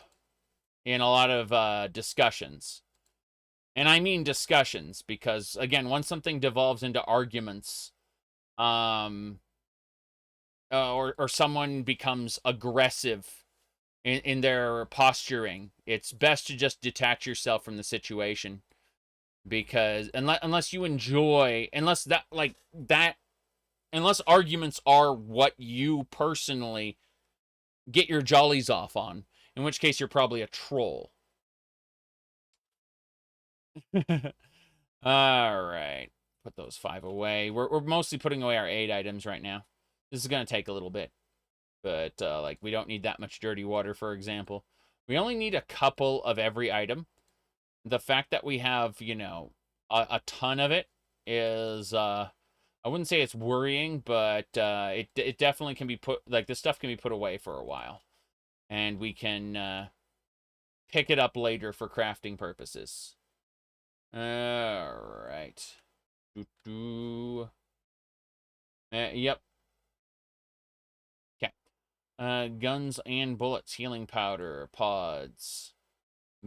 Speaker 1: in a lot of discussions. And I mean discussions because, again, once something devolves into arguments, or someone becomes aggressive in their posturing, it's best to just detach yourself from the situation. Because unless you enjoy, unless arguments are what you personally get your jollies off on, in which case you're probably a troll. All right, put those 5 away. We're mostly putting away our 8 items right now. This is gonna take a little bit, but like, we don't need that much dirty water, for example. We only need a couple of every item. The fact that we have, you know, a ton of it is, I wouldn't say it's worrying, but it definitely can be put, like, this stuff can be put away for a while, and we can pick it up later for crafting purposes. All right. Yep. Okay. Guns and bullets, healing powder, pods,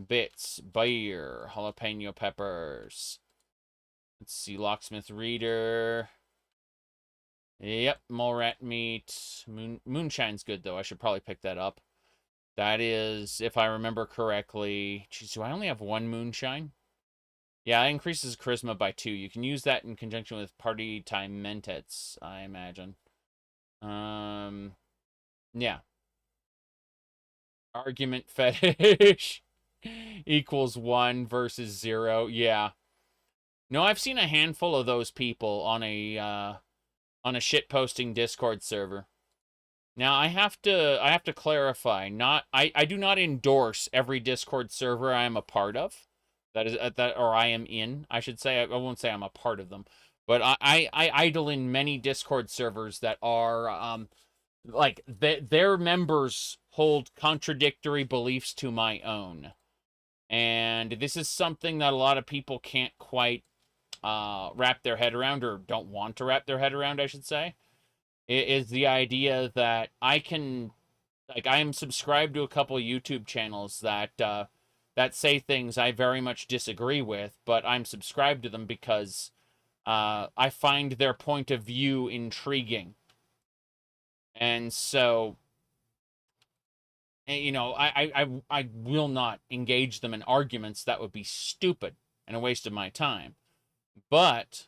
Speaker 1: bits, beer, jalapeno peppers. Let's see, locksmith reader. Yep, mole rat meat. Moonshine's good, though. I should probably pick that up. That is, if I remember correctly... Geez, do I only have one moonshine? Yeah, it increases charisma by 2. You can use that in conjunction with party time mentets, I imagine. Yeah. Argument fetish equals 1 versus 0. Yeah. No, I've seen a handful of those people on a shitposting Discord server. Now I have to clarify. I do not endorse every Discord server I am a part of. Or I am in, I should say. I won't say I'm a part of them, but I idle in many Discord servers that are like their members hold contradictory beliefs to my own, and this is something that a lot of people can't quite wrap their head around, or don't want to wrap their head around, I should say. It is the idea that I am subscribed to a couple of YouTube channels that say things I very much disagree with, but I'm subscribed to them because I find their point of view intriguing. And so, you know, I will not engage them in arguments. That would be stupid and a waste of my time. But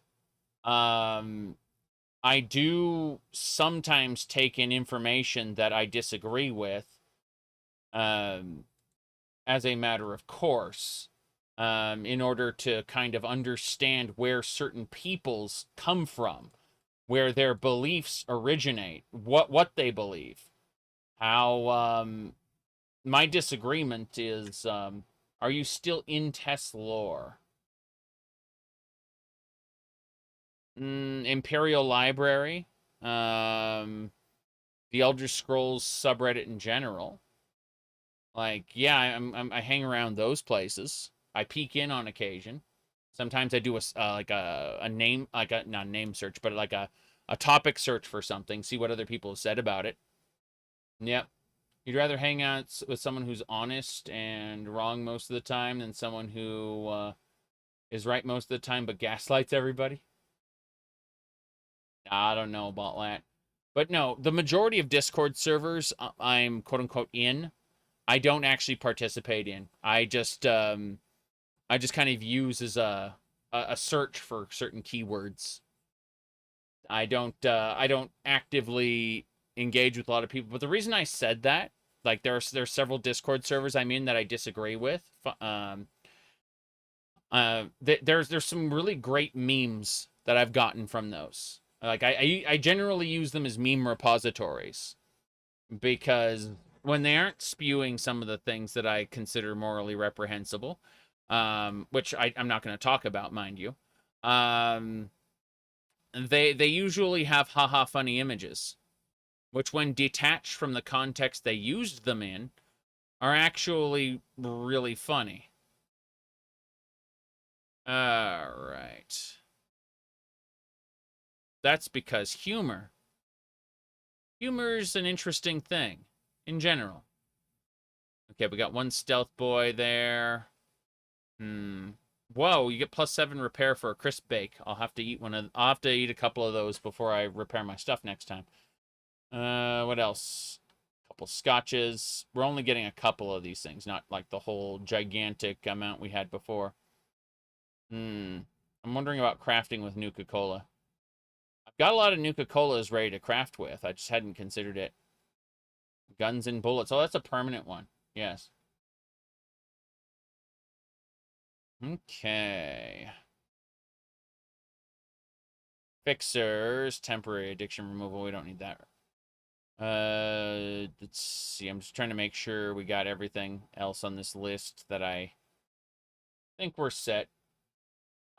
Speaker 1: I do sometimes take in information that I disagree with as a matter of course, in order to kind of understand where certain peoples come from, where their beliefs originate, what they believe, how, my disagreement is, are you still in Tess lore? Imperial Library, the Elder Scrolls subreddit in general. Like, yeah, I hang around those places. I peek in on occasion. Sometimes I do a name, not a name search, but like a topic search for something, see what other people have said about it. Yep. You'd rather hang out with someone who's honest and wrong most of the time than someone who is right most of the time but gaslights everybody? I don't know about that. But no, the majority of Discord servers I'm quote-unquote in, I don't actually participate in. I just kind of use as a search for certain keywords. I don't actively engage with a lot of people. But the reason I said that, like there's several Discord servers I'm in that I disagree with. There's some really great memes that I've gotten from those. Like I generally use them as meme repositories because when they aren't spewing some of the things that I consider morally reprehensible, which I'm not going to talk about, mind you, they usually have haha funny images, which when detached from the context they used them in, are actually really funny. All right. That's because humor's an interesting thing in general. Okay, we got one stealth boy there. Whoa, you get +7 repair for a crisp bake. I'll have to eat a couple of those before I repair my stuff next time. What else? A couple scotches. We're only getting a couple of these things, not like the whole gigantic amount we had before. I'm wondering about crafting with Nuka-Cola. I've got a lot of Nuka-Colas ready to craft with. I just hadn't considered it. Guns and bullets. Oh, that's a permanent one. Yes. Okay. Fixers. Temporary addiction removal. We don't need that. Let's see. I'm just trying to make sure we got everything else on this list that I think we're set.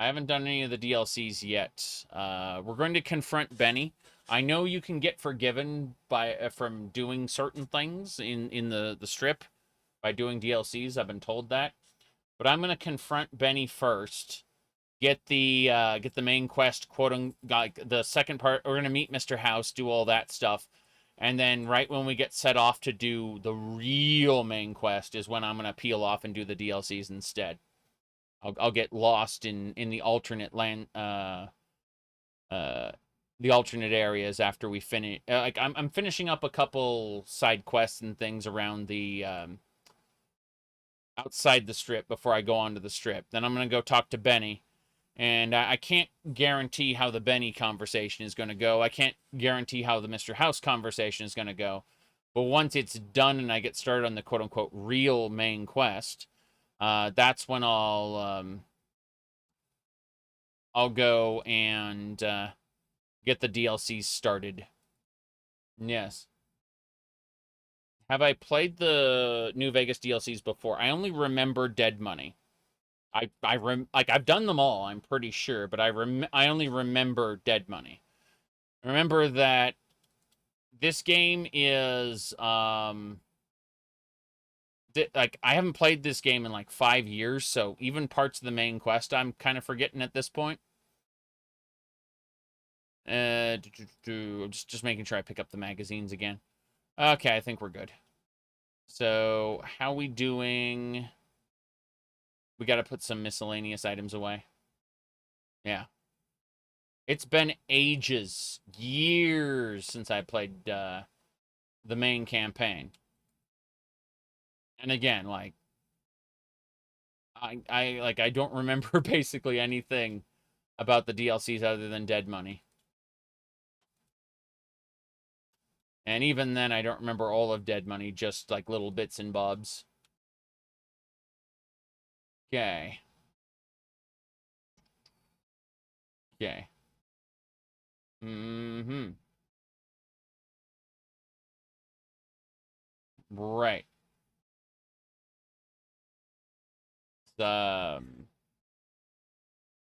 Speaker 1: I haven't done any of the DLCs yet. We're going to confront Benny. I know you can get forgiven from doing certain things in the strip by doing DLCs. I've been told that. But I'm going to confront Benny first get the main quest, like the second part. We're gonna meet Mr. House, do all that stuff, and then right when we get set off to do the real main quest is when I'm gonna peel off and do the DLCs instead. I'll get lost in the alternate land, the alternate areas after we finish. Like I'm finishing up a couple side quests and things around the outside the strip before I go onto the strip. Then I'm gonna go talk to Benny, and I can't guarantee how the Benny conversation is gonna go. I can't guarantee how the Mr. House conversation is gonna go. But once it's done and I get started on the quote-unquote real main quest, that's when I'll go and get the DLCs started. Yes. Have I played the New Vegas DLCs before? I only remember Dead Money. I've done them all, I'm pretty sure, but I only remember Dead Money. Remember that this game is like, I haven't played this game in like 5 years, so even parts of the main quest I'm kind of forgetting at this point. Just making sure I pick up the magazines again. Okay, I think we're good. So, how we doing? We got to put some miscellaneous items away. Yeah. It's been ages, years since I played the main campaign. And again, like, I don't remember basically anything about the DLCs other than Dead Money. And even then, I don't remember all of Dead Money, just like little bits and bobs. Okay. Okay. Right.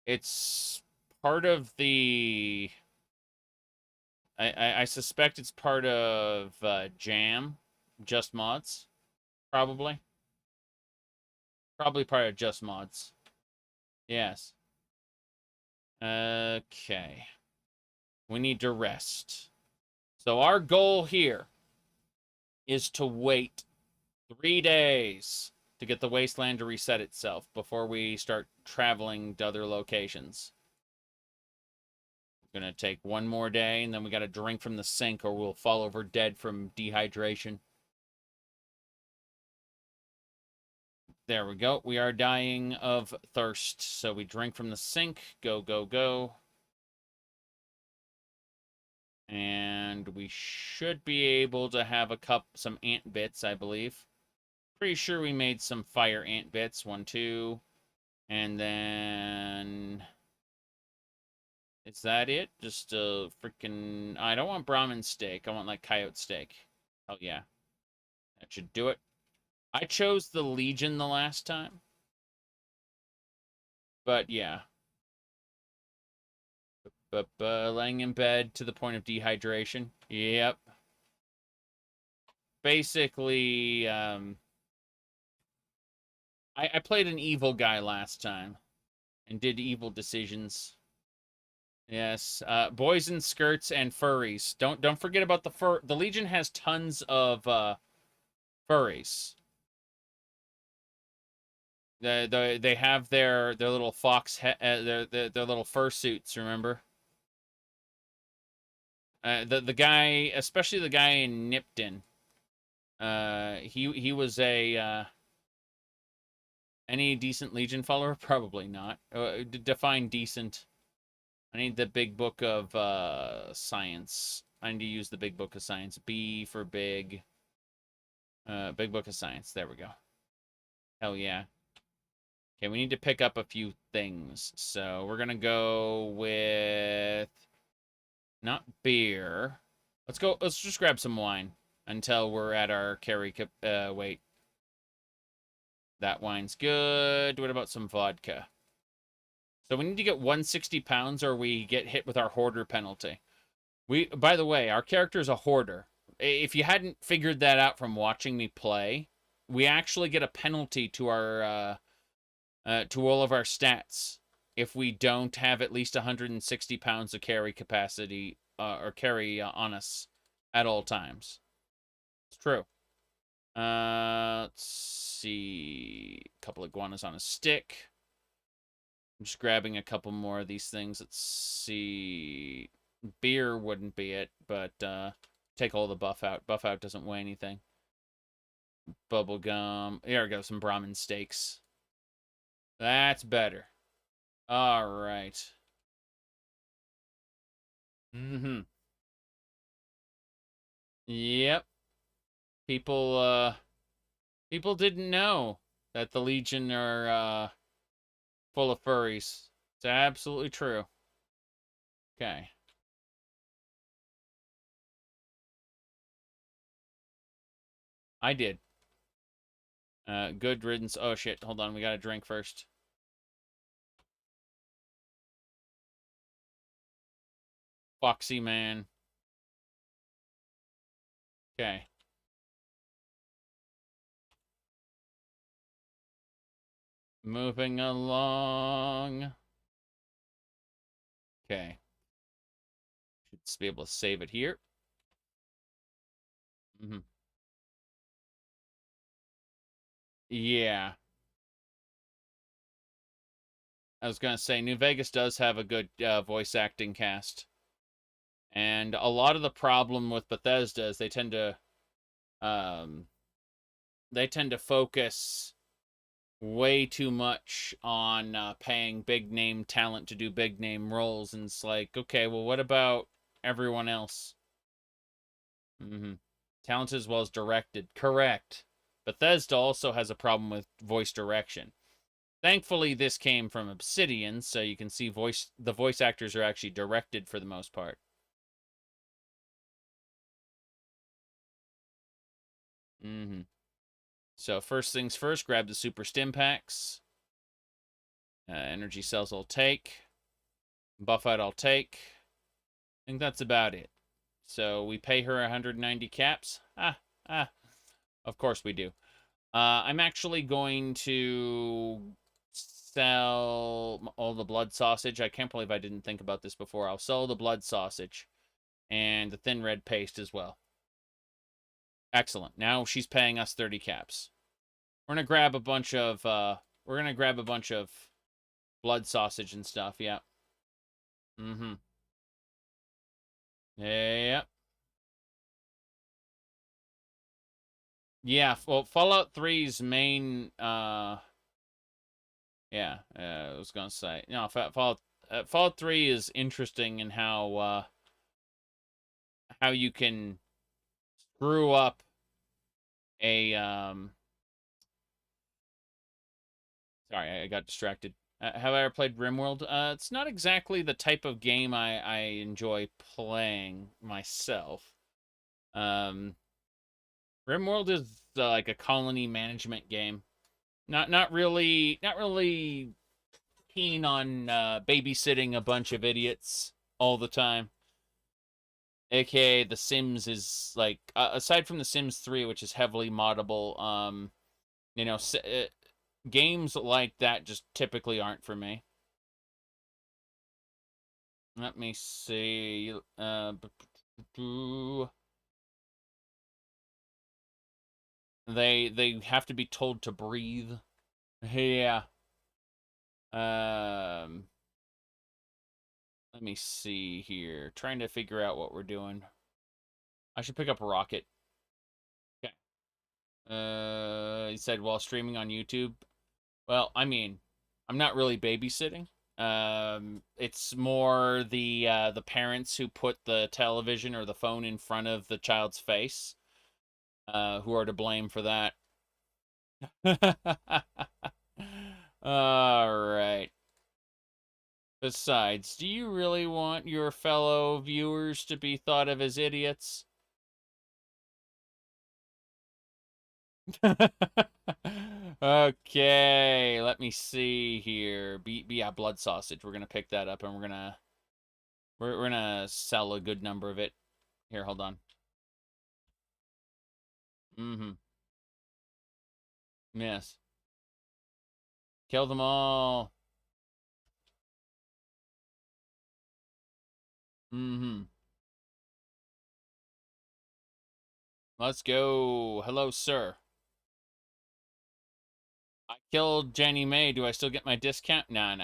Speaker 1: It's part of the... I suspect it's part of Jam, Just Mods, probably. Probably part of Just Mods. Yes. Okay. We need to rest. So our goal here is to wait 3 days to get the Wasteland to reset itself before we start traveling to other locations. Gonna take one more day, and then we gotta drink from the sink or we'll fall over dead from dehydration. There we go. We are dying of thirst, so we drink from the sink. Go, go, go. And we should be able to have some ant bits, I believe. Pretty sure we made some fire ant bits. 1, 2. And then... Is that it? Just a freaking... I don't want Brahmin steak. I want, like, coyote steak. Oh, yeah. That should do it. I chose the Legion the last time. But, yeah. Laying in bed to the point of dehydration. Yep. Basically, I played an evil guy last time. And did evil decisions. Yes, boys in skirts and furries. Don't forget about the fur. The Legion has tons of furries. They have their little their little fursuits. Remember? The guy, especially the guy in Nipton. He was a any decent Legion follower? Probably not. Define decent. I need the big book of science. I need to use the big book of science. B for big. Big book of science. There we go. Hell yeah. Okay, we need to pick up a few things. So we're going to go with... Not beer. Let's just grab some wine until we're at our carry weight. That wine's good. What about some vodka? So we need to get 160 pounds or we get hit with our hoarder penalty. By the way, our character is a hoarder. If you hadn't figured that out from watching me play, we actually get a penalty to our to all of our stats if we don't have at least 160 pounds of carry capacity or carry on us at all times. It's true. Let's see. A couple of iguanas on a stick. I'm just grabbing a couple more of these things. Let's see. Beer wouldn't be it, but take all the buff out. Buff out doesn't weigh anything. Bubble gum. Here we go. Some Brahmin steaks. That's better. All right. Mm-hmm. Yep. People didn't know that the Legion are full of furries. It's absolutely true. Okay. I did. Good riddance. Oh shit, hold on, we gotta drink first. Foxy man. Okay. Moving along. Okay. Should just be able to save it here. Mm-hmm. Yeah. I was gonna say, New Vegas does have a good voice acting cast. And a lot of the problem with Bethesda is they tend to focus way too much on paying big name talent to do big name roles, and it's like, okay, well, what about everyone else? Talented as well as directed. Correct. Bethesda also has a problem with voice direction. Thankfully, this came from Obsidian, so you can see the voice actors are actually directed for the most part. So first things first, grab the super stim packs. Energy cells I'll take. Buff out I'll take. I think that's about it. So we pay her 190 caps. Of course we do. I'm actually going to sell all the blood sausage. I can't believe I didn't think about this before. I'll sell the blood sausage and the thin red paste as well. Excellent. Now she's paying us 30 caps. We're gonna grab a bunch of blood sausage and stuff. Yeah. Yeah. Yeah. Well, Fallout 3's main. Yeah. I was gonna say no. Fallout 3 is interesting in how you can screw up a Sorry, I got distracted. Have I ever played RimWorld? It's not exactly the type of game I enjoy playing myself. RimWorld is like a colony management game. Not really keen on babysitting a bunch of idiots all the time. AKA The Sims is like, aside from The Sims 3, which is heavily moddable, you know, games like that just typically aren't for me. Let me see. They have to be told to breathe. Yeah. Let me see here. Trying to figure out what we're doing. I should pick up a rocket. Okay. He said while streaming on YouTube. Well, I mean, I'm not really babysitting. It's more the parents who put the television or the phone in front of the child's face, who are to blame for that. All right. Besides, do you really want your fellow viewers to be thought of as idiots? Okay, let me see here. Yeah, blood sausage. We're gonna pick that up, and we're gonna sell a good number of it. Here, hold on. Yes. Kill them all. Mm-hmm. Let's go. Hello, sir. I killed Jenny May. Do I still get my discount? Nah.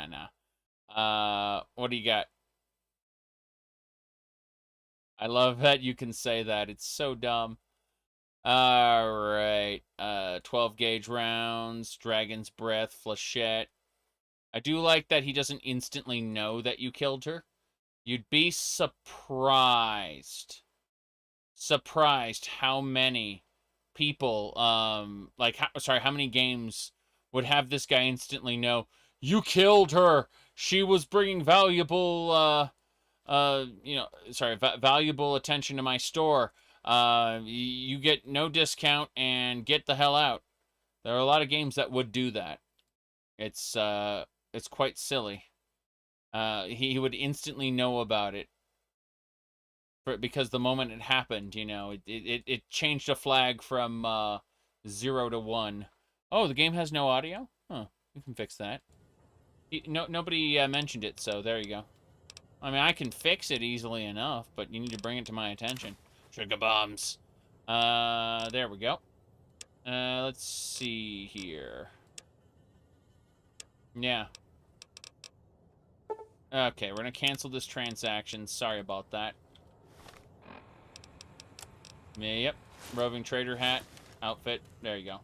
Speaker 1: What do you got? I love that you can say that. It's so dumb. All right. 12 gauge rounds, Dragon's Breath, Flechette. I do like that he doesn't instantly know that you killed her. You'd be surprised how many people, how many games would have this guy instantly know, you killed her. She was bringing valuable, valuable attention to my store. You get no discount and get the hell out. There are a lot of games that would do that. It's quite silly. He would instantly know about it. Because the moment it happened, it changed a flag from 0 to 1. Oh, the game has no audio? Huh, you can fix that. Nobody mentioned it, so there you go. I mean, I can fix it easily enough, but you need to bring it to my attention. Sugar bombs. There we go. Let's see here. Yeah. Okay, we're gonna cancel this transaction. Sorry about that. Yep. Roving trader hat, outfit. There you go.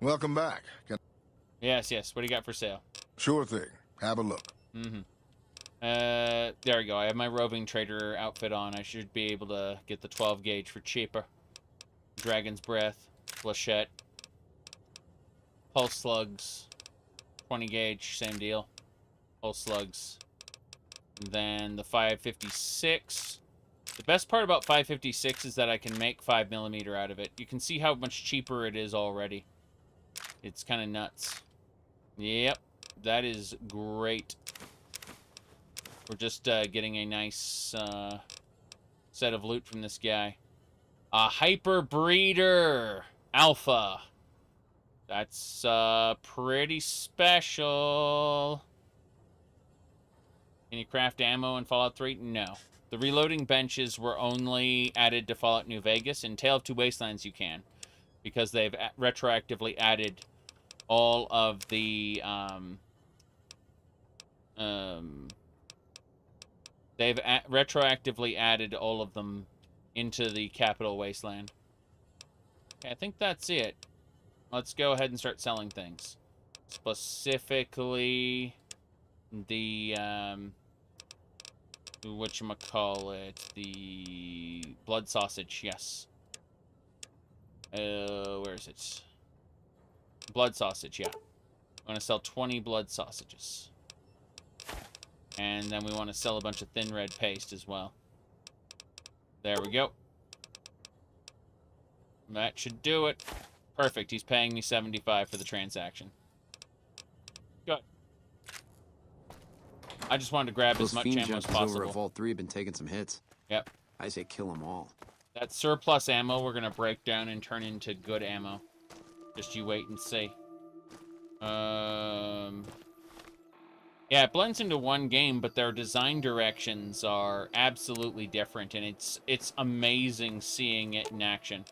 Speaker 20: Welcome back.
Speaker 1: Yes. What do you got for sale?
Speaker 20: Sure thing. Have a look.
Speaker 1: Mm-hmm. There we go. I have my roving trader outfit on. I should be able to get the 12 gauge for cheaper. Dragon's Breath, Flechette, Pulse Slugs, 20 gauge, same deal. Pulse Slugs. And then the 556. The best part about 556 is that I can make 5mm out of it. You can see how much cheaper it is already. It's kind of nuts. Yep, that is great. We're just getting a nice set of loot from this guy. A Hyper Breeder Alpha. That's pretty special. Can you craft ammo in Fallout 3? No. The reloading benches were only added to Fallout New Vegas. In Tale of Two Wastelands you can. Because they've retroactively added all of the retroactively added all of them into the Capital Wasteland. Okay, I think that's it. Let's go ahead and start selling things. Specifically, the, whatchamacallit, the blood sausage, yes. Where is it? Blood sausage, yeah. I want to sell 20 blood sausages. And then we want to sell a bunch of thin red paste as well. There we go. That should do it. Perfect. He's paying me $75 for the transaction. Good. I just wanted to grab as much ammo as possible.
Speaker 9: Over at Vault 3 have been taking some hits.
Speaker 1: Yep.
Speaker 9: I say kill them all.
Speaker 1: That surplus ammo we're going to break down and turn into good ammo. Just you wait and see. Yeah, it blends into one game, but their design directions are absolutely different, and it's amazing seeing it in action.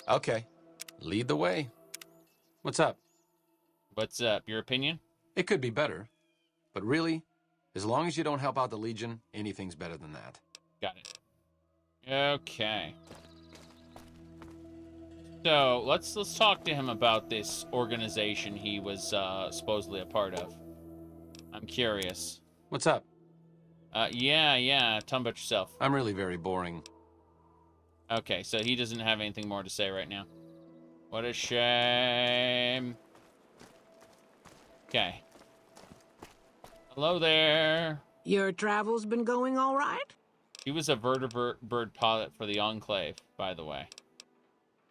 Speaker 7: Okay. Lead the way. What's up?
Speaker 1: What's up? Your opinion?
Speaker 7: It could be better. But really, as long as you don't help out the Legion, anything's better than that.
Speaker 1: Got it. Okay. So, let's talk to him about this organization he was supposedly a part of. I'm curious.
Speaker 7: What's up?
Speaker 1: Yeah. Tell me about yourself.
Speaker 7: I'm really very boring.
Speaker 1: Okay, so he doesn't have anything more to say right now. What a shame. Okay. Hello there.
Speaker 3: Your travel's been going all right?
Speaker 1: He was a vertibird pilot for the Enclave, by the way.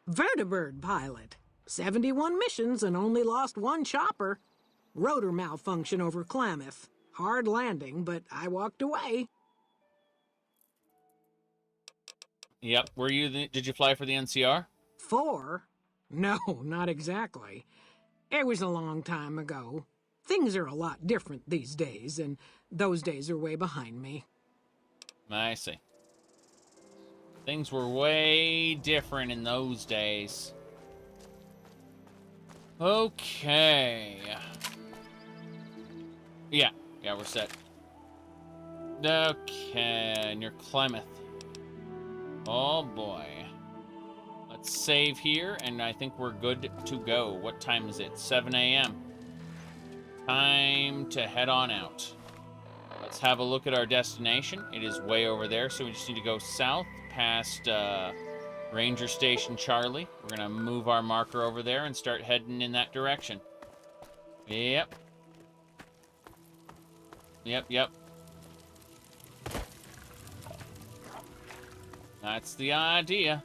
Speaker 3: Vertibird pilot. 71 missions and only lost one chopper. Rotor malfunction over Klamath. Hard landing, but I walked away.
Speaker 1: Yep. Did you fly for the NCR?
Speaker 3: 4? No, not exactly. It was a long time ago. Things are a lot different these days, and those days are way behind me.
Speaker 1: I see. Things were way different in those days. Okay. Yeah, we're set. Okay, near Plymouth. Oh boy. Let's save here, and I think we're good to go. What time is it? 7 a.m. Time to head on out. Let's have a look at our destination. It is way over there, so we just need to go south past Ranger Station Charlie. We're gonna move our marker over there and start heading in that direction. Yep. That's the idea.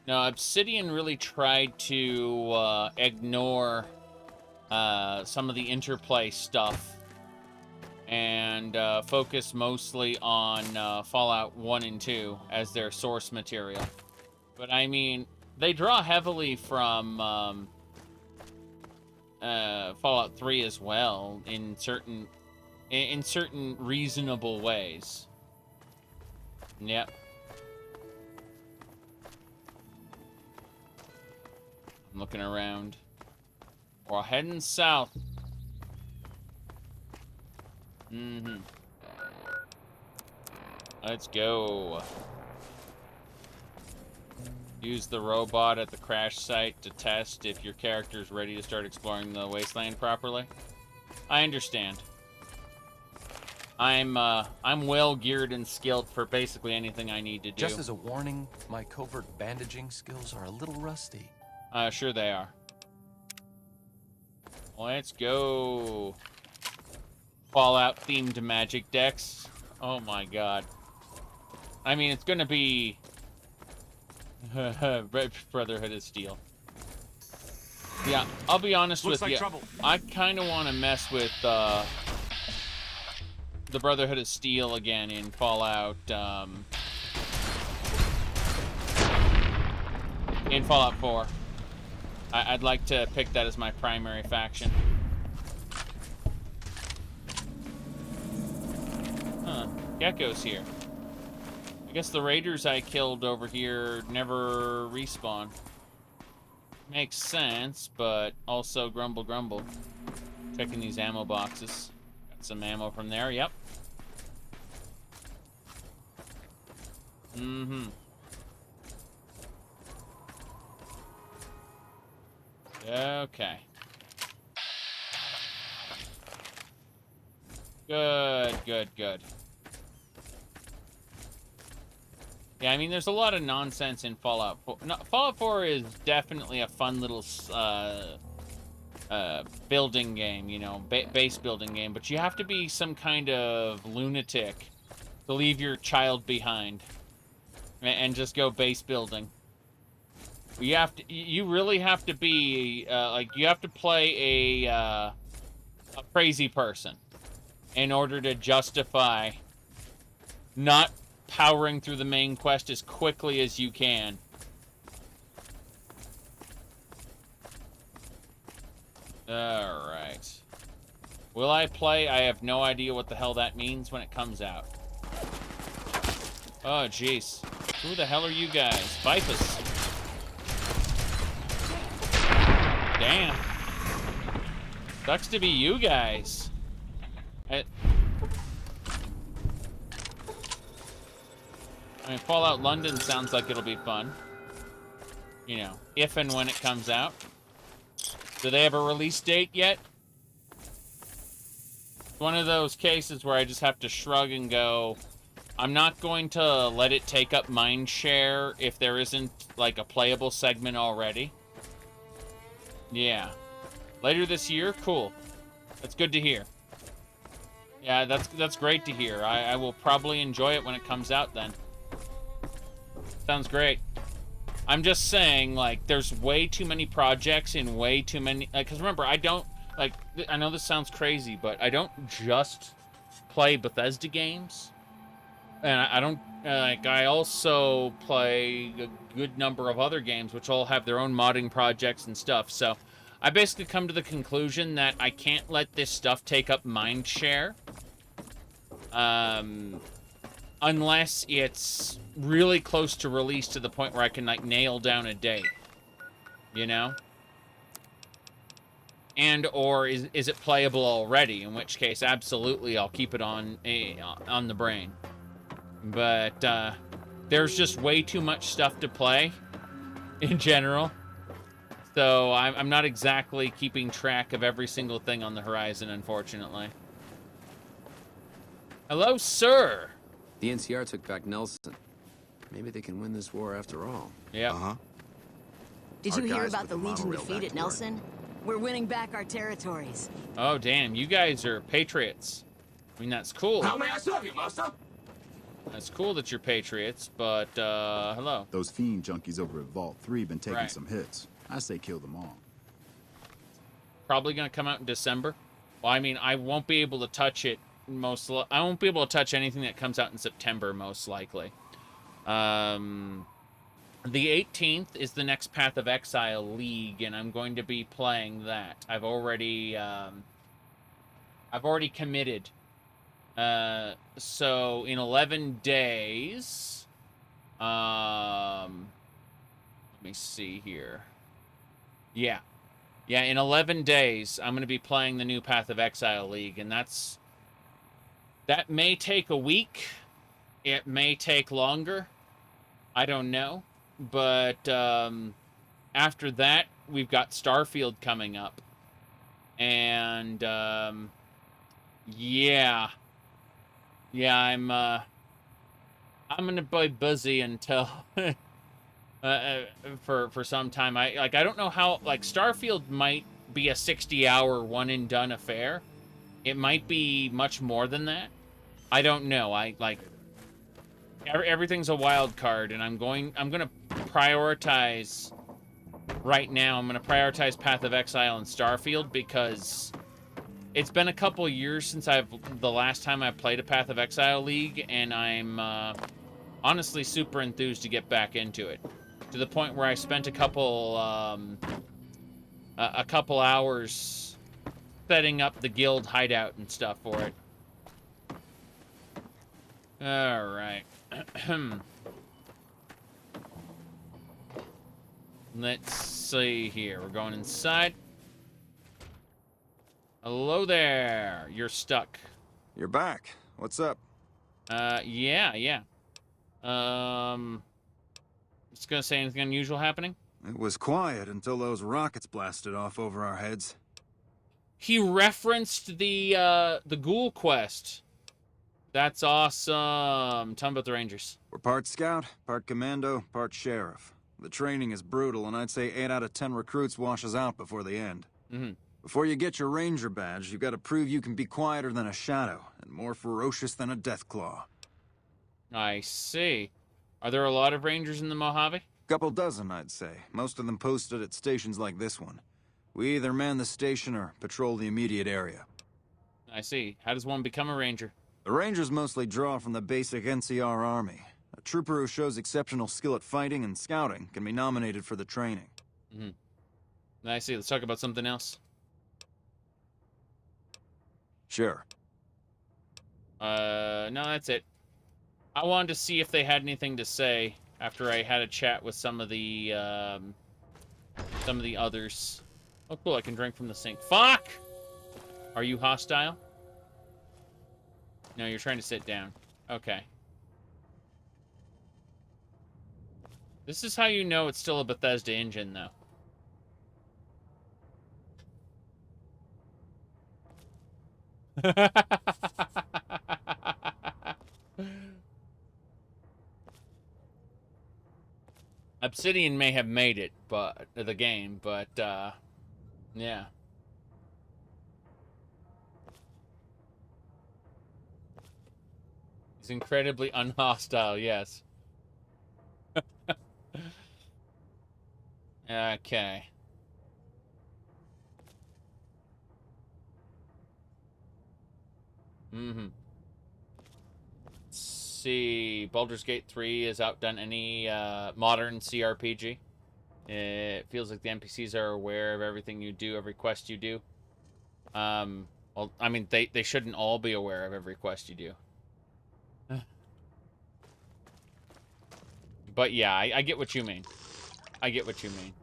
Speaker 1: No, Obsidian really tried to ignore some of the interplay stuff and focus mostly on Fallout 1 and 2 as their source material. But I mean, they draw heavily from Fallout 3 as well in certain reasonable ways. Yep. I'm looking around. We're heading south. Let's go. Use the robot at the crash site to test if your character is ready to start exploring the wasteland properly. I understand. I'm well geared and skilled for basically anything I need to do.
Speaker 7: Just as a warning, my covert bandaging skills are a little rusty.
Speaker 1: Sure they are. Let's go. Fallout themed magic decks. Oh my god. I mean, it's gonna be Brotherhood of Steel. Yeah, I'll be honest with you. Trouble. I kind of want to mess with the Brotherhood of Steel again in Fallout. In Fallout 4. I'd like to pick that as my primary faction. Huh. Gecko's here. I guess the raiders I killed over here never respawn. Makes sense, but also grumble grumble. Checking these ammo boxes. Got some ammo from there, yep. Okay. Good. Yeah, I mean, there's a lot of nonsense in Fallout 4. No, Fallout 4 is definitely a fun little building game, you know, base building game, but you have to be some kind of lunatic to leave your child behind and just go base building. You really have to be, you have to play a crazy person in order to justify not powering through the main quest as quickly as you can. Alright. Will I play? I have no idea what the hell that means when it comes out. Oh, jeez. Who the hell are you guys? Vipus. Damn. Sucks to be you guys. I mean, Fallout London sounds like it'll be fun. You know, if and when it comes out. Do they have a release date yet? It's one of those cases where I just have to shrug and go, I'm not going to let it take up mind share if there isn't, like, a playable segment already. Yeah. Later this year? Cool. That's good to hear. Yeah, that's great to hear. I will probably enjoy it when it comes out then. Sounds great. I'm just saying, like, there's way too many projects in way too many... Because remember, I don't... Like, I know this sounds crazy, but I don't just play Bethesda games. And I don't... I also play a good number of other games, which all have their own modding projects and stuff. So, I basically come to the conclusion that I can't let this stuff take up mind share. Unless it's really close to release to the point where I can, like, nail down a date. You know? And, or is it playable already? In which case, absolutely, I'll keep it on the brain. But, there's just way too much stuff to play, in general. So, I'm not exactly keeping track of every single thing on the horizon, unfortunately. Hello, sir!
Speaker 9: The NCR took back Nelson. Maybe they can win this war after all.
Speaker 1: Yeah.
Speaker 9: Uh-huh.
Speaker 16: Did you hear about the Legion defeat at Nelson? We're winning back our territories.
Speaker 1: Oh, damn. You guys are patriots. I mean, that's cool.
Speaker 18: How may I serve you, master?
Speaker 1: That's cool that you're patriots, but, hello.
Speaker 8: Those fiend junkies over at Vault 3 been taking some hits. I say kill them all.
Speaker 1: Probably gonna come out in December. Well, I mean, I won't be able to touch it I won't be able to touch anything that comes out in September, most likely. The 18th is the next Path of Exile League, and I'm going to be playing that. I've already committed. So in 11 days, let me see here. Yeah, in 11 days, I'm going to be playing the new Path of Exile League, and that may take a week. It may take longer. I don't know. But after that, we've got Starfield coming up. And yeah, I'm gonna be busy until for some time. I don't know how, like, Starfield might be a 60-hour one and done affair. It might be much more than that. I don't know. Everything's a wild card, and I'm gonna prioritize right now. I'm gonna prioritize Path of Exile and Starfield because it's been a couple years since the last time I played a Path of Exile League, and I'm honestly super enthused to get back into it, to the point where I spent a couple hours setting up the guild hideout and stuff for it. All right. Let's see here. We're going inside. Hello there. You're stuck.
Speaker 19: You're back. What's up?
Speaker 1: Yeah. Just gonna say, anything unusual happening?
Speaker 19: It was quiet until those rockets blasted off over our heads.
Speaker 1: He referenced the ghoul quest. That's awesome. Tell me about the Rangers.
Speaker 19: We're part scout, part commando, part sheriff. The training is brutal, and I'd say 8 out of 10 recruits washes out before the end.
Speaker 1: Mm-hmm.
Speaker 19: Before you get your ranger badge, you've got to prove you can be quieter than a shadow and more ferocious than a deathclaw.
Speaker 1: I see. Are there a lot of Rangers in the Mojave?
Speaker 19: Couple dozen, I'd say. Most of them posted at stations like this one. We either man the station or patrol the immediate area.
Speaker 1: I see. How does one become a Ranger?
Speaker 19: The Rangers mostly draw from the basic NCR army. A trooper who shows exceptional skill at fighting and scouting can be nominated for the training.
Speaker 1: Mm-hmm. I see. Let's talk about something else.
Speaker 19: Sure.
Speaker 1: No, that's it. I wanted to see if they had anything to say after I had a chat with some of the others. Oh, cool. I can drink from the sink. Fuck! Are you hostile? No, you're trying to sit down. Okay. This is how you know it's still a Bethesda engine, though. Obsidian may have made it, but the game, but yeah. He's incredibly unhostile, yes. Okay. Mm-hmm. Let's see. Baldur's Gate 3 has outdone any modern CRPG. It feels like the NPCs are aware of everything you do, every quest you do. Well, I mean, they shouldn't all be aware of every quest you do. But yeah, I get what you mean. I get what you mean.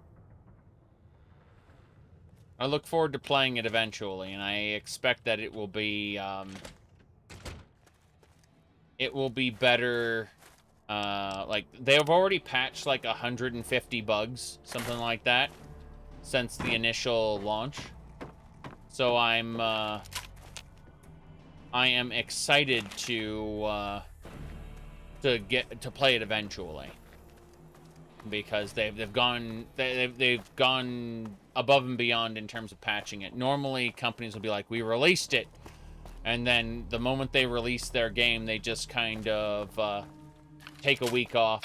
Speaker 1: I look forward to playing it eventually, and I expect that it will be better. Like, they have already patched like 150 bugs, something like that, since the initial launch. So I am excited to play it eventually, because they've gone above and beyond in terms of patching it. Normally, companies will be like, "We released it," and then the moment they release their game, they just kind of take a week off.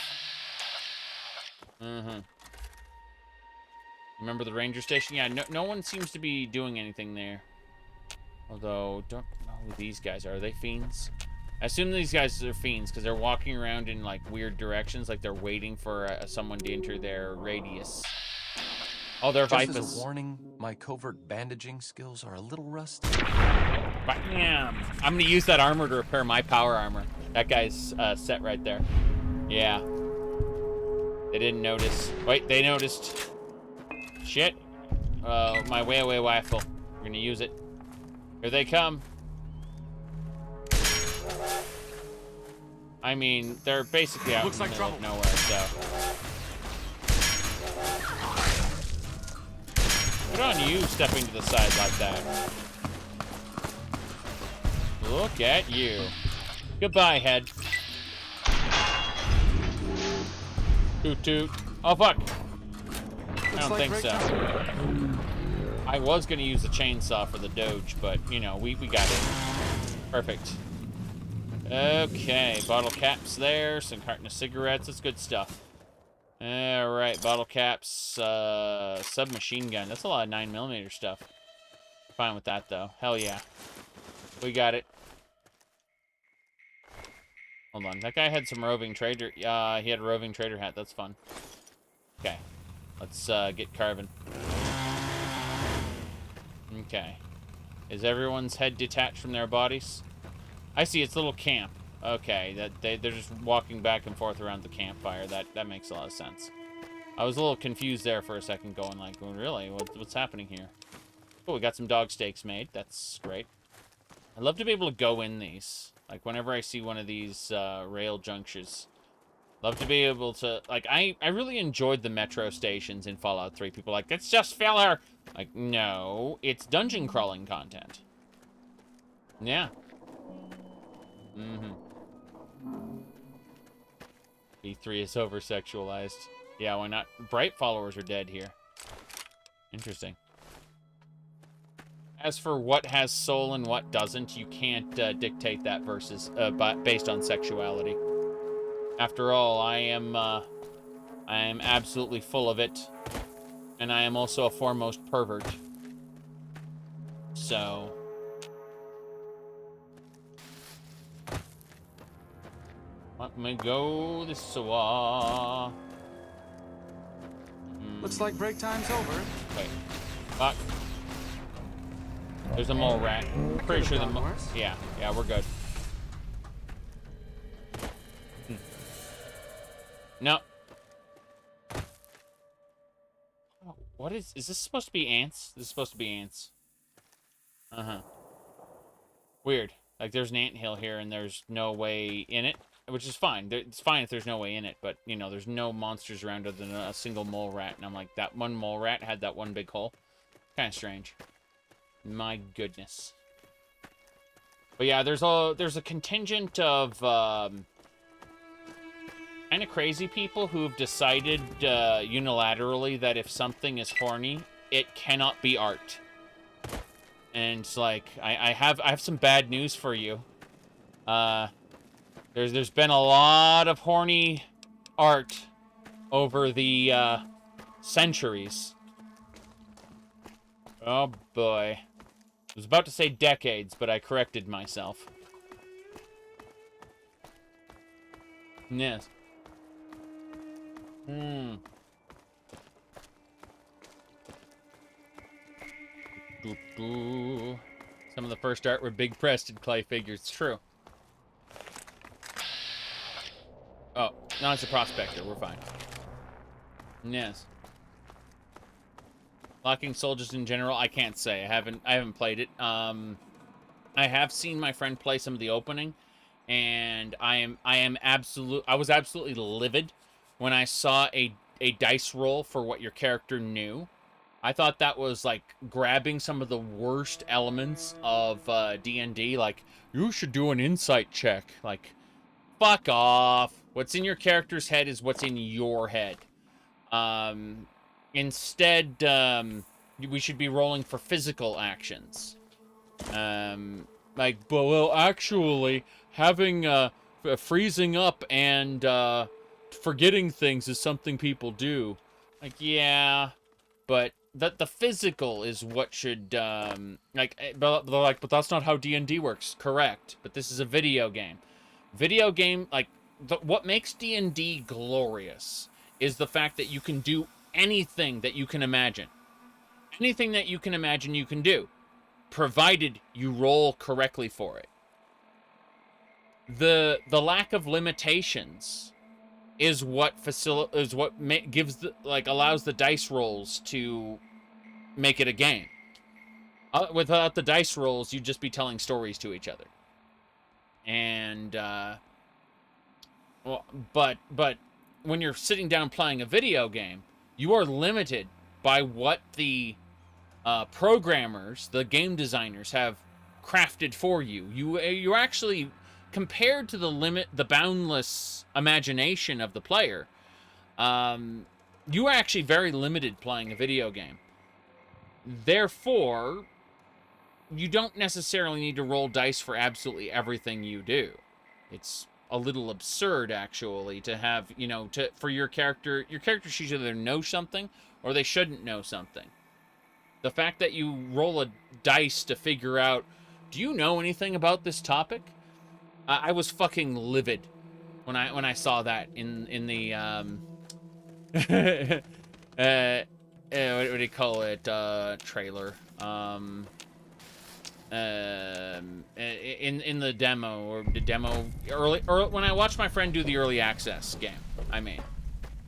Speaker 1: Remember the ranger station? Yeah, no one seems to be doing anything there. Although, don't know who these guys are. Are they fiends? I assume these guys are fiends because they're walking around in like weird directions, like they're waiting for someone to enter their radius. Oh, they're
Speaker 7: Just
Speaker 1: vipers.
Speaker 7: as a warning, my covert bandaging skills are a little rusty.
Speaker 1: Bam! I'm gonna use that armor to repair my power armor. That guy's set right there. Yeah. They didn't notice. Wait, they noticed. Shit. My way away rifle. We're gonna use it. Here they come. I mean, they're basically out in the middle of nowhere, so. Good on you stepping to the side like that. Look at you. Goodbye, head. Toot toot. Oh, fuck. I don't think so. I was going to use the chainsaw for the doge, but, you know, we got it. Perfect. Okay, bottle caps there, some carton of cigarettes, that's good stuff. Alright, bottle caps, submachine gun, that's a lot of 9mm stuff. Fine with that, though. Hell yeah. We got it. Hold on, that guy had some roving trader, he had a roving trader hat, that's fun. Okay, let's get Caravan. Okay. Is everyone's head detached from their bodies? I see, it's a little camp. Okay, they're just walking back and forth around the campfire. That makes a lot of sense. I was a little confused there for a second, going like, well, really? What's happening here? Oh, we got some dog steaks made. That's great. I'd love to be able to go in these. Like, whenever I see one of these rail junctures. Love to be able to... Like, I really enjoyed the metro stations in Fallout 3. People are like, it's just filler! Like, no. It's dungeon crawling content. Yeah. P3 is over-sexualized. Yeah, why not? Bright followers are dead here. Interesting. As for what has soul and what doesn't, you can't dictate that versus based on sexuality. After all, I am absolutely full of it, and I am also a foremost pervert. So. Let me go this way.
Speaker 2: Looks like break time's over.
Speaker 1: Wait. Fuck. There's a mole rat. Pretty sure the mole. Yeah, we're good. No. Oh, what is this supposed to be ants? This is supposed to be ants. Weird. Like, there's an anthill here and there's no way in it. Which is fine. It's fine if there's no way in it, but, you know, there's no monsters around other than a single mole rat. And I'm like, that one mole rat had that one big hole. Kind of strange. My goodness. But yeah, there's a contingent of kind of crazy people who've decided unilaterally that if something is horny, it cannot be art. And it's like, I have some bad news for you. There's been a lot of horny art over the centuries. Oh boy. I was about to say decades, but I corrected myself. Yes. Some of the first art were big-breasted clay figures. It's true. Oh, no, it's a prospector. We're fine. Yes. Locking soldiers in general, I can't say. I haven't played it. I have seen my friend play some of the opening, and I was absolutely livid when I saw a dice roll for what your character knew. I thought that was like grabbing some of the worst elements of D&D. Like, you should do an insight check. Like, fuck off. What's in your character's head is what's in your head. Instead, we should be rolling for physical actions. Like, well, actually, having freezing up and forgetting things is something people do. Like, yeah, but the physical is what should but that's not how D&D works. Correct, but this is a video game. Video game, like, what makes D&D glorious is the fact that you can do anything that you can imagine. Anything that you can imagine you can do, provided you roll correctly for it. The lack of limitations is what allows the dice rolls to make it a game. Without the dice rolls, you'd just be telling stories to each other. And but when you're sitting down playing a video game, you are limited by what the programmers, the game designers, have crafted for you. You're actually, compared to the boundless imagination of the player, you are actually very limited playing a video game. Therefore, you don't necessarily need to roll dice for absolutely everything you do. It's a little absurd, actually, to have, for your character should either know something or they shouldn't know something. The fact that you roll a dice to figure out, do you know anything about this topic? I was fucking livid when I saw that in the what do you call it, trailer, in the demo, or the demo early when I watched my friend do the early access game.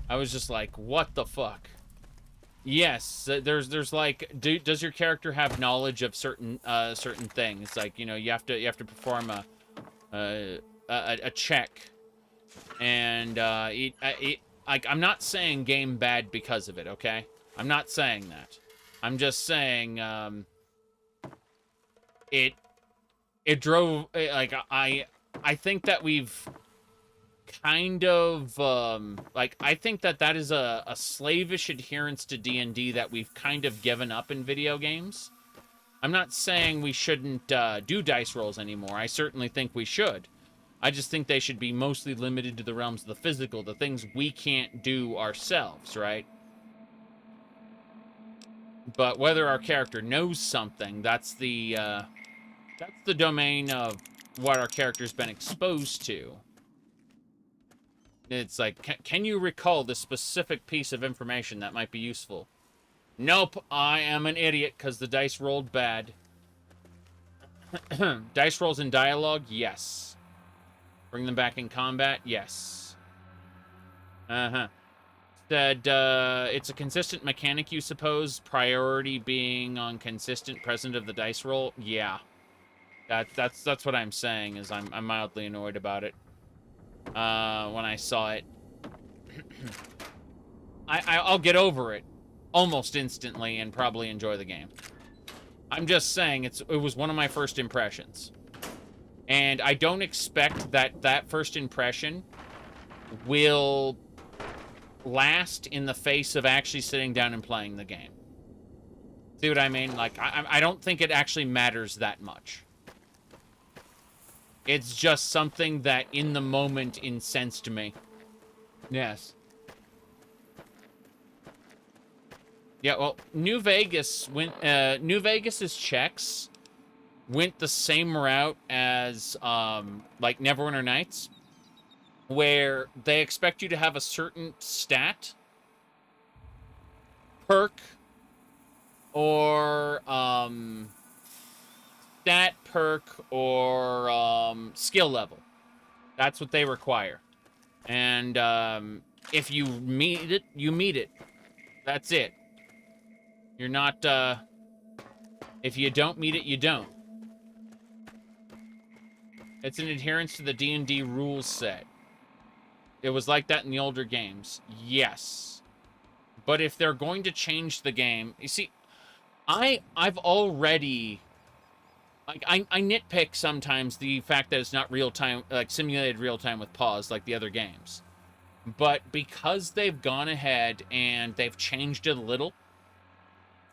Speaker 1: I was just like, what the fuck? Yes, there's like, does your character have knowledge of certain things? Like, you have to perform a check, and like, I'm not saying game bad because of it, okay? I'm not saying that. I'm just saying it drove, like, I think that we've kind of I think that is a slavish adherence to D&D that we've kind of given up in video games. I'm not saying we shouldn't do dice rolls anymore. I certainly think we should. I just think they should be mostly limited to the realms of the physical, the things we can't do ourselves, right? But whether our character knows something, that's the domain of what our character's been exposed to. It's like, can you recall this specific piece of information that might be useful? Nope, I am an idiot because the dice rolled bad. Dice rolls in dialogue? Yes. Bring them back in combat? Yes. Uh-huh. Said, it's a consistent mechanic, you suppose? Priority being on consistent present of the dice roll? Yeah. That's what I'm saying, is I'm mildly annoyed about it. When I saw it. I'll get over it almost instantly and probably enjoy the game. I'm just saying it was one of my first impressions. And I don't expect that first impression will last in the face of actually sitting down and playing the game. See what I mean? Like, I don't think it actually matters that much. It's just something that, in the moment, incensed me. Yes. Yeah, well, New Vegas went, New Vegas's checks went the same route as, like, Neverwinter Nights, where they expect you to have a certain stat, perk, or, stat, perk, or skill level. That's what they require. And if you meet it, you meet it. That's it. You're not, if you don't meet it, you don't. It's an adherence to the D&D rules set. It was like that in the older games. Yes. But if they're going to change the game... You see, I've already... Like, I nitpick sometimes the fact that it's not real-time, like, simulated real-time with pause like the other games. But because they've gone ahead and they've changed it a little,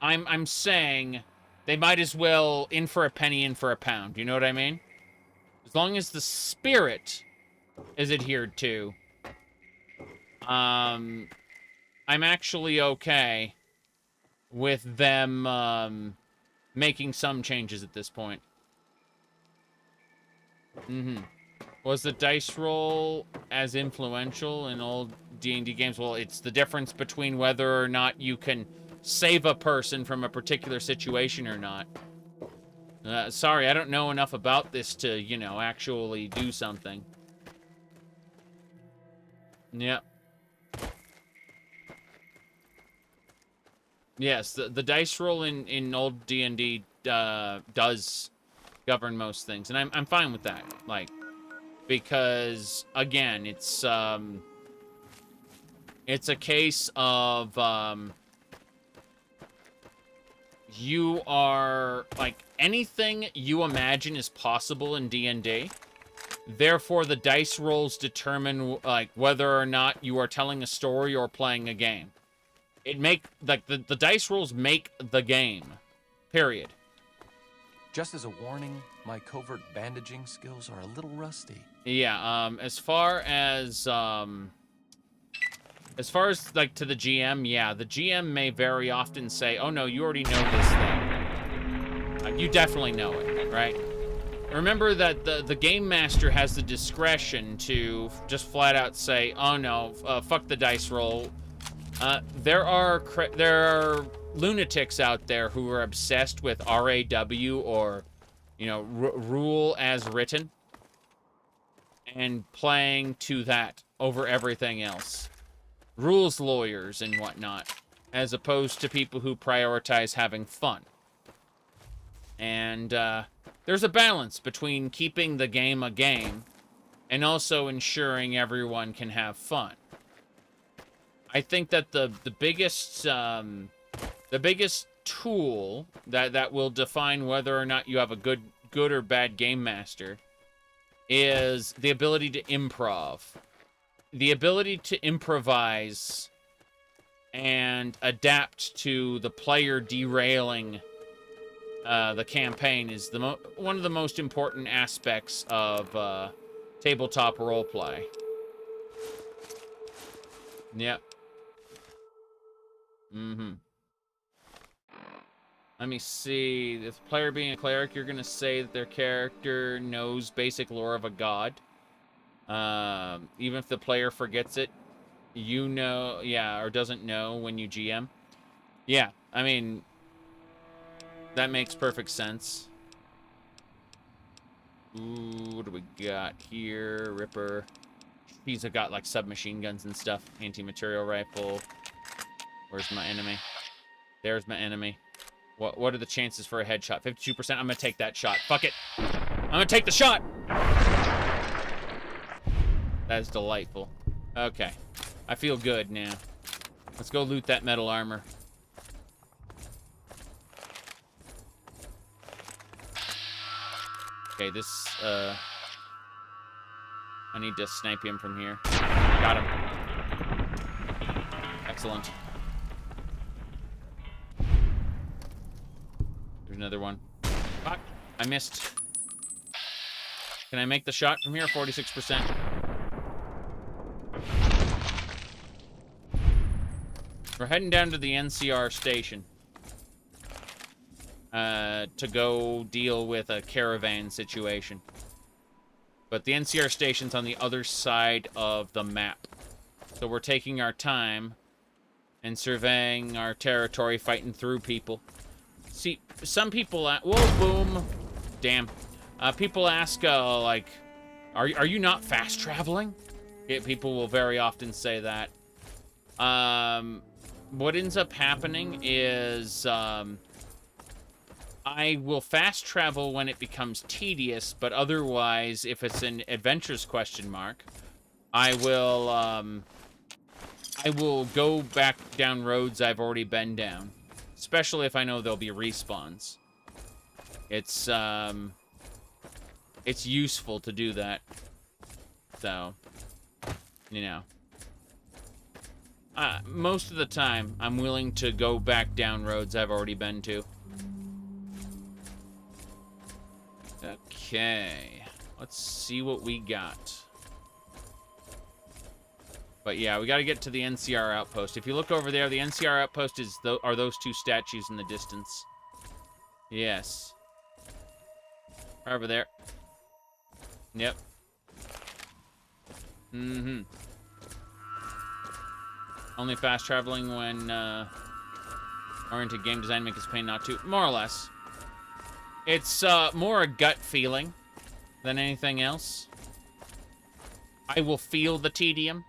Speaker 1: I'm saying they might as well in for a penny, in for a pound. You know what I mean? As long as the spirit is adhered to, I'm actually okay with them making some changes at this point. Was the dice roll as influential in old D&D games? Well, it's the difference between whether or not you can save a person from a particular situation or not. Sorry, I don't know enough about this to, you know, actually do something. Yep. Yes, the dice roll in old D&D does govern most things, and I'm fine with that. Like, because again, it's a case of you are like anything you imagine is possible in D&D. Therefore, the dice rolls determine like whether or not you are telling a story or playing a game. It make like the dice rolls make the game. Period.
Speaker 7: Just as a warning, my covert bandaging skills are a little rusty.
Speaker 1: Yeah, as far as like to the GM, yeah, the GM may very often say, "Oh no, you already know this thing." You definitely know it, right? Remember that the game master has the discretion to just flat out say, "Oh no, fuck the dice roll." There are lunatics out there who are obsessed with RAW or, you know, rule as written, and playing to that over everything else. Rules lawyers and whatnot, as opposed to people who prioritize having fun. And there's a balance between keeping the game a game and also ensuring everyone can have fun. I think that the biggest tool that will define whether or not you have a good or bad game master is the ability to improv. The ability to improvise and adapt to the player derailing the campaign is one of the most important aspects of tabletop roleplay. Yep. Let me see. If the player being a cleric, you're going to say that their character knows basic lore of a god. Even if the player forgets it, you know, yeah, or doesn't know when you GM. Yeah, I mean, that makes perfect sense. Ooh, what do we got here? Ripper. He's got, like, submachine guns and stuff. Anti-material rifle. Where's my enemy? There's my enemy. What are the chances for a headshot? 52%. I'm gonna take that shot. Fuck it. I'm gonna take the shot! That is delightful. Okay. I feel good now. Let's go loot that metal armor. Okay, this, I need to snipe him from here. Got him. Excellent. There's another one. Fuck! I missed. Can I make the shot from here? 46%. We're heading down to the NCR station. To go deal with a caravan situation. But the NCR station's on the other side of the map. So we're taking our time and surveying our territory, fighting through people. See, some people... Whoa, boom. Damn. People ask, like, are you not fast traveling? Yeah, people will very often say that. What ends up happening is, I will fast travel when it becomes tedious, but otherwise, if it's an adventures question mark, I will go back down roads I've already been down, especially if I know there'll be respawns. It's useful to do that. So, you know. Most of the time, I'm willing to go back down roads I've already been to. Okay. Let's see what we got. But yeah, we got to get to the NCR outpost. If you look over there, the NCR outpost are those two statues in the distance. Yes. Right over there. Yep. Mm-hmm. Only fast traveling when oriented game design makes us pain not to. More or less. It's more a gut feeling than anything else. I will feel the tedium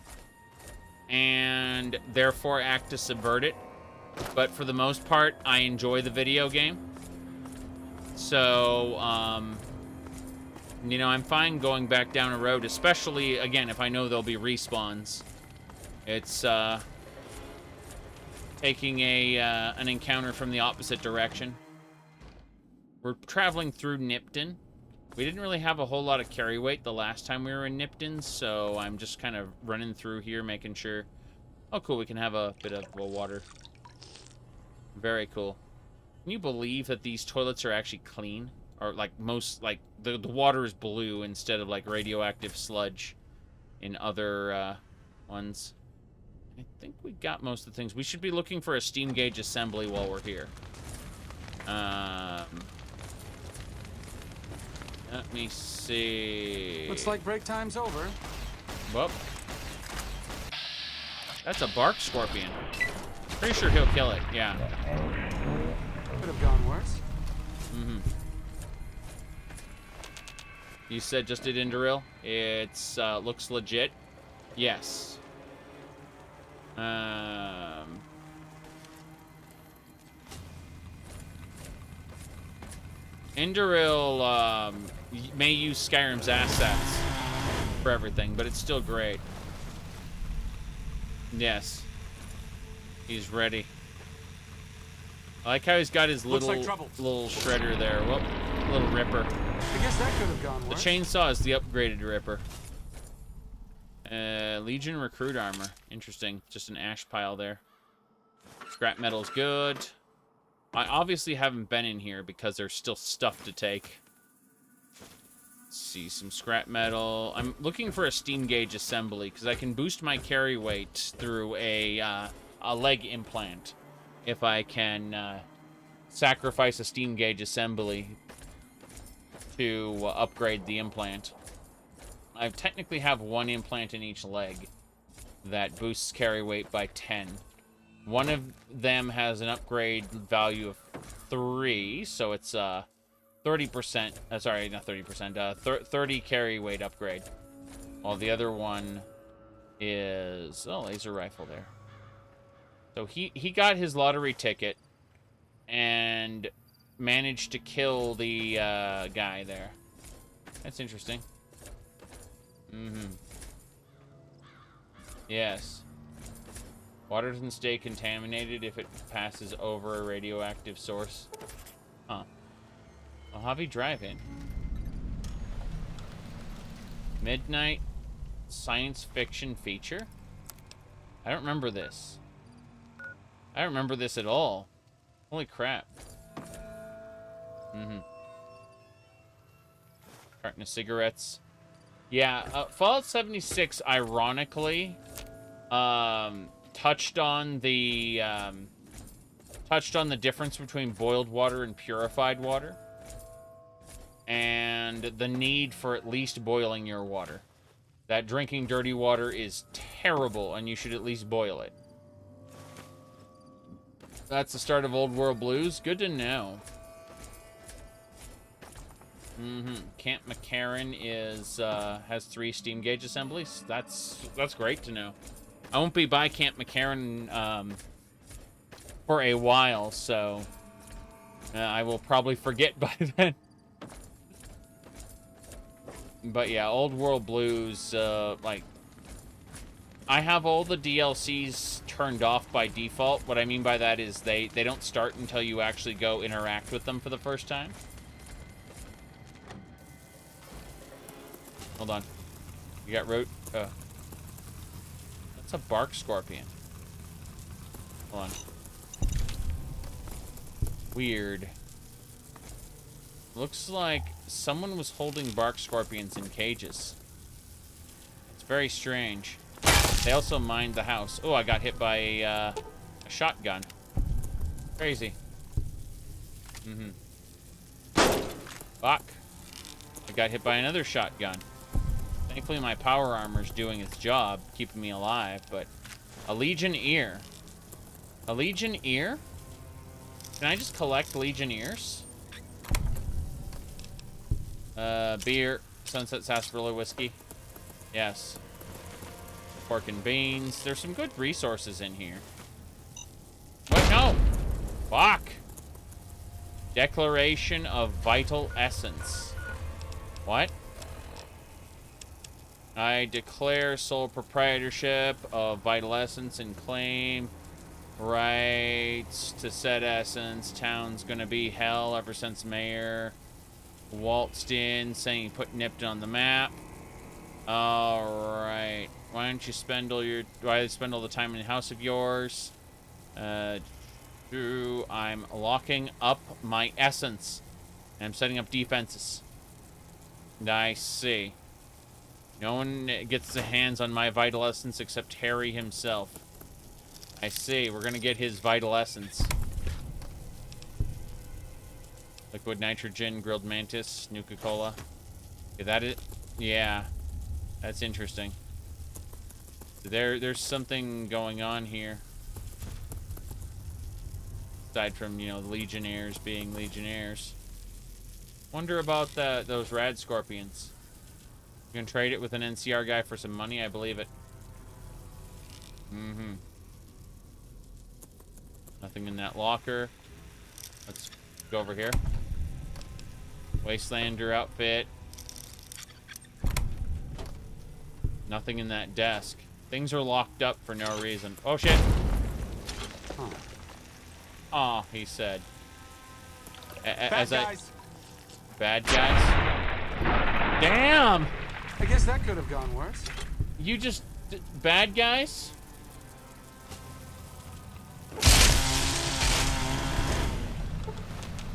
Speaker 1: and therefore act to subvert it. But for the most part, I enjoy the video game. So, you know, I'm fine going back down a road, especially, again, if I know there'll be respawns. It's, taking an encounter from the opposite direction. We're traveling through Nipton. We didn't really have a whole lot of carry weight the last time we were in Nipton, so I'm just kind of running through here, making sure... Oh, cool, we can have a bit of water. Very cool. Can you believe that these toilets are actually clean? Or, like, the water is blue instead of, like, radioactive sludge in other, ones. I think we got most of the things. We should be looking for a steam gauge assembly while we're here. Let me see.
Speaker 2: Looks like break time's over.
Speaker 1: Whoop. That's a bark scorpion. Pretty sure he'll kill it, yeah.
Speaker 2: Could have gone worse.
Speaker 1: Mm-hmm. You said just did Indoril? It's, looks legit. Yes. Indoril, may use Skyrim's assets for everything, but it's still great. Yes. He's ready. I like how he's got his little shredder there. Whoop. Little ripper.
Speaker 2: I guess that could have gone worse.
Speaker 1: The chainsaw is the upgraded ripper. Legion recruit armor. Interesting. Just an ash pile there. Scrap metal's good. I obviously haven't been in here because there's still stuff to take. Let's see, some scrap metal. I'm looking for a steam gauge assembly because I can boost my carry weight through a leg implant if I can sacrifice a steam gauge assembly to upgrade the implant. I technically have one implant in each leg that boosts carry weight by 10. One of them has an upgrade value of 3, so it's 30%. Sorry, not 30%. 30 carry weight upgrade. While the other one is laser rifle there. So he got his lottery ticket and managed to kill the guy there. That's interesting. Mm-hmm. Yes. Water doesn't stay contaminated if it passes over a radioactive source. Huh. I'll have you drive in. Midnight science fiction feature? I don't remember this. I don't remember this at all. Holy crap. Mm-hmm. Carton of cigarettes. Yeah, Fallout 76, ironically, touched on the difference between boiled water and purified water, and the need for at least boiling your water. That drinking dirty water is terrible, and you should at least boil it. That's the start of Old World Blues. Good to know. Camp McCarran is has 3 steam gauge assemblies. That's great to know. I won't be by Camp McCarran for a while, so I will probably forget by then. But yeah, Old World Blues, like, I have all the DLCs turned off by default. What I mean by that is they don't start until you actually go interact with them for the first time. Hold on. You got that's a bark scorpion. Hold on. Weird. Looks like someone was holding bark scorpions in cages. It's very strange. They also mined the house. Oh, I got hit by a shotgun. Crazy. Fuck. I got hit by another shotgun. Thankfully, my power armor's doing its job, keeping me alive, but... A Legion Ear. A Legion Ear? Can I just collect Legion Ears? Beer. Sunset Sarsaparilla whiskey. Yes. Pork and beans. There's some good resources in here. Wait, no! Fuck! Declaration of Vital Essence. What? I declare sole proprietorship of Vital Essence and claim rights to said essence. Town's gonna be hell ever since Mayor waltzed in saying he put Nipton on the map. Alright. Why don't you spend all your... Why spend all the time in the house of yours? I'm locking up my essence. And I'm setting up defenses. I see. No one gets their hands on my Vital Essence except Harry himself. I see. We're gonna get his Vital Essence. Liquid nitrogen, grilled mantis, Nuka-Cola. Is that it? Yeah. That's interesting. There's something going on here. Aside from, you know, the Legionnaires being Legionnaires. Wonder about those rad scorpions. You can trade it with an NCR guy for some money, I believe it. Nothing in that locker. Let's go over here. Wastelander outfit. Nothing in that desk. Things are locked up for no reason. Oh, shit. Oh, he said.
Speaker 2: Bad guys.
Speaker 1: Bad guys? Damn!
Speaker 2: I guess that could have gone worse.
Speaker 1: You just... bad guys?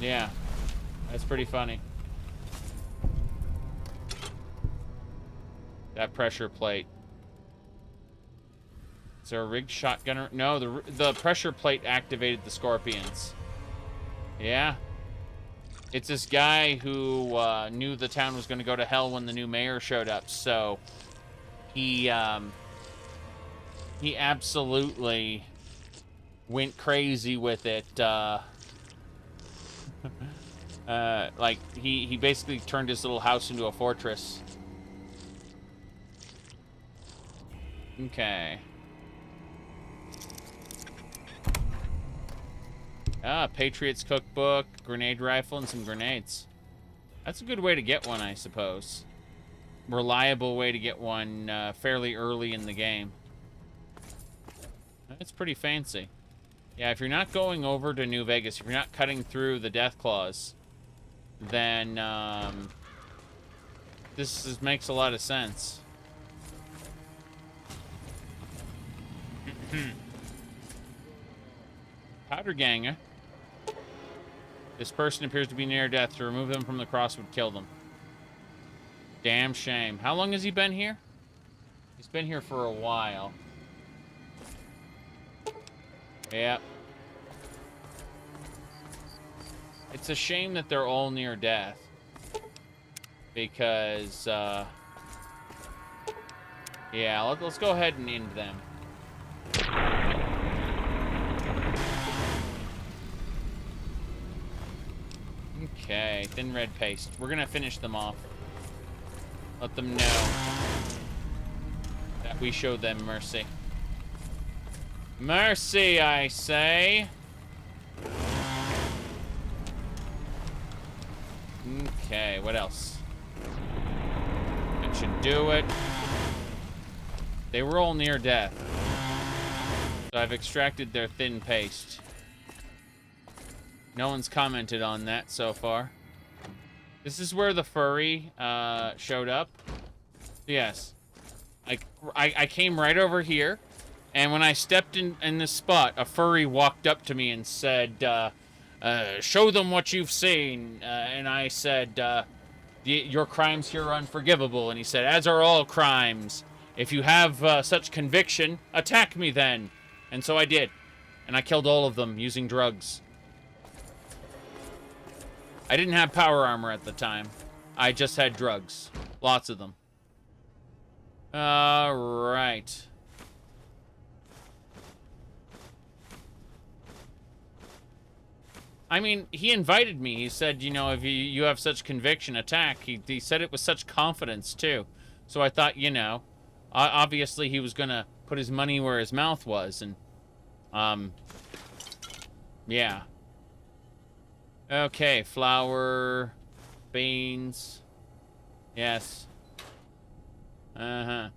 Speaker 1: Yeah. That's pretty funny. That pressure plate. Is there a rigged shotgunner? No, the pressure plate activated the scorpions. Yeah. It's this guy who knew the town was going to go to hell when the new mayor showed up, so he absolutely went crazy with it. Like he basically turned his little house into a fortress. Okay. Patriots cookbook, grenade rifle, and some grenades. That's a good way to get one, I suppose. Reliable way to get one fairly early in the game. That's pretty fancy. Yeah, if you're not going over to New Vegas, if you're not cutting through the Death Claws, then this makes a lot of sense. Powder Ganger. This person appears to be near death. To remove them from the cross would kill them. Damn shame. How long has he been here? He's been here for a while. Yep. It's a shame that they're all near death. Because, yeah, let's go ahead and end them. Okay, thin red paste. We're gonna finish them off. Let them know that we show them mercy. Mercy, I say. Okay, what else? That should do it. They were all near death. So I've extracted their thin paste. No one's commented on that so far. This is where the furry showed up. Yes. I came right over here, and when I stepped in this spot, a furry walked up to me and said, show them what you've seen. And I said, your crimes here are unforgivable. And he said, as are all crimes. If you have such conviction, attack me then. And so I did. And I killed all of them using drugs. I didn't have power armor at the time. I just had drugs. Lots of them. Alright. I mean, he invited me. He said, you know, if you have such conviction, attack. He said it with such confidence, too. So I thought, you know, obviously he was going to put his money where his mouth was. And, yeah. Okay, flour, beans. Yes. Uh-huh.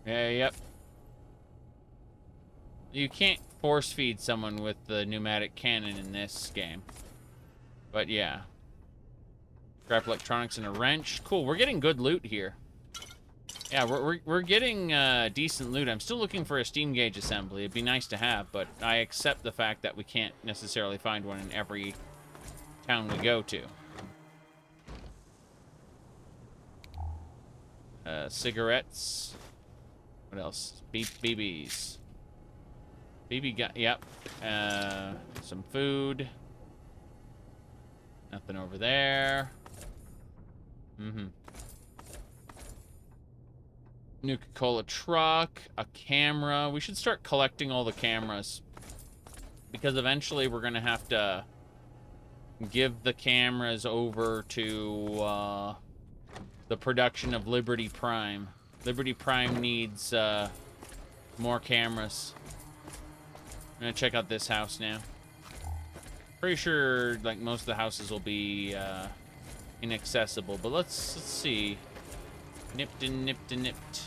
Speaker 1: Yeah, yep. You can't force feed someone with the pneumatic cannon in this game. But yeah. Scrap electronics and a wrench. Cool, we're getting good loot here. Yeah, we're getting decent loot. I'm still looking for a steam gauge assembly. It'd be nice to have, but I accept the fact that we can't necessarily find one in every town we go to. Cigarettes. What else? BBs. BB got, yep. Some food. Nothing over there. Nuka-Cola truck, a camera. We should start collecting all the cameras, because eventually we're gonna have to give the cameras over to the production of Liberty Prime. Liberty Prime needs more cameras. I'm gonna check out this house now. Pretty sure like most of the houses will be inaccessible, but let's see. Nipped and nipped and nipped.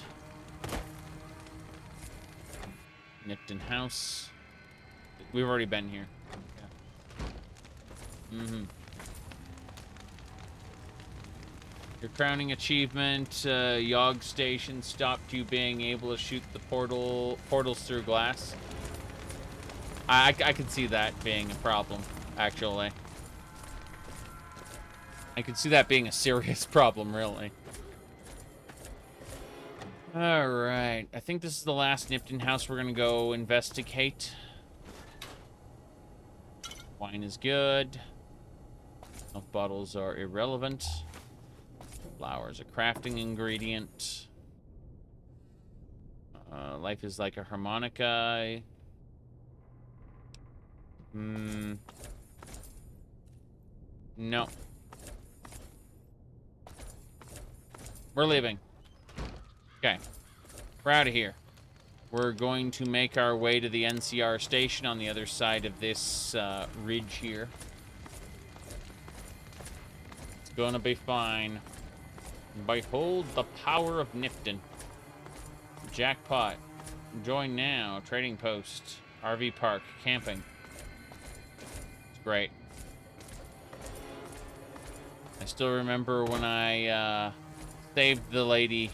Speaker 1: Nipped and house. We've already been here. Yeah. Your crowning achievement, Yogg Station stopped you being able to shoot the portals through glass. I could see that being a problem, actually. I could see that being a serious problem, really. Alright, I think this is the last Nipton house we're gonna go investigate. Wine is good. Milk bottles are irrelevant. Flour is a crafting ingredient. Life is like a harmonica. No. We're leaving. Okay. We're out of here. We're going to make our way to the NCR station on the other side of this ridge here. It's gonna be fine. Behold the power of Nipton. Jackpot. Join now. Trading post. RV park. Camping. It's great. I still remember when I saved the lady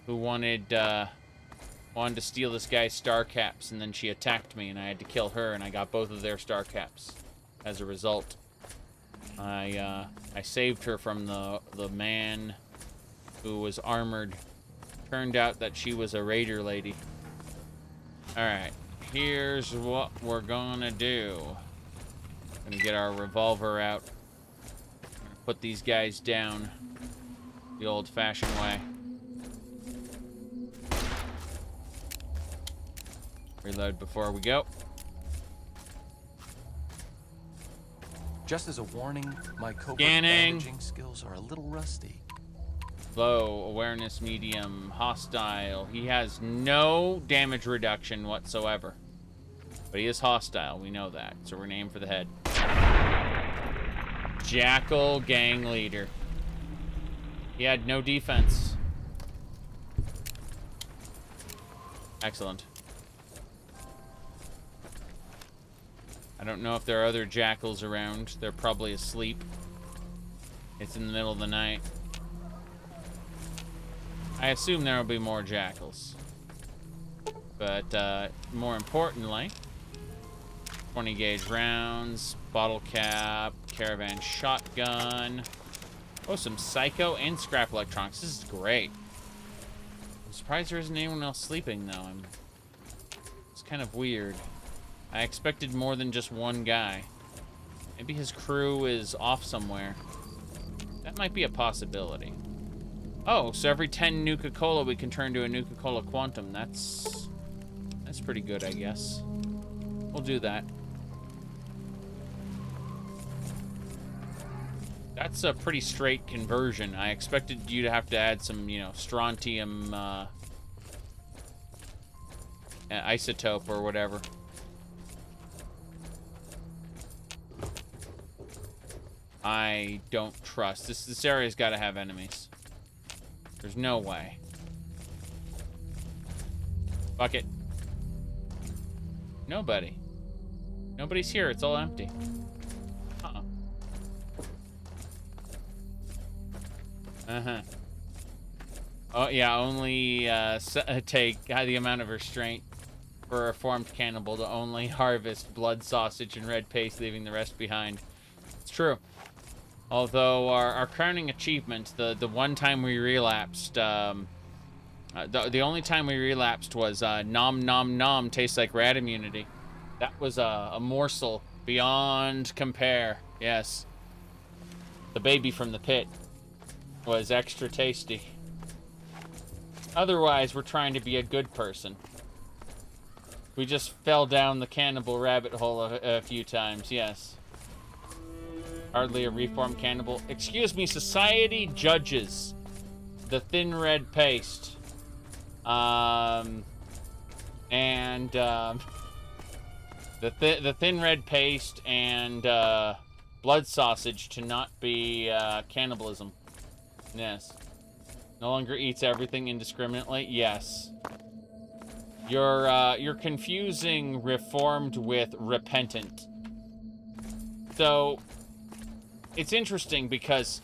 Speaker 1: who wanted to steal this guy's star caps, and then she attacked me, and I had to kill her, and I got both of their star caps. As a result, I saved her from the man who was armored. Turned out that she was a raider lady. Alright, here's what we're gonna do. Gonna get our revolver out. Put these guys down the old-fashioned way. Reload before we go.
Speaker 7: Just as a warning, my covert
Speaker 1: Scanning.
Speaker 7: bandaging skills are a little rusty.
Speaker 1: Low, awareness medium, hostile. He has no damage reduction whatsoever. But he is hostile, we know that. So we're gonna aim for the head. Jackal gang leader. He had no defense. Excellent. I don't know if there are other jackals around. They're probably asleep. It's in the middle of the night. I assume there will be more jackals. But more importantly, 20 gauge rounds, bottle cap, caravan shotgun. Oh, some psycho and scrap electronics. This is great. I'm surprised there isn't anyone else sleeping though. It's kind of weird. I expected more than just one guy. Maybe his crew is off somewhere. That might be a possibility. Oh, so every 10 Nuka-Cola we can turn to a Nuka-Cola Quantum. That's pretty good, I guess. We'll do that. That's a pretty straight conversion. I expected you to have to add some, you know, strontium isotope or whatever. I don't trust. This area's got to have enemies. There's no way. Fuck it. Nobody. Nobody's here. It's all empty. Uh-uh. Uh-huh. Oh, yeah, only take the amount of restraint for a reformed cannibal to only harvest blood, sausage, and red paste, leaving the rest behind. It's true. Although our crowning achievement, the one time we relapsed, the only time we relapsed was nom nom nom tastes like rat immunity. That was a morsel beyond compare. Yes. The baby from the pit was extra tasty. Otherwise, we're trying to be a good person. We just fell down the cannibal rabbit hole a few times, yes. Hardly a reformed cannibal. Excuse me, society judges the thin red paste. The thin red paste and blood sausage to not be cannibalism. Yes. No longer eats everything indiscriminately. Yes. You're confusing reformed with repentant. So it's interesting because,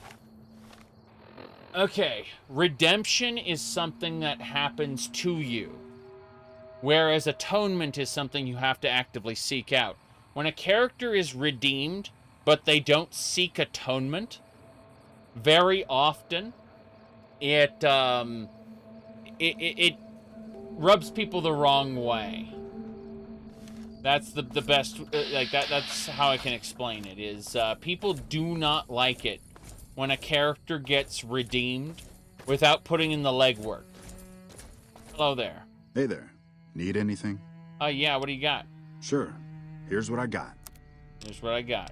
Speaker 1: okay, redemption is something that happens to you, whereas atonement is something you have to actively seek out. When a character is redeemed, but they don't seek atonement, very often it rubs people the wrong way. That's the best, that's how I can explain it, is people do not like it when a character gets redeemed without putting in the legwork. Hello there.
Speaker 8: Hey there. Need anything?
Speaker 1: Yeah, what do you got?
Speaker 8: Sure. Here's what I got.
Speaker 1: Here's what I got.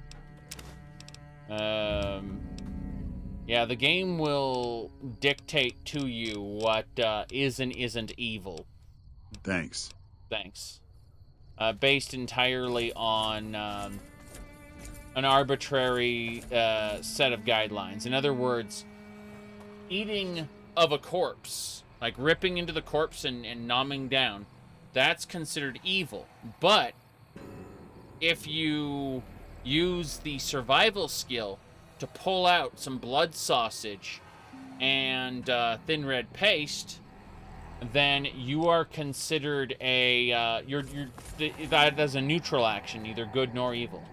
Speaker 1: Yeah, the game will dictate to you what is and isn't evil.
Speaker 8: Thanks.
Speaker 1: Thanks. Based entirely on an arbitrary set of guidelines. In other words, eating of a corpse, like ripping into the corpse and nomming down, that's considered evil. But if you use the survival skill to pull out some blood sausage and thin red paste, then you are considered a that as a neutral action, neither good nor evil.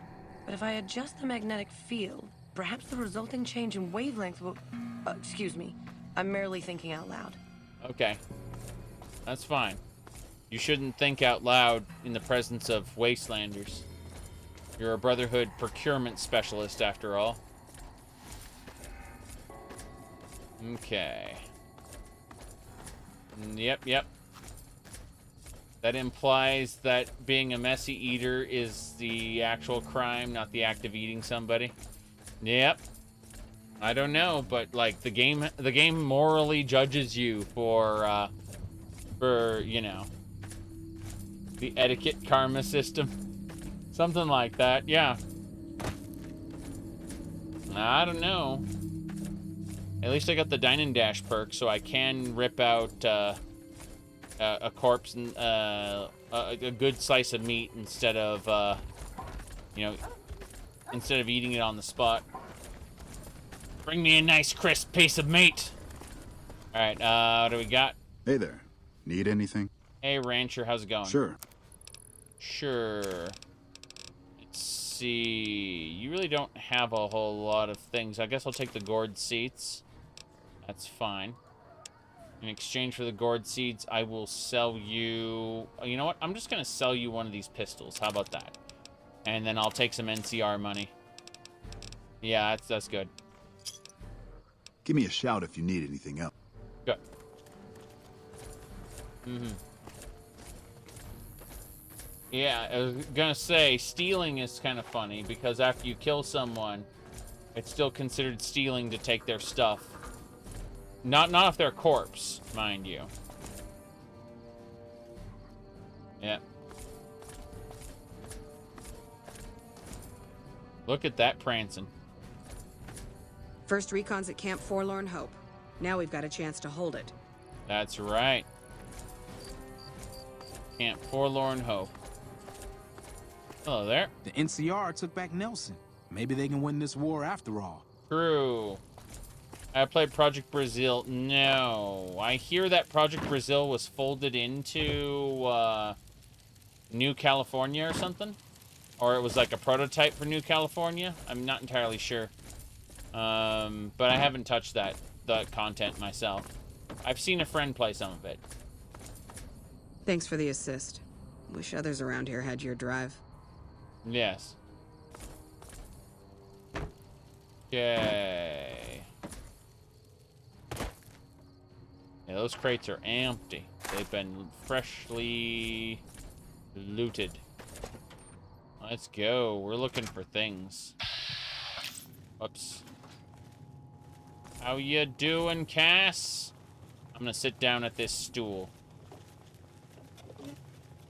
Speaker 16: But if I adjust the magnetic field, perhaps the resulting change in wavelength will... excuse me. I'm merely thinking out loud.
Speaker 1: Okay. That's fine. You shouldn't think out loud in the presence of Wastelanders. You're a Brotherhood procurement specialist, after all. Okay. Yep. That implies that being a messy eater is the actual crime, not the act of eating somebody. Yep. I don't know, but like the game morally judges you for you know, the etiquette karma system. Something like that, yeah. I don't know. At least I got the Dine and Dash perk, so I can rip out a corpse and a good slice of meat instead of you know, instead of eating it on the spot. Bring me a nice crisp piece of meat. All right, what do we got?
Speaker 8: Hey there. Need anything?
Speaker 1: Hey, Rancher, how's it going?
Speaker 8: Sure.
Speaker 1: Sure. Let's see. You really don't have a whole lot of things. I guess I'll take the gourd seeds. That's fine. In exchange for the gourd seeds, I will sell you... You know what? I'm just going to sell you one of these pistols. How about that? And then I'll take some NCR money. Yeah, that's good.
Speaker 8: Give me a shout if you need anything else.
Speaker 1: Good. Mm-hmm. Yeah, I was gonna say, stealing is kind of funny, because after you kill someone, it's still considered stealing to take their stuff. Not if they're a corpse, mind you. Yeah. Look at that prancing.
Speaker 11: First recon's at Camp Forlorn Hope. Now we've got a chance to hold it.
Speaker 1: That's right. Camp Forlorn Hope. Hello there.
Speaker 18: The NCR took back Nelson. Maybe they can win this war after all.
Speaker 1: True. I played Project Brazil. No. I hear that Project Brazil was folded into New California or something. Or it was like a prototype for New California. I'm not entirely sure. But I haven't touched the content myself. I've seen a friend play some of it.
Speaker 11: Thanks for the assist. Wish others around here had your drive.
Speaker 1: Yes. Okay. Yeah, those crates are empty. They've been freshly looted. Let's go. We're looking for things. Whoops. How you doing, Cass? I'm gonna sit down at this stool.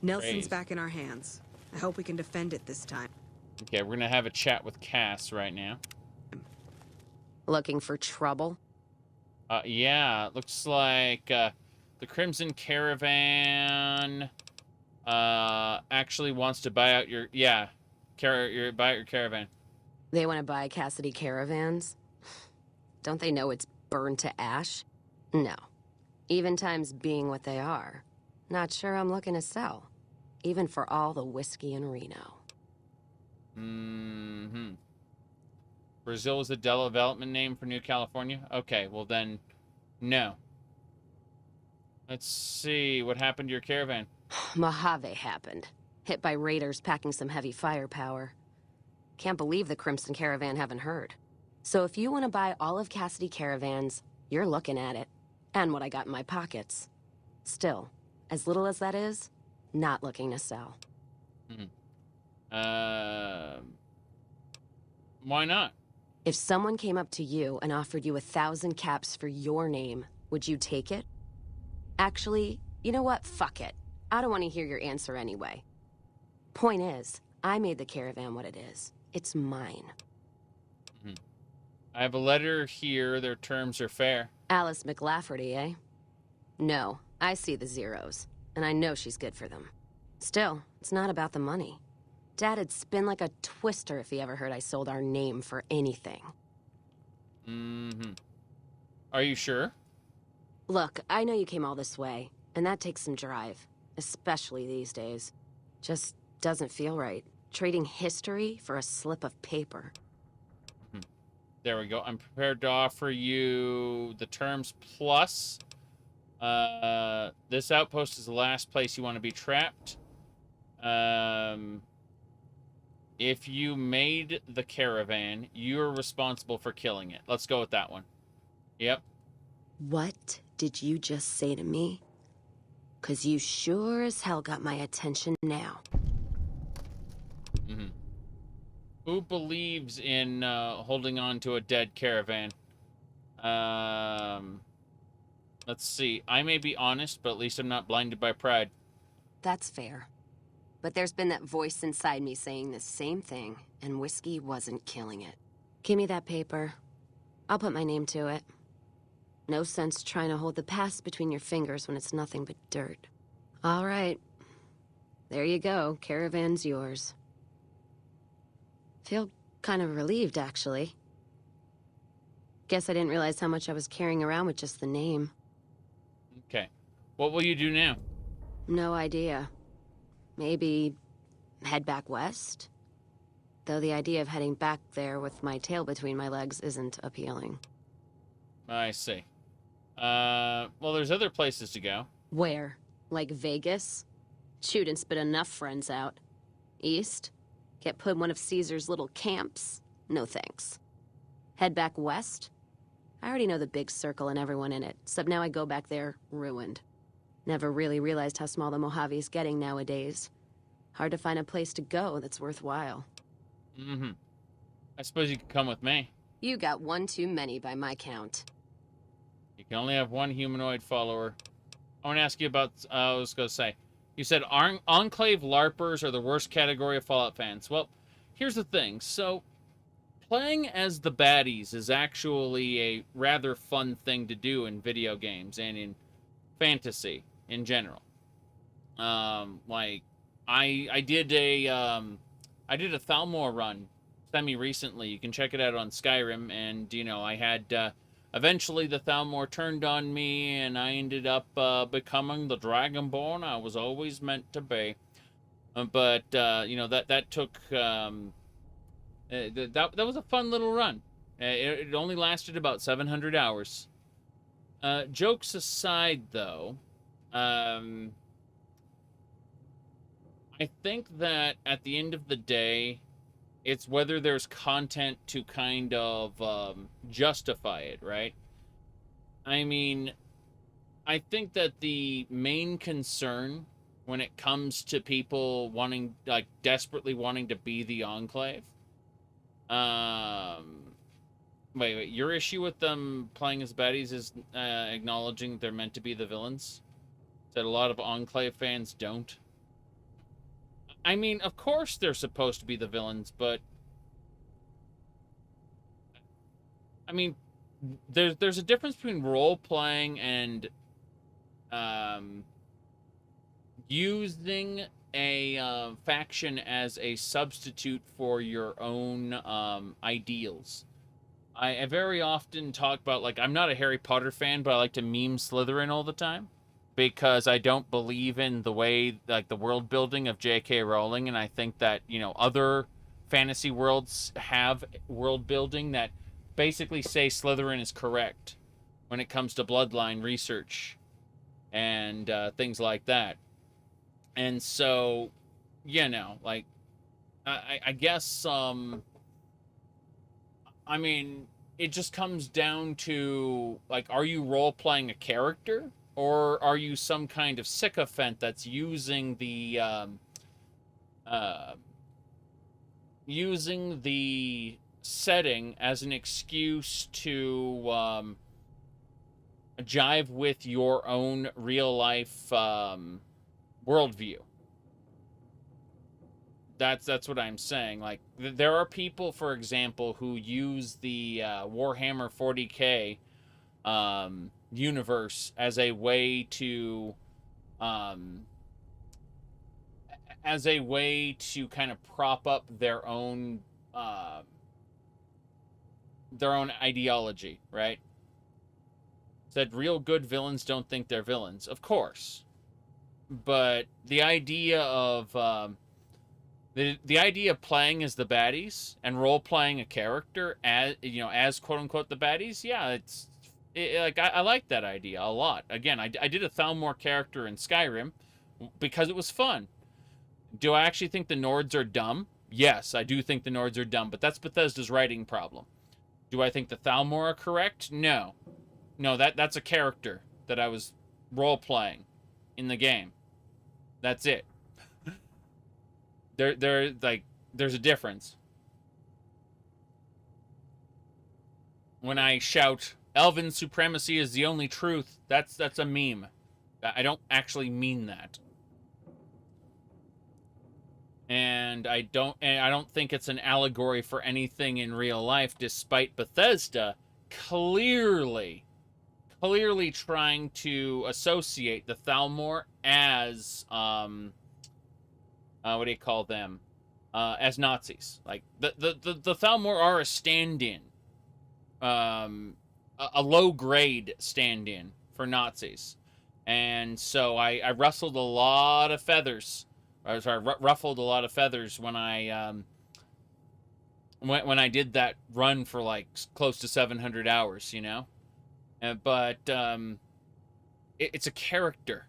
Speaker 11: Nelson's
Speaker 1: Praise.
Speaker 11: back in our hands. I hope we can defend it this time.
Speaker 1: Okay, we're gonna have a chat with Cass right now.
Speaker 12: Looking for trouble?
Speaker 1: Yeah, it looks like the Crimson Caravan actually wants to buy out your buy out your caravan.
Speaker 12: They want to buy Cassidy caravans? Don't they know it's burned to ash? No. Even times being what they are. Not sure I'm looking to sell. Even for all the whiskey in Reno.
Speaker 1: Mm-hmm. Brazil is the development name for New California? Okay, well then, no. Let's see, what happened to your caravan?
Speaker 12: Mojave happened. Hit by raiders packing some heavy firepower. Can't believe the Crimson Caravan haven't heard. So if you want to buy all of Cassidy caravans, you're looking at it. And what I got in my pockets. Still, as little as that is, not looking to sell.
Speaker 1: Why not?
Speaker 12: If someone came up to you and offered you 1,000 caps for your name, would you take it? Actually, you know what? Fuck it. I don't want to hear your answer anyway. Point is, I made the caravan what it is. It's mine.
Speaker 1: I have a letter here. Their terms are fair.
Speaker 12: Alice McLafferty, eh? No, I see the zeros, and I know she's good for them. Still, it's not about the money. Dad'd spin like a twister if he ever heard I sold our name for anything.
Speaker 1: Mm-hmm. Are you sure?
Speaker 12: Look, I know you came all this way, and that takes some drive, especially these days. Just doesn't feel right. Trading history for a slip of paper.
Speaker 1: There we go. I'm prepared to offer you the terms plus. This outpost is the last place you want to be trapped. If you made the caravan, you're responsible for killing it. Let's go with that one. Yep.
Speaker 12: What did you just say to me? 'Cause you sure as hell got my attention now.
Speaker 1: Mm-hmm. Who believes in holding on to a dead caravan? Let's see. I may be honest, but at least I'm not blinded by pride.
Speaker 12: That's fair. But there's been that voice inside me saying the same thing, and whiskey wasn't killing it. Give me that paper. I'll put my name to it. No sense trying to hold the past between your fingers when it's nothing but dirt. All right. There you go. Caravan's yours. Feel kind of relieved, actually. Guess I didn't realize how much I was carrying around with just the name.
Speaker 1: Okay. What will you do now?
Speaker 12: No idea. Maybe head back west? Though the idea of heading back there with my tail between my legs isn't appealing.
Speaker 1: I see. Well, there's other places to go.
Speaker 12: Where? Like Vegas? Shoot and spit enough friends out. East? Get put in one of Caesar's little camps? No thanks. Head back west? I already know the big circle and everyone in it, except now I go back there ruined. Never really realized how small the Mojave is getting nowadays. Hard to find a place to go that's worthwhile.
Speaker 1: Mm-hmm. I suppose you could come with me.
Speaker 12: You got one too many by my count.
Speaker 1: You can only have one humanoid follower. I want to ask you about, I was going to say, you said Enclave LARPers are the worst category of Fallout fans. Well, here's the thing. So, playing as the baddies is actually a rather fun thing to do in video games and in fantasy in general. Like, I did a Thalmor run semi-recently. You can check it out on Skyrim, and, you know, I had, eventually the Thalmor turned on me, and I ended up, becoming the Dragonborn I was always meant to be. But, you know, that took, that was a fun little run. It only lasted about 700 hours. Jokes aside, though, I think that at the end of the day, it's whether there's content to kind of justify it, right? I mean, I think that the main concern when it comes to people wanting, like, desperately wanting to be the Enclave, wait, your issue with them playing as baddies is acknowledging that they're meant to be the villains? That a lot of Enclave fans don't? I mean, of course they're supposed to be the villains, but I mean, there's a difference between role-playing and using a faction as a substitute for your own ideals. I very often talk about, like, I'm not a Harry Potter fan, but I like to meme Slytherin all the time, because I don't believe in the way, like, the world building of J.K. Rowling, and I think that, you know, other fantasy worlds have world building that basically say Slytherin is correct when it comes to bloodline research and things like that. And so, you know, like, I guess, I mean, it just comes down to, like, are you role-playing a character? Or are you some kind of sycophant that's using the setting as an excuse to jive with your own real-life worldview? That's what I'm saying. Like, there are people, for example, who use the Warhammer 40K universe as a way to kind of prop up their own ideology, right? Said real good villains don't think they're villains, of course, but the idea of the idea of playing as the baddies and role playing a character as, you know, as quote unquote the baddies, yeah, like, I like that idea a lot. Again, I did a Thalmor character in Skyrim because it was fun. Do I actually think the Nords are dumb? Yes, I do think the Nords are dumb, but that's Bethesda's writing problem. Do I think the Thalmor are correct? No. No, that's a character that I was role-playing. in the game. That's it. There's a difference. When I shout, Elven supremacy is the only truth, that's a meme. I don't actually mean that. And I don't think it's an allegory for anything in real life, despite Bethesda clearly trying to associate the Thalmor as what do you call them? As Nazis. Like the Thalmor are a stand-in. A low-grade stand-in for Nazis. And so I rustled a lot of feathers. Ruffled a lot of feathers when I when I did that run for like close to 700 hours, you know? But it's a character.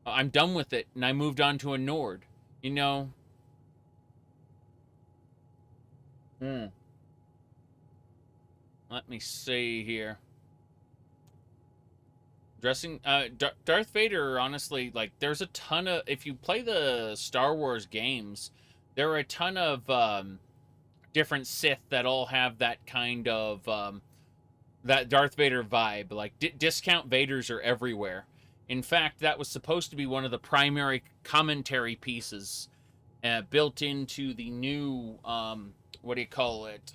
Speaker 1: I'm done with it, and I moved on to a Nord, you know? Let me see here. Darth Vader, honestly, like, there's a ton of, if you play the Star Wars games, there are a ton of different Sith that all have that kind of, that Darth Vader vibe. Like, discount Vaders are everywhere. In fact, that was supposed to be one of the primary commentary pieces built into the new, what do you call it?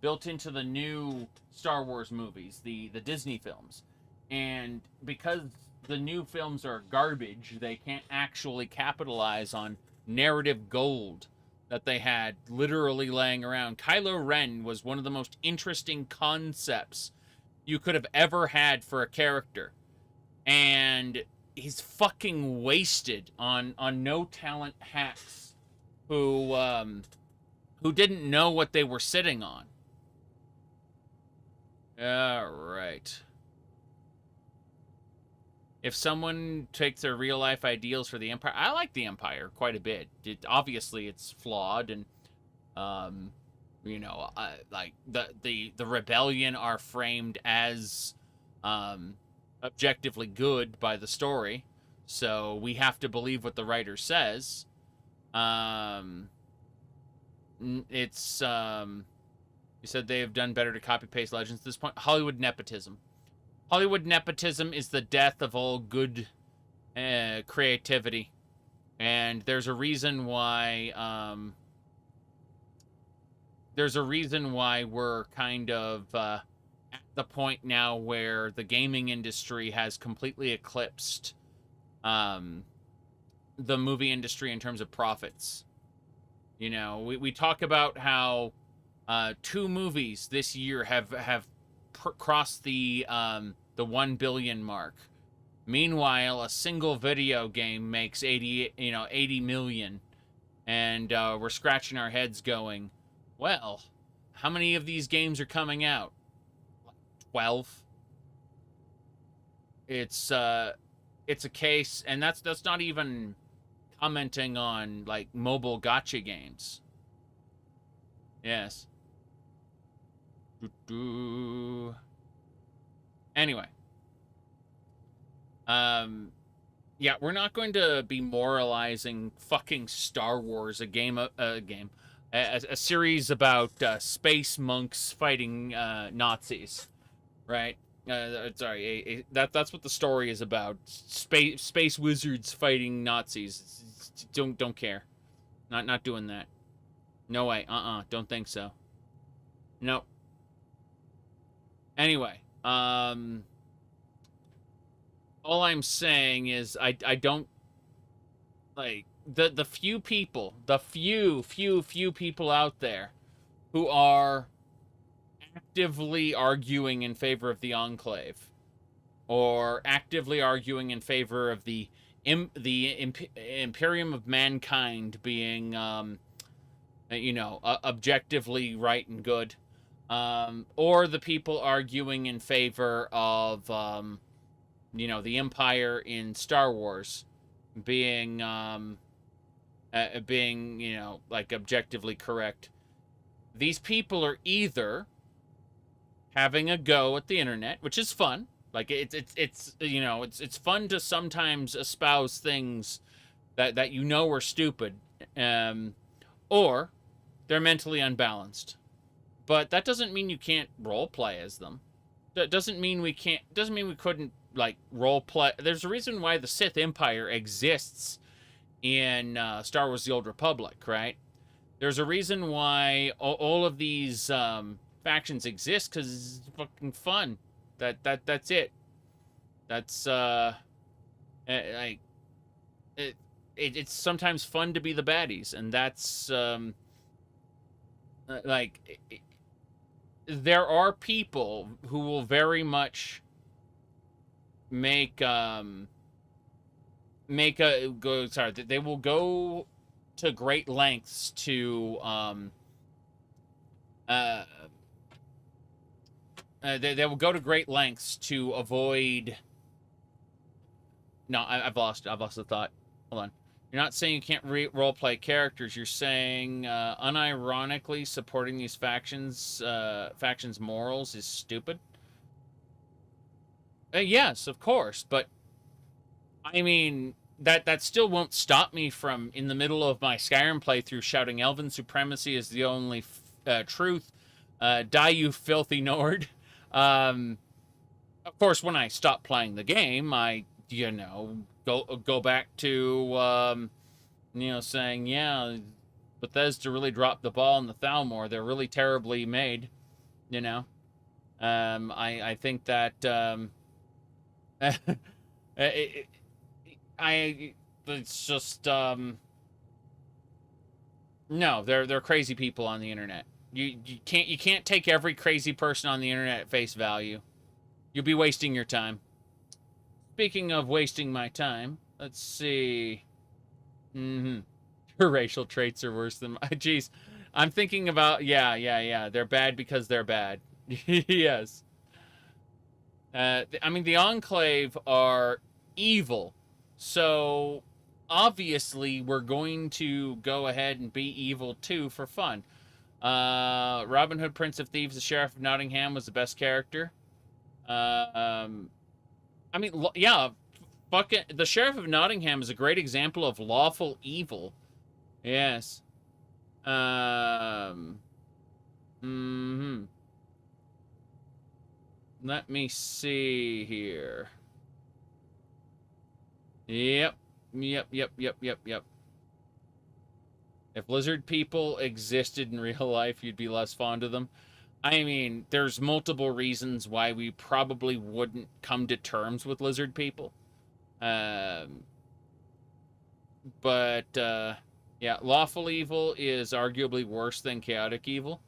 Speaker 1: Built into the new Star Wars movies, the Disney films. And because the new films are garbage, they can't actually capitalize on narrative gold that they had literally laying around. Kylo Ren was one of the most interesting concepts you could have ever had for a character. And he's fucking wasted on no talent hacks who didn't know what they were sitting on. All right. If someone takes their real-life ideals for the Empire... I like the Empire quite a bit. Obviously, it's flawed, and, you know, like, the Rebellion are framed as objectively good by the story, so we have to believe what the writer says. It's, you said they have done better to copy-paste Legends at this point. Hollywood nepotism. Hollywood nepotism is the death of all good creativity. And there's a reason why we're kind of at the point now where the gaming industry has completely eclipsed the movie industry in terms of profits. You know, we talk about how 2 movies this year have crossed the 1 billion mark. Meanwhile, a single video game makes 80 million, and we're scratching our heads going, well, how many of these games are coming out? Like 12. It's a case, and that's not even commenting on like mobile gacha games. Yes. Anyway. Yeah, we're not going to be moralizing fucking Star Wars, a series about space monks fighting Nazis, right? Sorry, that's what the story is about. Space wizards fighting Nazis. Don't care. Not doing that. No way. Don't think so. No. Anyway, all I'm saying is I don't like the few people, the few people out there who are actively arguing in favor of the Enclave, or actively arguing in favor of the Imperium of Mankind being, you know, objectively right and good, or the people arguing in favor of, you know, the Empire in Star Wars being, you know, like, objectively correct. These people are either having a go at the internet, which is fun, Like it's you know, it's fun to sometimes espouse things that you know are stupid, or they're mentally unbalanced. But that doesn't mean you can't role play as them. That doesn't mean we can't. Doesn't mean we couldn't like role play. There's a reason why the Sith Empire exists in Star Wars: The Old Republic, right? There's a reason why all of these factions exist, because it's fucking fun. That's it. That's like it's sometimes fun to be the baddies, and that's there are people who will very much they will go to great lengths to they will go to great lengths to avoid. No, I've lost the thought. Hold on. You're not saying you can't roleplay characters. You're saying unironically supporting these factions morals is stupid. Yes, of course, but I mean that still won't stop me from, in the middle of my Skyrim playthrough, shouting "Elven supremacy is the only truth." Die, you filthy Nord. Of course, when I stop playing the game, I go back to saying, yeah, Bethesda really dropped the ball in the Thalmor. They're really terribly made. I think that it's just no, they're crazy people on the internet. You can't take every crazy person on the internet at face value. You'll be wasting your time. Speaking of wasting my time, let's see. Your racial traits are worse than my. Jeez, I'm thinking about yeah. They're bad because they're bad. Yes. I mean, the Enclave are evil, so obviously we're going to go ahead and be evil too for fun. Robin Hood, Prince of Thieves, the Sheriff of Nottingham was the best character. I mean, yeah, fucking the Sheriff of Nottingham is a great example of lawful evil. Yes. Let me see here. Yep. If lizard people existed in real life, you'd be less fond of them. I mean, there's multiple reasons why we probably wouldn't come to terms with lizard people. Yeah, lawful evil is arguably worse than chaotic evil.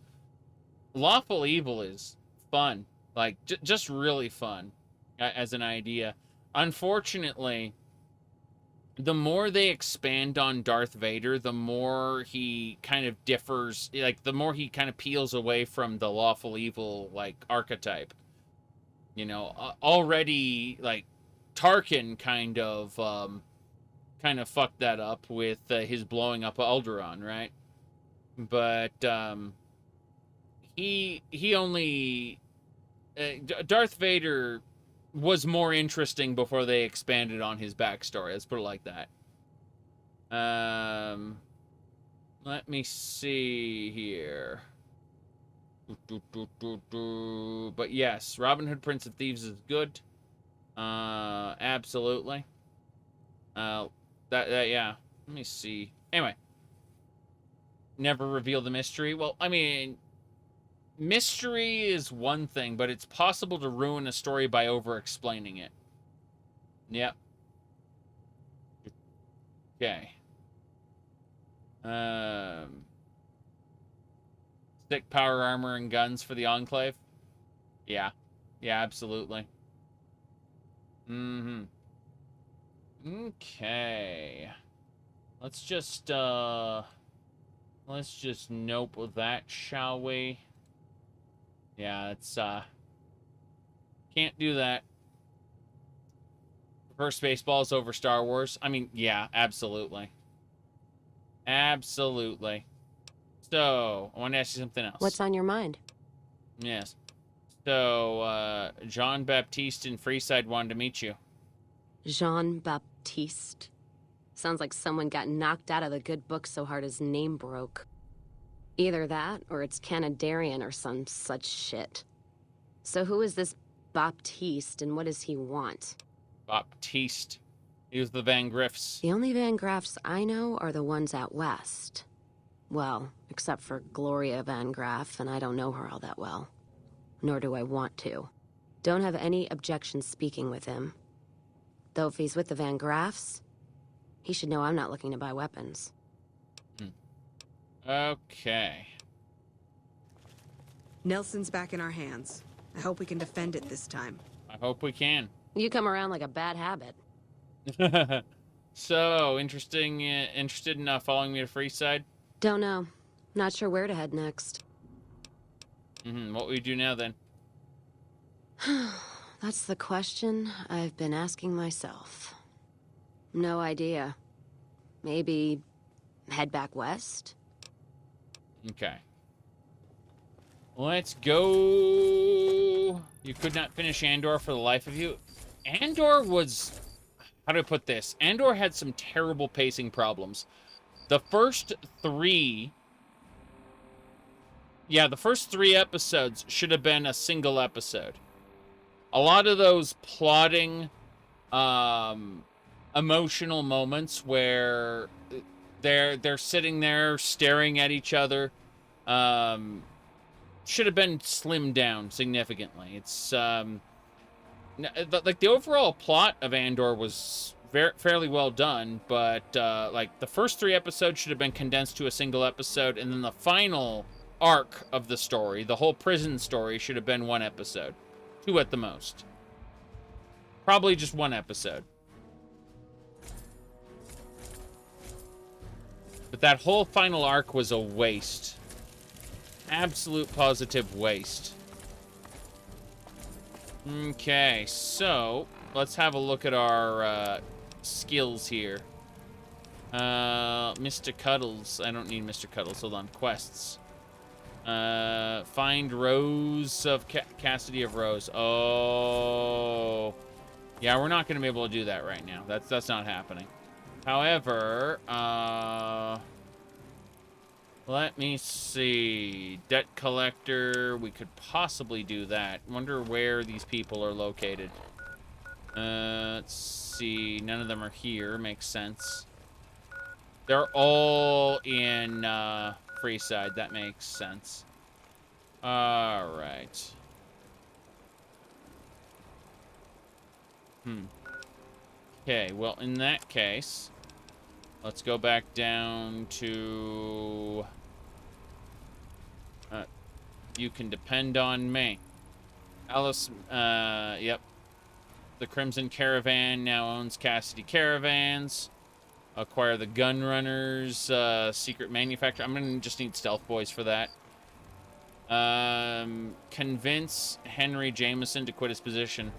Speaker 1: Lawful evil is fun. Like, just really fun as an idea. Unfortunately, the more they expand on Darth Vader, the more he kind of differs, like, the more he kind of peels away from the lawful evil, like, archetype. Already, like, Tarkin kind of fucked that up with his blowing up Alderaan, right? But, he only... Darth Vader was more interesting before they expanded on his backstory. Let's put it like that. Let me see here. But yes, Robin Hood, Prince of Thieves is good. Absolutely. Yeah. Let me see. Anyway. Never reveal the mystery. Well, I mean, mystery is one thing, but it's possible to ruin a story by over-explaining it. Yep. Okay. Stick, power armor, and guns for the Enclave? Yeah. Yeah, absolutely. Okay. Let's just nope with that, shall we? Yeah, it's, can't do that. Prefer Spaceballs over Star Wars? I mean, yeah, absolutely. Absolutely. So, I want to ask you something else.
Speaker 12: What's on your mind?
Speaker 1: Yes. So, Jean-Baptiste in Freeside wanted to meet you.
Speaker 12: Jean-Baptiste. Sounds like someone got knocked out of the good book so hard his name broke. Either that, or it's Canadarian or some such shit. So who is this Baptiste, and what does he want?
Speaker 1: Baptiste. He was the Van Griffs.
Speaker 12: The only Van Graffs I know are the ones out west. Well, except for Gloria Van Graff, and I don't know her all that well. Nor do I want to. Don't have any objection speaking with him. Though if he's with the Van Graffs, he should know I'm not looking to buy weapons.
Speaker 1: Okay.
Speaker 11: Nelson's back in our hands. I hope we can defend it this time.
Speaker 1: I hope we can.
Speaker 12: You come around like a bad habit.
Speaker 1: So, interested in following me to Freeside?
Speaker 12: Don't know. Not sure where to head next.
Speaker 1: What will you do now, then?
Speaker 12: That's the question I've been asking myself. No idea. Maybe head back west?
Speaker 1: Okay. Let's go. You could not finish Andor for the life of you. Andor was... How do I put this? Andor had some terrible pacing problems. The first three episodes should have been a single episode. A lot of those plotting, emotional moments where they're sitting there staring at each other, should have been slimmed down significantly. It's like the overall plot of Andor was fairly well done, but like the first 3 episodes should have been condensed to a single episode, and then the final arc of the story, the whole prison story, should have been 1 episode. 2 at the most. Probably just 1 episode. But that whole final arc was a waste. Absolute positive waste. Okay, so let's have a look at our skills here. Mr. Cuddles. I don't need Mr. Cuddles. Hold on. Quests. Find Rose of Cassidy of Rose. Oh. Yeah, we're not going to be able to do that right now. That's not happening. However, let me see. Debt collector. We could possibly do that. Wonder where these people are located. Let's see. None of them are here. Makes sense. They're all in Freeside. That makes sense. All right. Okay, well, in that case, let's go back down to... you can depend on me. Alice, yep. The Crimson Caravan now owns Cassidy Caravans. Acquire the Gunrunners, secret manufacturer. I'm gonna just need stealth boys for that. Convince Henry Jameson to quit his position.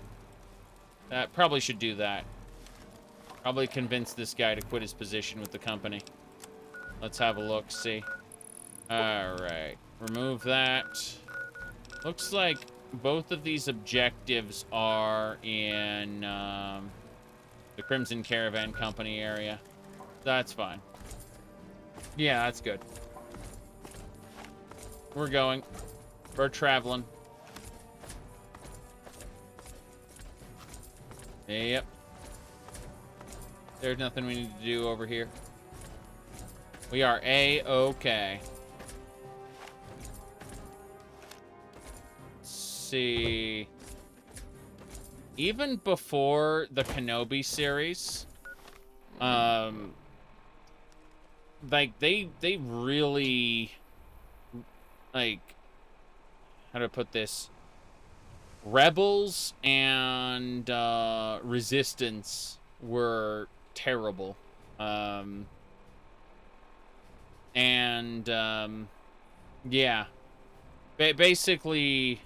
Speaker 1: Probably should do that. Probably convince this guy to quit his position with the company. Let's have a look, see. Alright. Remove that. Looks like both of these objectives are in the Crimson Caravan Company area. That's fine. Yeah, that's good. We're going. We're traveling. Yep. There's nothing we need to do over here. We are A-okay. Let's see. Even before the Kenobi series, like they really, like, how to put this? Rebels and Resistance were terrible. Yeah. Basically,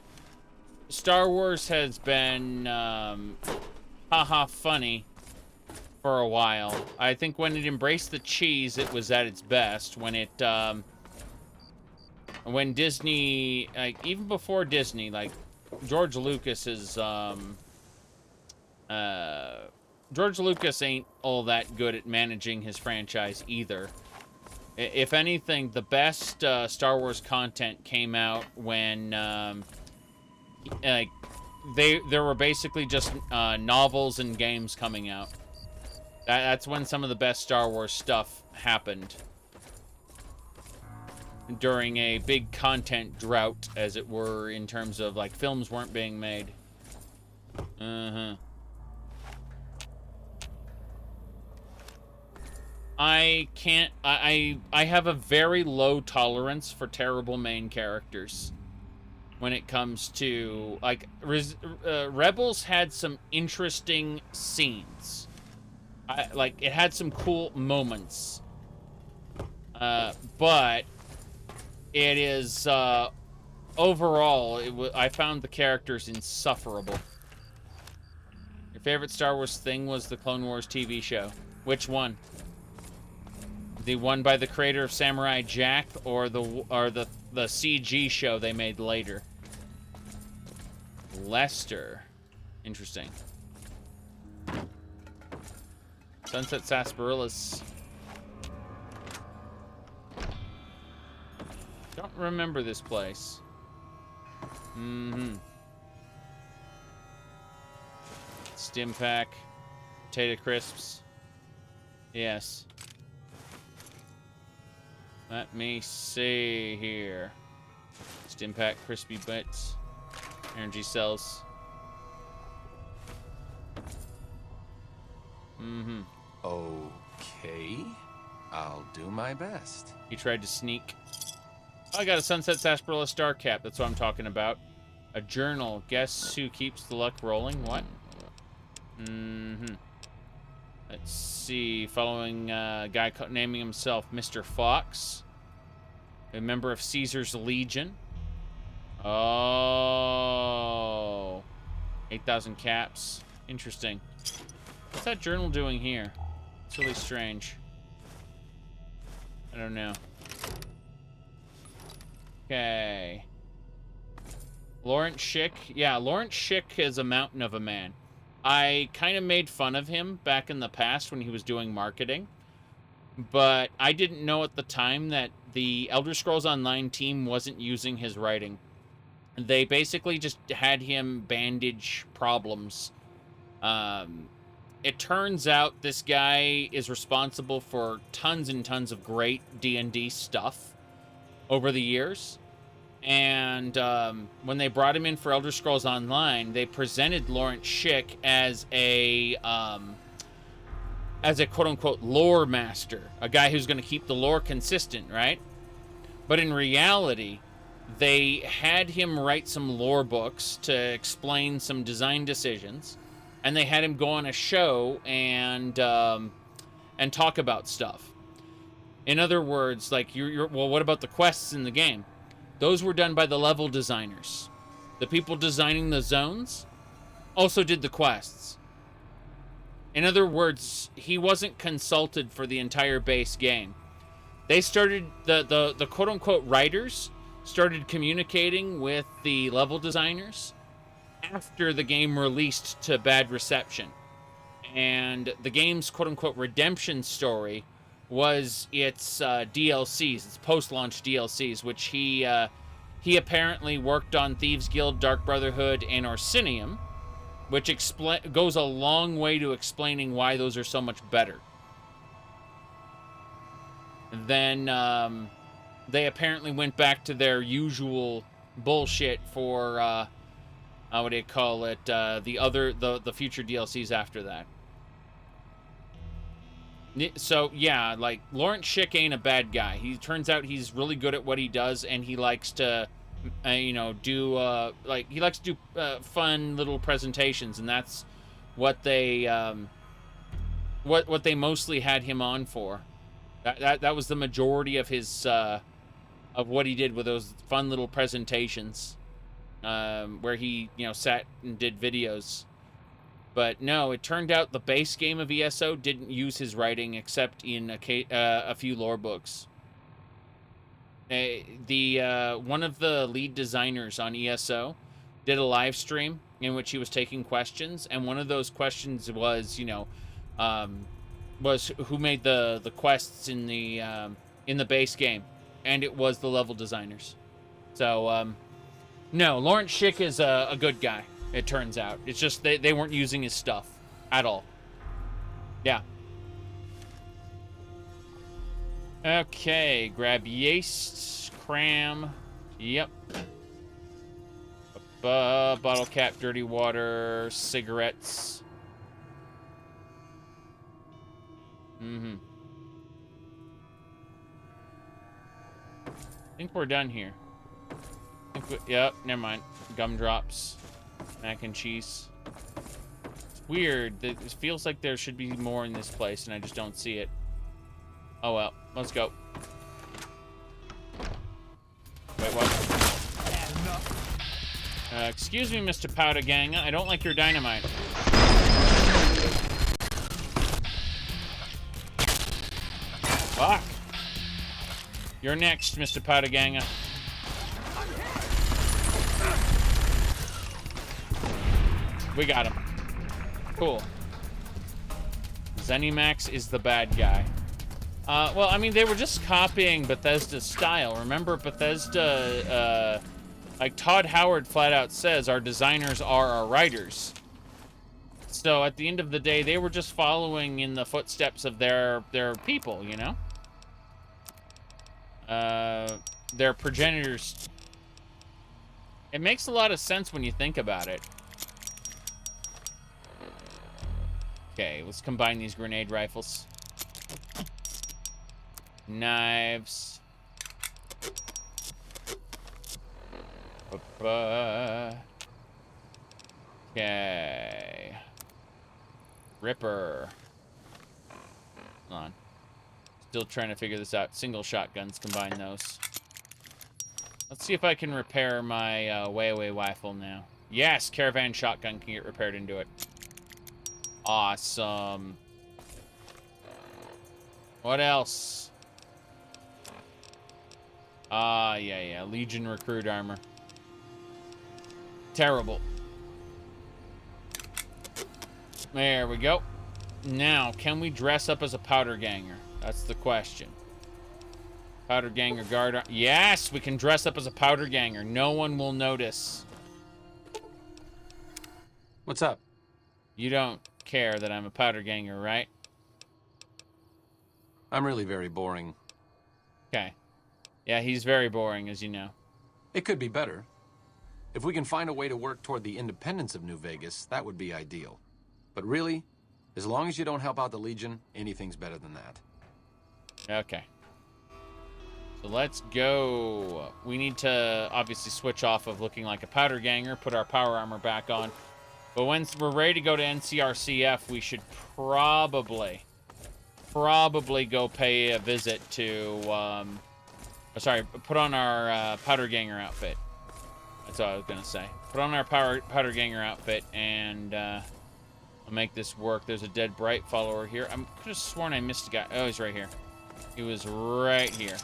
Speaker 1: Star Wars has been haha funny for a while. I think when it embraced the cheese, it was at its best. When it when Disney, like, even before Disney, like George Lucas is, George Lucas ain't all that good at managing his franchise either. If anything, the best Star Wars content came out when like there were basically just novels and games coming out. That's when some of the best Star Wars stuff happened. During a big content drought, as it were, in terms of like films weren't being made. I have a very low tolerance for terrible main characters when it comes to, like, Rebels had some interesting scenes. Like, it had some cool moments. But it is, overall, I found the characters insufferable. Your favorite Star Wars thing was the Clone Wars TV show. Which one? The one by the creator of Samurai Jack, or the CG show they made later? Lester. Interesting. Sunset Sarsaparillas. Don't remember this place. Stimpack. Potato crisps. Yes. Let me see here. Stimpack, crispy bits, energy cells.
Speaker 7: Okay. I'll do my best.
Speaker 1: He tried to sneak. I got a Sunset Sarsaparilla Star Cap. That's what I'm talking about. A journal. Guess who keeps the luck rolling? What? Let's see. Following a guy naming himself Mr. Fox. A member of Caesar's Legion. Oh. 8,000 caps. Interesting. What's that journal doing here? It's really strange. I don't know. Okay. Lawrence Schick. Yeah, Lawrence Schick is a mountain of a man. I kind of made fun of him back in the past when he was doing marketing, but I didn't know at the time that the Elder Scrolls Online team wasn't using his writing. They basically just had him bandage problems. It turns out this guy is responsible for tons and tons of great D&D stuff over the years. And when they brought him in for Elder Scrolls Online, they presented Lawrence Schick as a quote-unquote lore master, a guy who's going to keep the lore consistent, right? But in reality, they had him write some lore books to explain some design decisions, and they had him go on a show and talk about stuff. In other words, like, well, what about the quests in the game? Those were done by the level designers. The people designing the zones also did the quests. In other words, he wasn't consulted for the entire base game. They started, the quote-unquote writers started communicating with the level designers after the game released to bad reception. And the game's quote-unquote redemption story was its DLCs, its post-launch DLCs, which he apparently worked on Thieves Guild, Dark Brotherhood, and Orsinium, which goes a long way to explaining why those are so much better. Then they apparently went back to their usual bullshit for what do you call it? The future DLCs after that. So yeah, like, Lawrence Schick ain't a bad guy. He turns out he's really good at what he does, and he likes to, do fun little presentations, and that's what they what they mostly had him on for. That was the majority of his of what he did with those fun little presentations, where he sat and did videos. But no, it turned out the base game of ESO didn't use his writing except in a few lore books. One of the lead designers on ESO did a live stream in which he was taking questions, and one of those questions was, you know, was who made the quests in the base game, and it was the level designers. So no, Lawrence Schick is a good guy. It turns out it's just they weren't using his stuff at all. Yeah. Okay, grab yeast, cram. Yep. Bottle cap, dirty water, cigarettes. I think we're done here. Yep, never mind. Gumdrops, mac and cheese. It's weird. It feels like there should be more in this place, and I just don't see it. Oh well, let's go. Wait, what? Excuse me, Mr. Powder Gang. I don't like your dynamite. Fuck. You're next, Mr. Powder Gang. We got him. Cool. Zenimax is the bad guy. Well, I mean, they were just copying Bethesda's style. Remember, Bethesda, like Todd Howard flat out says, our designers are our writers. So at the end of the day, they were just following in the footsteps of their people, you know? Their progenitors. It makes a lot of sense when you think about it. Okay, let's combine these grenade rifles. Knives. Okay. Ripper. Hold on. Still trying to figure this out. Single shotguns, combine those. Let's see if I can repair my way rifle now. Yes, Caravan shotgun can get repaired into it. Awesome. What else? Yeah. Legion recruit armor. Terrible. There we go. Now, can we dress up as a powder ganger? That's the question. Powder ganger guard. Yes, we can dress up as a powder ganger. No one will notice.
Speaker 2: What's up?
Speaker 1: You don't care that I'm a powder ganger, right?
Speaker 7: I'm really very boring.
Speaker 1: Okay. Yeah, he's very boring, as you know.
Speaker 7: It could be better. If we can find a way to work toward the independence of New Vegas, that would be ideal. But really, as long as you don't help out the Legion, anything's better than that.
Speaker 1: Okay. So let's go. We need to obviously switch off of looking like a powder ganger, put our power armor back on. But once we're ready to go to NCRCF, we should probably go pay a visit to, sorry, put on our powder ganger outfit. That's all I was gonna say. Put on our powder ganger outfit and I'll make this work. There's a dead bright follower here. I could have sworn I missed a guy. Oh, he's right here. He was right here.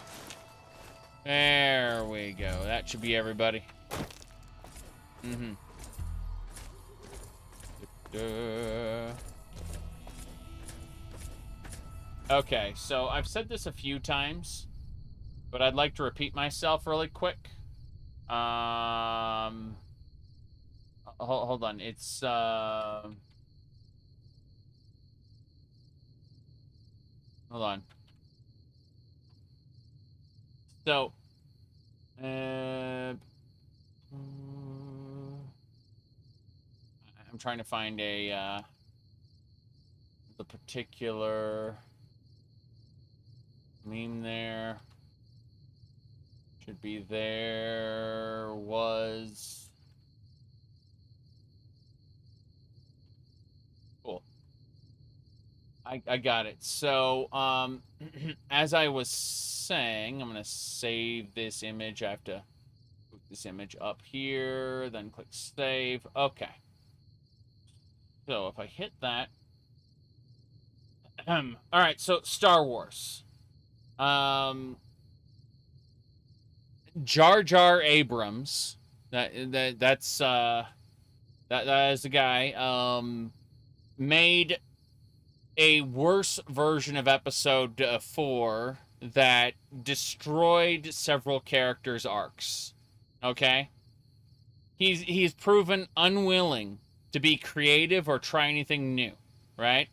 Speaker 1: There we go. That should be everybody. Okay, so I've said this a few times, but I'd like to repeat myself really quick. Hold on. It's hold on. So, I'm trying to find a the particular meme there. Should be there. Was cool. I got it. So, as I was saying, I'm gonna save this image. I have to put this image up here, then click save. Okay. So if I hit that, all right. So Star Wars. Jar Jar Abrams That's that is the guy. Made a worse version of episode 4 that destroyed several characters' arcs. Okay? He's proven unwilling to be creative or try anything new, right?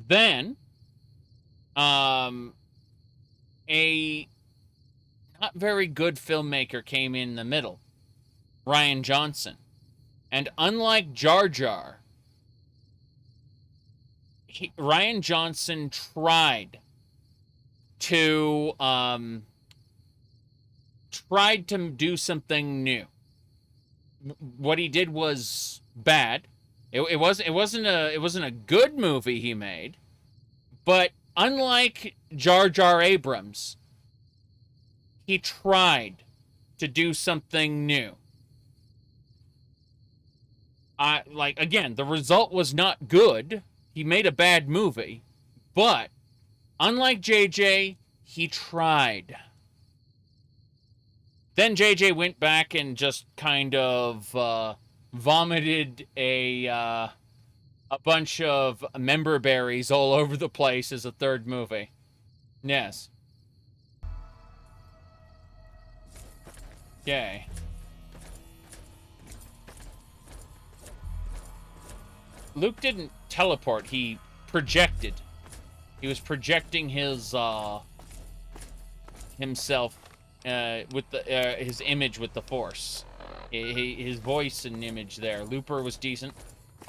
Speaker 1: Then, a not very good filmmaker came in the middle, Rian Johnson. And unlike Jar Jar, Rian Johnson tried to do something new. What he did was bad. It wasn't a good movie he made, but unlike Jar Jar Abrams, he tried to do something new. Again, the result was not good. He made a bad movie, but unlike JJ, he tried. Then JJ went back and just kind of vomited a bunch of member berries all over the place as a third movie. Yes. Yay. Luke didn't teleport, he projected. He was projecting his himself with the his image with the Force. His voice and image there. Looper was decent.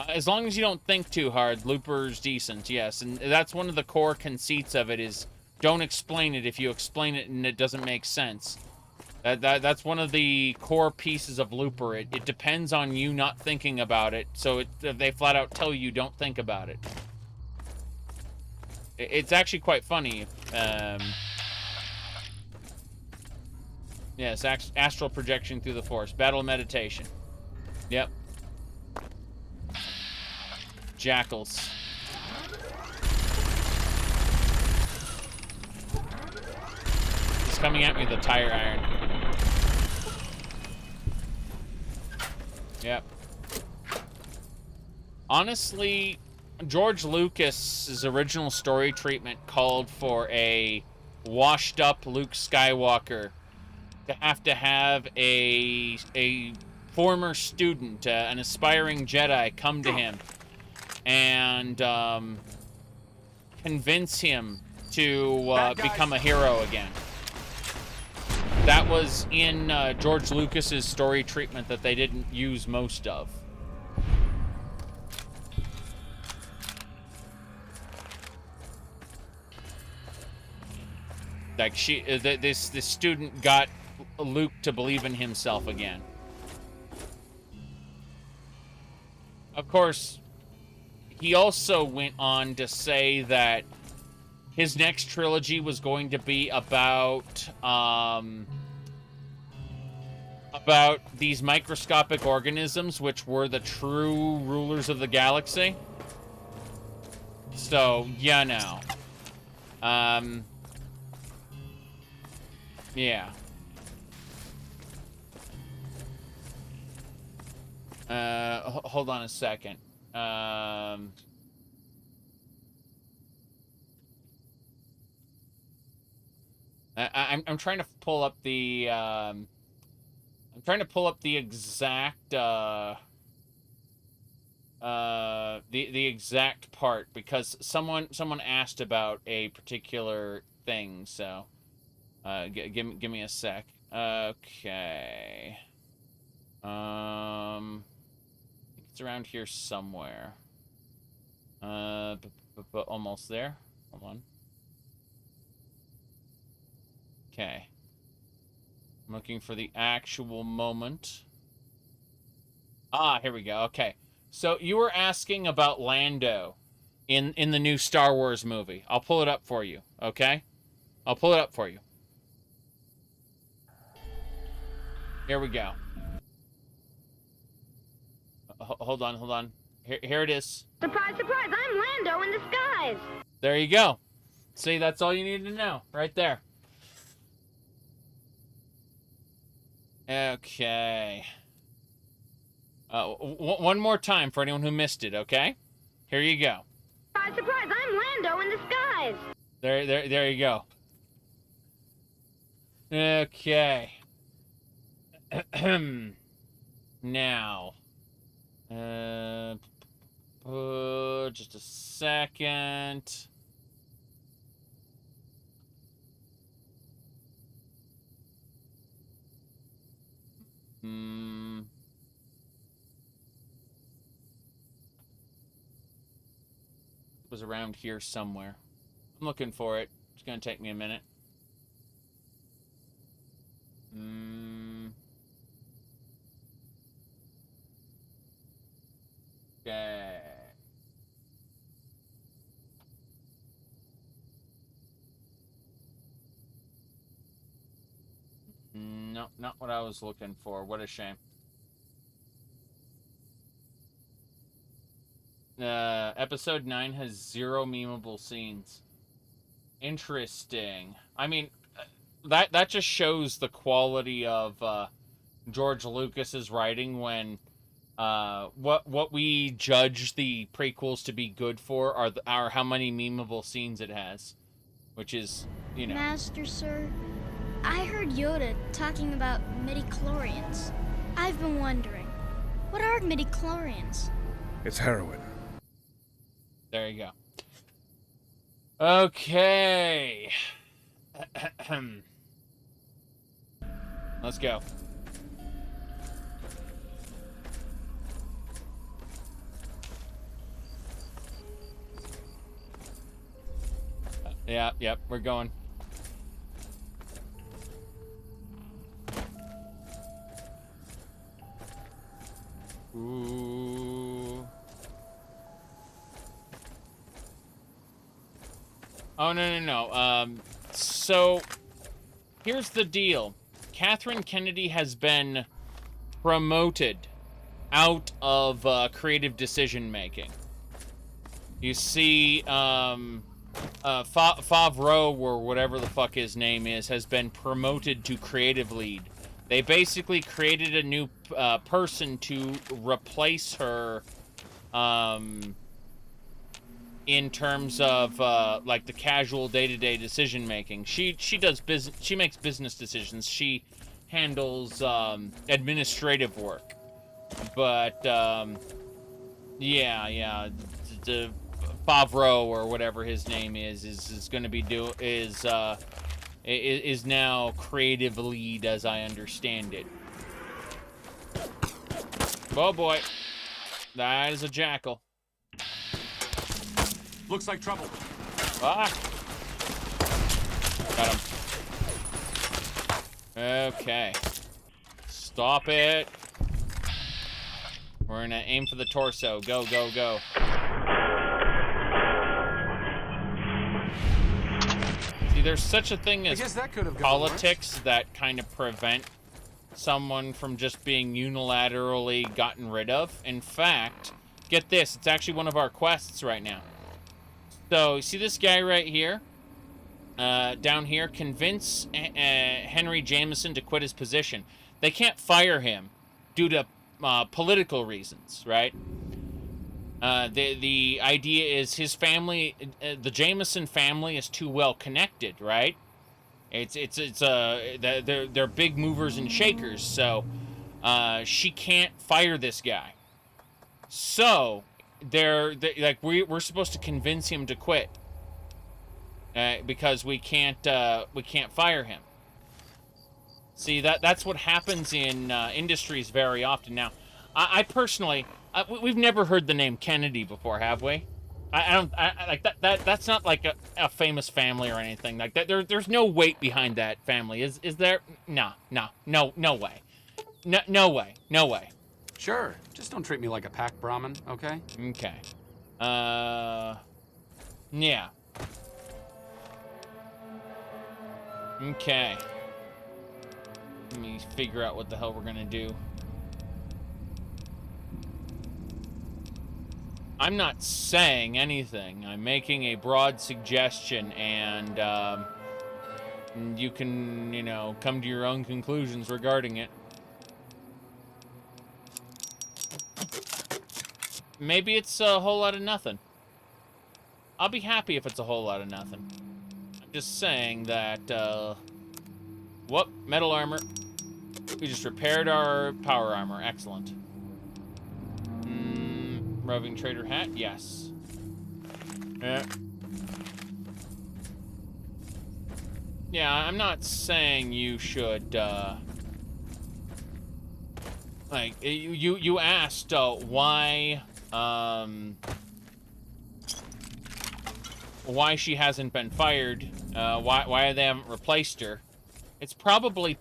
Speaker 1: As long as you don't think too hard, Looper's decent, yes. And that's one of the core conceits of it is don't explain it if you explain it and it doesn't make sense. That's one of the core pieces of Looper. It depends on you not thinking about it, so they flat out tell you don't think about it. It's actually quite funny. Yes, astral projection through the Force. Battle meditation. Yep. Jackals. He's coming at me with a tire iron. Yep. Honestly, George Lucas's original story treatment called for a washed-up Luke Skywalker to have a former student, an aspiring Jedi, come to him and convince him to become a hero again. That was in George Lucas's story treatment that they didn't use most of. Like this student got Luke to believe in himself again. Of course, he also went on to say that his next trilogy was going to be about these microscopic organisms, which were the true rulers of the galaxy. So, yeah, no. Yeah. Hold on a second. I'm trying to pull up the exact the exact part because someone asked about a particular thing, so give me a sec. Okay. It's around here somewhere. But almost there. Hold on. Okay. I'm looking for the actual moment. Ah, here we go. Okay. So you were asking about Lando in the new Star Wars movie. I'll pull it up for you, okay? I'll pull it up for you. Here we go. Hold on. Here it is.
Speaker 10: Surprise, surprise, I'm Lando in disguise.
Speaker 1: There you go. See, that's all you need to know. Right there. Okay. One more time for anyone who missed it, okay? Here you go.
Speaker 10: Surprise, surprise, I'm Lando in disguise.
Speaker 1: There you go. Okay. Now. Just a second. It was around here somewhere. I'm looking for it. It's gonna take me a minute. Okay. No, not what I was looking for. What a shame. Episode 9 has 0 memeable scenes. Interesting. I mean, that just shows the quality of George Lucas's writing when what we judge the prequels to be good for are how many memeable scenes it has, which is, you know.
Speaker 14: Master, sir, I heard Yoda talking about midichlorians. I've been wondering, what are midichlorians?
Speaker 6: It's heroin.
Speaker 1: There you go. Okay. Let's go. Yep, we're going. Ooh. Oh, no. So, here's the deal. Catherine Kennedy has been promoted out of creative decision-making. You see, Favreau, or whatever the fuck his name is, has been promoted to creative lead. They basically created a new person to replace her in terms of like the casual day-to-day decision making. She does business. She makes business decisions. She handles administrative work. But yeah, the Favreau, or whatever his name is going to be is now creative lead, as I understand it. Oh boy, that is a jackal.
Speaker 2: Looks like trouble.
Speaker 1: Ah! Got him. Okay. Stop it. We're gonna aim for the torso. Go, go, go. See, there's such a thing as politics that kind of prevent someone from just being unilaterally gotten rid of. In fact, get this, it's actually one of our quests right now. So, you see this guy right here? Down here, convince Henry Jameson to quit his position. They can't fire him due to political reasons, right? The idea is his family, the Jameson family, is too well connected, right? They're big movers and shakers, so she can't fire this guy. So we're supposed to convince him to quit because we can't fire him. See, that's what happens in industries very often. Now, I personally, we've never heard the name Kennedy before, have we? I like that. That's not like a famous family or anything like that. There's no weight behind that family. Is there? No way. No way.
Speaker 2: Sure. Just don't treat me like a pack Brahmin, okay?
Speaker 1: Okay. Yeah. Okay. Let me figure out what the hell we're gonna do. I'm not saying anything. I'm making a broad suggestion, and you can, come to your own conclusions regarding it. maybe it's a whole lot of nothing. I'll be happy if it's a whole lot of nothing. I'm just saying that, whoop, metal armor. We just repaired our power armor. Excellent. Roving trader hat? Yes. Yeah, I'm not saying you should, like, you asked, why she hasn't been fired, why they haven't replaced her. It's probably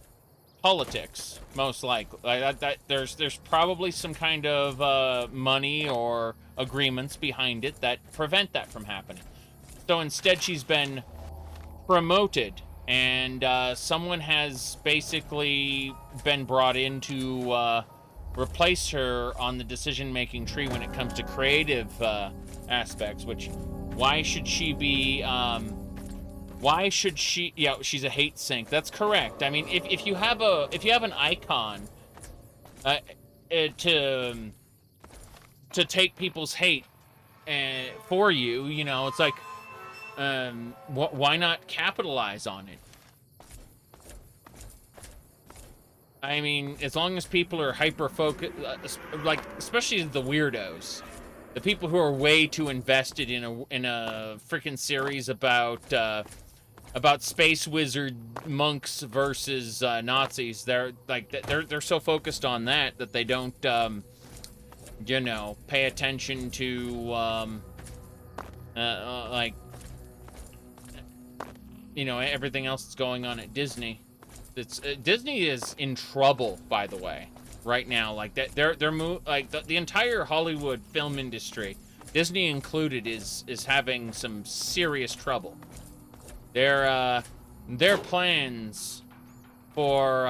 Speaker 1: politics, most likely. Like there's probably some kind of money or agreements behind it that prevent that from happening. So instead, she's been promoted, and someone has basically been brought in to replace her on the decision-making tree when it comes to creative aspects. Which, why should she be? Why should she? Yeah, she's a hate sink. That's correct. I mean, if you have an icon to take people's hate for you, you know, it's like, why not capitalize on it? I mean, as long as people are hyper-focused, like, especially the weirdos, the people who are way too invested in a freaking series about space wizard monks versus Nazis. They're so focused on that they don't, you know, pay attention to like, you know, everything else that's going on at Disney. It's Disney is in trouble, by the way, right now. Like that, the entire Hollywood film industry, Disney included, is having some serious trouble. Their plans for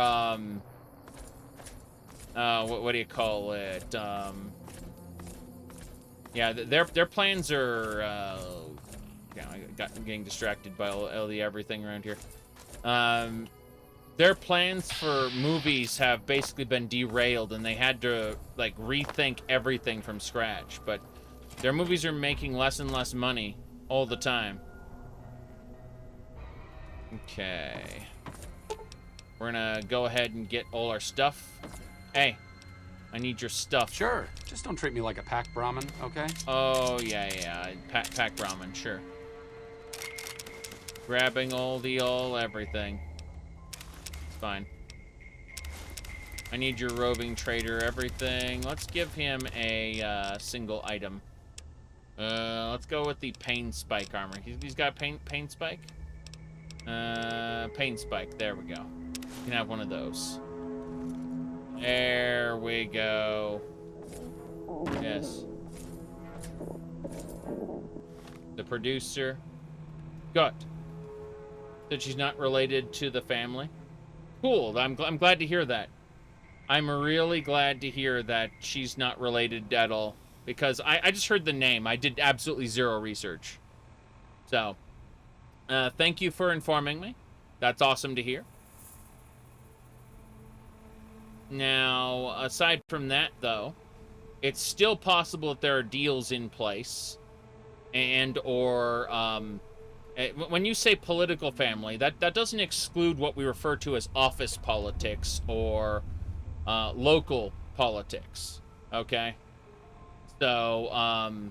Speaker 1: what do you call it? Yeah, their plans are. Yeah, I'm getting distracted by all the everything around here. Their plans for movies have basically been derailed, and they had to, like, rethink everything from scratch. But their movies are making less and less money all the time. Okay. We're gonna go ahead and get all our stuff. Hey, I need your stuff.
Speaker 2: Sure. Just don't treat me like a pack Brahmin, okay?
Speaker 1: Oh, yeah. Pack Brahmin, sure. Grabbing all everything. Fine. I need your roving trader everything. Let's give him a single item. Let's go with the pain spike armor. He's got pain spike? Pain spike. There we go. You can have one of those. There we go. Yes. The producer. Good. That she's not related to the family. Cool. I'm glad to hear that. I'm really glad to hear that she's not related at all, because I just heard the name. I did absolutely zero research. So, thank you for informing me. That's awesome to hear. Now, aside from that, though, it's still possible that there are deals in place, and or when you say political family, that doesn't exclude what we refer to as office politics or local politics, okay? So,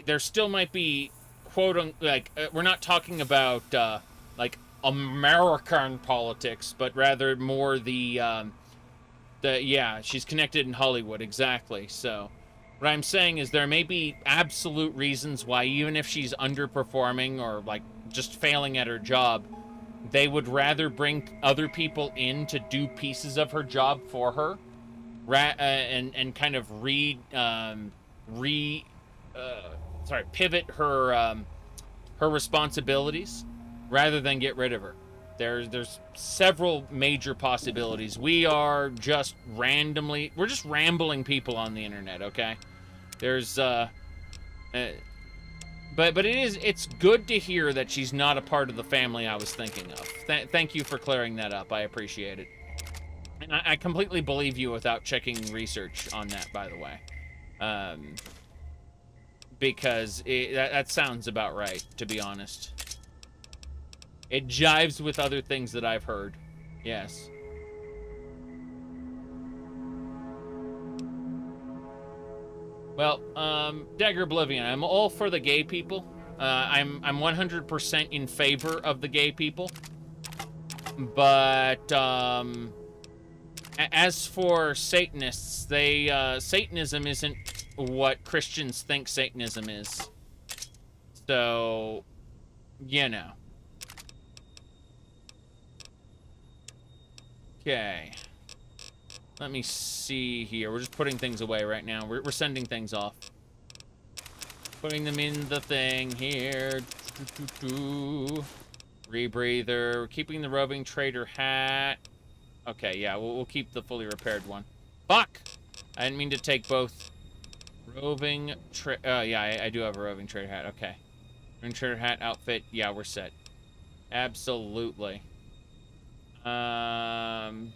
Speaker 1: there still might be, we're not talking about, like, American politics, but rather more yeah, she's connected in Hollywood, exactly, so... What I'm saying is there may be absolute reasons why, even if she's underperforming or, like, just failing at her job, they would rather bring other people in to do pieces of her job for her, and kind of pivot her her responsibilities rather than get rid of her. There's several major possibilities. We're just rambling people on the internet, okay? There's but it's good to hear that she's not a part of the family I was thinking of. Thank you for clearing that up. I appreciate it. And I completely believe you without checking research on that, by the way. Because that sounds about right, to be honest. It jives with other things that I've heard. Yes. Well, Dagger Oblivion, I'm all for the gay people. I'm 100% in favor of the gay people. But, as for Satanists, Satanism isn't what Christians think Satanism is. So, you know. Okay. Let me see here. We're just putting things away right now. We're sending things off. Putting them in the thing here. Rebreather. We're keeping the roving trader hat. Okay, yeah, we'll keep the fully repaired one. Fuck! I didn't mean to take both. Roving yeah, I do have a roving trader hat. Okay. Roving trader hat outfit. Yeah, we're set. Absolutely. Right.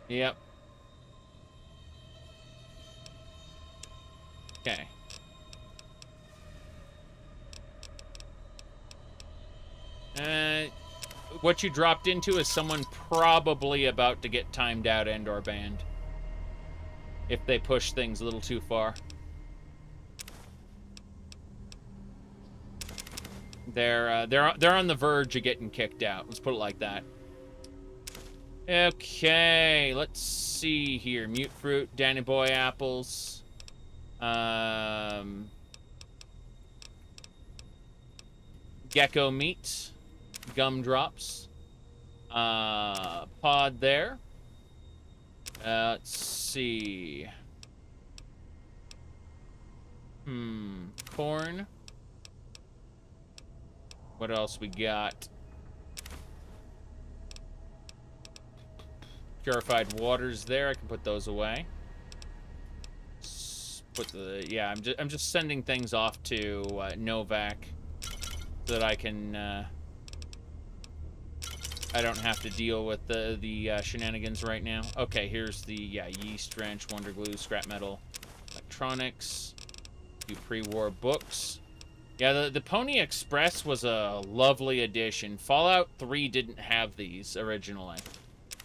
Speaker 1: Yep. Okay. What you dropped into is someone probably about to get timed out and or banned. If they push things a little too far. They're on the verge of getting kicked out. Let's put it like that. Okay, let's see here. Mute fruit, Danny Boy apples. Gecko meat, gumdrops. Pod there. Let's see. Corn. What else we got? Purified waters there. I can put those away. Put the I'm just sending things off to Novak so that I can I don't have to deal with the shenanigans right now. Okay, here's the yeast wrench, wonder glue, scrap metal, electronics, a few pre-war books. Yeah, the Pony Express was a lovely addition. Fallout 3 didn't have these originally.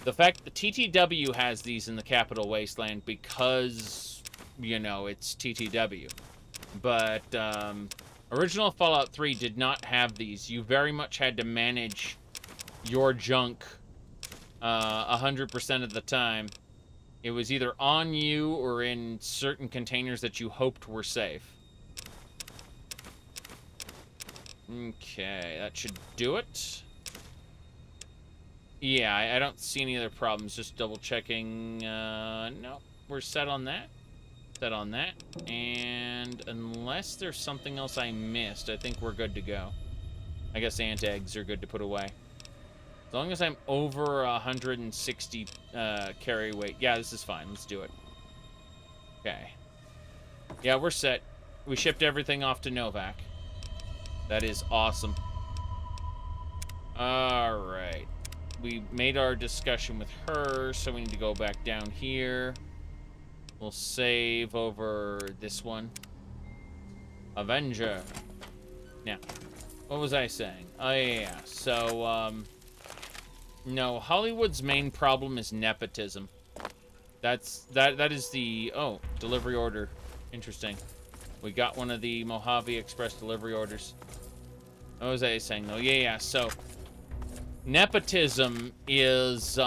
Speaker 1: The fact that TTW has these in the Capital Wasteland because, you know, it's TTW. But original Fallout 3 did not have these. You very much had to manage your junk 100% of the time. It was either on you or in certain containers that you hoped were safe. Okay, that should do it. Yeah, I don't see any other problems. Just double checking. No, we're set on that. Set on that. And unless there's something else I missed, I think we're good to go. I guess ant eggs are good to put away. As long as I'm over 160 carry weight. Yeah, this is fine. Let's do it. Okay. Yeah, we're set. We shipped everything off to Novak. That is awesome. Alright. We made our discussion with her, so we need to go back down here. We'll save over this one. Avenger. Now, what was I saying? Oh, yeah. So, no, Hollywood's main problem is nepotism. That is the... Oh, delivery order. Interesting. We got one of the Mojave Express delivery orders. What was I saying, though? Yeah, so... Nepotism is,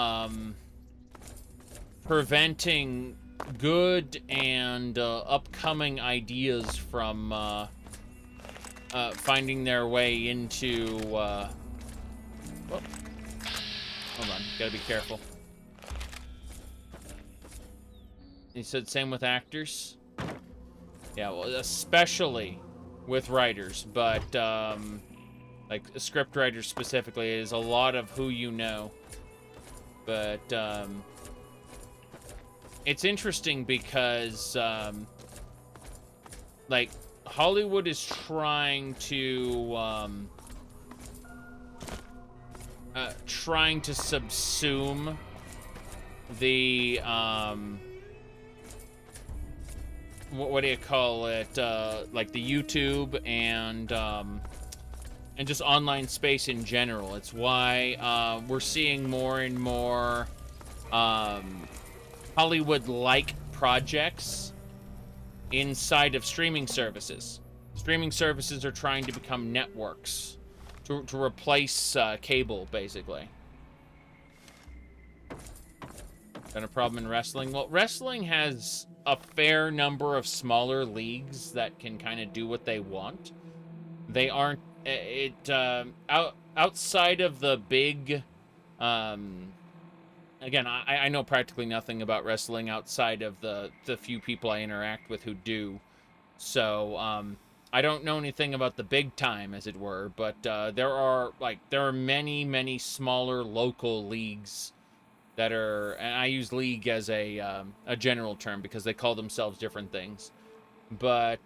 Speaker 1: preventing good and, upcoming ideas from, finding their way into, whoop. Hold on, gotta be careful. He said same with actors? Yeah, well, especially with writers, but, like, script writers specifically, is a lot of who you know. But, it's interesting because, like, Hollywood is trying to, trying to subsume the what do you call it? Like the YouTube and just online space in general. It's why we're seeing more and more Hollywood-like projects inside of streaming services. Streaming services are trying to become networks to replace cable, basically. Got a problem in wrestling? Well, wrestling has a fair number of smaller leagues that can kind of do what they want. They aren't outside of the big again, I know practically nothing about wrestling outside of the few people I interact with who do. So I don't know anything about the big time, as it were, but there are many smaller local leagues that are, and I use league as a general term because they call themselves different things, but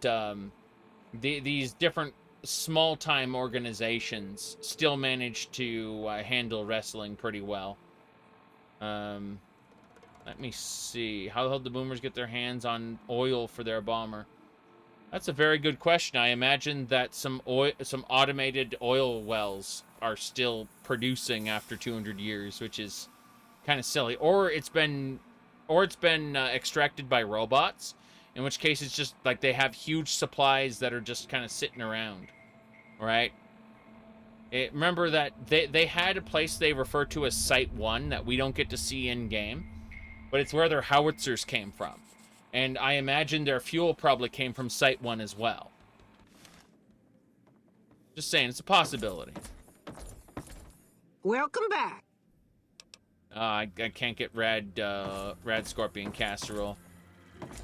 Speaker 1: these different small-time organizations still manage to handle wrestling pretty well. Let me see. How did the boomers get their hands on oil for their bomber? That's a very good question. I imagine that some automated oil wells are still producing after 200 years, which is kind of silly. Or it's been extracted by robots, in which case it's just like they have huge supplies that are just kind of sitting around, right? Remember that they had a place they refer to as Site 1 that we don't get to see in game, but it's where their howitzers came from. And I imagine their fuel probably came from Site 1 as well. Just saying, it's a possibility.
Speaker 11: Welcome back.
Speaker 1: I can't get Rad Scorpion Casserole.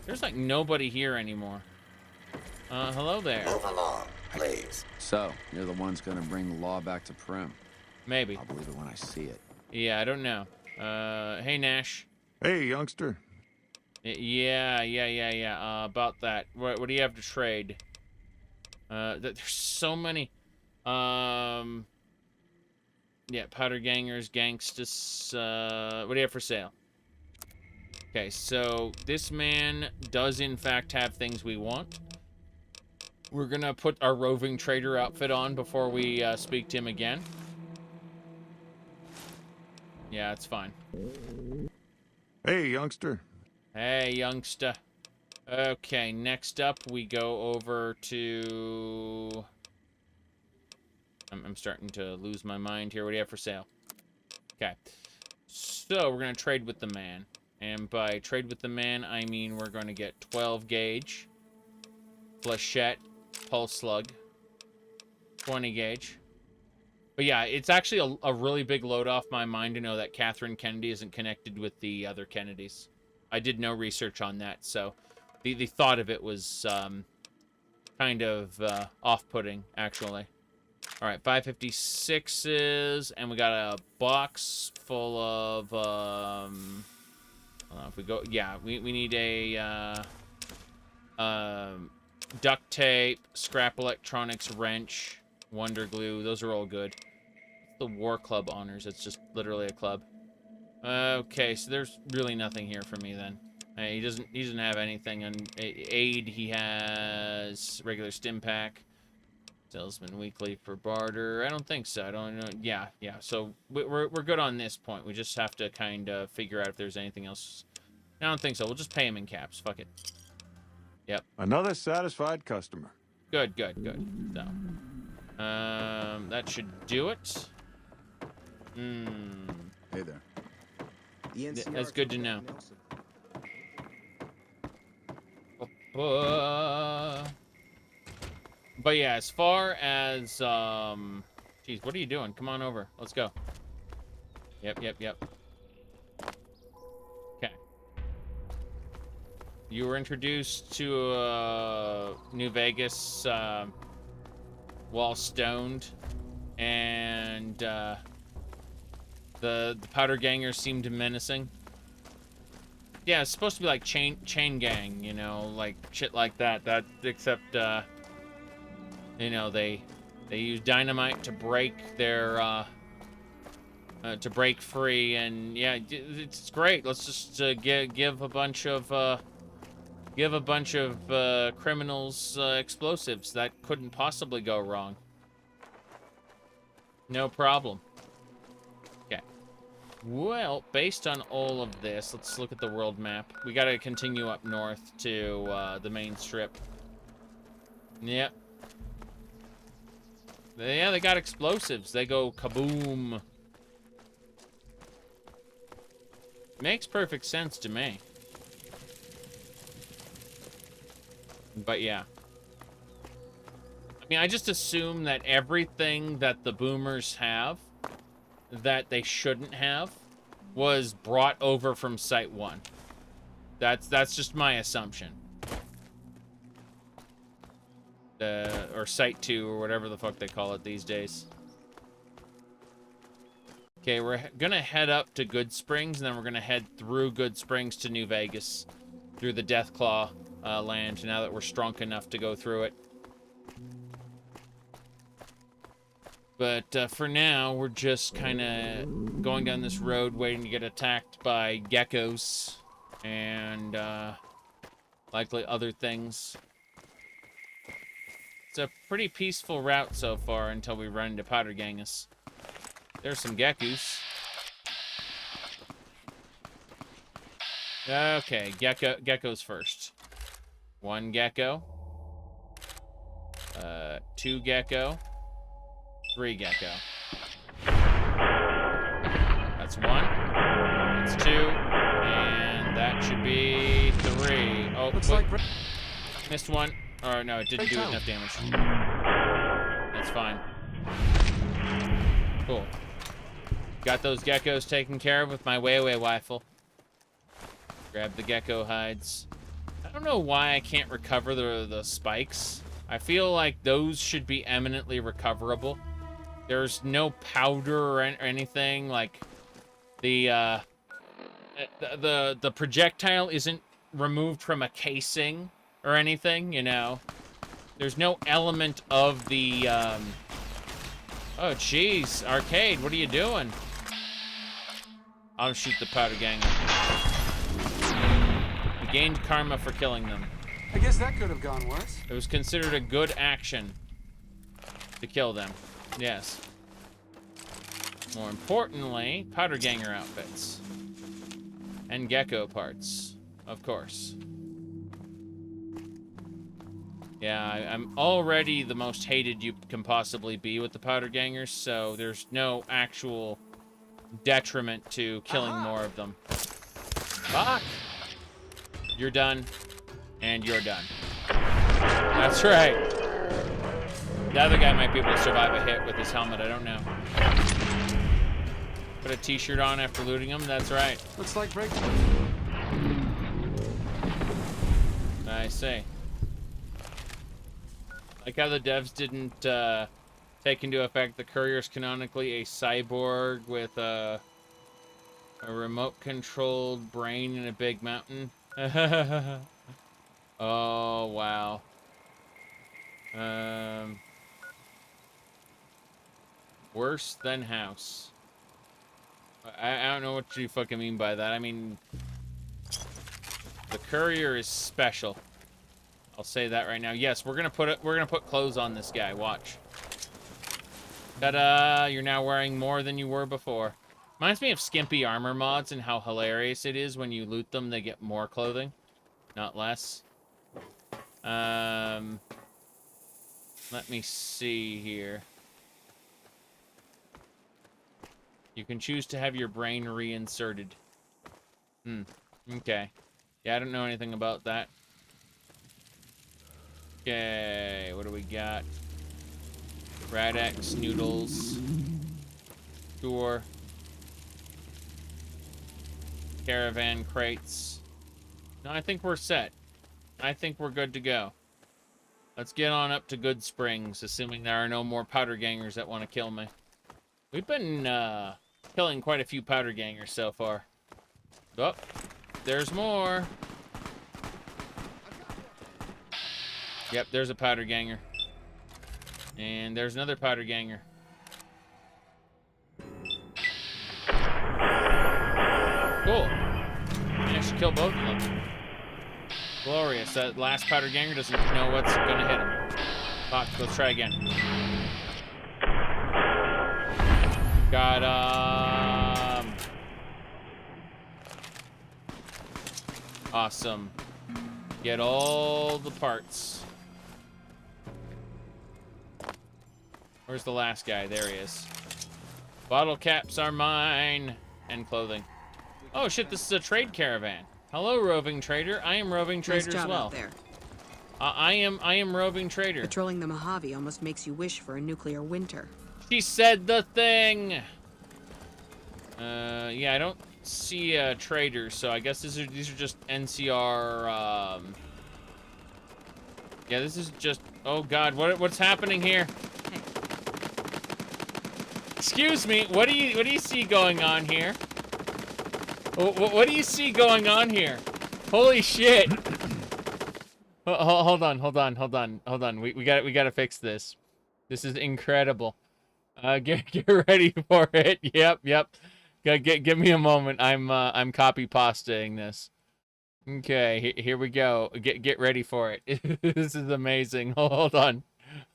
Speaker 1: There's like nobody here anymore. Hello there.
Speaker 15: Move along, please.
Speaker 9: So, you're the ones gonna bring the law back to Primm.
Speaker 1: Maybe.
Speaker 9: I'll believe it when I see it.
Speaker 1: Yeah, I don't know. Hey, Nash.
Speaker 6: Hey, youngster.
Speaker 1: Yeah. About that. What do you have to trade? There's so many. Yeah, powder gangers, gangstas. What do you have for sale? Okay, so this man does in fact have things we want. We're gonna put our roving trader outfit on before we speak to him again. Yeah, it's fine.
Speaker 6: Hey, youngster.
Speaker 1: Hey, youngster. Okay, next up we go over to... I'm starting to lose my mind here. What do you have for sale? Okay. So, we're going to trade with the man. And by trade with the man, I mean we're going to get 12 gauge, flechette, pulse slug, 20 gauge. But yeah, it's actually a really big load off my mind to know that Catherine Kennedy isn't connected with the other Kennedys. I did no research on that, so the thought of it was kind of off-putting, actually. All right, 556s, and we got a box full of, I don't know if we go, yeah, we need a duct tape, scrap electronics, wrench, wonder glue. Those are all good. The War Club honors. It's just literally a club. Okay, so there's really nothing here for me then. He doesn't have anything. On aid, he has regular stim pack. Salesman weekly for barter. I don't think so. I don't know. Yeah. So we're good on this point. We just have to kind of figure out if there's anything else. I don't think so. We'll just pay him in caps. Fuck it. Yep.
Speaker 6: Another satisfied customer.
Speaker 1: Good. So, that should do it.
Speaker 8: Hey there.
Speaker 1: That's good to know. But yeah, as far as geez, what are you doing? Come on over. Let's go. Yep. Okay. You were introduced to New Vegas while stoned, and the powder gangers seemed menacing. Yeah, it's supposed to be like chain gang, you know, like shit like that. Except you know, they use dynamite to break their to break free, and yeah, it's great. Let's just give a bunch of criminals explosives. That couldn't possibly go wrong. No problem. Okay. Well, based on all of this, let's look at the world map. We gotta continue up north to the main strip. Yep. Yeah, they got explosives. They go kaboom. Makes perfect sense to me. But yeah. I mean, I just assume that everything that the boomers have that they shouldn't have was brought over from Site 1. That's just my assumption. Or Site 2, or whatever the fuck they call it these days. Okay, we're gonna head up to Good Springs, and then we're gonna head through Good Springs to New Vegas. Through the Deathclaw land, now that we're strong enough to go through it. But for now, we're just kind of going down this road, waiting to get attacked by geckos and likely other things. It's a pretty peaceful route so far until we run into Powdergangus. There's some geckos. Okay, geckos first. 1 gecko. 2 gecko. 3 gecko. That's 1. That's 2. And that should be 3. Oh, missed 1. Or no, it didn't do enough damage. That's fine. Cool. Got those geckos taken care of with my way rifle. Grab the gecko hides. I don't know why I can't recover the spikes. I feel like those should be eminently recoverable. There's no powder or anything. Like the projectile isn't removed from a casing or anything, you know. There's no element of the oh jeez, Arcade, what are you doing? I'll shoot the powder gang. We gained karma for killing them.
Speaker 2: I guess that could have gone worse.
Speaker 1: It was considered a good action to kill them. Yes. More importantly, powder ganger outfits. And gecko parts, of course. Yeah, I'm already the most hated you can possibly be with the powder gangers, so there's no actual detriment to killing more of them. Fuck! You're done. And you're done. That's right. The other guy might be able to survive a hit with his helmet, I don't know. Put a t-shirt on after looting him, that's right.
Speaker 2: Looks like break.
Speaker 1: I see. Like how the devs didn't take into effect the Courier's canonically a cyborg with a remote-controlled brain in a big mountain. Oh, wow. Worse than house. I don't know what you fucking mean by that. I mean, the Courier is special. I'll say that right now. Yes, we're gonna put clothes on this guy. Watch. Ta-da! You're now wearing more than you were before. Reminds me of skimpy armor mods and how hilarious it is when you loot them, they get more clothing, not less. Let me see here. You can choose to have your brain reinserted. Okay. Yeah, I don't know anything about that. Okay, what do we got? Rad-X noodles. Sure. Caravan crates. No, I think we're set. I think we're good to go. Let's get on up to Good Springs, assuming there are no more powder gangers that want to kill me. We've been killing quite a few powder gangers so far. Oh, there's more. Yep, there's a powder ganger. And there's another powder ganger. kill both of them. Glorious. That last powder ganger doesn't know what's gonna hit him. Fuck, let's try again. Got him. Awesome. Get all the parts. Where's the last guy? There he is. Bottle caps are mine. And clothing. Oh shit, this is a trade caravan. Hello, roving trader. I am roving trader
Speaker 11: Nice job
Speaker 1: as well.
Speaker 11: out there.
Speaker 1: I am roving trader.
Speaker 11: Patrolling the Mojave almost makes you wish for a nuclear winter.
Speaker 1: She said the thing. Yeah, I don't see traders, so I guess these are just NCR. Yeah, this is just. Oh God, what's happening here?
Speaker 11: Hey.
Speaker 1: Excuse me. What do you see going on here? What do you see going on here? Holy shit! Hold on. We gotta fix this. This is incredible. Get ready for it. Yep. Give me a moment. I'm copy pastaing this. Okay, here we go. Get ready for it. This is amazing. Hold on.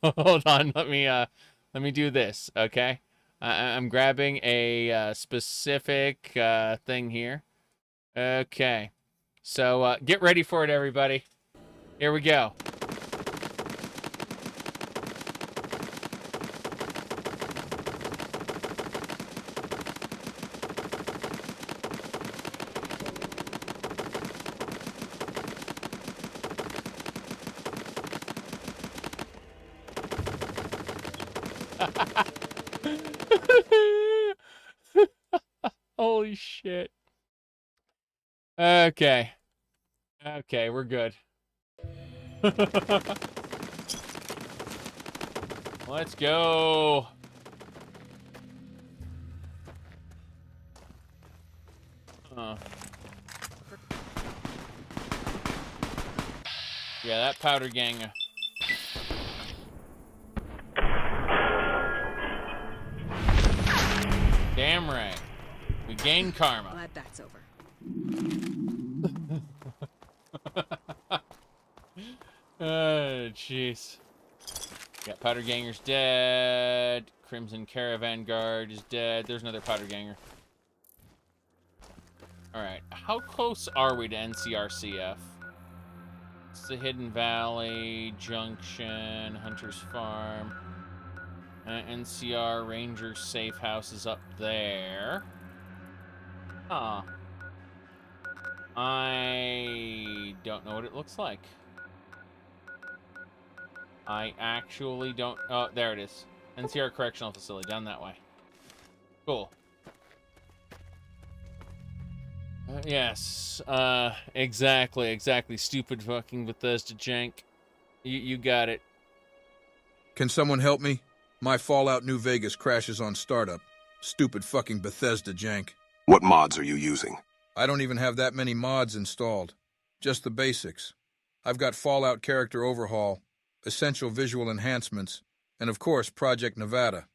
Speaker 1: Let me do this. Okay. I'm grabbing a specific thing here. Okay. So get ready for it, everybody. Here we go. Holy shit. Okay, we're good. Let's go. Yeah, that powder gang. Damn right. We gain karma.
Speaker 11: Glad that's over.
Speaker 1: Oh, jeez. Got powder gangers dead. Crimson Caravan Guard is dead. There's another powder ganger. Alright, how close are we to NCRCF? It's the Hidden Valley, Junction, Hunter's Farm. NCR Ranger Safe House is up there. Huh. I don't know what it looks like. I actually don't... Oh, there it is. NCR Correctional Facility, down that way. Cool. Yes. Exactly. Stupid fucking Bethesda jank. You got it.
Speaker 4: Can someone help me? My Fallout New Vegas crashes on startup. Stupid fucking Bethesda jank.
Speaker 21: What mods are you using?
Speaker 4: I don't even have that many mods installed. Just the basics. I've got Fallout Character Overhaul, Essential Visual Enhancements, and of course Project Nevada.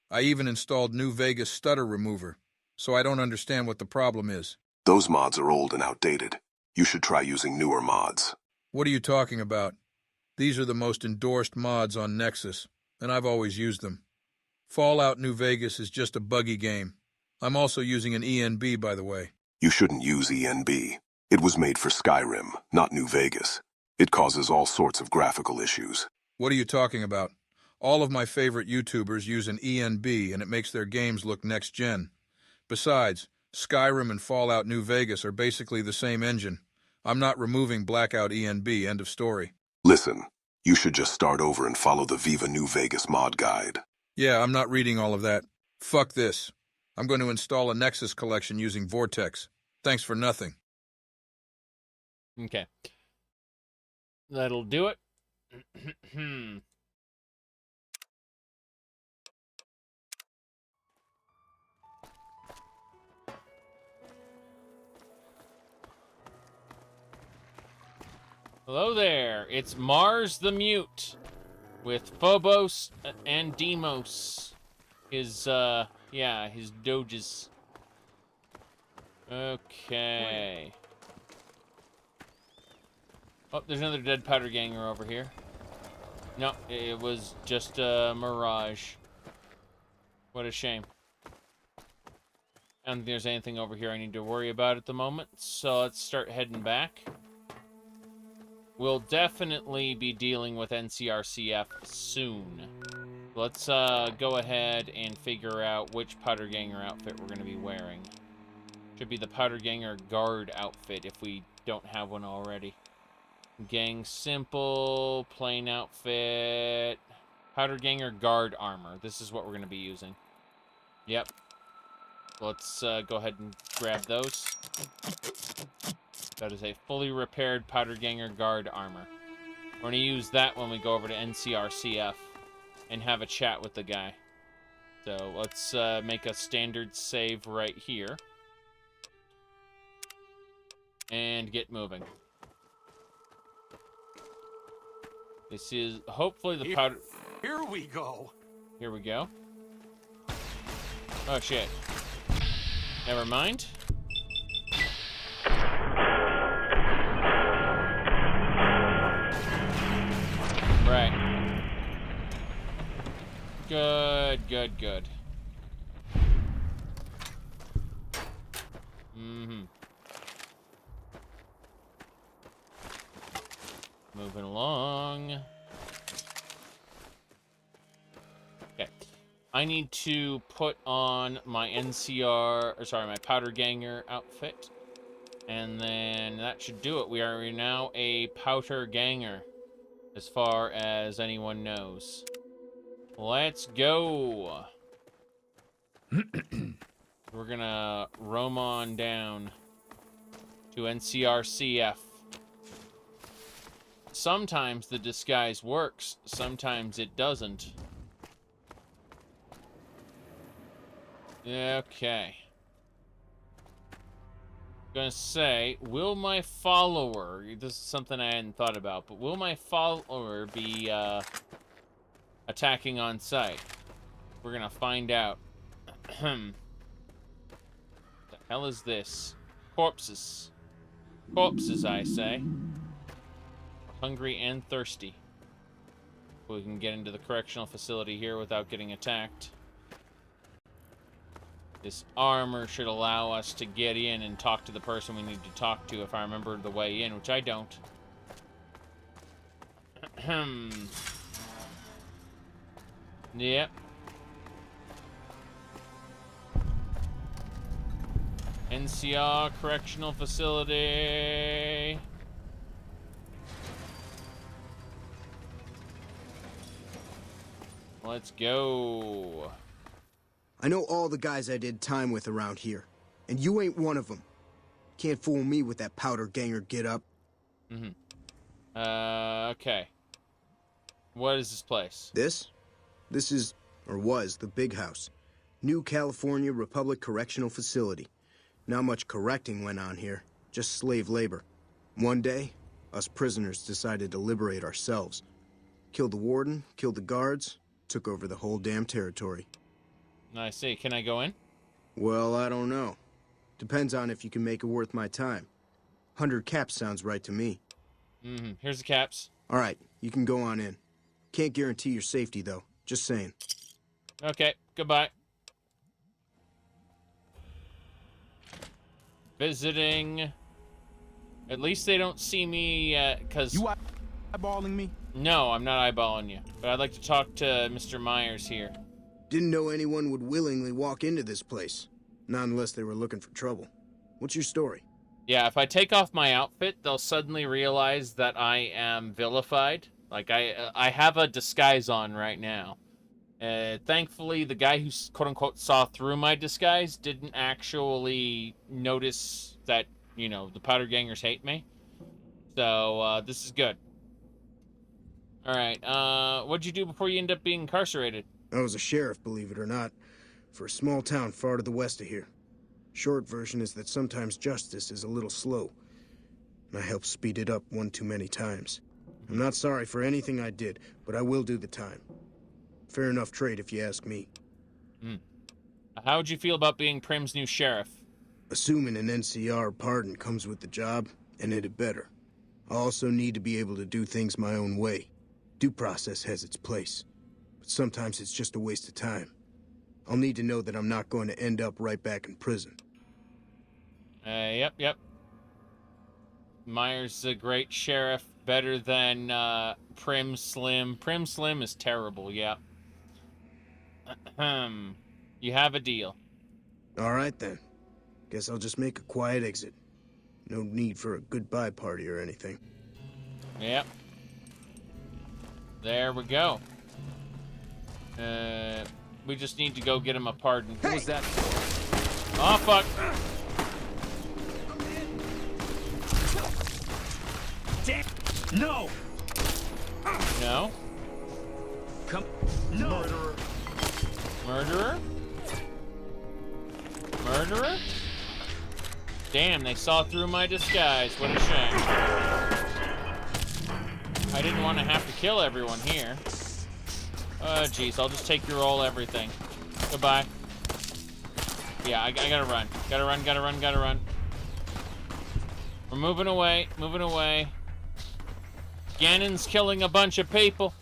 Speaker 4: I even installed New Vegas Stutter Remover, so I don't understand what the problem is.
Speaker 21: Those mods are old and outdated. You should try using newer mods.
Speaker 4: What are you talking about? These are the most endorsed mods on Nexus, and I've always used them. Fallout New Vegas is just a buggy game. I'm also using an ENB, by the way.
Speaker 21: You shouldn't use ENB. It was made for Skyrim, not New Vegas. It causes all sorts of graphical issues.
Speaker 4: What are you talking about? All of my favorite YouTubers use an ENB, and it makes their games look next-gen. Besides, Skyrim and Fallout New Vegas are basically the same engine. I'm not removing Blackout ENB, end of story.
Speaker 21: Listen, you should just start over and follow the Viva New Vegas mod guide.
Speaker 4: Yeah, I'm not reading all of that. Fuck this. I'm going to install a Nexus collection using Vortex. Thanks for nothing.
Speaker 1: Okay. That'll do it. Hello there. It's Mars the Mute with Phobos and Deimos. His doges. Okay. Oh, there's another dead powder ganger over here. No, it was just a mirage. What a shame. I don't think there's anything over here I need to worry about at the moment, so let's start heading back. We'll definitely be dealing with NCRCF soon. Let's go ahead and figure out which powder ganger outfit we're going to be wearing. Should be the powder ganger guard outfit if we don't have one already. Gang simple, plain outfit, powder ganger guard armor. This is what we're going to be using. Yep. Let's go ahead and grab those. That is a fully repaired powder ganger guard armor. We're going to use that when we go over to NCRCF and have a chat with the guy. So let's make a standard save right here. And get moving. This is hopefully the powder...
Speaker 2: Here we go.
Speaker 1: Here we go. Oh, shit. Never mind. Right. Good, good, good. Mm-hmm. Moving along. Okay. I need to put on my my powder ganger outfit. And then that should do it. We are now a powder ganger, as far as anyone knows. Let's go. We're gonna roam on down to NCRCF. Sometimes the disguise works, sometimes it doesn't. Okay. Gonna say, will my follower, this is something I hadn't thought about, but will my follower be attacking on sight? We're gonna find out. The hell is this? Corpses. Corpses, I say. We're hungry and thirsty. We can get into the correctional facility here without getting attacked. This armor should allow us to get in and talk to the person we need to talk to if I remember the way in, which I don't. Yep. NCR Correctional Facility. Let's go.
Speaker 5: I know all the guys I did time with around here, and you ain't one of them. Can't fool me with that powder ganger get-up.
Speaker 1: Okay. What is this place?
Speaker 5: This is, or was, the Big House. New California Republic Correctional Facility. Not much correcting went on here, just slave labor. One day, us prisoners decided to liberate ourselves. Killed the warden, killed the guards, took over the whole damn territory.
Speaker 1: I see. Can I go in?
Speaker 5: Well, I don't know. Depends on if you can make it worth my time. 100 caps sounds right to me.
Speaker 1: Here's the caps.
Speaker 5: All right, you can go on in. Can't guarantee your safety, though. Just saying.
Speaker 1: Okay, goodbye. Visiting. At least they don't see me, because...
Speaker 18: You eyeballing me?
Speaker 1: No, I'm not eyeballing you. But I'd like to talk to Mr. Myers here.
Speaker 5: Didn't know anyone would willingly walk into this place. Not unless they were looking for trouble. What's your story?
Speaker 1: Yeah, if I take off my outfit, they'll suddenly realize that I am vilified. Like, I have a disguise on right now. Thankfully, the guy who, quote-unquote, saw through my disguise didn't actually notice that, you know, the powder gangers hate me. So, this is good. Alright, what'd you do before you end up being incarcerated?
Speaker 5: I was a sheriff, believe it or not, for a small town far to the west of here. Short version is that sometimes justice is a little slow, and I helped speed it up one too many times. I'm not sorry for anything I did, but I will do the time. Fair enough trade if you ask me.
Speaker 1: How would you feel about being Primm's new sheriff?
Speaker 5: Assuming an NCR pardon comes with the job, and it had better. I also need to be able to do things my own way. Due process has its place, but sometimes it's just a waste of time. I'll need to know that I'm not going to end up right back in prison.
Speaker 1: Yep. Myers a great sheriff, better than Primm Slim. Primm Slim is terrible, yeah. You have a deal.
Speaker 5: All right, then. Guess I'll just make a quiet exit. No need for a goodbye party or anything.
Speaker 1: Yep. There we go. We just need to go get him a pardon.
Speaker 9: What was that?
Speaker 1: Oh, fuck.
Speaker 18: No!
Speaker 1: No?
Speaker 18: Come. No!
Speaker 1: Murderer? Murderer? Damn, they saw through my disguise. What a shame. I didn't want to have to kill everyone here. Oh, jeez. I'll just take your roll everything. Goodbye. Yeah, I gotta run. Gotta run. We're moving away. Ganon's killing a bunch of people.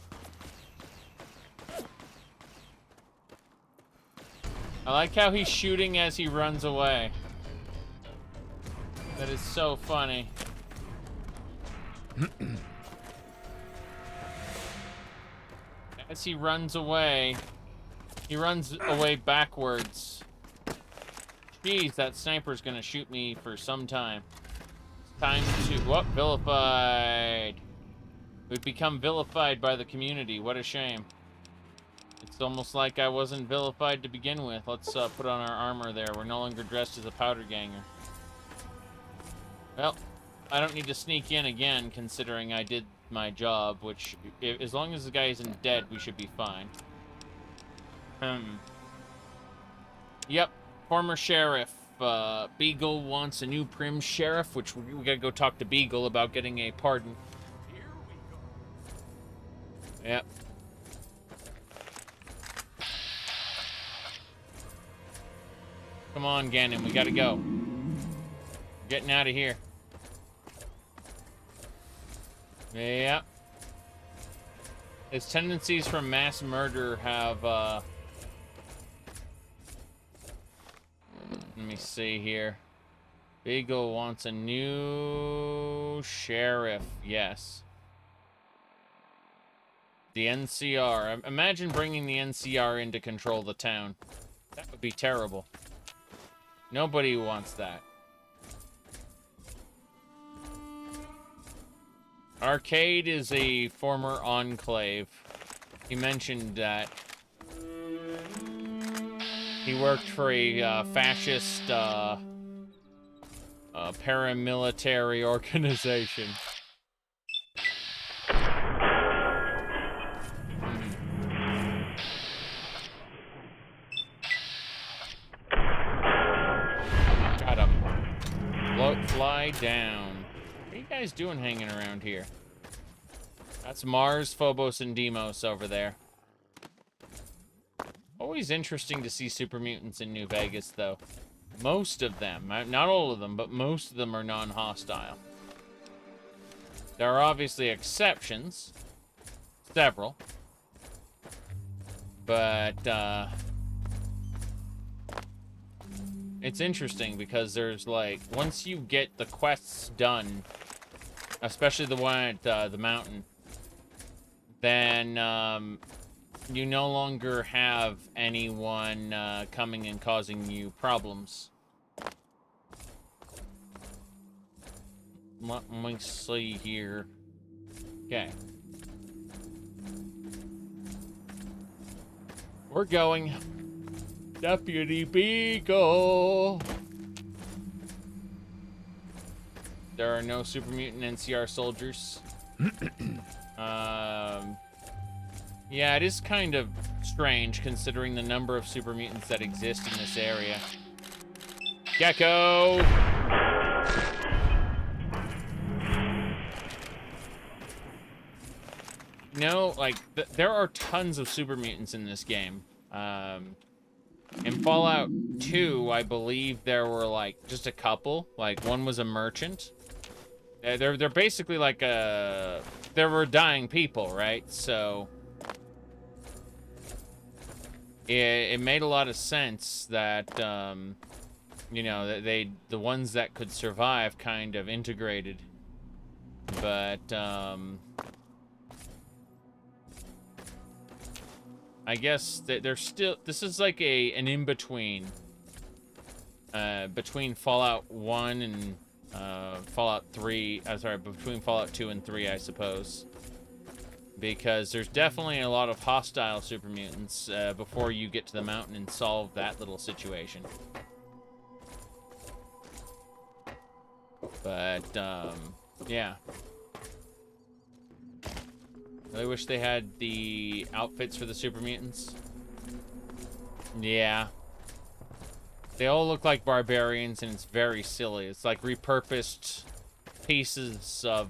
Speaker 1: I like how he's shooting as he runs away. That is so funny. As he runs away backwards. Jeez, that sniper's gonna shoot me for some time. It's time to... Whoop, vilified. We've become vilified by the community. What a shame. It's almost like I wasn't vilified to begin with. Let's put on our armor there. We're no longer dressed as a powder ganger. Well, I don't need to sneak in again, considering I did my job, which, as long as the guy isn't dead, we should be fine. Yep, former sheriff. Beagle wants a new Primm sheriff, which we gotta go talk to Beagle about getting a pardon. Yep. Come on, Ganon, we gotta go. Getting out of here. Yep. His tendencies for mass murder have, let me see here. Beagle wants a new sheriff. Yes. The NCR. Imagine bringing the NCR in to control the town. That would be terrible. Nobody wants that. Arcade is a former enclave. He mentioned that. He worked for a fascist paramilitary organization. Got him. Fly down. What are you guys doing hanging around here? That's Mars, Phobos, and Deimos over there. Always interesting to see super mutants in New Vegas, though. Most of them, not all of them, but most of them are non-hostile. There are obviously exceptions. Several. But, it's interesting because there's, like, once you get the quests done, especially the one at the mountain, then you no longer have anyone coming and causing you problems. Let me see here. Okay. We're going. Deputy Beagle. There are no super mutant NCR soldiers. Yeah, it is kind of strange considering the number of super mutants that exist in this area. Gecko! No, like, there are tons of super mutants in this game. In Fallout 2, I believe there were, like, just a couple. Like, one was a merchant. they're basically like they were dying people, right? So it made a lot of sense that you know, that the ones that could survive kind of integrated, but I guess that they're still. This is like an in between between Fallout 1 and Fallout 3. Sorry, between Fallout 2 and 3, I suppose. Because there's definitely a lot of hostile super mutants before you get to the mountain and solve that little situation. But, yeah. I wish they had the outfits for the super mutants. Yeah. They all look like barbarians, and it's very silly. It's like repurposed pieces of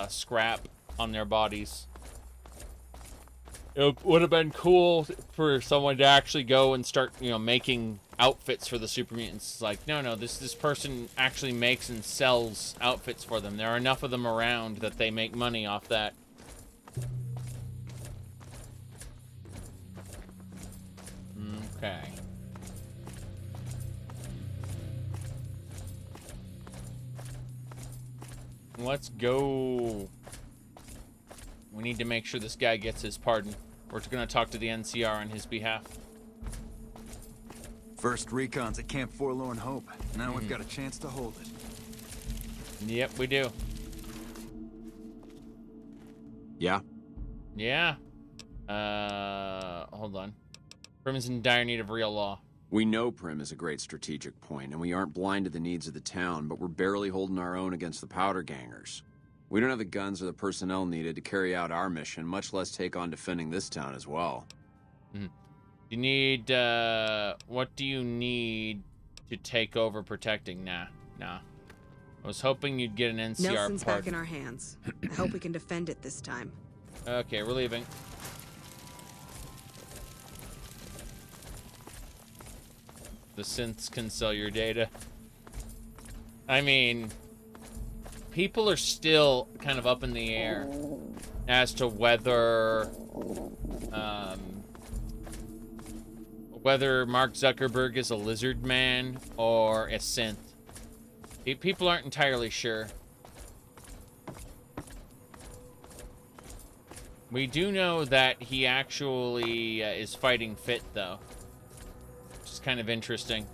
Speaker 1: scrap on their bodies. It would have been cool for someone to actually go and start, you know, making outfits for the super mutants. It's like, no, this person actually makes and sells outfits for them. There are enough of them around that they make money off that. Okay. Let's go. We need to make sure this guy gets his pardon. We're going to talk to the NCR on his behalf.
Speaker 19: First recon's at Camp Forlorn Hope. Now we've got a chance to hold it.
Speaker 1: Yep, we do.
Speaker 9: Yeah?
Speaker 1: Yeah. Hold on. Primm is in dire need of real law.
Speaker 9: We know Primm is a great strategic point, and we aren't blind to the needs of the town, but we're barely holding our own against the powder gangers. We don't have the guns or the personnel needed to carry out our mission, much less take on defending this town as well.
Speaker 1: You need, what do you need to take over protecting? Nah. I was hoping you'd get an NCR
Speaker 11: Nelson's
Speaker 1: pardon.
Speaker 11: back in our hands. I hope we can defend it this time.
Speaker 1: Okay, we're leaving. The synths can sell your data. I mean, people are still kind of up in the air as to whether Mark Zuckerberg is a lizard man or a synth. People aren't entirely sure. We do know that he actually is fighting fit, though. Which is kind of interesting.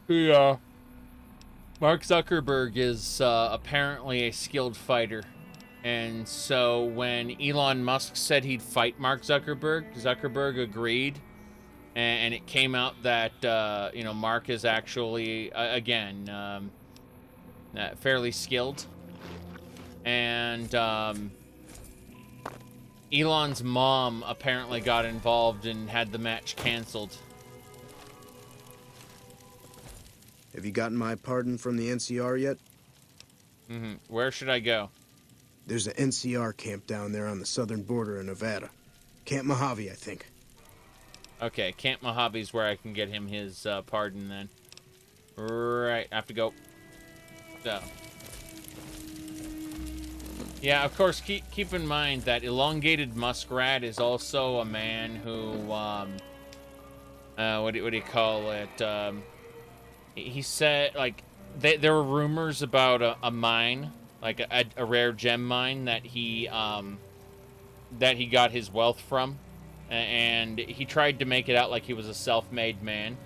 Speaker 1: Yeah. Mark Zuckerberg is apparently a skilled fighter. And so when Elon Musk said he'd fight Mark Zuckerberg, Zuckerberg agreed. And it came out that, you know, Mark is actually, again, fairly skilled. And Elon's mom apparently got involved and had the match canceled.
Speaker 5: Have you gotten my pardon from the NCR yet?
Speaker 1: Where should I go?
Speaker 5: There's an NCR camp down there on the southern border of Nevada. Camp Mojave, I think.
Speaker 1: Okay, Camp Mojave's where I can get him his pardon then. Right, I have to go. So. Yeah, of course, keep in mind that Elongated Muskrat is also a man who, what do you call it? He said, like, there were rumors about a mine, like a rare gem mine that he got his wealth from. And he tried to make it out like he was a self-made man.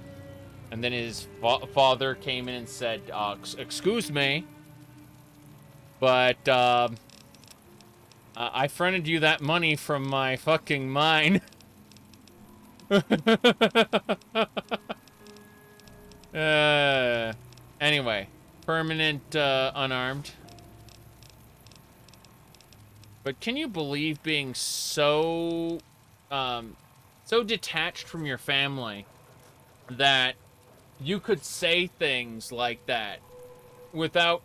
Speaker 1: And then his father came in and said, excuse me, but I fronted you that money from my fucking mine. Anyway, permanent unarmed. But can you believe being so detached from your family that you could say things like that without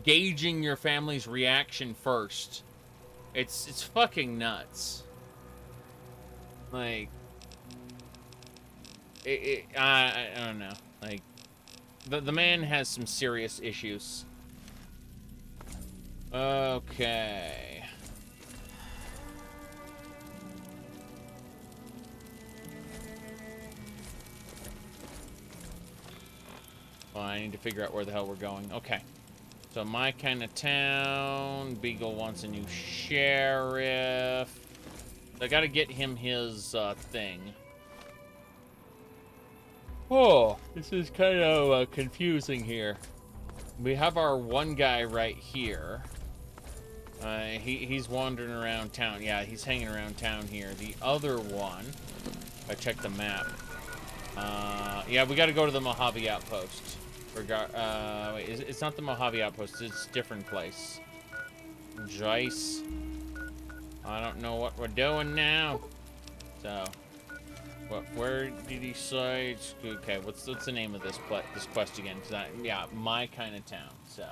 Speaker 1: gauging your family's reaction first? It's fucking nuts. Like, I don't know. Like, the man has some serious issues. Okay. Well, I need to figure out where the hell we're going. Okay. So my kind of town. Beagle wants a new sheriff. I gotta get him his thing. Oh, this is kind of confusing here. We have our one guy right here. He's wandering around town. Yeah, he's hanging around town here. The other one, if I check the map. Yeah, we got to go to the Mojave Outpost. Wait, it's not the Mojave Outpost. It's a different place. Jice. I don't know what we're doing now. So, where did he say? Okay, what's the name of this quest again? Cause yeah, my kind of town. So,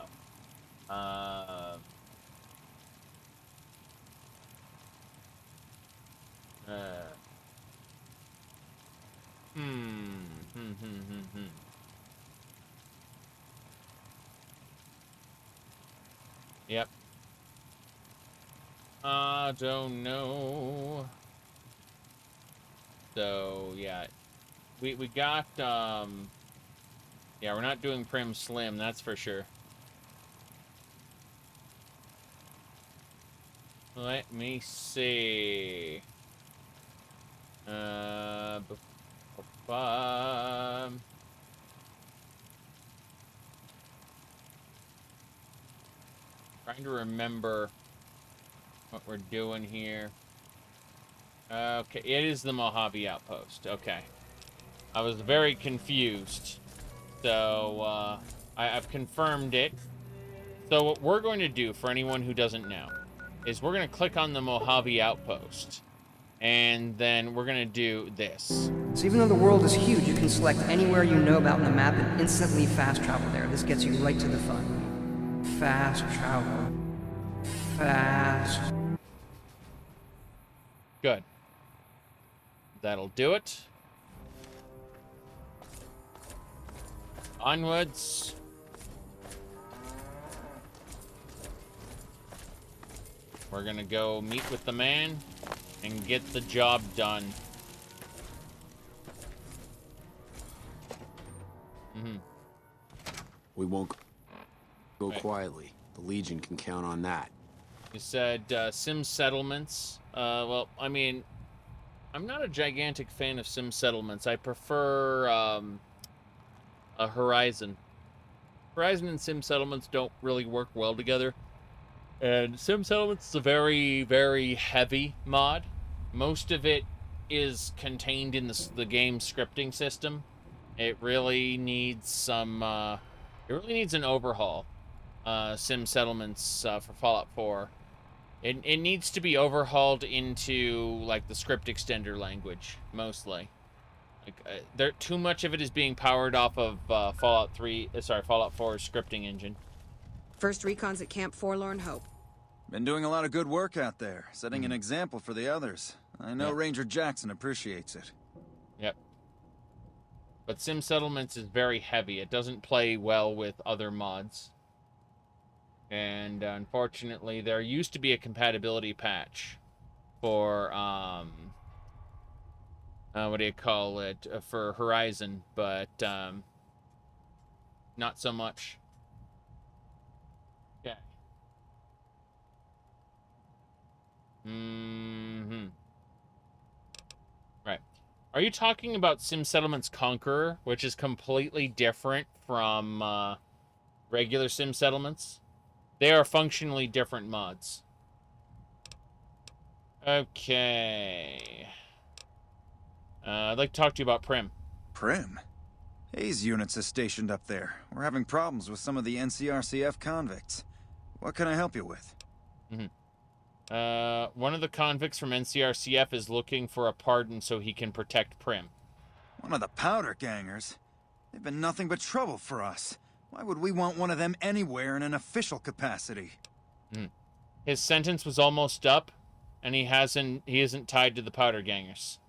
Speaker 1: Yep. I don't know. So, yeah. We got, yeah, we're not doing Primm Slim, that's for sure. Let me see. Trying to remember what we're doing here. Okay, it is the Mojave Outpost. Okay. I was very confused. So, I've confirmed it. So what we're going to do, for anyone who doesn't know, is we're going to click on the Mojave Outpost. And then we're going to do this.
Speaker 13: So even though the world is huge, you can select anywhere you know about on the map and instantly fast travel there. This gets you right to the fun. Fast travel. Fast.
Speaker 1: Good. That'll do it. Onwards. We're gonna go meet with the man and get the job done.
Speaker 9: We won't go quietly. The Legion can count on that.
Speaker 1: You said Sim Settlements. Well, I mean, I'm not a gigantic fan of Sim Settlements. I prefer Horizon. Horizon and Sim Settlements don't really work well together. And Sim Settlements is a very, very heavy mod. Most of it is contained in the game scripting system. It really needs some, it really needs an overhaul. Sim Settlements for Fallout 4. It needs to be overhauled into, like, the script extender language, mostly. Like, too much of it is being powered off of Fallout 4's scripting engine.
Speaker 11: First recon's at Camp Forlorn Hope.
Speaker 19: Been doing a lot of good work out there, setting an example for the others. I know Ranger Jackson appreciates it.
Speaker 1: Yep. But Sim Settlements is very heavy. It doesn't play well with other mods. And unfortunately, there used to be a compatibility patch for, what do you call it, for Horizon, but not so much. Okay. Right. Are you talking about Sim Settlements Conqueror, which is completely different from regular Sim Settlements? They are functionally different mods. Okay. I'd like to talk to you about Primm.
Speaker 19: Primm? Hayes units is stationed up there. We're having problems with some of the NCRCF convicts. What can I help you with?
Speaker 1: One of the convicts from NCRCF is looking for a pardon so he can protect Primm.
Speaker 19: One of the powder gangers? They've been nothing but trouble for us. Why would we want one of them anywhere in an official capacity?
Speaker 1: His sentence was almost up, and he isn't tied to the powder gangers.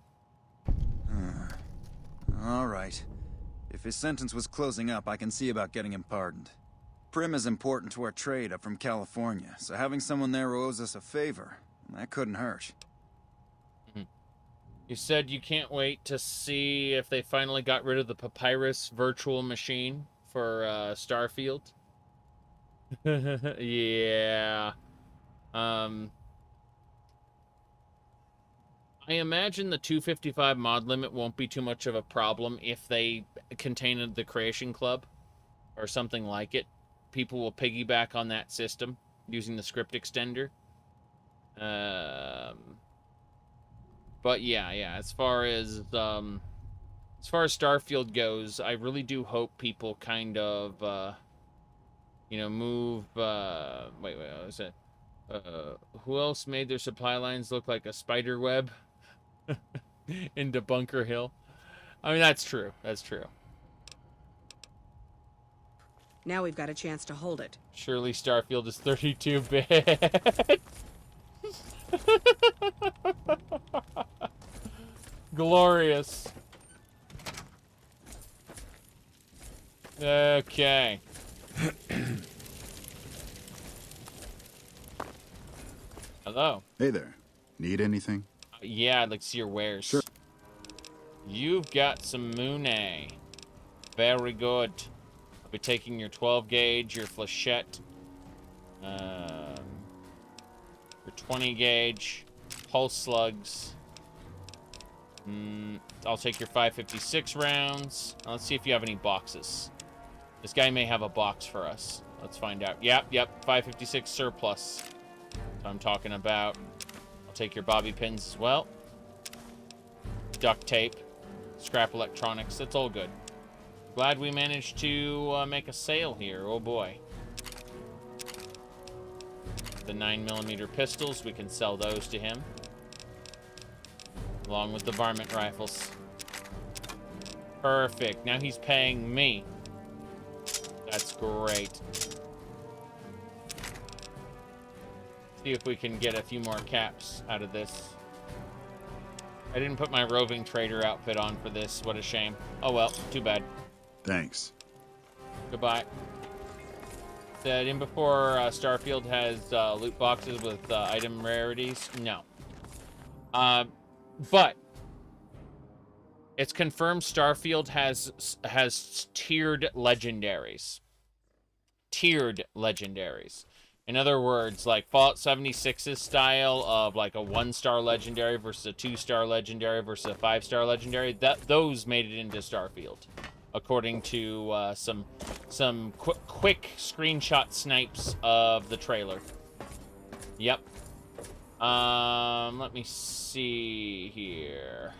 Speaker 19: All right. If his sentence was closing up, I can see about getting him pardoned. Primm is important to our trade up from California, so having someone there who owes us a favor, that couldn't hurt.
Speaker 1: You said you can't wait to see if they finally got rid of the Papyrus virtual machine for Starfield. Yeah. I imagine the 255 mod limit won't be too much of a problem if they contain the Creation Club or something like it. People will piggyback on that system using the script extender. But yeah, as far as Starfield goes, I really do hope people kind of move wait, what was it? Who else made their supply lines look like a spider web into Bunker Hill? I mean, that's true. That's true.
Speaker 11: Now we've got a chance to hold it.
Speaker 1: Surely Starfield is 32-bit. Glorious. Okay. Hello.
Speaker 8: Hey there. Need anything?
Speaker 1: Yeah, I'd like to see your wares.
Speaker 8: Sure.
Speaker 1: You've got some Moonay. Very good. I'll be taking your 12 gauge, your flechette, your 20 gauge, pulse slugs. I'll take your 556 rounds. Let's see if you have any boxes. This guy may have a box for us. Let's find out. Yep, 556 surplus. That's what I'm talking about. I'll take your bobby pins as well. Duct tape, scrap electronics, that's all good. Glad we managed to make a sale here. Oh boy. The 9mm pistols, we can sell those to him. Along with the varmint rifles. Perfect. Now he's paying me. That's great. See if we can get a few more caps out of this. I didn't put my roving trader outfit on for this. What a shame. Oh well, too bad.
Speaker 8: Thanks.
Speaker 1: Goodbye. Said in before Starfield has loot boxes with item rarities. No. But it's confirmed Starfield has tiered legendaries. Tiered legendaries. In other words, like Fallout 76's style of like a 1-star legendary versus a 2-star legendary versus a 5-star legendary, those made it into Starfield, according to some quick screenshot snipes of the trailer. Yep. Let me see here.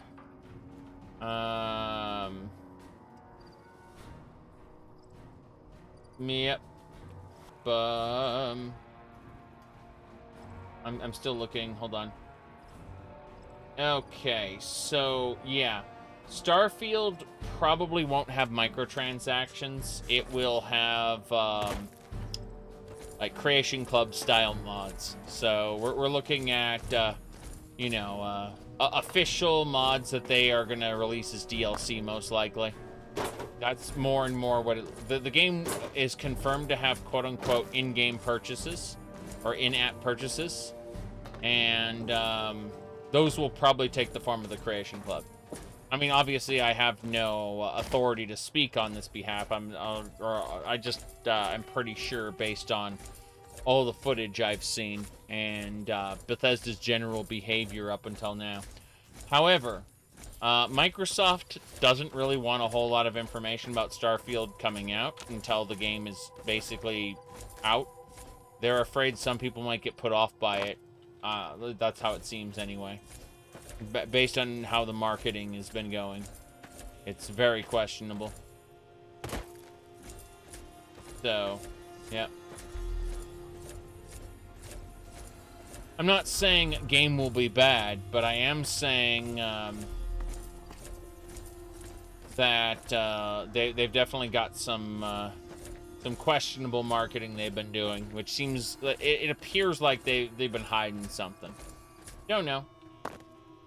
Speaker 1: Yep. I'm still looking. Hold on. Okay, so yeah. Starfield probably won't have microtransactions. It will have like Creation Club style mods. So we're looking at official mods that they are gonna release as DLC most likely. That's more and more what the game is confirmed to have quote-unquote in-game purchases or in-app purchases, and those will probably take the form of the Creation Club. I mean, obviously, I have no authority to speak on this behalf. I'm pretty sure based on all the footage I've seen and Bethesda's general behavior up until now. However, Microsoft doesn't really want a whole lot of information about Starfield coming out until the game is basically out. They're afraid some people might get put off by it. That's how it seems anyway. Based on how the marketing has been going. It's very questionable. So, yeah. I'm not saying game will be bad, but I am saying that they've definitely got some questionable marketing they've been doing, which seems it appears like they've been hiding something. Don't know.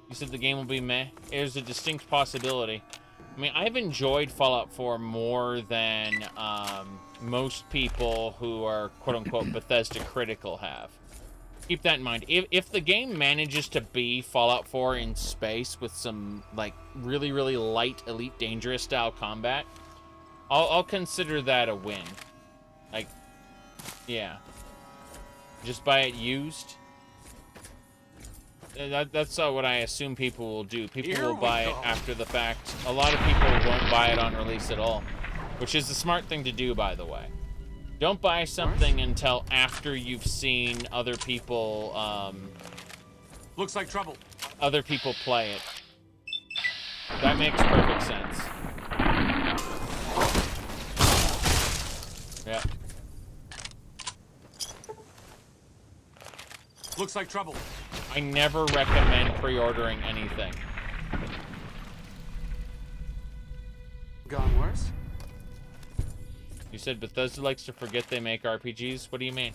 Speaker 1: You said the game will be meh. There's a distinct possibility. I mean, I've enjoyed Fallout 4 more than most people who are quote-unquote Bethesda critical have. Keep that in mind. If the game manages to be Fallout 4 in space with some, like, really, really light Elite Dangerous style combat, I'll consider that a win. Like, yeah. Just buy it used. That's what I assume people will do. People will buy it after the fact. A lot of people won't buy it on release at all, which is the smart thing to do, by the way. Don't buy something until after you've seen other people,
Speaker 2: Looks like trouble.
Speaker 1: Other people play it. That makes perfect sense. Yeah.
Speaker 2: Looks like trouble.
Speaker 1: I never recommend pre-ordering anything.
Speaker 2: Gone worse?
Speaker 1: You said Bethesda likes to forget they make RPGs? What do you mean?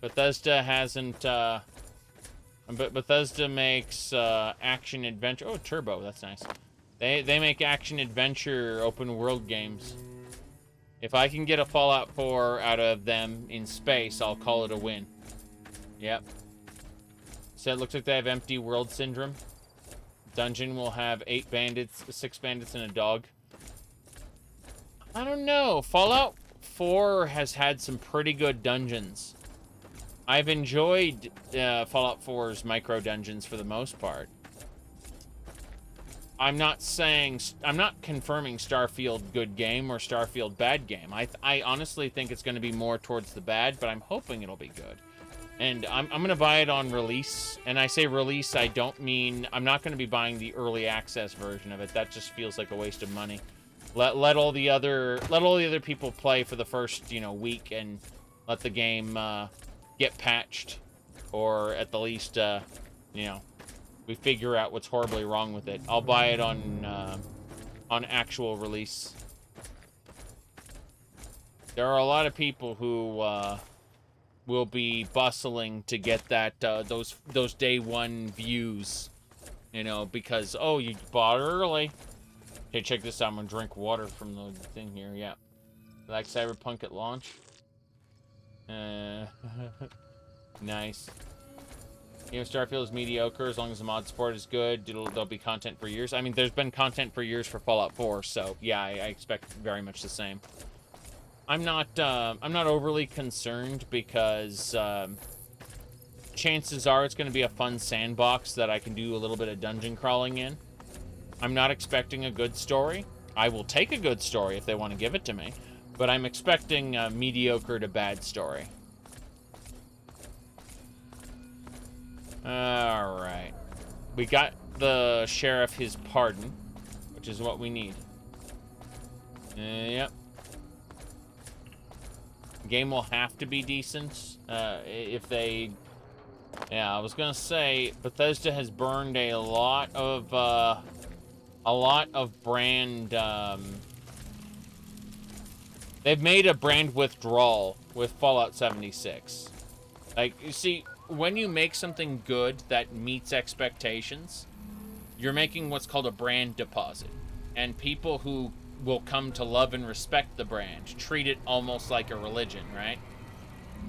Speaker 1: Bethesda hasn't, but Bethesda makes, action-adventure... Oh, Turbo, that's nice. They make action-adventure open-world games. If I can get a Fallout 4 out of them in space, I'll call it a win. Yep. So it looks like they have empty world syndrome. Dungeon will have 8 bandits, 6 bandits, and a dog. I don't know. Fallout 4 has had some pretty good dungeons. I've enjoyed Fallout 4's micro dungeons for the most part. I'm not confirming Starfield good game or Starfield bad game. I honestly think it's going to be more towards the bad, but I'm hoping it'll be good. And I'm going to buy it on release. And I say release, I don't mean... I'm not going to be buying the early access version of it. That just feels like a waste of money. Let all the other people play for the first, week and let the game get patched. Or at the least, we figure out what's horribly wrong with it. I'll buy it on actual release. There are a lot of people who... will be bustling to get that those day one views, because you bought early. Hey, check this out. I'm gonna drink water from the thing here. Yeah, like Cyberpunk at launch. Nice. Starfield is mediocre as long as the mod support is good. There'll be content for years. I mean, there's been content for years for Fallout 4, so yeah, I expect very much the same. I'm not overly concerned because chances are it's going to be a fun sandbox that I can do a little bit of dungeon crawling in. I'm not expecting a good story. I will take a good story if they want to give it to me, but I'm expecting a mediocre to bad story. All right. We got the sheriff his pardon, which is what we need. Yep. Game will have to be decent if they... Yeah, I was gonna say Bethesda has burned a lot of brand. They've made a brand withdrawal with Fallout 76. Like, you see, when you make something good that meets expectations, you're making what's called a brand deposit, and people who will come to love and respect the brand treat it almost like a religion, right?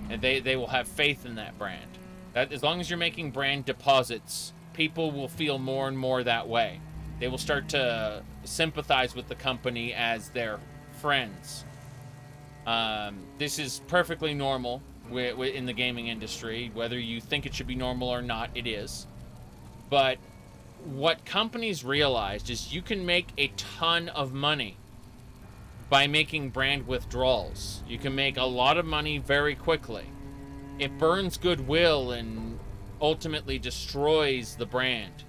Speaker 1: And they will have faith in that brand. That as long as you're making brand deposits, people will feel more and more that way. They will start to sympathize with the company as their friends. This is perfectly normal in the gaming industry. Whether you think it should be normal or not, it is. But what companies realized is you can make a ton of money by making brand withdrawals. You can make a lot of money very quickly. It burns goodwill and ultimately destroys the brand.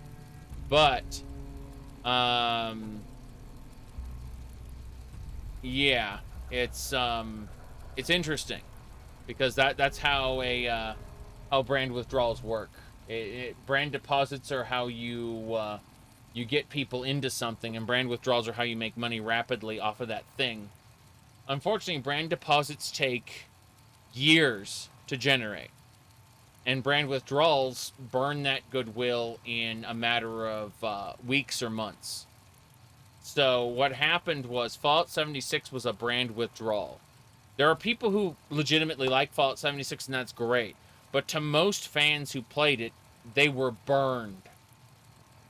Speaker 1: But, yeah, it's interesting because that's how how brand withdrawals work. Brand deposits are how you get people into something, and brand withdrawals are how you make money rapidly off of that thing. Unfortunately, brand deposits take years to generate, and brand withdrawals burn that goodwill in a matter of weeks or months. So what happened was Fallout 76 was a brand withdrawal. There are people who legitimately like Fallout 76, and that's great. But to most fans who played it, they were burned.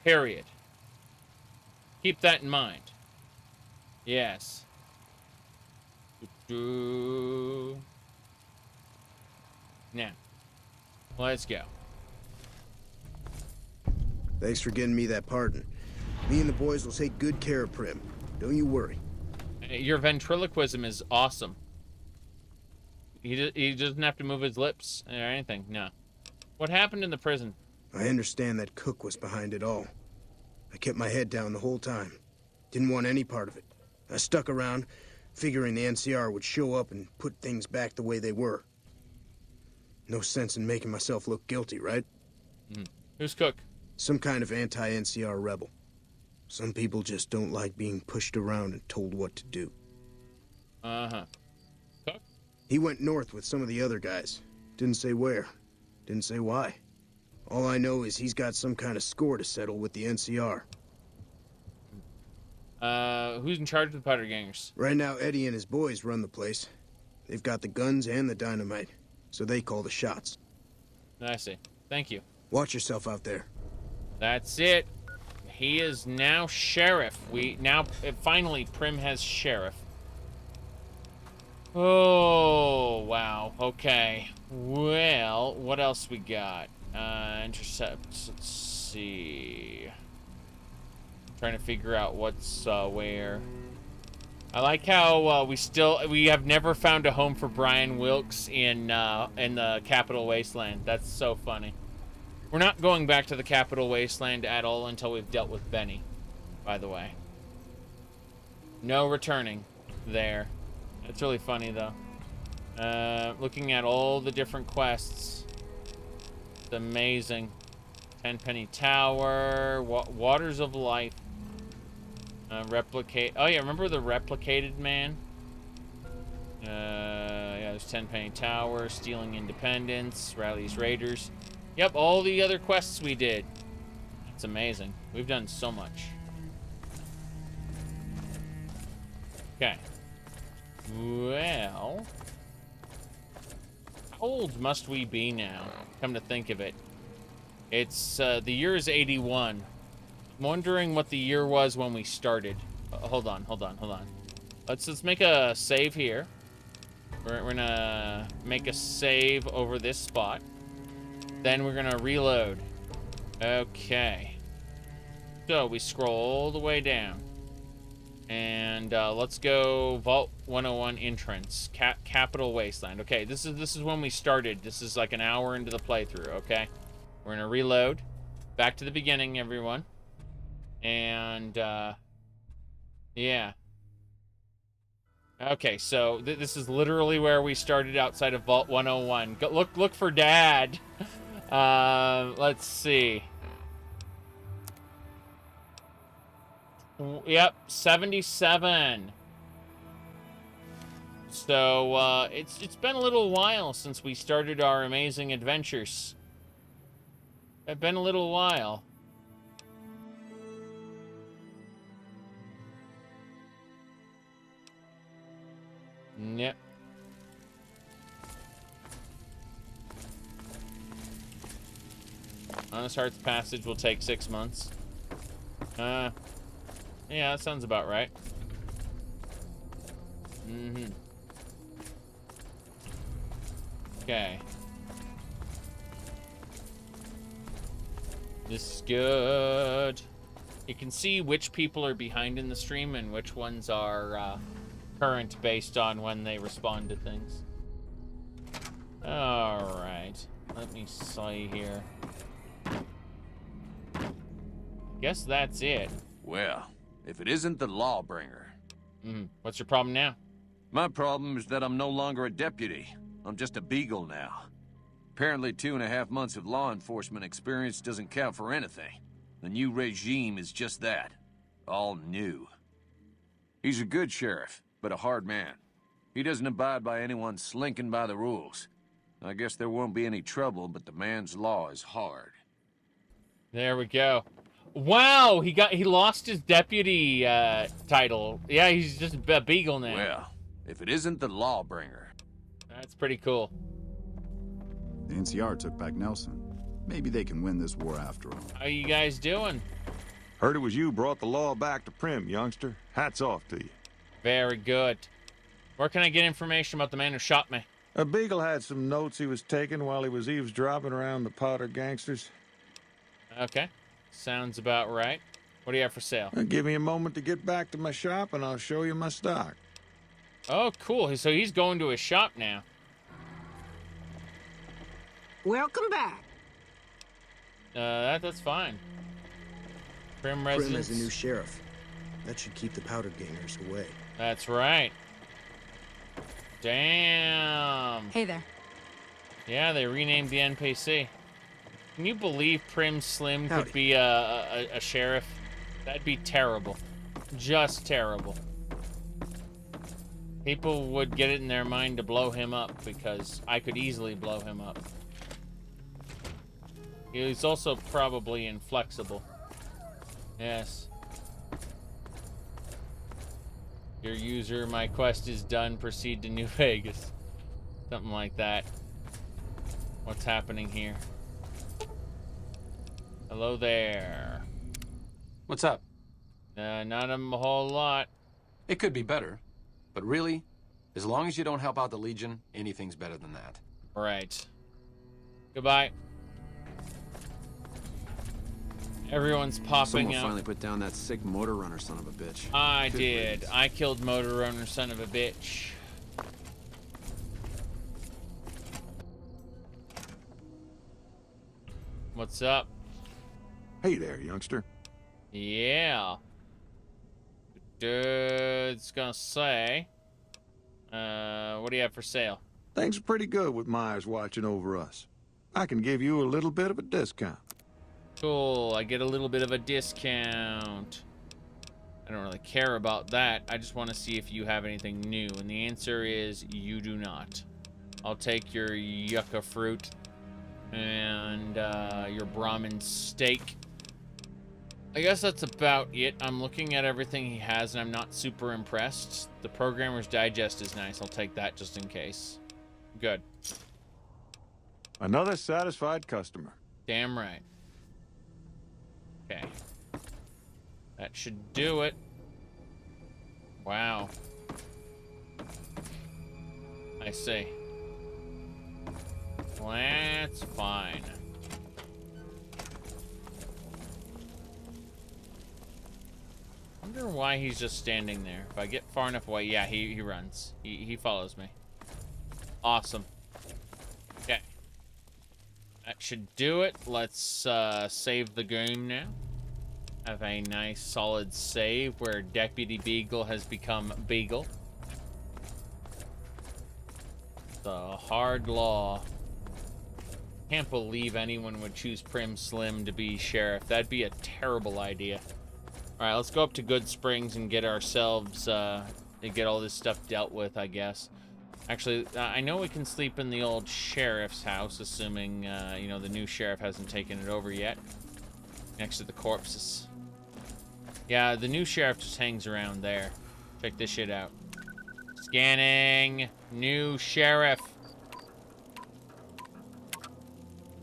Speaker 1: Period. Keep that in mind. Yes. Now, let's go.
Speaker 5: Thanks for getting me that pardon. Me and the boys will take good care of Primm. Don't you worry.
Speaker 1: Your ventriloquism is awesome. He doesn't have to move his lips or anything. No. What happened in the prison?
Speaker 5: I understand that Cook was behind it all. I kept my head down the whole time. Didn't want any part of it. I stuck around, figuring the NCR would show up and put things back the way they were. No sense in making myself look guilty, right?
Speaker 1: Who's Cook?
Speaker 5: Some kind of anti-NCR rebel. Some people just don't like being pushed around and told what to do.
Speaker 1: Uh-huh. Cook?
Speaker 5: He went north with some of the other guys. Didn't say where. Didn't say why. All I know is he's got some kind of score to settle with the NCR.
Speaker 1: Who's in charge of the powder gangers?
Speaker 5: Right now, Eddie and his boys run the place. They've got the guns and the dynamite, so they call the shots.
Speaker 1: I see. Thank you.
Speaker 5: Watch yourself out there.
Speaker 1: That's it. He is now sheriff. Finally, Primm has sheriff. Oh, wow. Okay. Well, what else we got? Intercepts. Let's see. Trying to figure out what's where. I like how we have never found a home for Brian Wilkes in the Capital Wasteland. That's so funny. We're not going back to the Capital Wasteland at all until we've dealt with Benny, by the way. No returning there. That's really funny, though. Looking at all the different quests. It's amazing. Tenpenny Tower, Waters of Life. Replicate. Oh, yeah, remember the Replicated Man? Yeah, there's Tenpenny Tower, Stealing Independence, Rally's Raiders. Yep, all the other quests we did. It's amazing. We've done so much. Okay. Well, how old must we be now? Come to think of it. It's, the year is 81. I'm wondering what the year was when we started. Hold on. Let's make a save here. We're gonna make a save over this spot. Then we're gonna reload. Okay. So we scroll all the way down. And let's go Vault 101 entrance. Capital Wasteland. Okay, this is when we started. This is like an hour into the playthrough, okay? We're gonna reload. Back to the beginning, everyone. And yeah. Okay, so this is literally where we started outside of Vault 101. Look for Dad. Let's see. Yep, 77. So, it's been a little while since we started our amazing adventures. It's been a little while. Yep. Honest Heart's Passage will take 6 months. Yeah, that sounds about right. Okay. This is good. You can see which people are behind in the stream and which ones are current based on when they respond to things. Alright. Let me see here. Guess that's it.
Speaker 17: Well, if it isn't the Lawbringer.
Speaker 1: What's your problem now?
Speaker 17: My problem is that I'm no longer a deputy. I'm just a beagle now. Apparently 2.5 months of law enforcement experience doesn't count for anything. The new regime is just that. All new. He's a good sheriff, but a hard man. He doesn't abide by anyone slinking by the rules. I guess there won't be any trouble, but the man's law is hard.
Speaker 1: There we go. Wow, he lost his deputy title. Yeah, he's just a beagle now.
Speaker 17: Well, if it isn't the Lawbringer.
Speaker 1: That's pretty cool.
Speaker 8: The NCR took back Nelson. Maybe they can win this war after all.
Speaker 1: How you guys doing?
Speaker 6: Heard it was you brought the law back to Primm, youngster. Hats off to you.
Speaker 1: Very good. Where can I get information about the man who shot me?
Speaker 6: A Beagle had some notes he was taking while he was eavesdropping around the Powder gangsters.
Speaker 1: Okay. Sounds about right. What do you have for sale?
Speaker 6: Give me a moment to get back to my shop and I'll show you my stock.
Speaker 1: Oh, cool. So he's going to his shop now.
Speaker 3: Welcome back.
Speaker 1: That's fine. Primm
Speaker 5: Primm
Speaker 1: residence.
Speaker 5: has a new sheriff. That should keep the powder gangers away.
Speaker 1: That's right. Damn.
Speaker 20: Hey there.
Speaker 1: Yeah, they renamed the NPC. Can you believe Primm Slim
Speaker 5: Howdy.
Speaker 1: could be a sheriff? That'd be terrible. Just terrible. People would get it in their mind to blow him up because I could easily blow him up. He's also probably inflexible. Yes. Your user, my quest is done, proceed to New Vegas. Something like that. What's happening here? Hello there.
Speaker 7: What's up?
Speaker 1: Not a whole lot.
Speaker 7: It could be better. But really, as long as you don't help out the Legion, anything's better than that.
Speaker 1: Right. Goodbye. Everyone's popping
Speaker 9: Someone
Speaker 1: out.
Speaker 9: finally put down that sick motor runner son of a bitch.
Speaker 1: I
Speaker 9: Good
Speaker 1: did.
Speaker 9: riddance.
Speaker 1: I killed Motor Runner, son of a bitch. What's up?
Speaker 6: Hey there, youngster.
Speaker 1: Yeah. Dude's gonna say, what do you have for sale?
Speaker 6: Things are pretty good with Myers watching over us. I can give you a little bit of a discount.
Speaker 1: Cool, I get a little bit of a discount. I don't really care about that. I just want to see if you have anything new, and the answer is you do not. I'll take your yucca fruit and your Brahmin steak. I guess that's about it. I'm looking at everything he has, and I'm not super impressed. The Programmer's Digest is nice. I'll take that just in case. Good.
Speaker 6: Another satisfied customer.
Speaker 1: Damn right. Okay. That should do it. Wow. I see. Well, that's fine. Wonder why he's just standing there. If I get far enough away, yeah, he runs. He follows me. Awesome. Okay. That should do it. Let's save the game now. Have a nice solid save where Deputy Beagle has become Beagle. The hard law. Can't believe anyone would choose Primm Slim to be sheriff. That'd be a terrible idea. Alright, let's go up to Good Springs and get ourselves, get all this stuff dealt with, I guess. Actually, I know we can sleep in the old sheriff's house, assuming, you know, the new sheriff hasn't taken it over yet. Next to the corpses. Yeah, the new sheriff just hangs around there. Check this shit out. Scanning. New sheriff.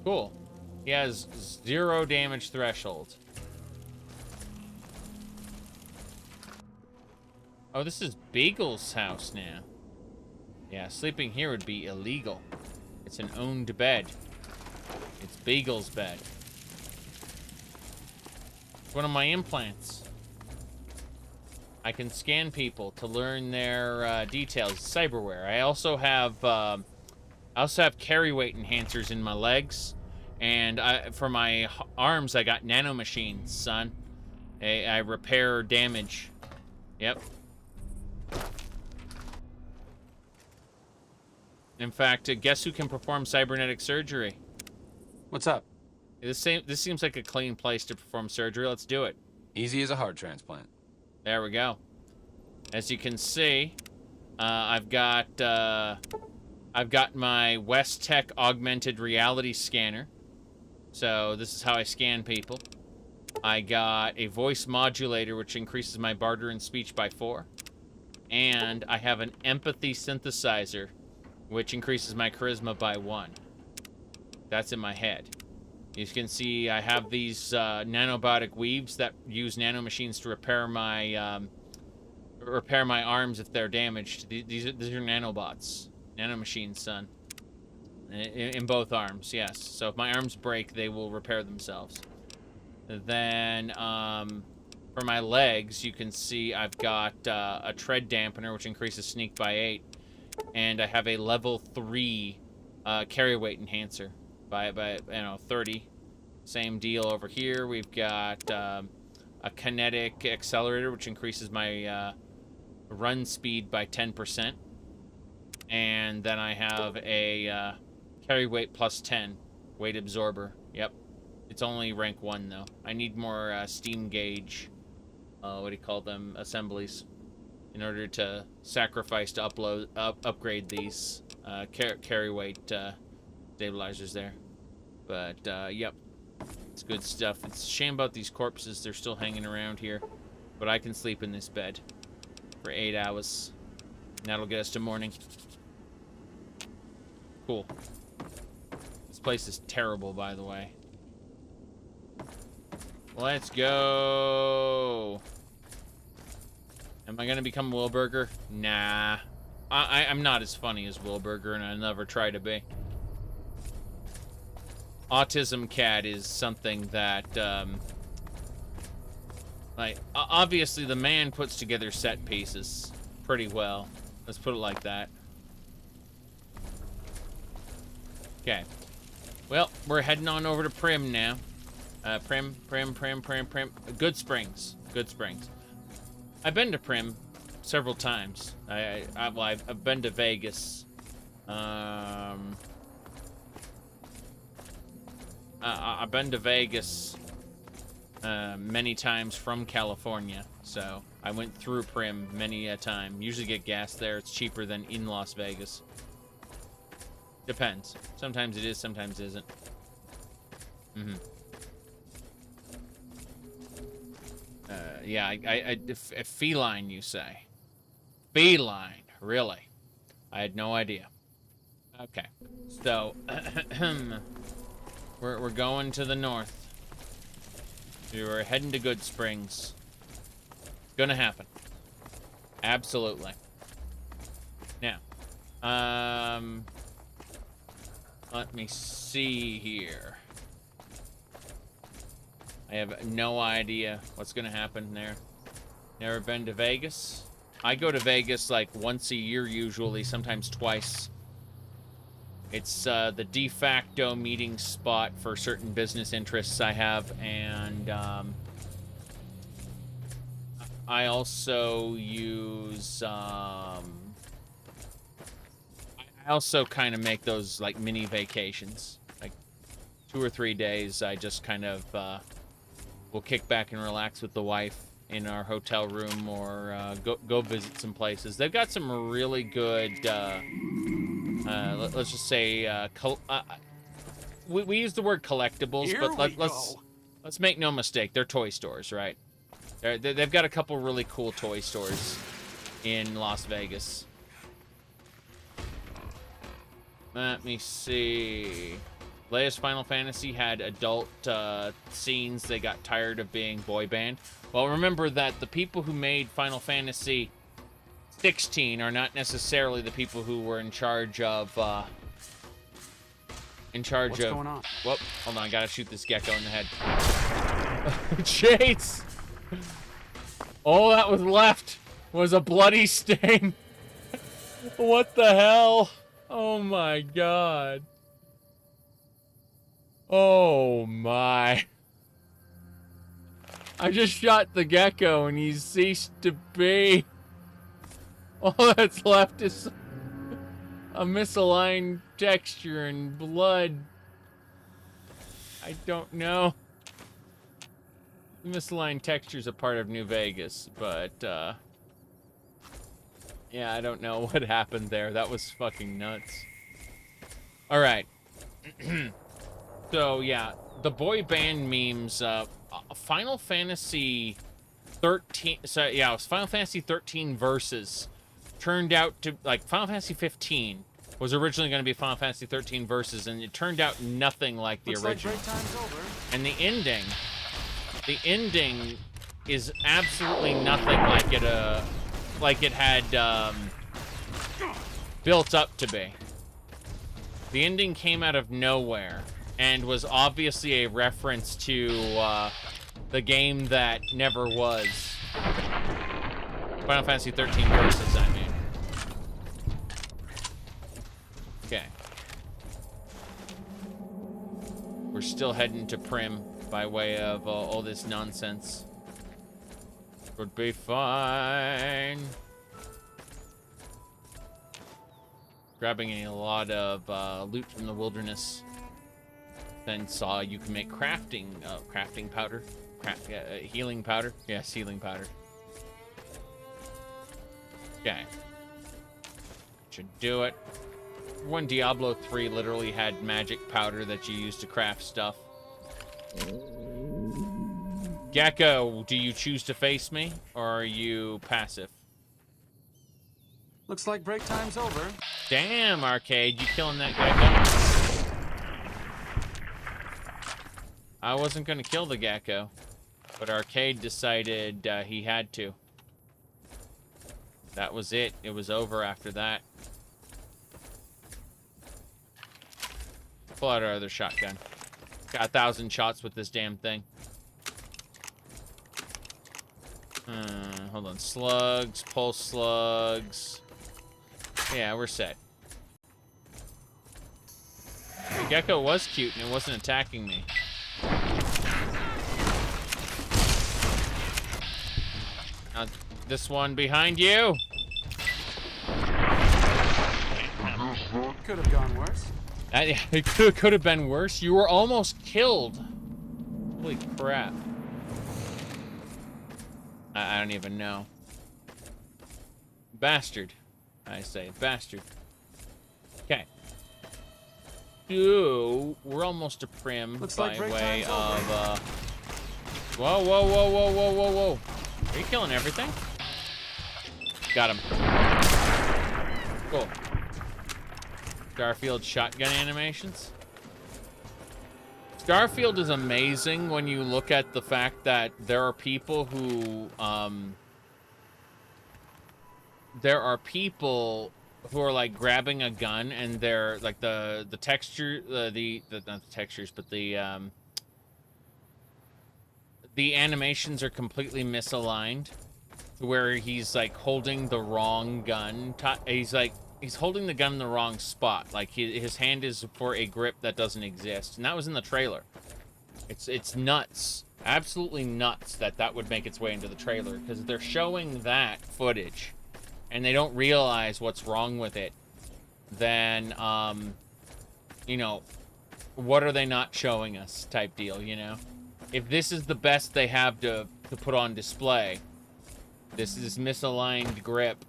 Speaker 1: Cool. He has 0 damage threshold. Oh, this is Beagle's house now. Yeah, sleeping here would be illegal. It's an owned bed. It's Beagle's bed. It's one of my implants. I can scan people to learn their details. Cyberware. I also have carry weight enhancers in my legs, and for my arms I got nanomachines, son. I repair damage. Yep. In fact, guess who can perform cybernetic surgery?
Speaker 7: What's up?
Speaker 1: This seems like a clean place to perform surgery. Let's do it.
Speaker 7: Easy as a heart transplant.
Speaker 1: There we go. As you can see, I've got my West Tech augmented reality scanner. So this is how I scan people. I got a voice modulator, which increases my barter and speech by 4. And I have an empathy synthesizer, which increases my charisma by 1. That's in my head. You can see I have these nanobotic weaves that use nanomachines to repair my arms if they're damaged. These are nanobots. Nanomachines, son. In both arms, yes. So if my arms break, they will repair themselves. Then, for my legs, you can see I've got a tread dampener, which increases sneak by 8. And I have a level 3 carry weight enhancer by 30. Same deal over here. We've got a kinetic accelerator, which increases my run speed by 10%. And then I have a carry weight plus 10 weight absorber. Yep. It's only rank 1, though. I need more steam gauge, what do you call them, assemblies, in order to sacrifice to upgrade these carry weight stabilizers there. But, yep. It's good stuff. It's a shame about these corpses. They're still hanging around here. But I can sleep in this bed for 8 hours. And that'll get us to morning. Cool. This place is terrible, by the way. Let's go. Am I gonna become Wilburger? Nah. I'm not as funny as Wilburger, and I never try to be. Autism Cat is something that, like, obviously the man puts together set pieces pretty well. Let's put it like that. Okay. Well, we're heading on over to Primm now. Primm. Good Springs. Good Springs. I've been to Primm several times. I've been to Vegas. I've been to Vegas many times from California, so I went through Primm many a time. Usually get gas there. It's cheaper than in Las Vegas. Depends. Sometimes it is, sometimes it isn't. Yeah, a feline, you say? Feline, really? I had no idea. Okay, so we're going to the north. We're heading to Good Springs. It's gonna happen. Absolutely. Now, let me see here. I have no idea what's gonna happen there. Never been to Vegas. I go to Vegas like once a year usually, sometimes twice. It's the de facto meeting spot for certain business interests I have, and I also use I also kind of make those like mini vacations, like 2 or 3 days. I just kind of will kick back and relax with the wife in our hotel room, or go visit some places. They've got some really good let's just say we use the word collectibles, but let's make no mistake, they're toy stores, right? They've got a couple really cool toy stores in Las Vegas. Let me see. Latest Final Fantasy had adult scenes. They got tired of being boy band. Well, remember that the people who made Final Fantasy 16 are not necessarily the people who were in charge of What's
Speaker 2: going on?
Speaker 1: Whoop, hold on, I gotta shoot this gecko in the head. Chase! All that was left was a bloody stain. What the hell? Oh my god. Oh my. I just shot the gecko and he's ceased to be. All that's left is a misaligned texture and blood. I don't know. The misaligned texture is a part of New Vegas, but yeah, I don't know what happened there. That was fucking nuts. All right. So yeah, the boy band memes, Final Fantasy 13, so yeah, it was Final Fantasy 13 Versus turned out to, like, Final Fantasy 15 was originally going to be Final Fantasy 13 Versus, and it turned out nothing like the original.
Speaker 2: Like break time's over.
Speaker 1: And the ending is absolutely nothing like it had built up to be. The ending came out of nowhere and was obviously a reference to the game that never was. Final Fantasy 13 Versus, I mean. Okay. We're still heading to Primm by way of all this nonsense. Would be fine. Grabbing a lot of loot from the wilderness. Then saw you can make crafting powder. Healing powder. Yes, healing powder. Okay. Should do it. When Diablo 3 literally had magic powder that you used to craft stuff. Gecko, do you choose to face me, or are you passive?
Speaker 2: Looks like break time's over.
Speaker 1: Damn, Arcade, you killing that gecko? I wasn't gonna kill the gecko, but Arcade decided he had to. That was it. It was over after that. Pull out our other shotgun. Got 1,000 shots with this damn thing. Hold on. Slugs, pulse slugs. Yeah, we're set. The gecko was cute and it wasn't attacking me. Now, this one behind you.
Speaker 2: Could have gone worse.
Speaker 1: It could have been worse. You were almost killed. Holy crap. I don't even know. Bastard. I say bastard. Okay. So, we're almost to Primm by way of, Whoa, whoa, whoa, whoa, whoa, whoa, whoa. Are you killing everything? Got him. Cool. Starfield shotgun animations. Starfield is amazing when you look at the fact that there are people who are like grabbing a gun and they're like the texture not the textures but the animations are completely misaligned, where he's like holding the wrong gun. He's holding the gun in the wrong spot. Like his hand is for a grip that doesn't exist, and that was in the trailer. It's nuts, absolutely nuts that would make its way into the trailer, because they're showing that footage, and they don't realize what's wrong with it. Then you know, what are they not showing us? Type deal, you know. If this is the best they have to put on display, this is misaligned grip.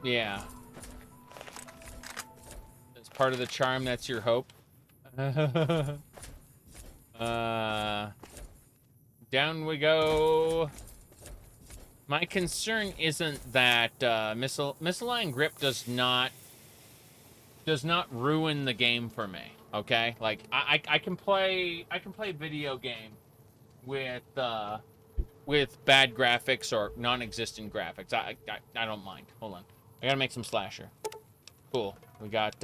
Speaker 1: Yeah. That's part of the charm, that's your hope. Down we go. My concern isn't that misaligned grip does not ruin the game for me. Okay? Like I can play video game with bad graphics or non-existent graphics. I don't mind. Hold on. I gotta make some slasher. Cool. We got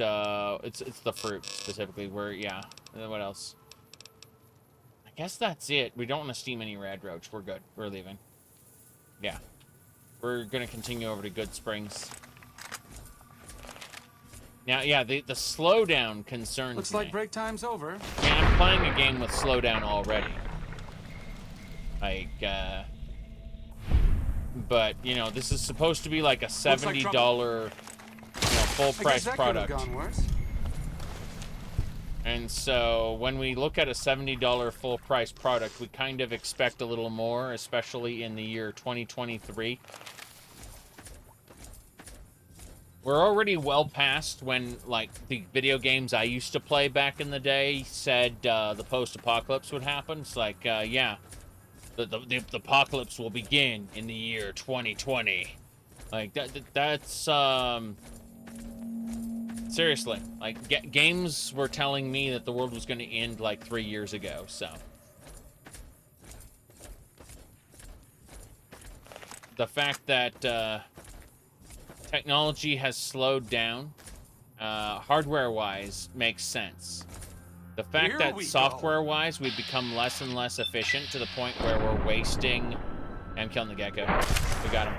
Speaker 1: it's the fruit specifically. Yeah. What else? I guess that's it. We don't want to steam any red roach. We're good. We're leaving. Yeah. We're gonna continue over to Good Springs. Now, yeah, the slowdown concerns me.
Speaker 2: Looks like break time's over.
Speaker 1: Yeah, I'm playing a game with slowdown already. Like, but, you know, this is supposed to be like a $70 full price product.
Speaker 2: Gone worse.
Speaker 1: And so when we look at a $70 full price product, we kind of expect a little more, especially in the year 2023. We're already well past when, like, the video games I used to play back in the day said the post-apocalypse would happen. It's like, yeah, the apocalypse will begin in the year 2020. Like, that's, seriously, like, games were telling me that the world was going to end, like, 3 years ago, so. The fact that, technology has slowed down, hardware-wise, makes sense. The fact that software-wise, we've become less and less efficient to the point where we're wasting... I'm killing the gecko. We got him.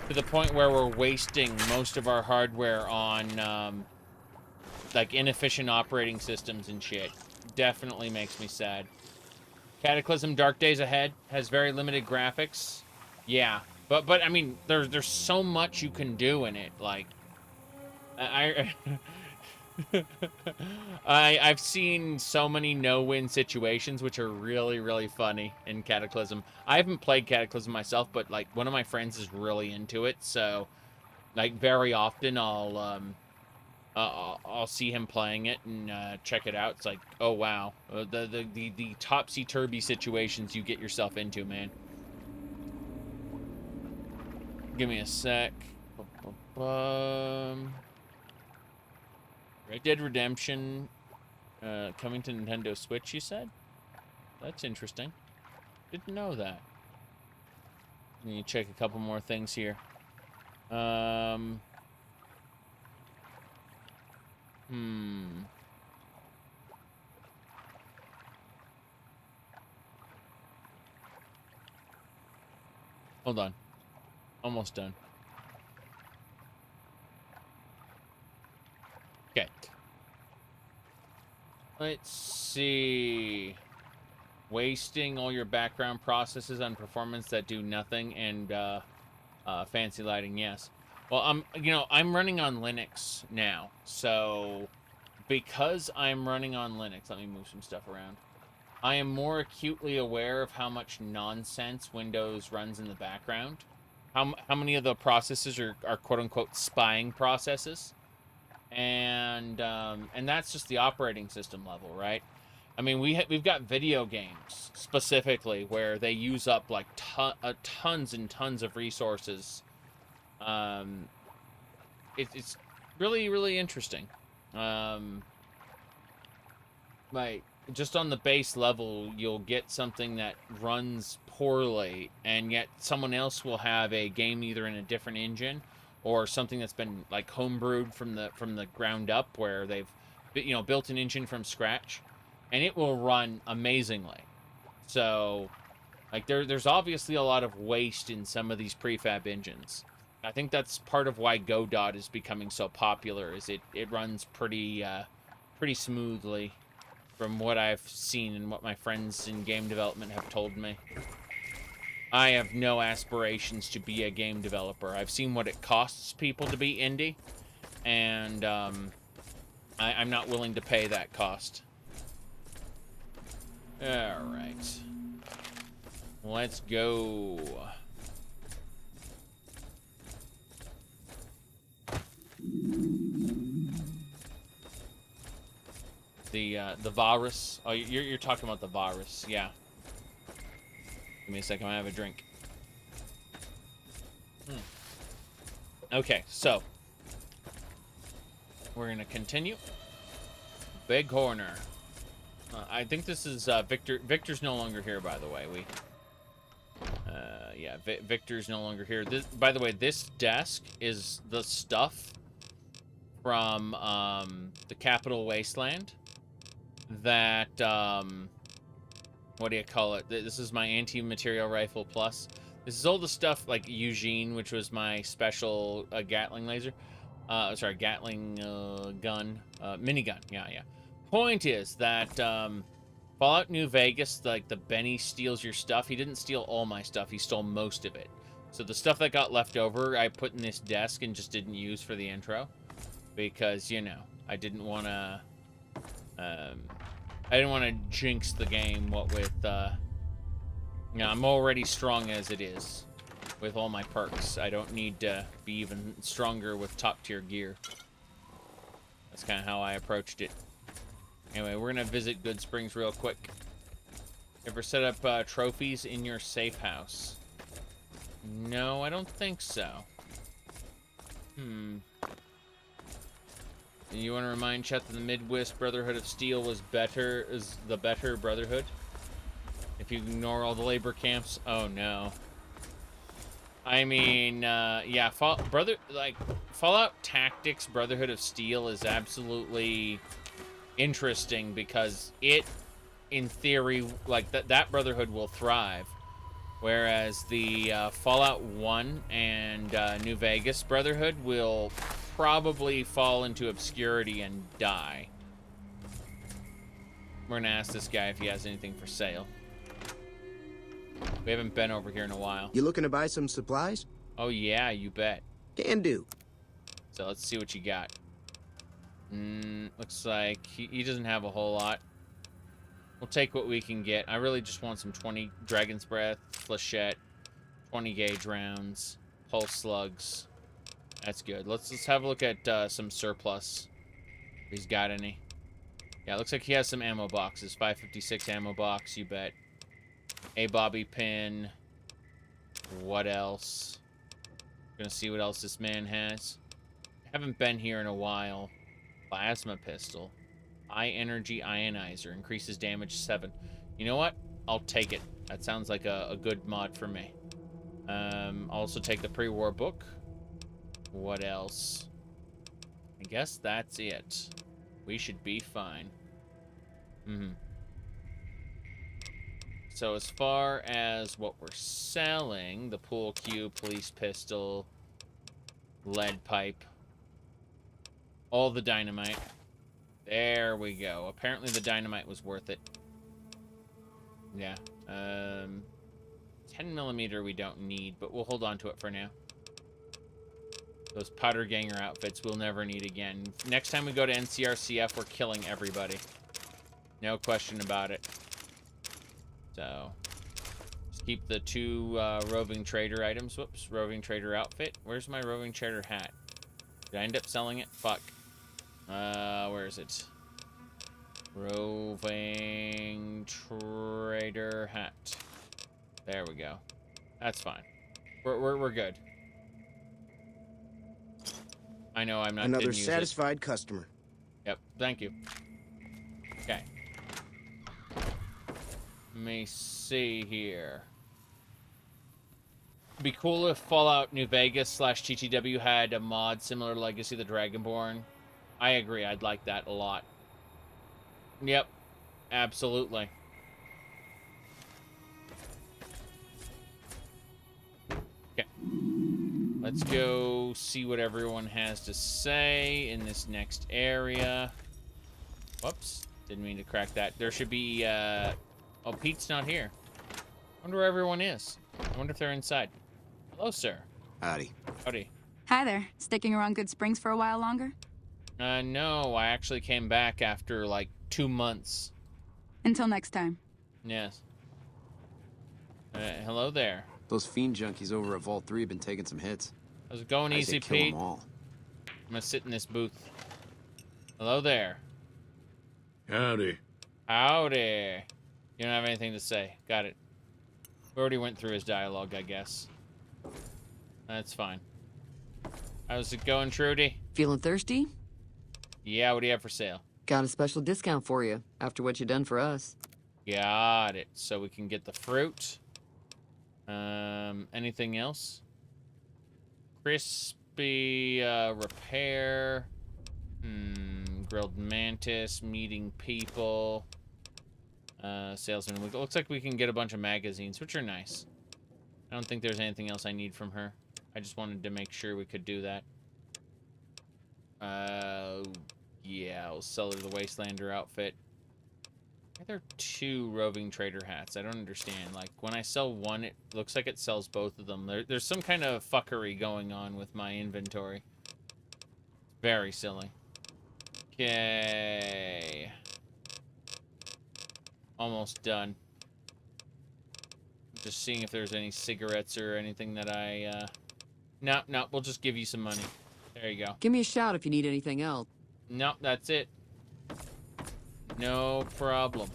Speaker 1: To the point where we're wasting most of our hardware on, like, inefficient operating systems and shit. Definitely makes me sad. Cataclysm Dark Days Ahead has very limited graphics. Yeah. But I mean, there's so much you can do in it. Like, I've seen so many no-win situations, which are really, really funny in Cataclysm. I haven't played Cataclysm myself, but like one of my friends is really into it, so like very often I'll see him playing it and check it out. It's like, oh wow, the topsy-turvy situations you get yourself into, man. Give me a sec. Red Dead Redemption coming to Nintendo Switch, you said? That's interesting. Didn't know that. Let me check a couple more things here. Hold on. Almost done. Okay. Let's see. Wasting all your background processes on performance that do nothing, and fancy lighting, yes. Well, I'm running on Linux now, so because I'm running on Linux, let me move some stuff around. I am more acutely aware of how much nonsense Windows runs in the background. How many of the processes are quote-unquote spying processes, and that's just the operating system level, right? I mean, we've got video games specifically where they use up like tons and tons of resources. It's really, really interesting. Like, just on the base level, you'll get something that runs poorly, and yet someone else will have a game either in a different engine or something that's been like homebrewed from the ground up, where they've built an engine from scratch, and it will run amazingly. So, like, there's obviously a lot of waste in some of these prefab engines. I think that's part of why Godot is becoming so popular. Is it runs pretty smoothly, from what I've seen and what my friends in game development have told me. I have no aspirations to be a game developer. I've seen what it costs people to be indie, and I'm not willing to pay that cost. Alright. Let's go. The virus. Oh, you're talking about the virus, yeah. Give me a second, I have a drink. Okay, so we're gonna continue. Big corner. I think this is Victor. Victor's no longer here, by the way. Yeah, Victor's no longer here. By the way, this desk is the stuff from the Capital Wasteland. That what do you call it? This is my anti-material rifle plus. This is all the stuff like Eugene, which was my special Gatling laser. Sorry, Gatling gun, minigun. Yeah. Point is that Fallout New Vegas, like the Benny steals your stuff. He didn't steal all my stuff. He stole most of it. So the stuff that got left over, I put in this desk and just didn't use for the intro, because I didn't want to. I didn't want to jinx the game. What with I'm already strong as it is. with all my perks. I don't need to be even stronger with top-tier gear. That's kind of how I approached it. Anyway, we're going to visit Good Springs real quick. Ever set up trophies in your safe house? No, I don't think so. You want to remind Chet that the Midwest Brotherhood of Steel is the better Brotherhood? If you ignore all the labor camps? Oh, no. I mean, yeah, Fallout Tactics Brotherhood of Steel is absolutely interesting because it, in theory, like, that Brotherhood will thrive. Whereas the Fallout 1 and New Vegas Brotherhood will probably fall into obscurity and die. We're gonna ask this guy if he has anything for sale. We haven't been over here in a while.
Speaker 5: You looking to buy some supplies?
Speaker 1: Oh yeah, you bet.
Speaker 5: Can do.
Speaker 1: So let's see what you got. Looks like he doesn't have a whole lot. We'll take what we can get. I really just want some 20 Dragon's Breath, Flechette, 20 gauge rounds, pulse slugs. That's good. Let's have a look at some surplus. If he's got any. Yeah, it looks like he has some ammo boxes. 556 ammo box, you bet. A bobby pin. What else? Gonna see what else this man has. Haven't been here in a while. Plasma pistol. High energy ionizer. Increases damage 7. You know what? I'll take it. That sounds like a good mod for me. I'll also take the pre-war book. What else? I guess that's it. We should be fine. So as far as what we're selling, the pool cue, police pistol, lead pipe, all the dynamite. There we go. Apparently the dynamite was worth it. Yeah. 10mm we don't need, but we'll hold on to it for now. Those powder ganger outfits we'll never need again. Next time we go to NCRCF, we're killing everybody. No question about it. So, just keep the 2 roving trader items. Whoops, roving trader outfit. Where's my roving trader hat? Did I end up selling it? Fuck. Where is it? Roving trader hat. There we go. That's fine. We're good. I know I'm not.
Speaker 5: Another satisfied customer.
Speaker 1: Yep. Thank you. Okay. Let me see here. It'd be cool if Fallout New Vegas / TTW had a mod similar to Legacy of the Dragonborn. I agree. I'd like that a lot. Yep. Absolutely. Okay. Let's go see what everyone has to say in this next area. Whoops. Didn't mean to crack that. There should be, Oh, Pete's not here. I wonder where everyone is. I wonder if they're inside. Hello, sir.
Speaker 5: Howdy.
Speaker 1: Howdy.
Speaker 20: Hi there. Sticking around Good Springs for a while longer?
Speaker 1: No. I actually came back after, like, 2 months.
Speaker 20: Until next time.
Speaker 1: Yes. Hello there.
Speaker 9: Those fiend junkies over at Vault 3 have been taking some hits.
Speaker 1: How's it going, easy,
Speaker 9: kill
Speaker 1: Pete?
Speaker 9: them all.
Speaker 1: I'm gonna sit in this booth. Hello there.
Speaker 6: Howdy.
Speaker 1: Howdy. You don't have anything to say. Got it. We already went through his dialogue, I guess. That's fine. How's it going, Trudy?
Speaker 22: Feeling thirsty?
Speaker 1: Yeah, what do you have for sale?
Speaker 22: Got a special discount for you, after what you done for us.
Speaker 1: Got it. So we can get the fruit. Anything else? Crispy, repair. Grilled mantis, meeting people. Salesman. It looks like we can get a bunch of magazines, which are nice. I don't think there's anything else I need from her. I just wanted to make sure we could do that. Yeah, I'll sell her the Wastelander outfit. Why are there 2 roving trader hats? I don't understand. Like, when I sell one, it looks like it sells both of them. There's some kind of fuckery going on with my inventory. Very silly. Okay. Almost done. Just seeing if there's any cigarettes or anything that I, No, we'll just give you some money. There you go.
Speaker 22: Give me a shout if you need anything else.
Speaker 1: No, that's it. No problem.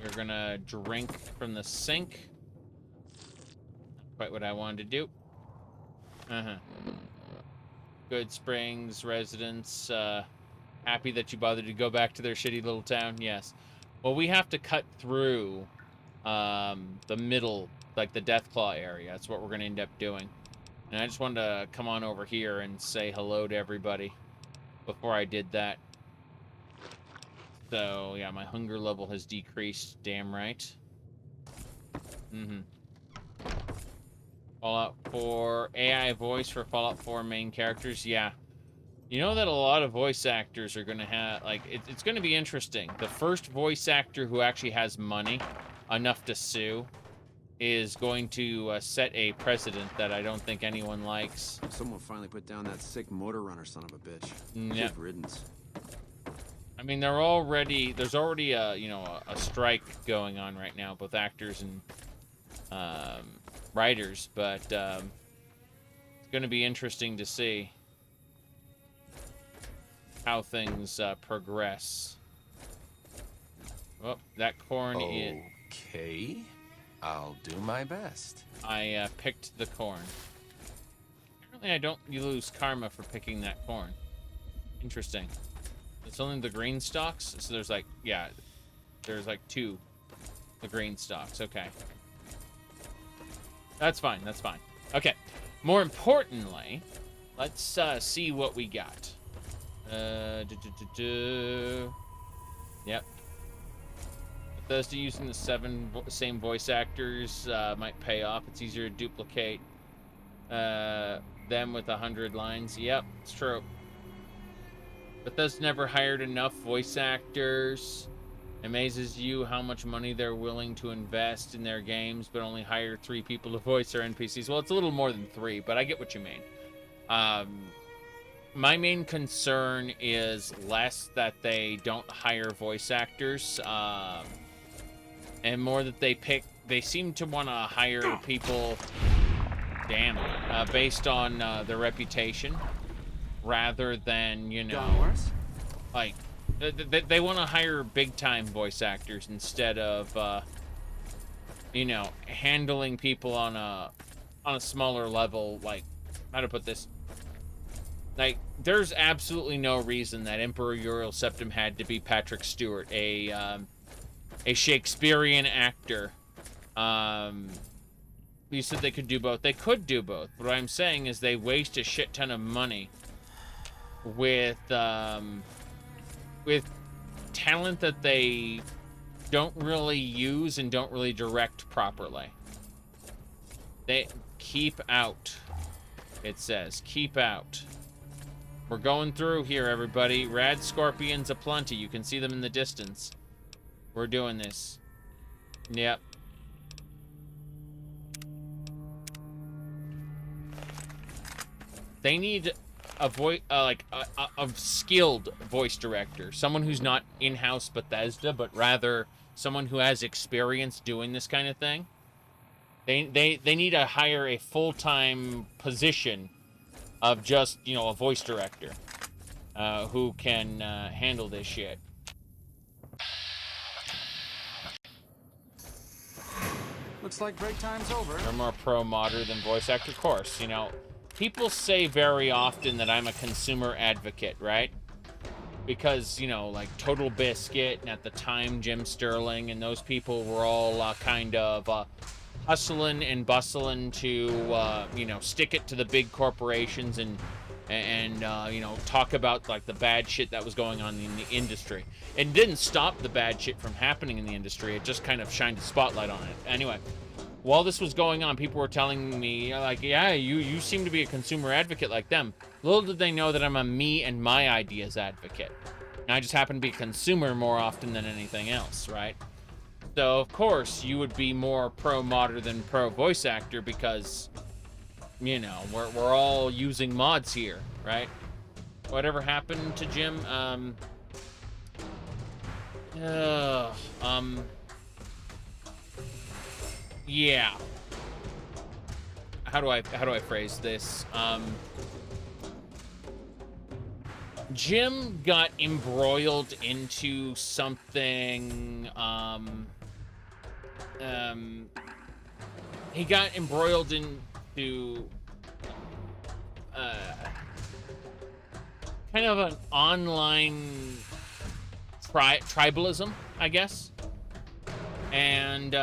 Speaker 1: You're gonna drink from the sink. Not quite what I wanted to do. Good Springs residents, happy that you bothered to go back to their shitty little town. Yes. Well, we have to cut through the middle, like the Deathclaw area. That's what we're gonna end up doing. And I just wanted to come on over here and say hello to everybody before I did that. So, yeah, my hunger level has decreased. Damn right. Fallout 4 AI voice for Fallout 4 main characters. Yeah. You know that a lot of voice actors are going to have, like, it's going to be interesting. The first voice actor who actually has money enough to sue is going to set a precedent that I don't think anyone likes.
Speaker 9: Someone finally put down that sick motor runner son of a bitch.
Speaker 1: Yep.
Speaker 9: Good riddance.
Speaker 1: I mean, there's already a, you know, a strike going on right now, both actors and writers, but it's going to be interesting to see how things progress. Oh, that corn is...
Speaker 7: Okay. I'll do my best.
Speaker 1: I picked the corn. Apparently I don't lose karma for picking that corn. Interesting. It's only the green stalks? So there's like, yeah, there's like 2 the green stalks. Okay. That's fine, that's fine. Okay. More importantly, let's see what we got. Yep. Bethesda using the same voice actors might pay off. It's easier to duplicate them with 100 lines. Yep, it's true. Bethesda never hired enough voice actors. Amazes you how much money they're willing to invest in their games, but only hire 3 people to voice their NPCs. Well, it's a little more than 3, but I get what you mean. My main concern is less that they don't hire voice actors, and more that they seem to want to hire people, based on their reputation, rather than, you know, like, they want to hire big-time voice actors instead of, you know, handling people on a smaller level. Like, how to put this? Like, there's absolutely no reason that Emperor Uriel Septim had to be Patrick Stewart, a Shakespearean actor. You said they could do both. They could do both. What I'm saying is they waste a shit ton of money with talent that they don't really use and don't really direct properly. They keep out. It says keep out. We're going through here, everybody. Rad scorpions aplenty. You can see them in the distance. We're doing this. Yep. They need a voice, like a skilled voice director, someone who's not in-house Bethesda, but rather someone who has experience doing this kind of thing. They need to hire a full-time position of just, you know, a voice director who can handle this shit.
Speaker 2: Looks like break time's over.
Speaker 1: They're more pro-modder than voice actor. Of course, you know, people say very often that I'm a consumer advocate, right? Because, you know, like Total Biscuit and at the time Jim Sterling and those people were all kind of hustling and bustling to, you know, stick it to the big corporations and you know, talk about like the bad shit that was going on in the industry. It didn't stop the bad shit from happening in the industry. It just kind of shined a spotlight on it. Anyway, while this was going on, people were telling me, like, yeah, you seem to be a consumer advocate like them. Little did they know that I'm a me and my ideas advocate. And I just happen to be a consumer more often than anything else, right? So, of course, you would be more pro-modder than pro-voice actor because, you know, we're all using mods here, right? Whatever happened to Jim? Yeah. how do I phrase this? Jim got embroiled into something. He got embroiled into kind of an online tribalism, I guess, and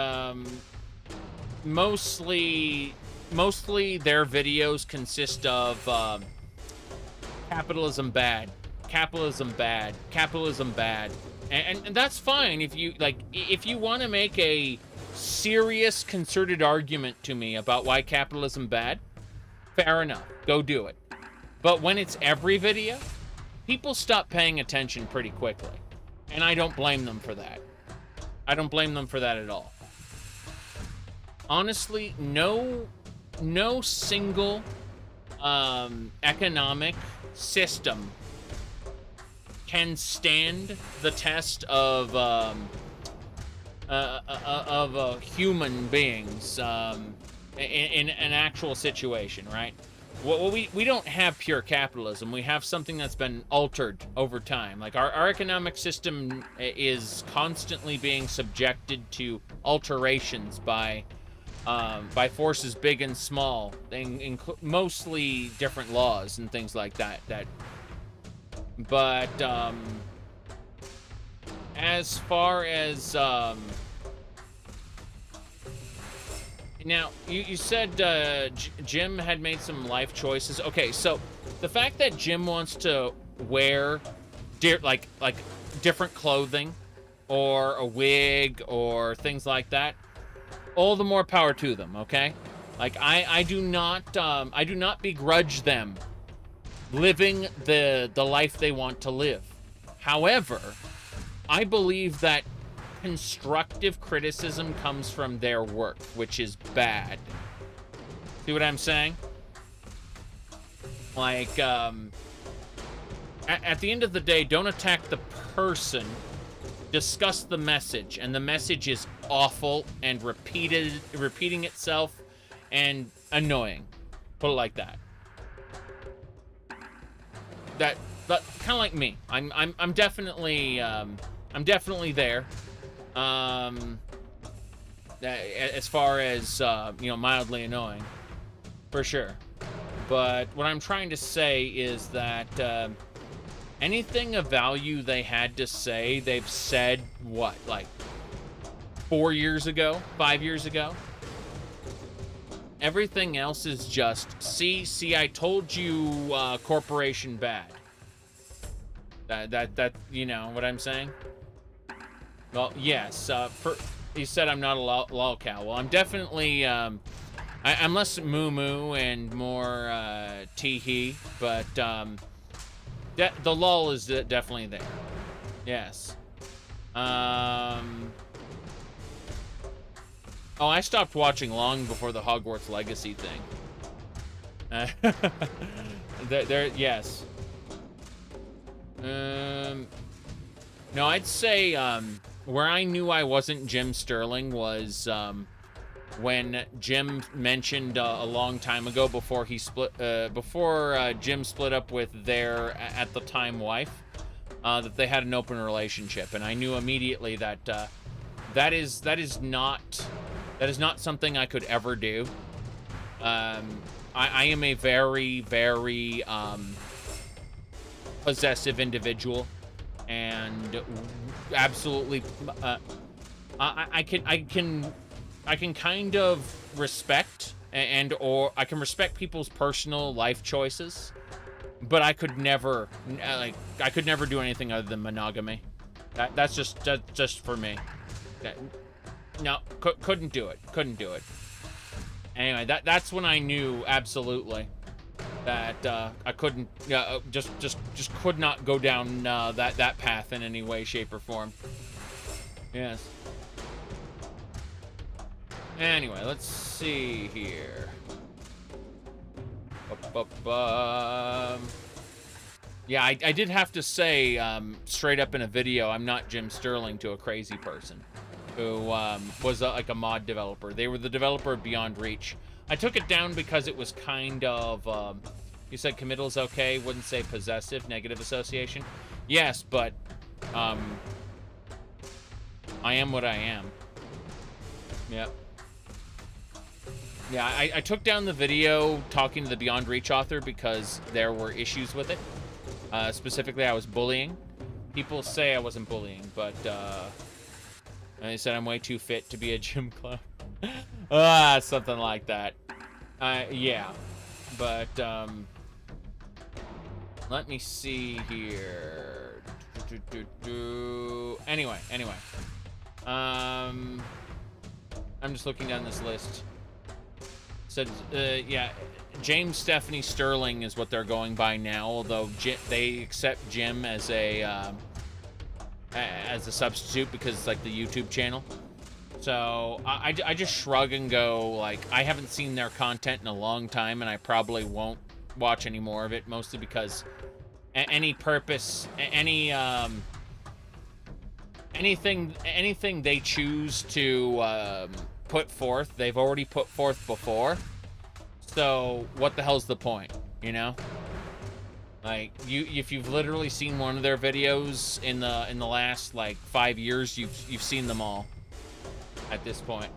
Speaker 1: mostly their videos consist of capitalism bad, capitalism bad, capitalism bad, and that's fine if you want to make a serious concerted argument to me about why capitalism bad, fair enough, go do it. But when it's every video, people stop paying attention pretty quickly, and I don't blame them for that. I don't blame them for that at all. Honestly, no single economic system can stand the test of human beings in an actual situation, right? Well, we don't have pure capitalism. We have something that's been altered over time. Like our economic system is constantly being subjected to alterations by forces big and small, mostly different laws and things like that. But as far as now, you said Jim had made some life choices. Okay, so the fact that Jim wants to wear like different clothing or a wig or things like that, all the more power to them. Okay, like I do not begrudge them living the life they want to live. However, I believe that constructive criticism comes from their work, which is bad. See what I'm saying? Like, at the end of the day, don't attack the person, discuss the message, and the message is awful and repeating itself and annoying. Put it like that. That kind of like me. I'm definitely there. As far as mildly annoying, for sure. But what I'm trying to say is that anything of value they had to say, they've said what, like 4 years ago, 5 years ago. Everything else is just see. I told you, corporation bad. That you know what I'm saying? Well, yes. He said I'm not a lolcow. Well, I'm definitely. I'm less moo and more tee-hee, but the lol is definitely there. Yes. Oh, I stopped watching long before the Hogwarts Legacy thing. Yes. No, I'd say where I knew I wasn't Jim Sterling was when Jim mentioned a long time ago before he Jim split up with their at the time wife, that they had an open relationship, and I knew immediately that that is not something I could ever do. I am a very, very possessive individual, and absolutely I can kind of respect or I can respect people's personal life choices, but I could never do anything other than monogamy. That's just for me. No, couldn't do it. Anyway, that's when I knew absolutely that I couldn't, just could not go down that path in any way, shape, or form. Yes. Anyway, let's see here. Yeah, I did have to say straight up in a video, I'm not Jim Sterling to a crazy person who was like a mod developer. They were the developer of Beyond Reach. I took it down because it was kind of, you said committal's okay, wouldn't say possessive, negative association. Yes, but, I am what I am. Yep. Yeah, I took down the video talking to the Beyond Reach author because there were issues with it. Specifically, I was bullying. People say I wasn't bullying, but they said I'm way too fit to be a gym clown. Something like that. Yeah. But, let me see here. Anyway. I'm just looking down this list. Said, yeah, James Stephanie Sterling is what they're going by now, although they accept Jim as a substitute because it's like the YouTube channel. So I just shrug and go, like, I haven't seen their content in a long time, and I probably won't watch any more of it, mostly because anything they choose to put forth, they've already put forth before. So what the hell's the point, you know? Like, if you've literally seen one of their videos in the last like 5 years, you've seen them all at this point.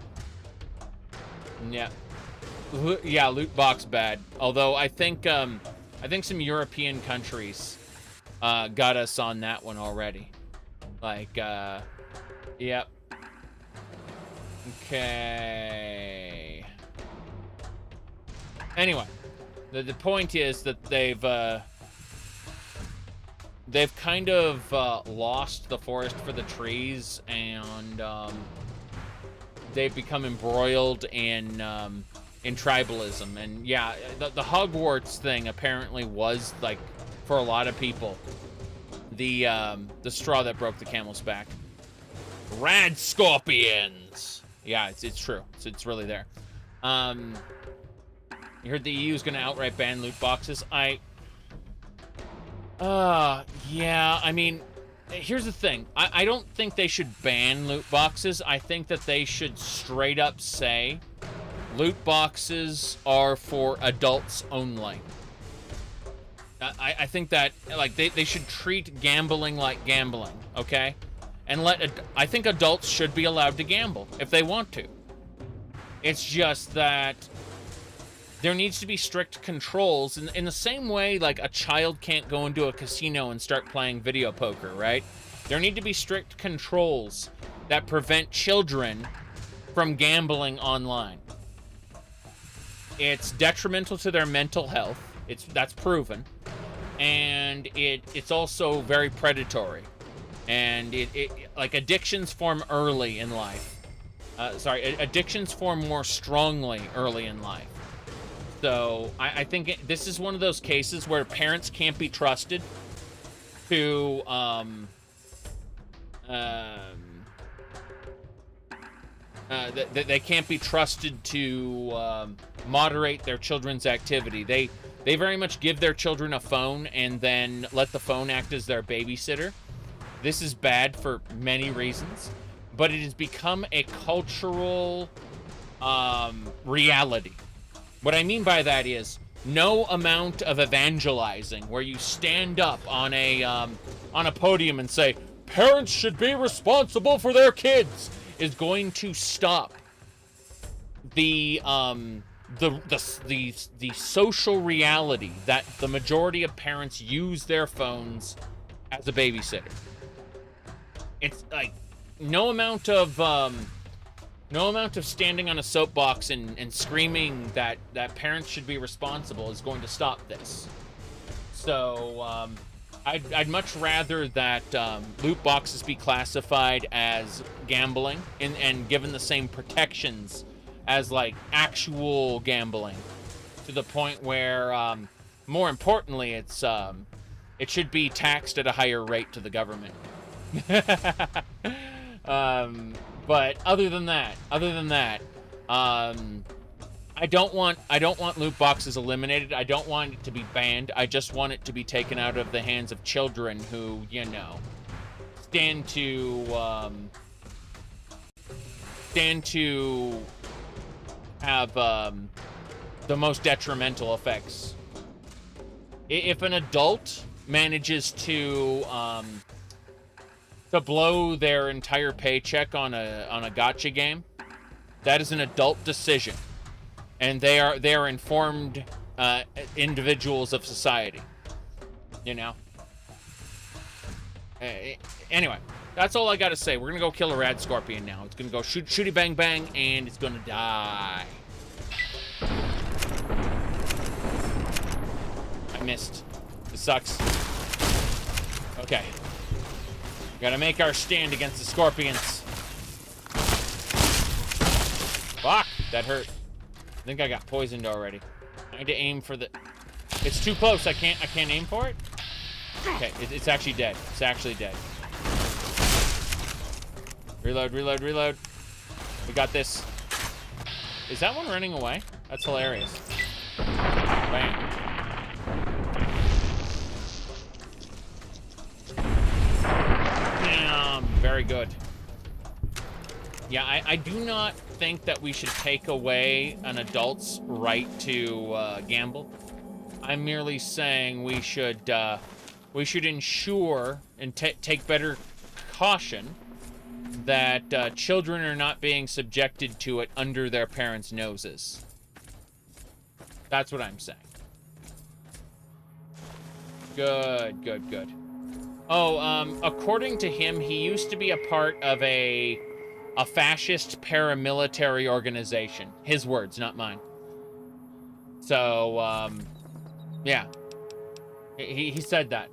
Speaker 1: Yeah. Yeah, loot box bad. Although I think some European countries got us on that one already. Like, yep. Okay. Anyway, the point is that they've kind of lost the forest for the trees, and they've become embroiled in tribalism. And yeah, the Hogwarts thing apparently was, like, for a lot of people, the straw that broke the camel's back. Rad scorpions. Yeah, it's true. It's really there. You heard the EU is going to outright ban loot boxes. Yeah, I mean, here's the thing. I don't think they should ban loot boxes. I think that they should straight up say loot boxes are for adults only. I think that, like, they should treat gambling like gambling, okay? And I think adults should be allowed to gamble if they want to. It's just that there needs to be strict controls in the same way, like, a child can't go into a casino and start playing video poker, right? There need to be strict controls that prevent children from gambling online. It's detrimental to their mental health. That's proven. And it's also very predatory. And it like, addictions form early in life. Addictions form more strongly early in life. So I think this is one of those cases where parents can't be trusted to they can't be trusted to moderate their children's activity. They very much give their children a phone and then let the phone act as their babysitter. This is bad for many reasons, but it has become a cultural reality. What I mean by that is no amount of evangelizing where you stand up on a podium and say parents should be responsible for their kids is going to stop the social reality that the majority of parents use their phones as a babysitter. It's like no amount of standing on a soapbox and screaming that parents should be responsible is going to stop this. So I'd much rather that loot boxes be classified as gambling and given the same protections as, like, actual gambling, to the point where, more importantly, it should be taxed at a higher rate to the government. But other than that, I don't want loot boxes eliminated. I don't want it to be banned. I just want it to be taken out of the hands of children who, you know, stand to have the most detrimental effects. If an adult manages to blow their entire paycheck on a gacha game, that is an adult decision, and they are informed individuals of society. You know. Anyway, that's all I got to say. We're gonna go kill a rad scorpion now. It's gonna go shooty bang bang, and it's gonna die. I missed. This sucks. Okay. Gotta make our stand against the scorpions. Fuck! That hurt. I think I got poisoned already. I need to aim for the... It's too close. I can't aim for it? Okay, it's actually dead. It's actually dead. Reload, reload, reload. We got this. Is that one running away? That's hilarious. Bam. Very good. Yeah, I do not think that we should take away an adult's right to gamble. I'm merely saying we should ensure and take better caution that children are not being subjected to it under their parents' noses. That's what I'm saying. Good, good, good. Oh, according to him, he used to be a part of a fascist paramilitary organization. His words, not mine. So, yeah. He said that.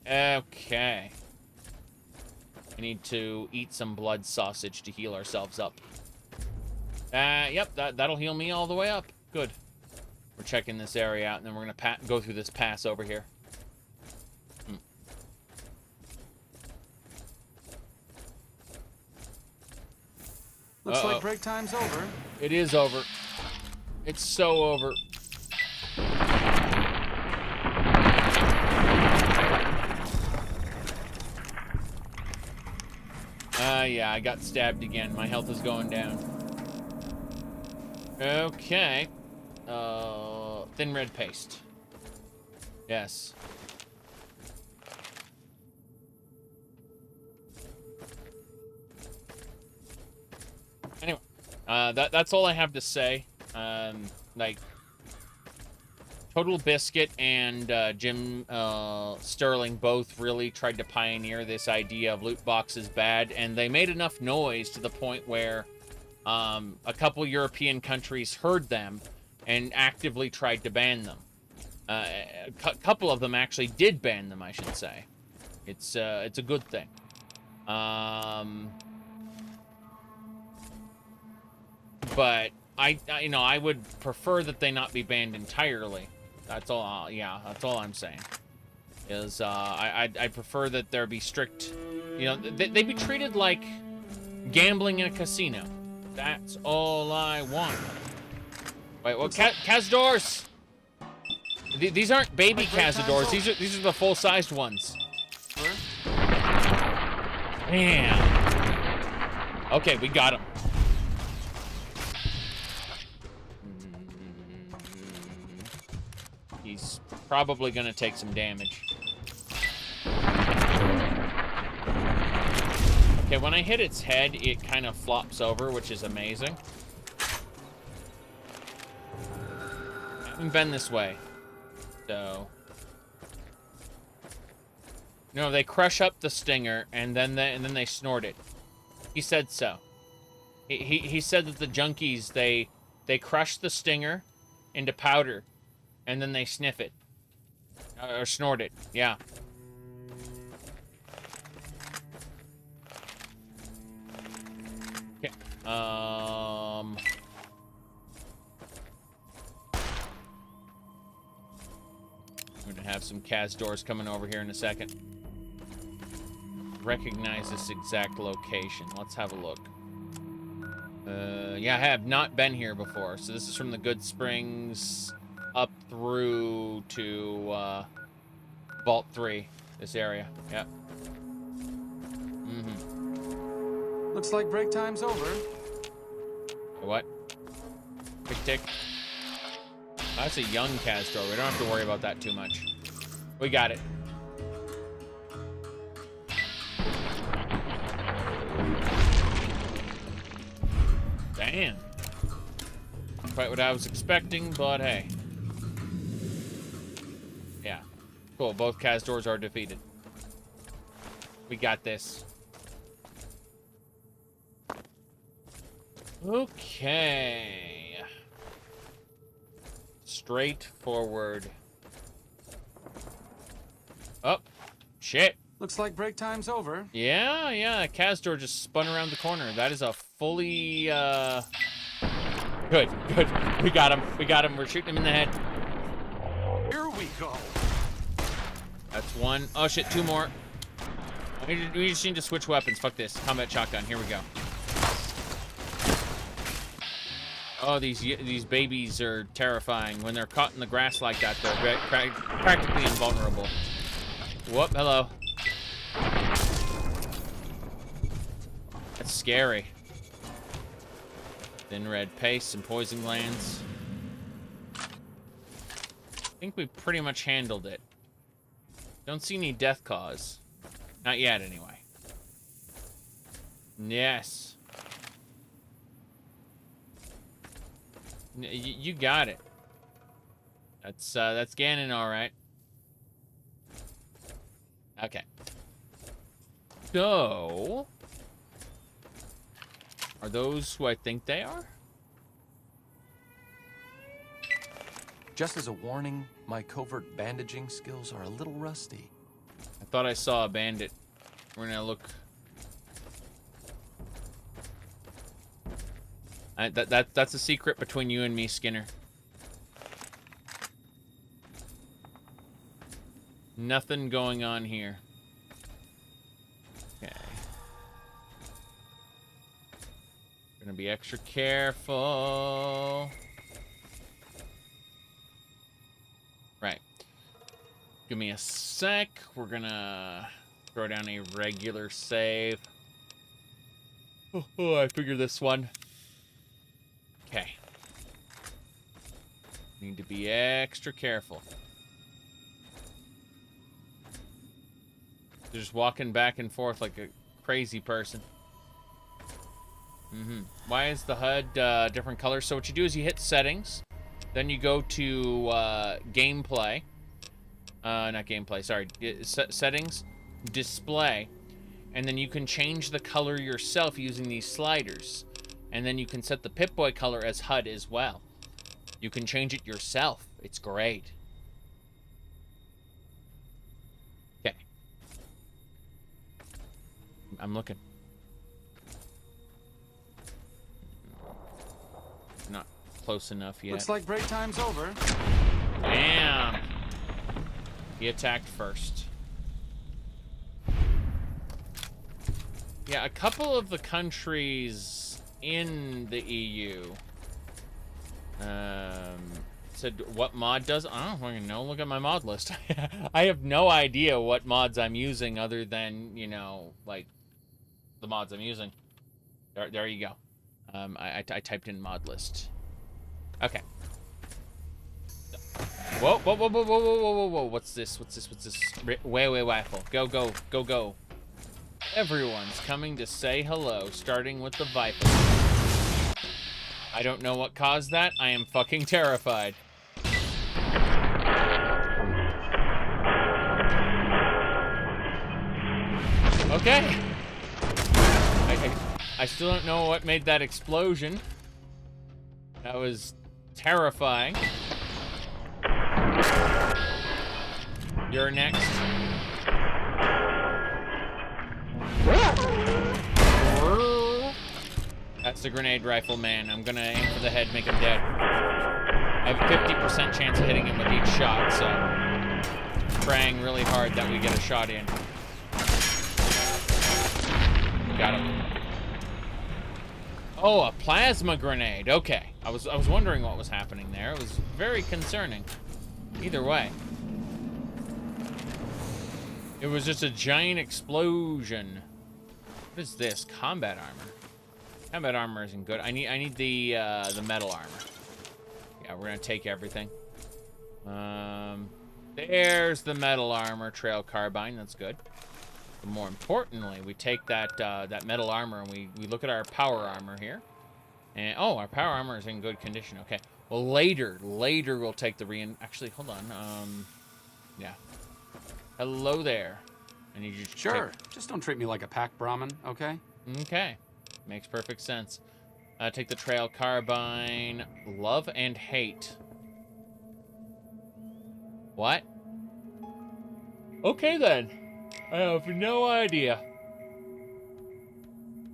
Speaker 1: Okay. We need to eat some blood sausage to heal ourselves up. Yep, that'll heal me all the way up. Good. We're checking this area out, and then we're gonna go through this pass over here.
Speaker 2: Looks like break time's over.
Speaker 1: It is over. It's so over. Yeah, I got stabbed again. My health is going down. Okay. Thin red paste. Yes. Anyway, that's all I have to say. Like, Total Biscuit and Jim Sterling both really tried to pioneer this idea of loot boxes bad, and they made enough noise to the point where a couple European countries heard them and actively tried to ban them. A couple of them actually did ban them, I should say. It's a good thing. But I would prefer that they not be banned entirely. That's all. Yeah, that's all I'm saying. Is I prefer that there be strict. They be treated like gambling in a casino. That's all I want. Wait, what? Cazadors! These aren't baby Cazadors. These are the full-sized ones. Man. Okay, we got him. He's probably gonna take some damage. Okay, when I hit its head, it kind of flops over, which is amazing. I haven't been this way, so... No, they crush up the stinger, and then they snort it. He said so. He said that the junkies, they crush the stinger into powder, and then they sniff it. Or snort it, yeah. Okay, I'm gonna have some Cazadors coming over here in a second. Recognize this exact location. Let's have a look. Yeah, I have not been here before. So this is from the Good Springs up through to Vault 3, this area. Yep.
Speaker 2: Looks like break time's over.
Speaker 1: what? Tick tick. That's a young Cazador. We don't have to worry about that too much. We got it. Damn. Quite what I was expecting, but hey. Yeah. Cool. Both Cazadors are defeated. We got this. Okay. Straightforward. Oh, shit.
Speaker 2: Looks like break time's over.
Speaker 1: Yeah, Cazador just spun around the corner. That is a fully, Good. We got him. We're shooting him in the head.
Speaker 2: Here we go.
Speaker 1: That's one. Oh, shit, two more. We just need to switch weapons. Fuck this. Combat shotgun. Here we go. Oh, these babies are terrifying. When they're caught in the grass like that, they're practically invulnerable. Whoop, hello. That's scary. Thin red paste and poison glands. I think we pretty much handled it. Don't see any death cause. Not yet, anyway. Yes. You got it. That's Ganon, all right. Okay. So, are those who I think they are?
Speaker 7: Just as a warning, my covert bandaging skills are a little rusty.
Speaker 1: I thought I saw a bandit. We're gonna look. That's a secret between you and me, Skinner. Nothing going on here. Okay. Gonna be extra careful. Right. Give me a sec. We're gonna throw down a regular save. Oh, I figured this one. Okay. Need to be extra careful. They're just walking back and forth like a crazy person. Why is the HUD different color? So what you do is you hit settings, then you go to gameplay. Not gameplay, sorry. Settings, display, and then you can change the color yourself using these sliders. And then you can set the Pip-Boy color as HUD as well. You can change it yourself. It's great. Okay. I'm looking. Not close enough yet.
Speaker 2: Looks like break time's over.
Speaker 1: Damn. He attacked first. Yeah, a couple of the countries in the EU said what mod does. I don't fucking know. Look at my mod list. I have no idea what mods I'm using other than, you know, like the mods I'm using. There you go. I typed in mod list. Okay. Whoa. What's this? Way rifle. Go. Everyone's coming to say hello, starting with the Viper. I don't know what caused that. I am fucking terrified. Okay. I still don't know what made that explosion. That was terrifying. You're next. That's the grenade rifle, man. I'm gonna aim for the head, make him dead. I have a 50% chance of hitting him with each shot, so I'm praying really hard that we get a shot in. Got him. Oh, a plasma grenade. Okay. I was wondering what was happening there. It was very concerning. Either way. It was just a giant explosion. What is this? Combat armor. Combat armor isn't good. I need the metal armor. Yeah, we're gonna take everything. There's the metal armor, trail carbine. That's good. But more importantly, we take that that metal armor and we look at our power armor here. And oh, our power armor is in good condition. Okay. Well, later we'll take the Actually, hold on. Yeah. Hello there. I need you to
Speaker 2: Sure. Just don't treat me like a pack Brahmin, okay?
Speaker 1: Okay. Makes perfect sense. Take the trail carbine. Love and hate. What? Okay then. I have no idea.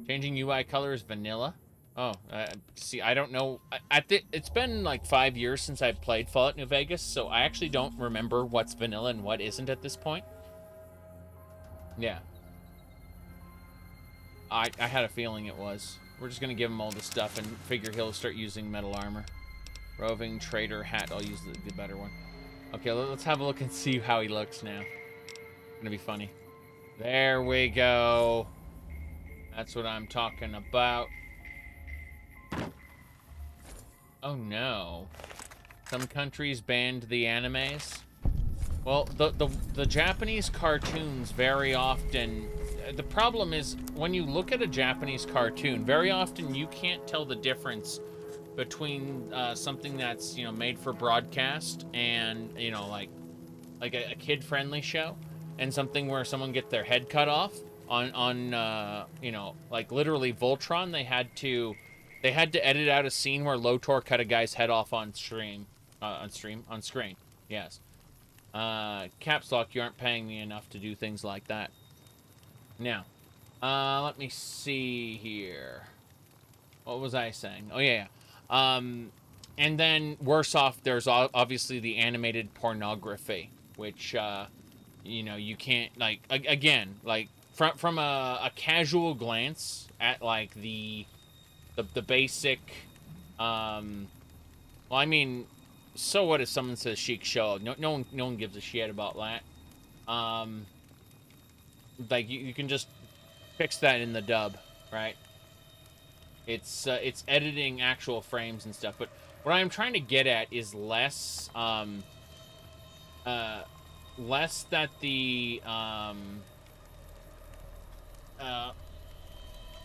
Speaker 1: Changing UI color is vanilla. Oh, see, I don't know. It's been like 5 years since I've played Fallout New Vegas, so I actually don't remember what's vanilla and what isn't at this point. Yeah. I had a feeling it was. We're just gonna give him all the stuff and figure he'll start using metal armor. Roving trader hat. I'll use the better one. Okay, let's have a look and see how he looks now. Gonna be funny. There we go. That's what I'm talking about. Oh no. Some countries banned the animes. Well, the Japanese cartoons very often... The problem is, when you look at a Japanese cartoon, very often you can't tell the difference between something that's, you know, made for broadcast and, you know, like a kid-friendly show, and something where someone gets their head cut off. On you know, like literally Voltron, they had to edit out a scene where Lotor cut a guy's head off on screen. Yes. Caps Lock, you aren't paying me enough to do things like that. Now, let me see here. What was I saying? Oh, yeah. And then, worse off, there's obviously the animated pornography, which, you know, you can't, like, again, like, from a casual glance at, like, the basic, well, I mean, so what if someone says chic show? No one gives a shit about that. Like, you can just fix that in the dub, right? It's editing actual frames and stuff, but what I'm trying to get at is less that the,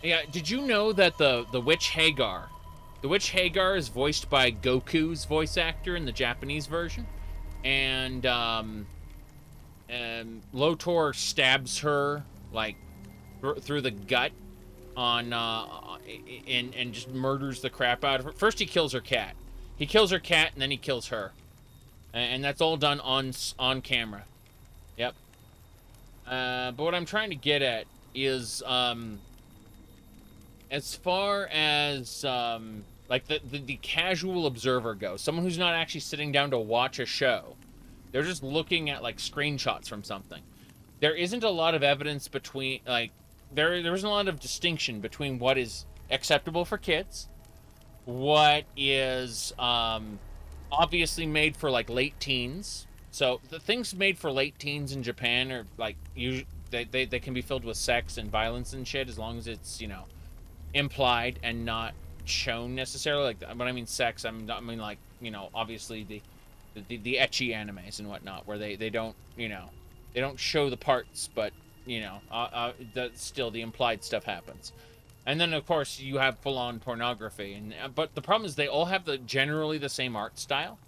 Speaker 1: yeah, did you know that the Witch Hagar is voiced by Goku's voice actor in the Japanese version? And Lotor stabs her, like, through the gut on, and just murders the crap out of her. First he kills her cat. He kills her cat, and then he kills her. And that's all done on camera. Yep. But what I'm trying to get at is, as far as, like, the casual observer goes, someone who's not actually sitting down to watch a show, they're just looking at, like, screenshots from something. There isn't a lot of evidence between, like, there isn't a lot of distinction between what is acceptable for kids, what is, obviously made for, like, late teens. So, the things made for late teens in Japan are, like, they can be filled with sex and violence and shit, as long as it's, you know, implied and not shown necessarily. Like, when I mean sex, I mean, like, you know, obviously the ecchi animes and whatnot, where they don't, you know, they don't show the parts, but, you know, still the implied stuff happens. And then, of course, you have full-on pornography, and but the problem is they all have generally the same art style.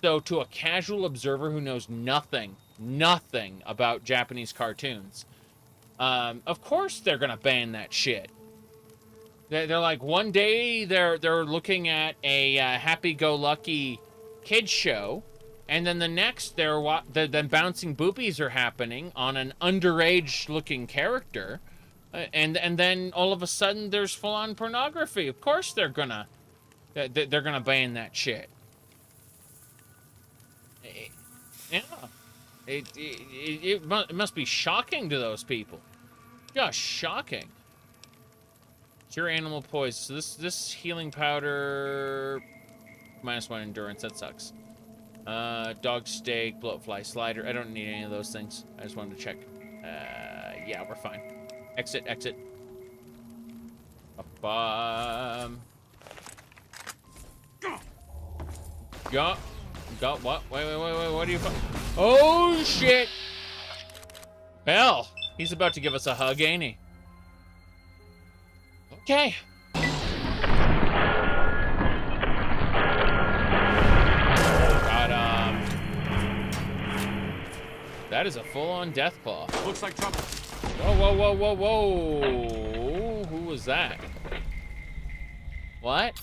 Speaker 1: So to a casual observer who knows nothing about Japanese cartoons, of course they're gonna ban that shit. They're like, one day they're looking at a happy-go-lucky kids show, and then the next then bouncing boobies are happening on an underage-looking character, and then all of a sudden there's full-on pornography. Of course they're gonna ban that shit. Yeah, it must be shocking to those people. Just shocking. Cure animal poison. So this healing powder, -1 endurance. That sucks. Dog steak, bloatfly slider. I don't need any of those things. I just wanted to check. Yeah, we're fine. Exit. Got what? Wait, what are you... Oh, shit! Well, he's about to give us a hug, ain't he? Okay. Got, that is a full-on death claw.
Speaker 2: Looks like trouble.
Speaker 1: Whoa. Who was that? What?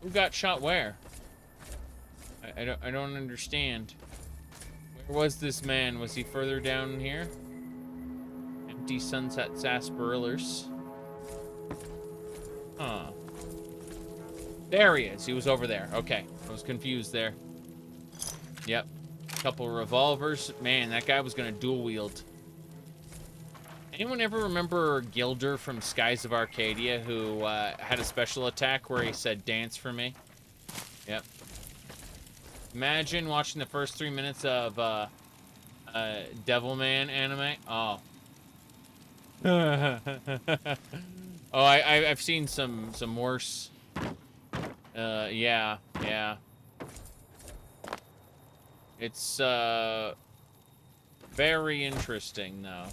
Speaker 1: Who got shot where? I don't understand. Where was this man? Was he further down here? Empty sunset sarsaparillas. Huh. There he is. He was over there. Okay. I was confused there. Yep. Couple revolvers. Man, that guy was gonna dual wield. Anyone ever remember Gilder from Skies of Arcadia, who had a special attack where he said, "Dance for me"? Yep. Imagine watching the first 3 minutes of Devilman anime. Oh. Oh, I've seen some worse. Yeah. It's very interesting though.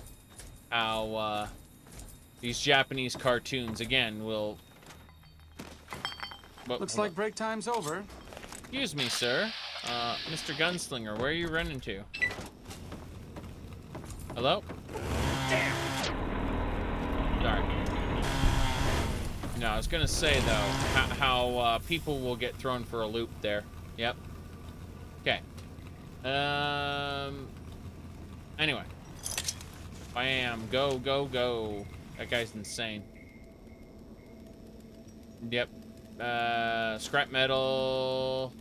Speaker 1: How these Japanese cartoons again will.
Speaker 2: Looks like break time's over.
Speaker 1: Excuse me, sir. Mr. Gunslinger, where are you running to? Hello? Damn. Sorry. No, I was gonna say though how people will get thrown for a loop there. Yep. Okay. Anyway. Bam. Go. That guy's insane. Yep. Scrap metal.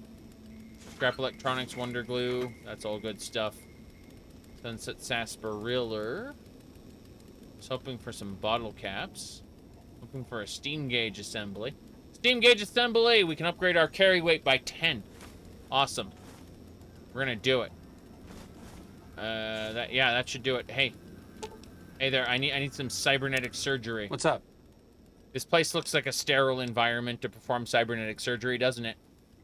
Speaker 1: Scrap electronics, wonder glue. That's all good stuff. Sunset sarsaparilla. Was hoping for some bottle caps. Hoping for a steam gauge assembly. Steam gauge assembly! We can upgrade our carry weight by 10. Awesome. We're gonna do it. That should do it. Hey there, I need some cybernetic surgery.
Speaker 2: What's up?
Speaker 1: This place looks like a sterile environment to perform cybernetic surgery, doesn't it?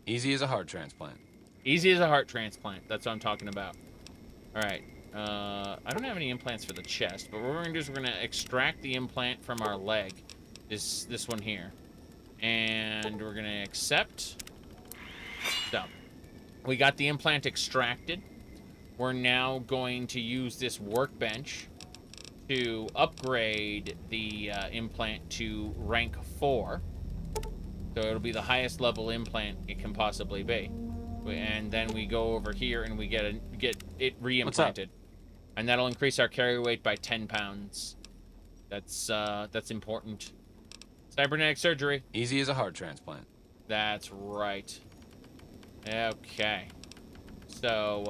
Speaker 7: Easy as a heart transplant.
Speaker 1: Easy as a heart transplant. That's what I'm talking about. All right. I don't have any implants for the chest, but what we're gonna do is we're gonna extract the implant from our leg. This one here. And we're gonna accept. Dumb. We got the implant extracted. We're now going to use this workbench to upgrade the implant to rank 4. So it'll be the highest level implant it can possibly be. And then we go over here and we get it re-implanted. And that'll increase our carry weight by 10 pounds. That's important. Cybernetic surgery.
Speaker 7: Easy as a heart transplant.
Speaker 1: That's right. Okay. So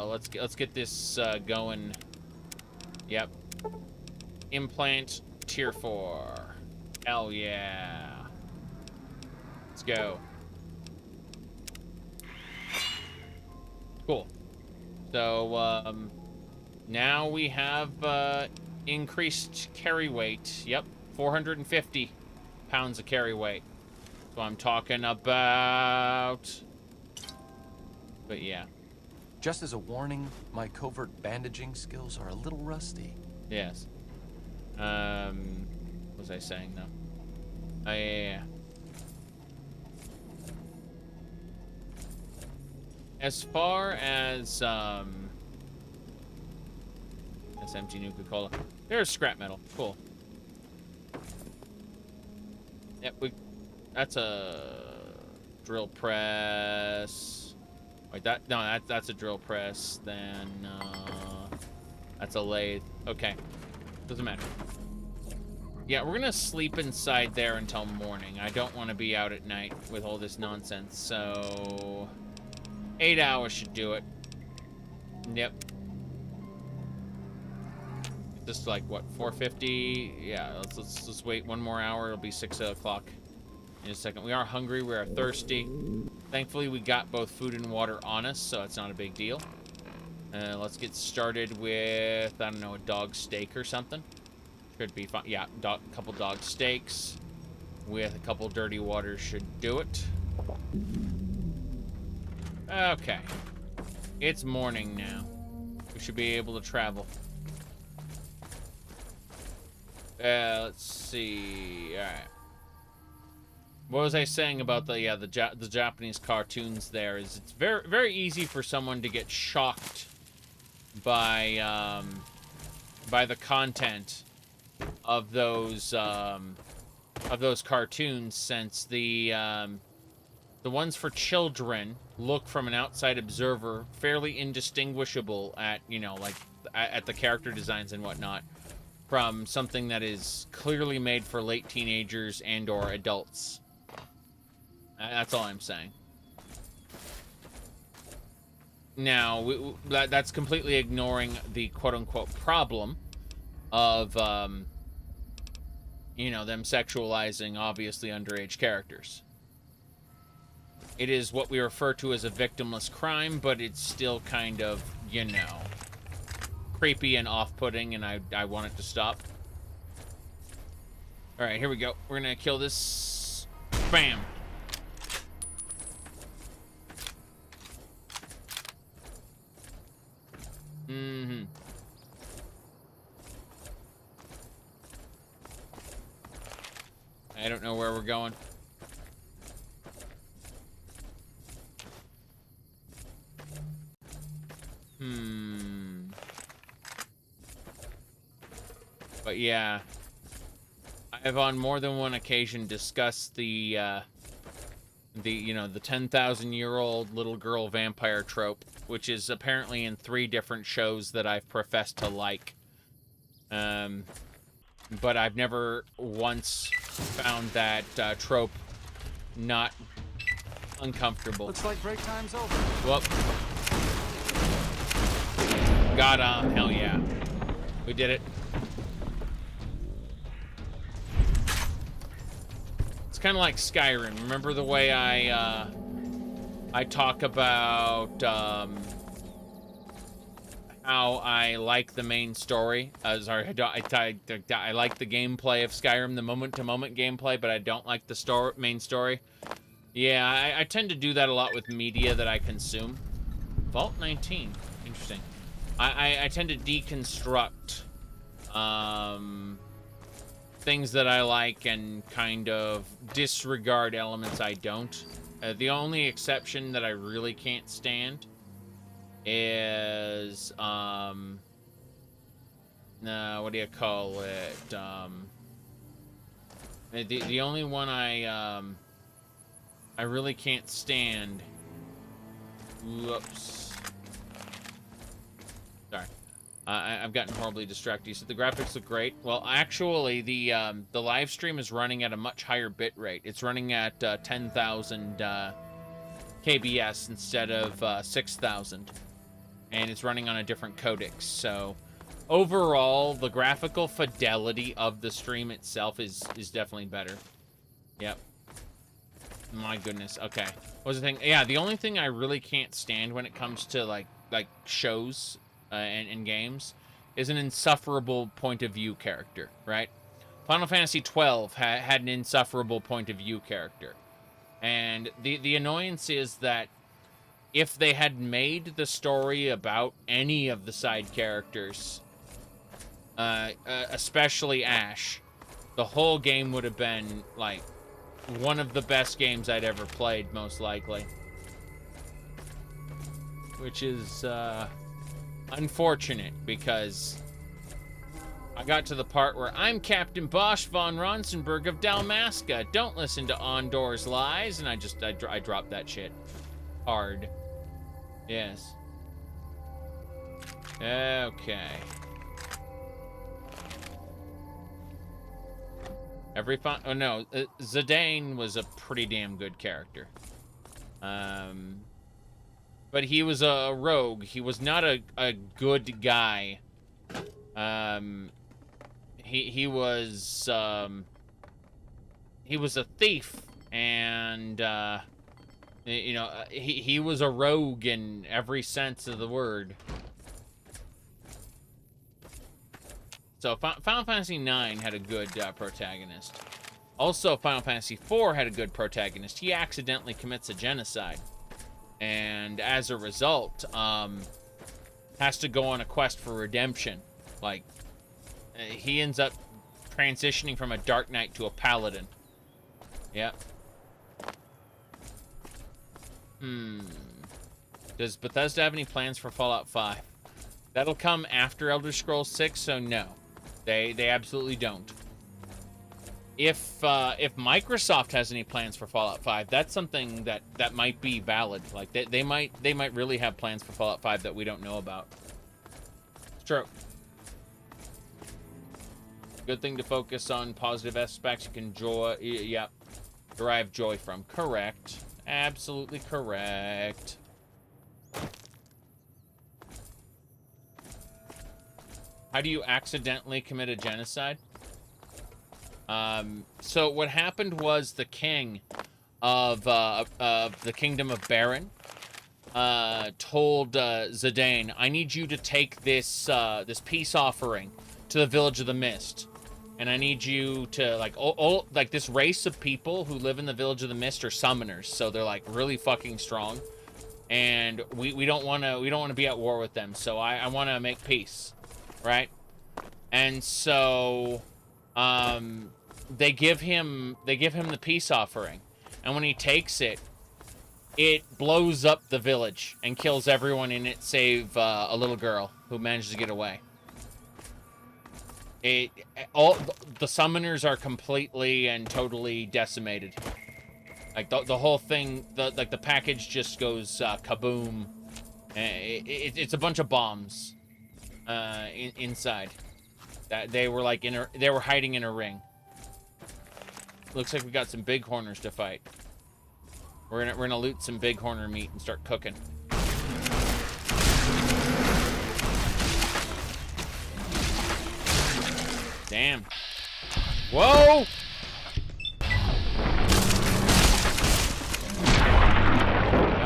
Speaker 1: let's get this going. Yep. Implant tier 4. Hell yeah. Let's go. Cool. So now we have increased carry weight. Yep, 450 pounds of carry weight. So I'm talking about. But yeah.
Speaker 7: Just as a warning, my covert bandaging skills are a little rusty.
Speaker 1: Yes. What was I saying though? Yeah. As far as that's empty Nuka-Cola. There's scrap metal. Cool. Yep, that's a drill press. Wait, that's a drill press. Then that's a lathe. Okay, doesn't matter. Yeah, we're gonna sleep inside there until morning. I don't want to be out at night with all this nonsense. So 8 hours should do it. Yep. Just like what, 450? Yeah, let's wait one more hour. It'll be 6 o'clock in a second. We are hungry. We are thirsty. Thankfully, we got both food and water on us, so it's not a big deal. Let's get started with, I don't know, a dog steak or something. Should be fine. Yeah, couple dog steaks with a couple dirty waters should do it. Okay. It's morning now. We should be able to travel. Let's see. All right. What was I saying about the Japanese cartoons? There is it's very easy for someone to get shocked by the content of those cartoons, since the ones for children look from an outside observer fairly indistinguishable at at the character designs and whatnot from something that is clearly made for late teenagers and or adults. That's all I'm saying. Now, that's completely ignoring the quote-unquote problem of, them sexualizing obviously underage characters. It is what we refer to as a victimless crime, but it's still kind of, creepy and off-putting, and I want it to stop. Alright, here we go. We're gonna kill this. Bam! Mm-hmm. I don't know where we're going. But yeah, I have on more than one occasion discussed the 10,000-year-old little girl vampire trope, which is apparently in 3 different shows that I've professed to like. But I've never once found that trope not uncomfortable.
Speaker 2: Looks like break time's over.
Speaker 1: Whoop. Got him. Hell yeah. We did it. It's kind of like Skyrim. Remember the way I talk about how I like the main story? I like the gameplay of Skyrim, the moment-to-moment gameplay, but I don't like the main story. Yeah, I tend to do that a lot with media that I consume. Vault 19. Interesting. I tend to deconstruct things that I like and kind of disregard elements I don't. The only exception that I really can't stand is what do you call it? The only one I really can't stand. Whoops. Sorry. I've gotten horribly distracted. You said the graphics look great. Well, actually, the live stream is running at a much higher bit rate. It's running at 10,000 KBS instead of 6,000. And it's running on a different codec. So, overall, the graphical fidelity of the stream itself is definitely better. Yep. My goodness. Okay. What was the thing? Yeah, the only thing I really can't stand when it comes to, like shows and games is an insufferable point of view character, right? Final Fantasy XII had an insufferable point of view character. And the annoyance is that if they had made the story about any of the side characters, especially Ash, the whole game would have been, like, one of the best games I'd ever played, most likely. Which is, unfortunate, because I got to the part where I'm Captain Bosch von Ronsenberg of Dalmasca. Don't listen to Ondor's lies. And I dropped that shit hard. Yes. Okay. Oh no, Zidane was a pretty damn good character. But he was a rogue. He was not a good guy. He was a thief, and he was a rogue in every sense of the word. So Final Fantasy IX had a good protagonist. Also, Final Fantasy IV had a good protagonist. He accidentally commits a genocide. And as a result, has to go on a quest for redemption. Like, he ends up transitioning from a Dark Knight to a Paladin. Yep. Does Bethesda have any plans for Fallout 5? That'll come after Elder Scrolls 6, so no. They absolutely don't. If Microsoft has any plans for Fallout 5, that's something that might be valid. Like they might really have plans for Fallout 5 that we don't know about. It's true. Good thing to focus on positive aspects you can derive joy from. Correct. Absolutely correct. How do you accidentally commit a genocide? So what happened was the king of the Kingdom of Baron told Zidane, I need you to take this this peace offering to the Village of the Mist. And I need you to, like, like, this race of people who live in the Village of the Mist are summoners, so they're, like, really fucking strong. And we don't want to be at war with them, so I want to make peace, right? And so, they give him the peace offering, and when he takes it, it blows up the village and kills everyone in it, save a little girl who manages to get away. All the summoners are completely and totally decimated. Like the whole thing, the package just goes kaboom. It's a bunch of bombs inside. That they were like they were hiding in a ring. Looks like we got some bighorners to fight. We're gonna loot some bighorner meat and start cooking. Damn. Whoa!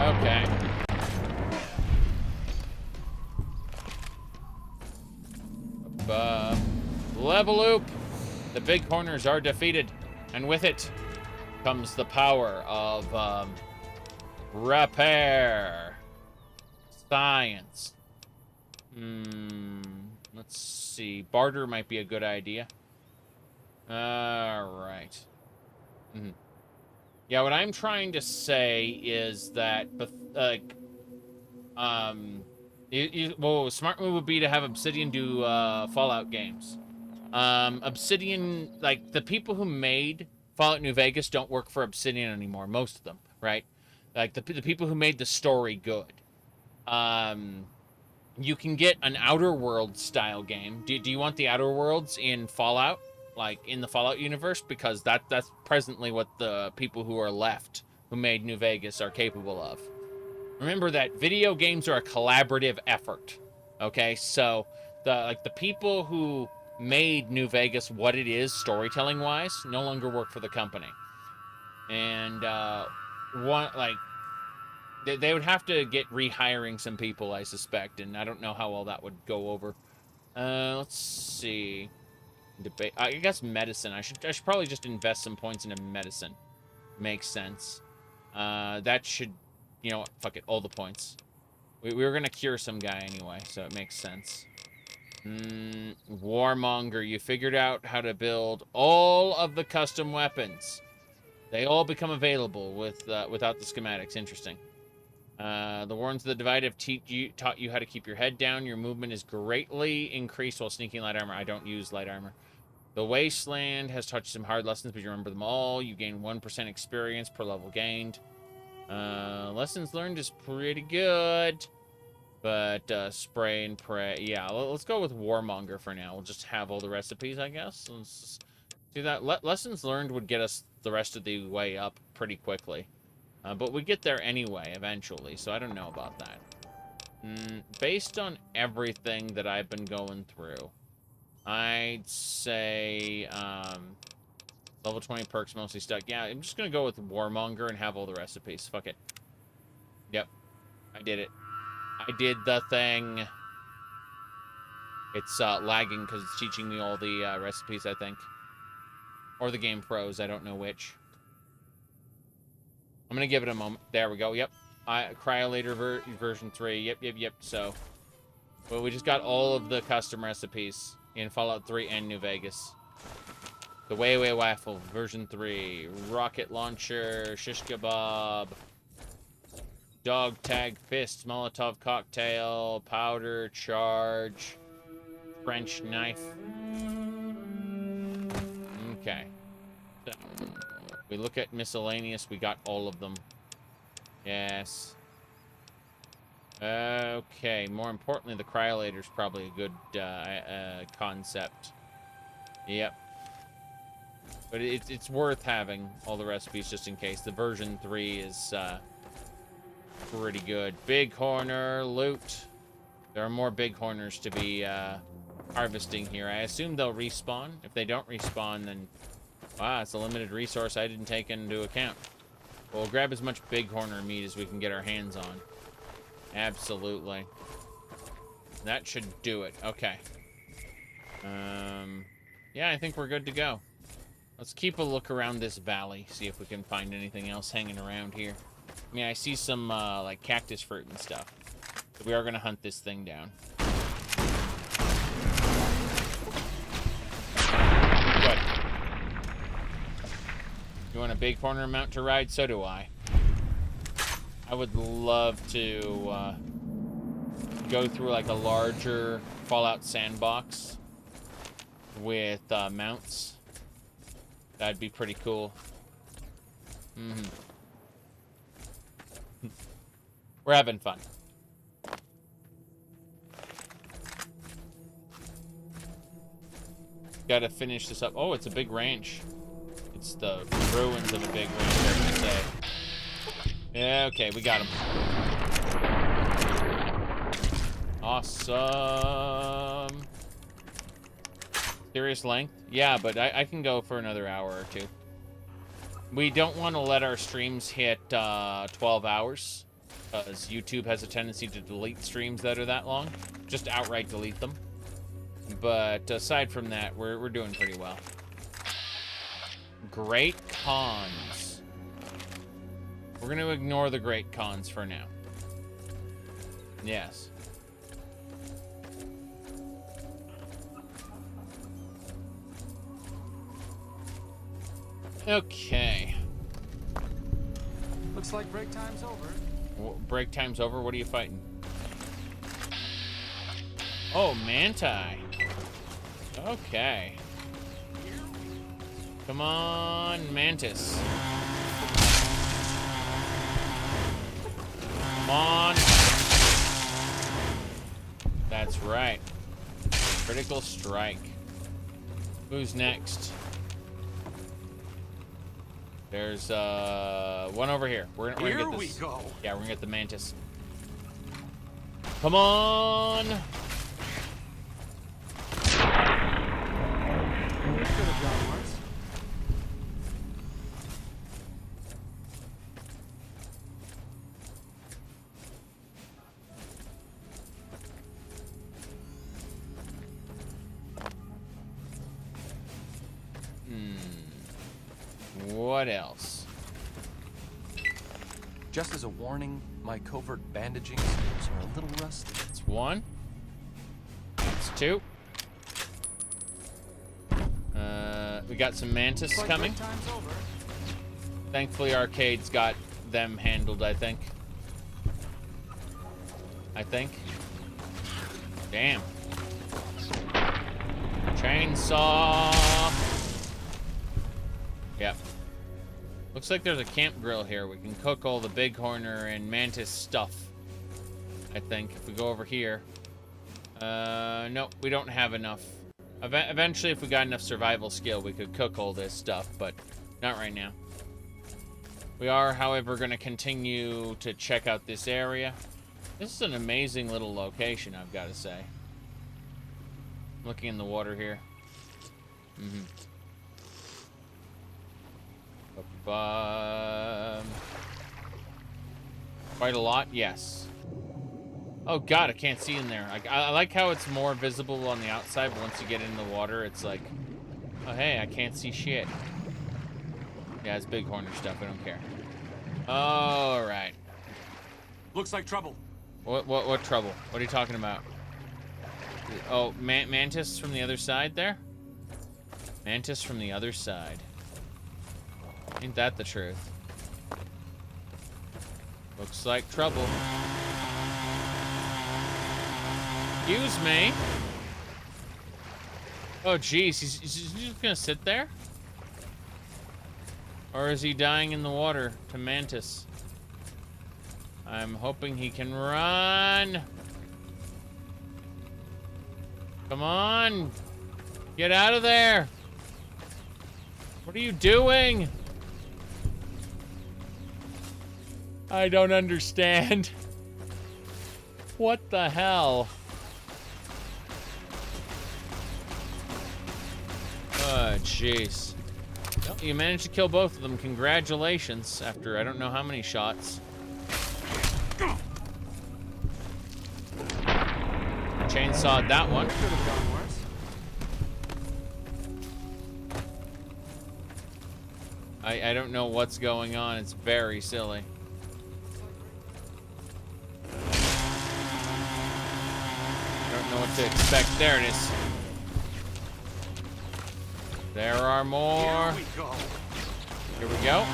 Speaker 1: Okay. Level loop. The bighorners are defeated, and with it comes the power of repair. Science. Let's see. Barter might be a good idea. Alright. Yeah, what I'm trying to say is that, well, a smart move would be to have Obsidian do Fallout games. Obsidian, like, the people who made Fallout New Vegas don't work for Obsidian anymore, most of them, right? Like, the people who made the story good. You can get an Outer Worlds style game. Do you want the Outer Worlds in Fallout? Like, in the Fallout universe? Because that's presently what the people who are left, who made New Vegas, are capable of. Remember that video games are a collaborative effort. Okay? So, the people who made New Vegas what it is, storytelling-wise, no longer work for the company. And, they would have to get rehiring some people, I suspect, and I don't know how well that would go over. Let's see. Debate. I guess medicine. I should probably just invest some points into medicine. Makes sense. That should, you know, fuck it, all the points. We were gonna cure some guy anyway, so it makes sense. Warmonger. You figured out how to build all of the custom weapons. They all become available without the schematics. Interesting. The Warrens of the Divide have taught you how to keep your head down. Your movement is greatly increased while sneaking light armor. I don't use light armor. The Wasteland has taught you some hard lessons, but you remember them all. You gain 1% experience per level gained. Lessons learned is pretty good. But spray and pray. Yeah, let's go with Warmonger for now. We'll just have all the recipes, I guess. Let's do that. Lessons learned would get us the rest of the way up pretty quickly. But we get there anyway, eventually, so I don't know about that. Based on everything that I've been going through, I'd say level 20 perks mostly stuck. Yeah, I'm just going to go with Warmonger and have all the recipes. Fuck it. Yep. I did it. I did the thing. It's lagging because it's teaching me all the recipes, I think. Or the game froze, I don't know which. I'm going to give it a moment. There we go, yep. Cryolator version 3, yep. So, well, we just got all of the custom recipes in Fallout 3 and New Vegas. The Way Waffle, version 3. Rocket launcher, shish kebab. Dog tag fist, Molotov cocktail, powder, charge, French knife. Okay. So, we look at miscellaneous, we got all of them. Yes. Okay, more importantly, the cryolator is probably a good concept. Yep. But it's worth having all the recipes just in case. The version 3 is pretty good. Bighorner, loot. There are more bighorners to be harvesting here. I assume they'll respawn. If they don't respawn, then... Wow, it's a limited resource I didn't take into account. We'll grab as much bighorner meat as we can get our hands on. Absolutely. That should do it. Okay. Yeah, I think we're good to go. Let's keep a look around this valley, see if we can find anything else hanging around here. I mean, I see some, like, cactus fruit and stuff. So we are going to hunt this thing down. Good. You want a bighorner mount to ride? So do I. I would love to, go through, like, a larger Fallout sandbox with, mounts. That'd be pretty cool. We're having fun. Gotta finish this up. Oh, it's a big ranch. It's the ruins of a big ranch, I should say. Yeah, okay, we got him. Awesome. Serious length? Yeah, but I can go for another hour or two. We don't want to let our streams hit 12 hours, because YouTube has a tendency to delete streams that are that long. Just outright delete them. But aside from that, we're doing pretty well. Great cons. We're going to ignore the great cons for now. Yes. Okay.
Speaker 2: Looks like break time's over.
Speaker 1: Break time's over? What are you fighting? Oh, Manti. Okay. Come on, Mantis. Come on. That's right. Critical strike. Who's next? There's one over here. We're gonna get this.
Speaker 2: Here we go.
Speaker 1: Yeah, we're gonna get the Mantis. Come on.
Speaker 2: Could have gone worse.
Speaker 1: What else?
Speaker 7: Just as a warning, my covert bandaging skills are a little rusty.
Speaker 1: That's one. That's two. We got some Mantis coming. Thankfully, Arcade's got them handled, I think. Damn. Chainsaw. Yep. Looks like there's a camp grill here. We can cook all the bighorner and Mantis stuff. I think if we go over here. Nope, we don't have enough. Eventually, if we got enough survival skill, we could cook all this stuff, but not right now. We are, however, going to continue to check out this area. This is an amazing little location, I've got to say. I'm looking in the water here. Quite a lot, yes. Oh god, I can't see in there. I like how it's more visible on the outside, but once you get in the water, it's like, oh hey, I can't see shit. Yeah, it's bighorner stuff. I don't care. All right.
Speaker 2: Looks like trouble.
Speaker 1: What trouble? What are you talking about? Oh, mantis from the other side there? Mantis from the other side. Ain't that the truth? Looks like trouble. Excuse me. Oh, jeez. He's just gonna sit there? Or is he dying in the water to mantis? I'm hoping he can run. Come on. Get out of there. What are you doing? I don't understand. What the hell? Oh, jeez. Well, you managed to kill both of them. Congratulations. After I don't know how many shots. Chainsawed that one.
Speaker 2: Could have gone worse.
Speaker 1: I don't know what's going on. It's very silly. I don't know what to expect. There it is. There are more. Here we go.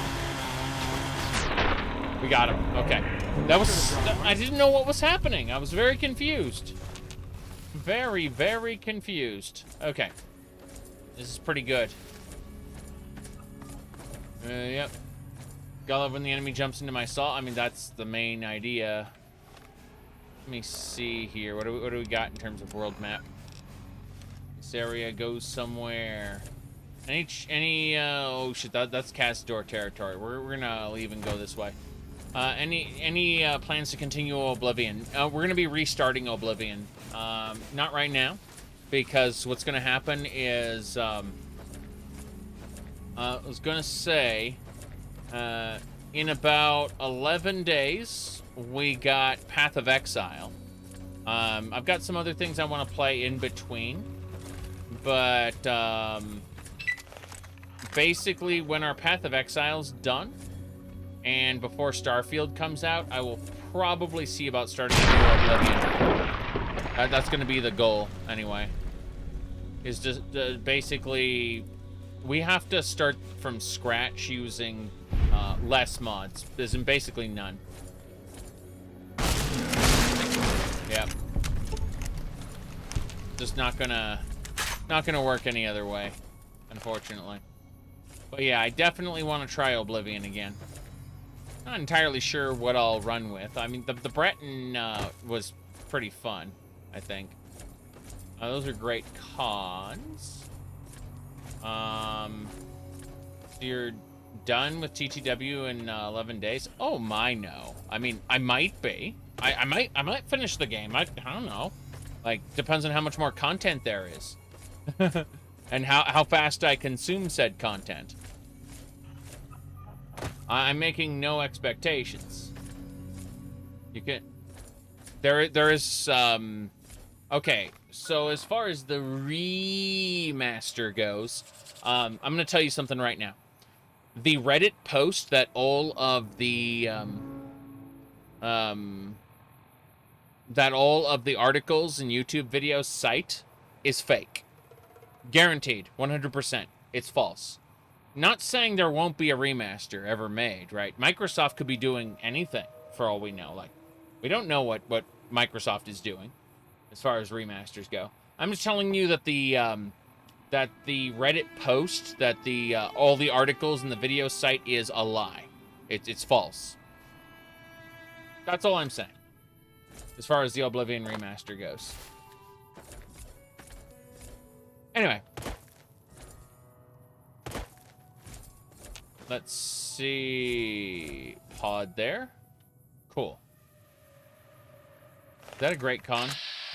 Speaker 1: We got him. Okay. That was... I didn't know what was happening. I was very confused. Very, very confused. Okay. This is pretty good. Yep. Gotta love when the enemy jumps into my saw. I mean, that's the main idea. Let me see here. What do we got in terms of world map? This area goes somewhere. Oh shit, that's Cazador territory. We're gonna leave and go this way. Any plans to continue Oblivion? We're gonna be restarting Oblivion. Not right now, because what's gonna happen is I was gonna say in about 11 days we got Path of Exile. I've got some other things I want to play in between, but basically when our Path of Exile's done and before Starfield comes out, I will probably see about starting a new Oblivion. That's going to be the goal anyway, is just basically we have to start from scratch using less mods, as in basically none. Yep. Just not gonna work any other way, unfortunately. But yeah, I definitely want to try Oblivion again. Not entirely sure what I'll run with. I mean, the Breton was pretty fun, I think. Those are great cons. So you're done with TTW in 11 days? Oh my, no. I mean, I might be. I might finish the game. I don't know. Like, depends on how much more content there is. And how fast I consume said content. I'm making no expectations. You can... There is, okay, so as far as the remaster goes, I'm going to tell you something right now. The Reddit post that all of the, articles and YouTube videos cite is fake. Guaranteed, 100%. It's false. Not saying there won't be a remaster ever made, right? Microsoft could be doing anything, for all we know. Like, we don't know what Microsoft is doing as far as remasters go. I'm just telling you that the Reddit post, that all the articles and the video site is a lie. It's false. That's all I'm saying, as far as the Oblivion remaster goes. Anyway. Let's see. Pod there. Cool. Is that a great con?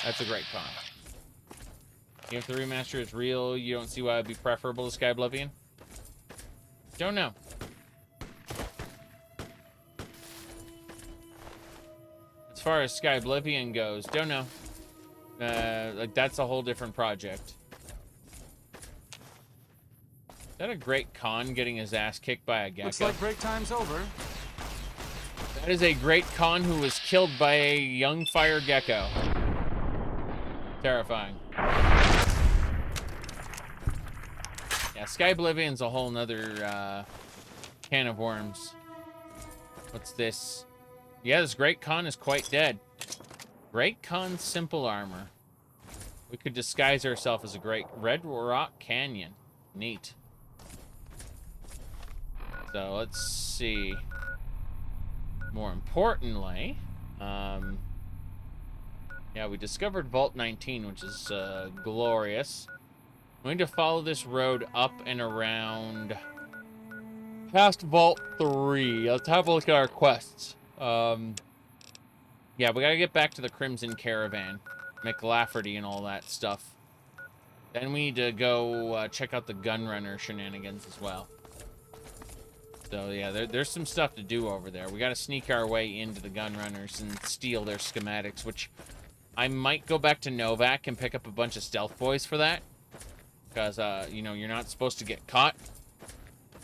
Speaker 1: That's a great con. If the remaster is real, you don't see why it would be preferable to Sky Oblivion? Don't know. far as Sky Oblivion goes, don't know. Like, that's a whole different project. Is that a Great Khan getting his ass kicked by a gecko?
Speaker 2: Looks like break time's over.
Speaker 1: That is a Great Khan who was killed by a young fire gecko. Terrifying. Yeah, Sky Oblivion's a whole nother can of worms. What's this? Yeah, this Great Khan is quite dead. Great Khan simple armor. We could disguise ourselves as a Great Red Rock Canyon. Neat. So let's see. More importantly, yeah, we discovered Vault 19, which is glorious. We need to follow this road up and around past Vault 3. Let's have a look at our quests. Yeah, we gotta get back to the Crimson Caravan, McLafferty and all that stuff. Then we need to go check out the Gunrunner shenanigans as well. So yeah, there's some stuff to do over there. We gotta sneak our way into the Gunrunners and steal their schematics, which I might go back to Novak and pick up a bunch of stealth boys for that. Because, you know, you're not supposed to get caught.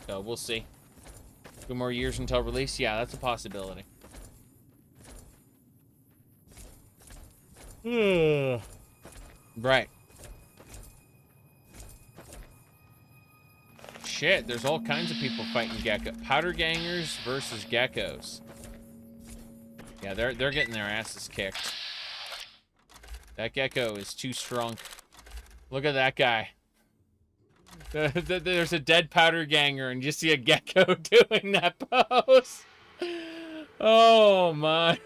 Speaker 1: So we'll see. 2 more years until release? Yeah, that's a possibility. Right. Shit, there's all kinds of people fighting gecko. Powder gangers versus geckos. Yeah, they're getting their asses kicked. That gecko is too strong. Look at that guy. There's a dead powder ganger and you see a gecko doing that pose. Oh my.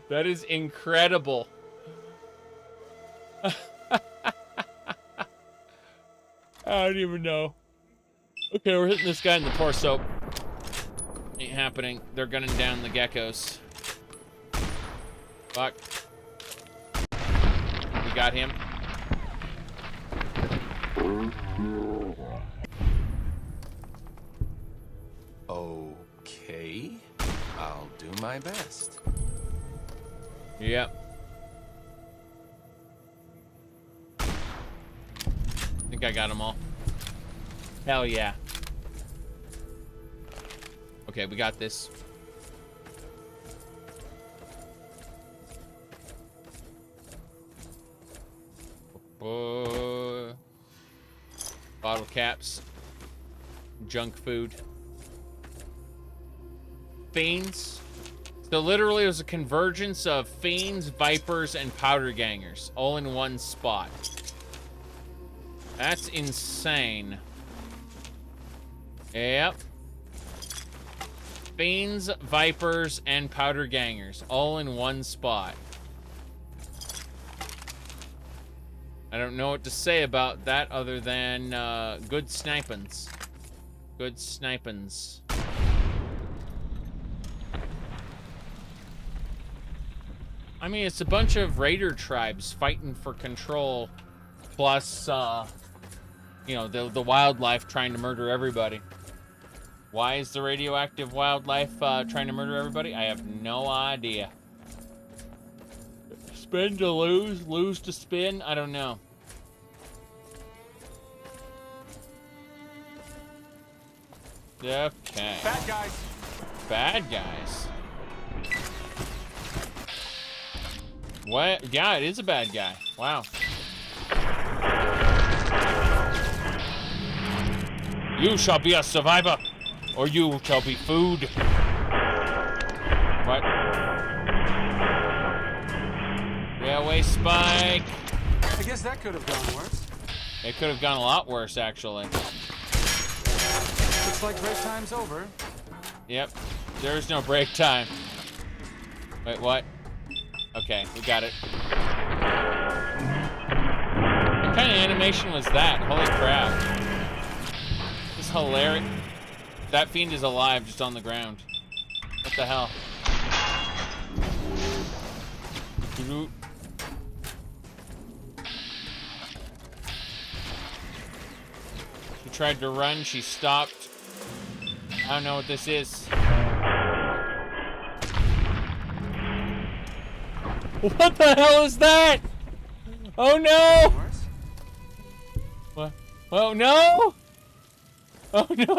Speaker 1: That is incredible. I don't even know. Okay, we're hitting this guy in the torso. Ain't happening. They're gunning down the geckos. Fuck. We got him.
Speaker 7: Okay. I'll do my best.
Speaker 1: Yep. I think I got them all. Hell yeah. Okay, we got this. Bottle caps. Junk food. Fiends. So literally it was a convergence of fiends, vipers, and powder gangers. All in one spot. That's insane. Yep. Fiends, vipers, and powder gangers. All in one spot. I don't know what to say about that other than good snipins. Good snipins. I mean, it's a bunch of raider tribes fighting for control, plus, you know, the wildlife trying to murder everybody. Why is the radioactive wildlife trying to murder everybody? I have no idea. Spin to lose, lose to spin? I don't know. Okay.
Speaker 2: Bad guys.
Speaker 1: Bad guys. What? Yeah, it is a bad guy. Wow. You shall be a survivor, or you shall be food. What? Railway spike.
Speaker 2: I guess that could have gone worse.
Speaker 1: It could have gone a lot worse, actually.
Speaker 2: Looks like break time's over.
Speaker 1: Yep. There's no break time. Wait, what? Okay, we got it. What kind of animation was that? Holy crap. This is hilarious. That fiend is alive, just on the ground. What the hell? She tried to run, she stopped. I don't know what this is. What the hell is that? Oh no! What? Oh no! Oh no!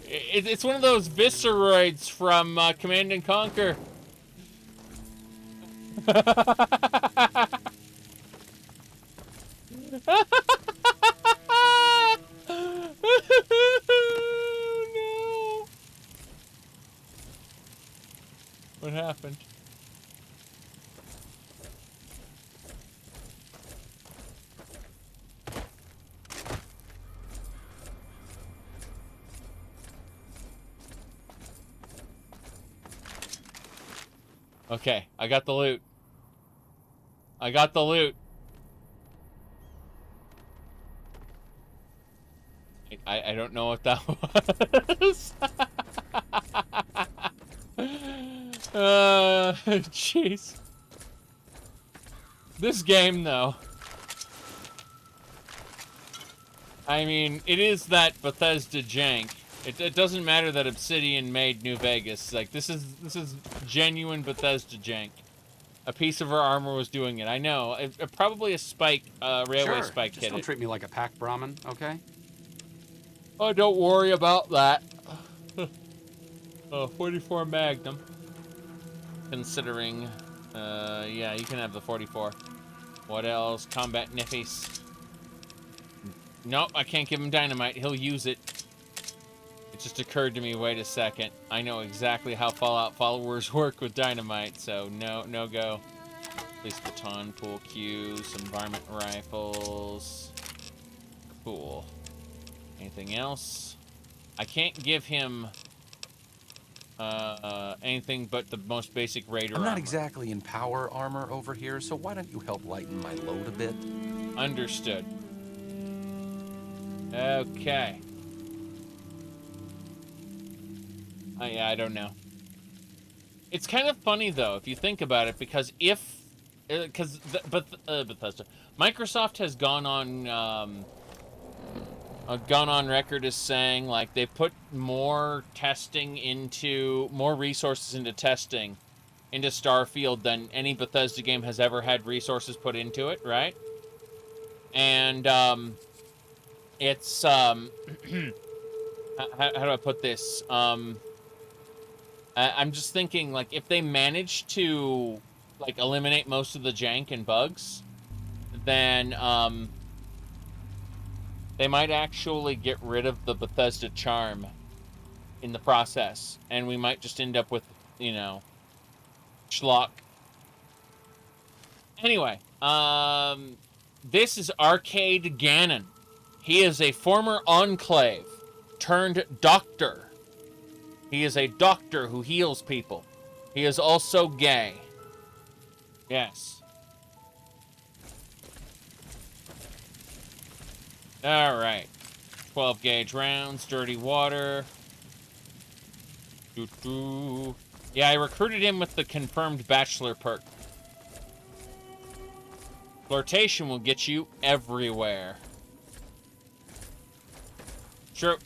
Speaker 1: It's one of those visceroids from Command and Conquer. No. What happened? Okay, I got the loot. I got the loot. I don't know what that was. Jeez. This game, though. I mean, it is that Bethesda jank. It doesn't matter that Obsidian made New Vegas. Like, this is genuine Bethesda jank. A piece of her armor was doing it. I know. Probably a spike, railway spike hit it.
Speaker 2: Just don't treat me like a pack Brahmin, okay?
Speaker 1: Oh, don't worry about that. 44 Magnum. Considering, yeah, you can have the 44. What else? Combat niffies. Nope, I can't give him dynamite. He'll use it. It just occurred to me, wait a second. I know exactly how Fallout followers work with dynamite, so no go. Police baton, pool cues, some varmint rifles. Cool. Anything else? I can't give him anything but the most basic raider
Speaker 7: I'm not
Speaker 1: armor.
Speaker 7: exactly in power armor over here, so why don't you help lighten my load a bit?
Speaker 1: Understood. Okay. Yeah, I don't know. It's kind of funny though, if you think about it, because Bethesda, Microsoft has gone on record as saying like they put more resources into testing into Starfield than any Bethesda game has ever had resources put into it, right? And it's how do I put this? I'm just thinking, like, if they manage to like eliminate most of the jank and bugs, then they might actually get rid of the Bethesda charm in the process, and we might just end up with, you know, schlock. Anyway, this is Arcade Gannon. He is a former Enclave turned doctor. He is a doctor who heals people. He is also gay. Yes. Alright. 12 gauge rounds, dirty water. Doo-doo. Yeah, I recruited him with the confirmed bachelor perk. Flirtation will get you everywhere. True.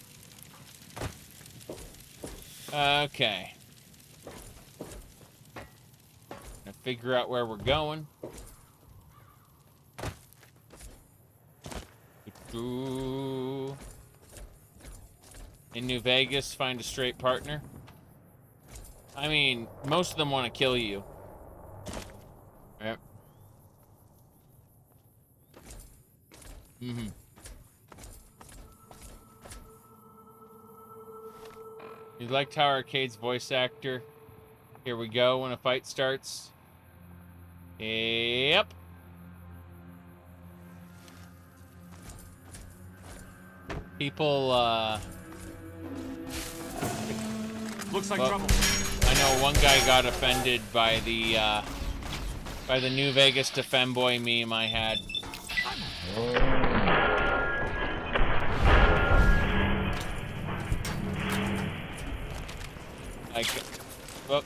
Speaker 1: Okay. Gonna figure out where we're going. In New Vegas, find a straight partner. I mean, most of them want to kill you. Yep. Mm-hmm. You liked how Arcade's voice actor? Here we go when a fight starts. Yep. People,
Speaker 2: Looks like trouble.
Speaker 1: I know one guy got offended by the New Vegas to femboy meme I had. Like, well,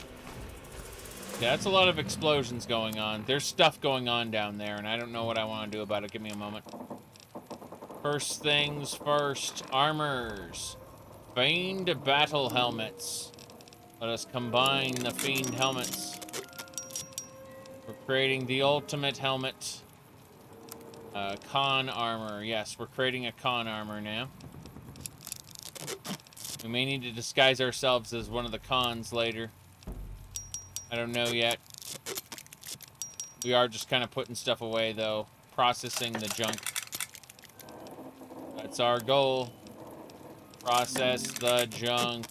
Speaker 1: yeah, that's a lot of explosions going on. There's stuff going on down there, and I don't know what I want to do about it. Give me a moment. First things first, armors. Fiend battle helmets. Let us combine the Fiend helmets. creating the ultimate helmet. Con armor. Yes, we're creating a con armor now. We may need to disguise ourselves as one of the cons later. I don't know yet. We are just kind of putting stuff away, though. Processing the junk. That's our goal. Process the junk.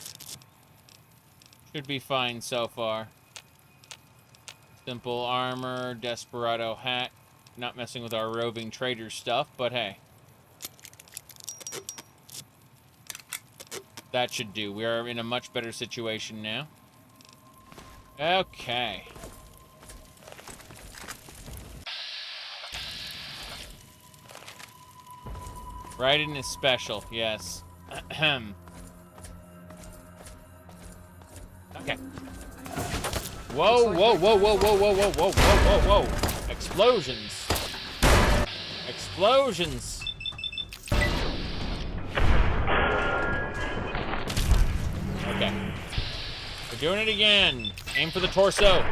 Speaker 1: Should be fine so far. Simple armor, desperado hat. Not messing with our roving trader stuff, but hey. That should do. We are in a much better situation now. Okay. Writing is special, yes. Okay. Whoa, whoa, whoa, whoa, whoa, whoa, whoa, whoa, whoa, whoa, whoa. Explosions. Explosions. Okay. We're doing it again. Aim for the torso.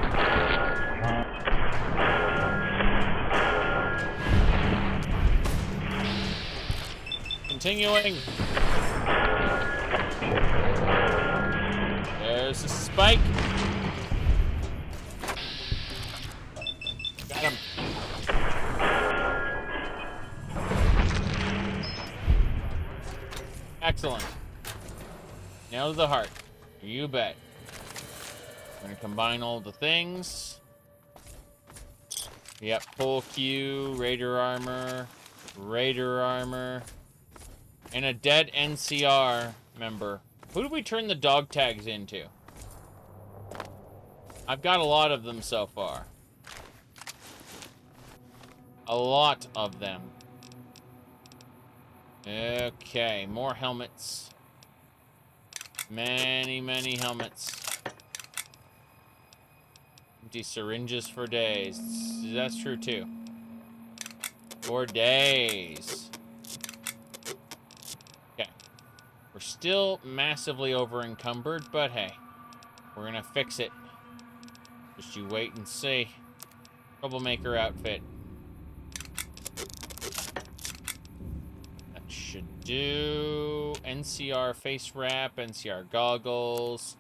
Speaker 1: Continuing. There's a spike. Got him. Excellent. Nail to the heart. You bet. I'm gonna combine all the things. Yep, pull Q, Raider armor, and a dead NCR member. Who do we turn the dog tags into? I've got a lot of them so far. A lot of them. Okay, more helmets. Many, many helmets. Empty syringes for days. That's true too. For days. Okay. We're still massively over encumbered, but hey. We're gonna fix it. Just you wait and see. Troublemaker outfit. That should do. NCR face wrap, NCR goggles,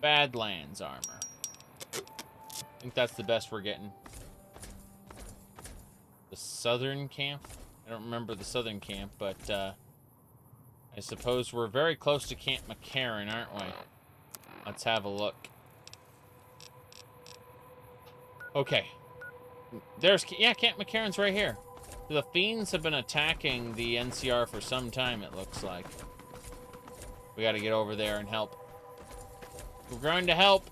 Speaker 1: Badlands armor. I think that's the best we're getting. The southern camp? I don't remember the southern camp, but I suppose we're very close to Camp McCarran, aren't we? Let's have a look. Okay. There's, yeah, Camp McCarran's right here. The fiends have been attacking the NCR for some time, it looks like. We gotta get over there and help. We're going to help.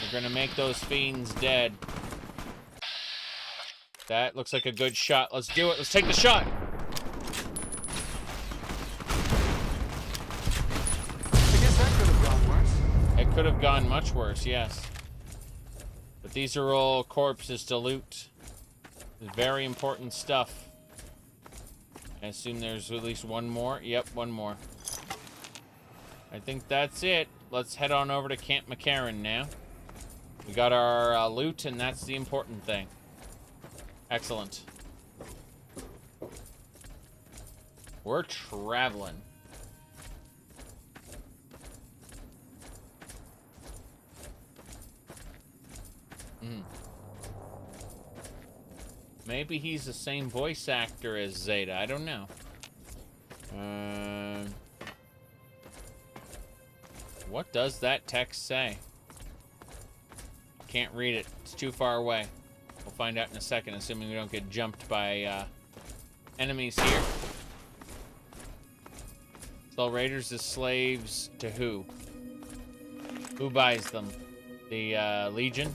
Speaker 1: We're gonna make those fiends dead. That looks like a good shot. Let's do it. Let's take the shot.
Speaker 2: I guess that could have gone worse.
Speaker 1: It could have gone much worse, yes. But these are all corpses to loot. Very important stuff. I assume there's at least one more. Yep, one more. I think that's it. Let's head on over to Camp McCarran now. We got our loot, and that's the important thing. Excellent. We're traveling. Maybe he's the same voice actor as Zeta. I don't know. What does that text say? Can't read it. It's too far away. We'll find out in a second, assuming we don't get jumped by enemies here. Sell raiders as slaves to who? Who buys them? The Legion?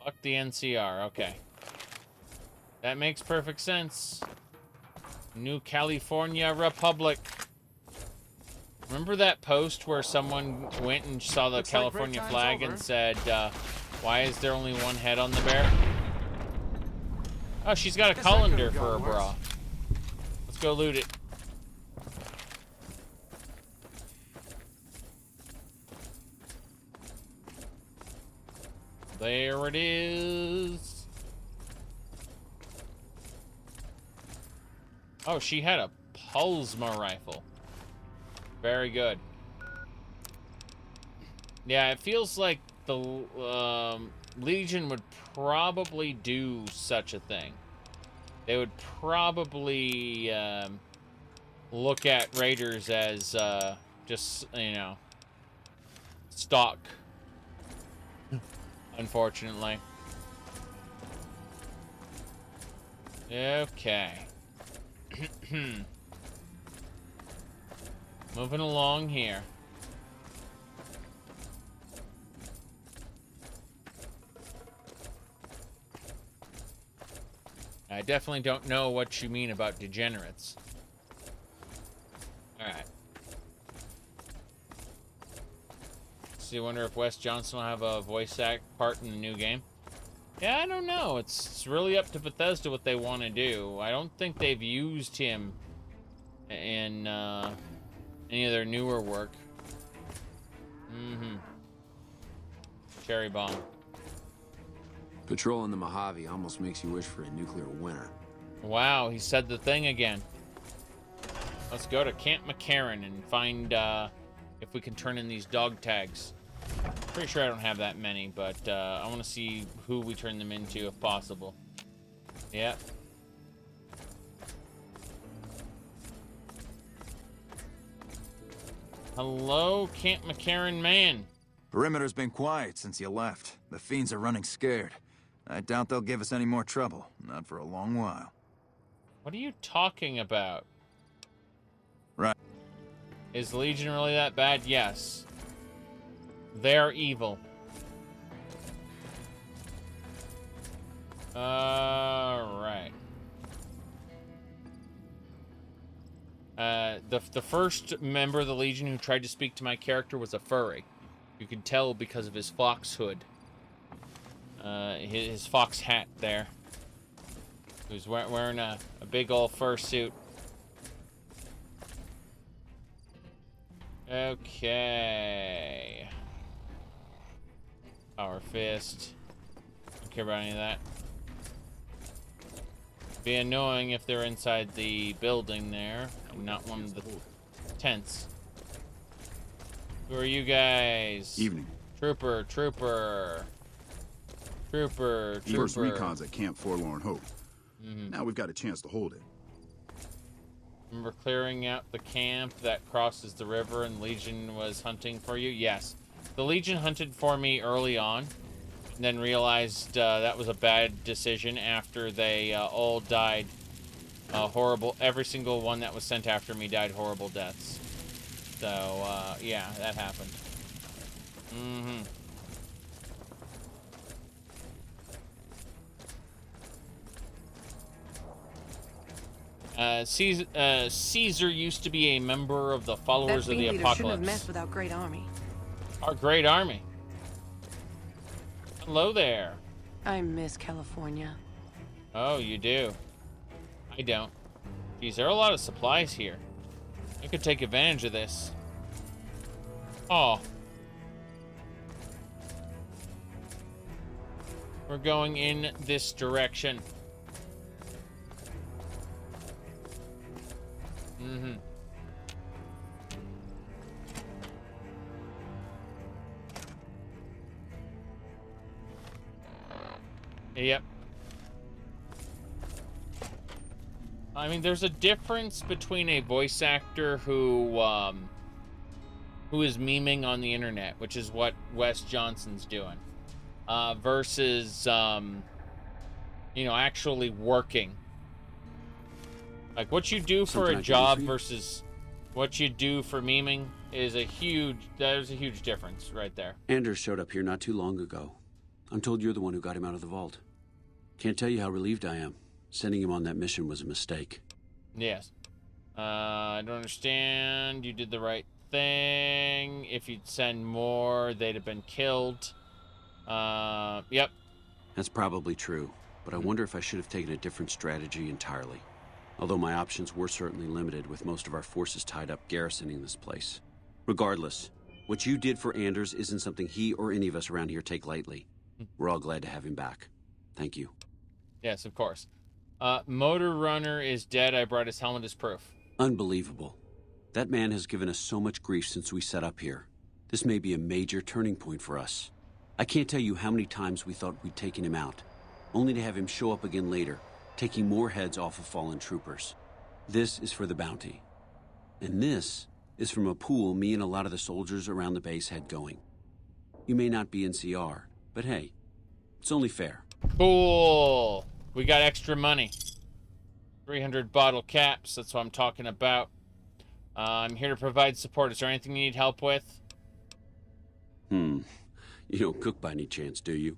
Speaker 1: Fuck the NCR, okay. That makes perfect sense. New California Republic. Remember that post where someone went and saw the California flag and said, why is there only one head on the bear? Oh, she's got a colander for her bra. Let's go loot it. There it is. Oh, she had a Pulsma rifle. Very good. Yeah, it feels like the Legion would probably do such a thing. They would probably look at Raiders as just, you know, stock. Unfortunately. Okay. Moving along here. I definitely don't know what you mean about degenerates. Alright. So you wonder if Wes Johnson will have a voice act part in the new game? Yeah, I don't know. It's really up to Bethesda what they want to do. I don't think they've used him in any of their newer work. Cherry bomb.
Speaker 9: Patrolling the Mojave almost makes you wish for a nuclear winter.
Speaker 1: Wow, he said the thing again. Let's go to Camp McCarran and find if we can turn in these dog tags. Pretty sure I don't have that many, but I want to see who we turn them into if possible. Yep. Hello, Camp McCarran man.
Speaker 19: Perimeter's been quiet since you left. The fiends are running scared. I doubt they'll give us any more trouble. Not for a long while.
Speaker 1: What are you talking about?
Speaker 19: Right.
Speaker 1: Is Legion really that bad? Yes. They're evil. Alright. The first member of the Legion who tried to speak to my character was a furry. You can tell because of his fox hood. His fox hat there. He was wearing a big old fursuit. Okay. Power fist. Don't care about any of that. Be annoying if they're inside the building there, and not one of the tents. Who are you guys?
Speaker 8: Evening.
Speaker 1: Trooper.
Speaker 8: First recon's at Camp Forlorn Hope. Now we've got a chance to hold it.
Speaker 1: Remember clearing out the camp that crosses the river and Legion was hunting for you? Yes. The Legion hunted for me early on, and then realized that was a bad decision after they all died horrible. Every single one that was sent after me died horrible deaths. So, yeah, that happened. Caesar used to be a member of the Followers of the Apocalypse.
Speaker 11: Shouldn't have messed with our great army.
Speaker 1: Our great army. Hello there.
Speaker 11: I miss California.
Speaker 1: Oh, you do. I don't. Geez, there are a lot of supplies here. I could take advantage of this. Oh. We're going in this direction. Yep. I mean, there's a difference between a voice actor who is memeing on the internet, which is what Wes Johnson's doing, versus, you know, actually working. Like, what you do for a job versus what you do for memeing is there's a huge difference right there.
Speaker 9: Anders showed up here not too long ago. I'm told you're the one who got him out of the vault. Can't tell you how relieved I am. Sending him on that mission was a mistake.
Speaker 1: Yes. I don't understand. You did the right thing. If you'd send more, they'd have been killed. Yep.
Speaker 9: That's probably true, but I wonder if I should have taken a different strategy entirely. Although my options were certainly limited, with most of our forces tied up garrisoning this place. Regardless, what you did for Anders isn't something he or any of us around here take lightly.
Speaker 12: We're all glad to have him back. Thank you.
Speaker 1: Yes, of course. Motor Runner is dead. I brought his helmet as proof.
Speaker 12: Unbelievable. That man has given us so much grief since we set up here. This may be a major turning point for us. I can't tell you how many times we thought we'd taken him out, only to have him show up again later, taking more heads off of fallen troopers. This is for the bounty. And this is from a pool me and a lot of the soldiers around the base had going. You may not be NCR, but hey, it's only fair.
Speaker 1: Cool. We got extra money. 300 bottle caps, that's what I'm talking about. I'm here to provide support. Is there anything you need help with?
Speaker 12: You don't cook by any chance, do you?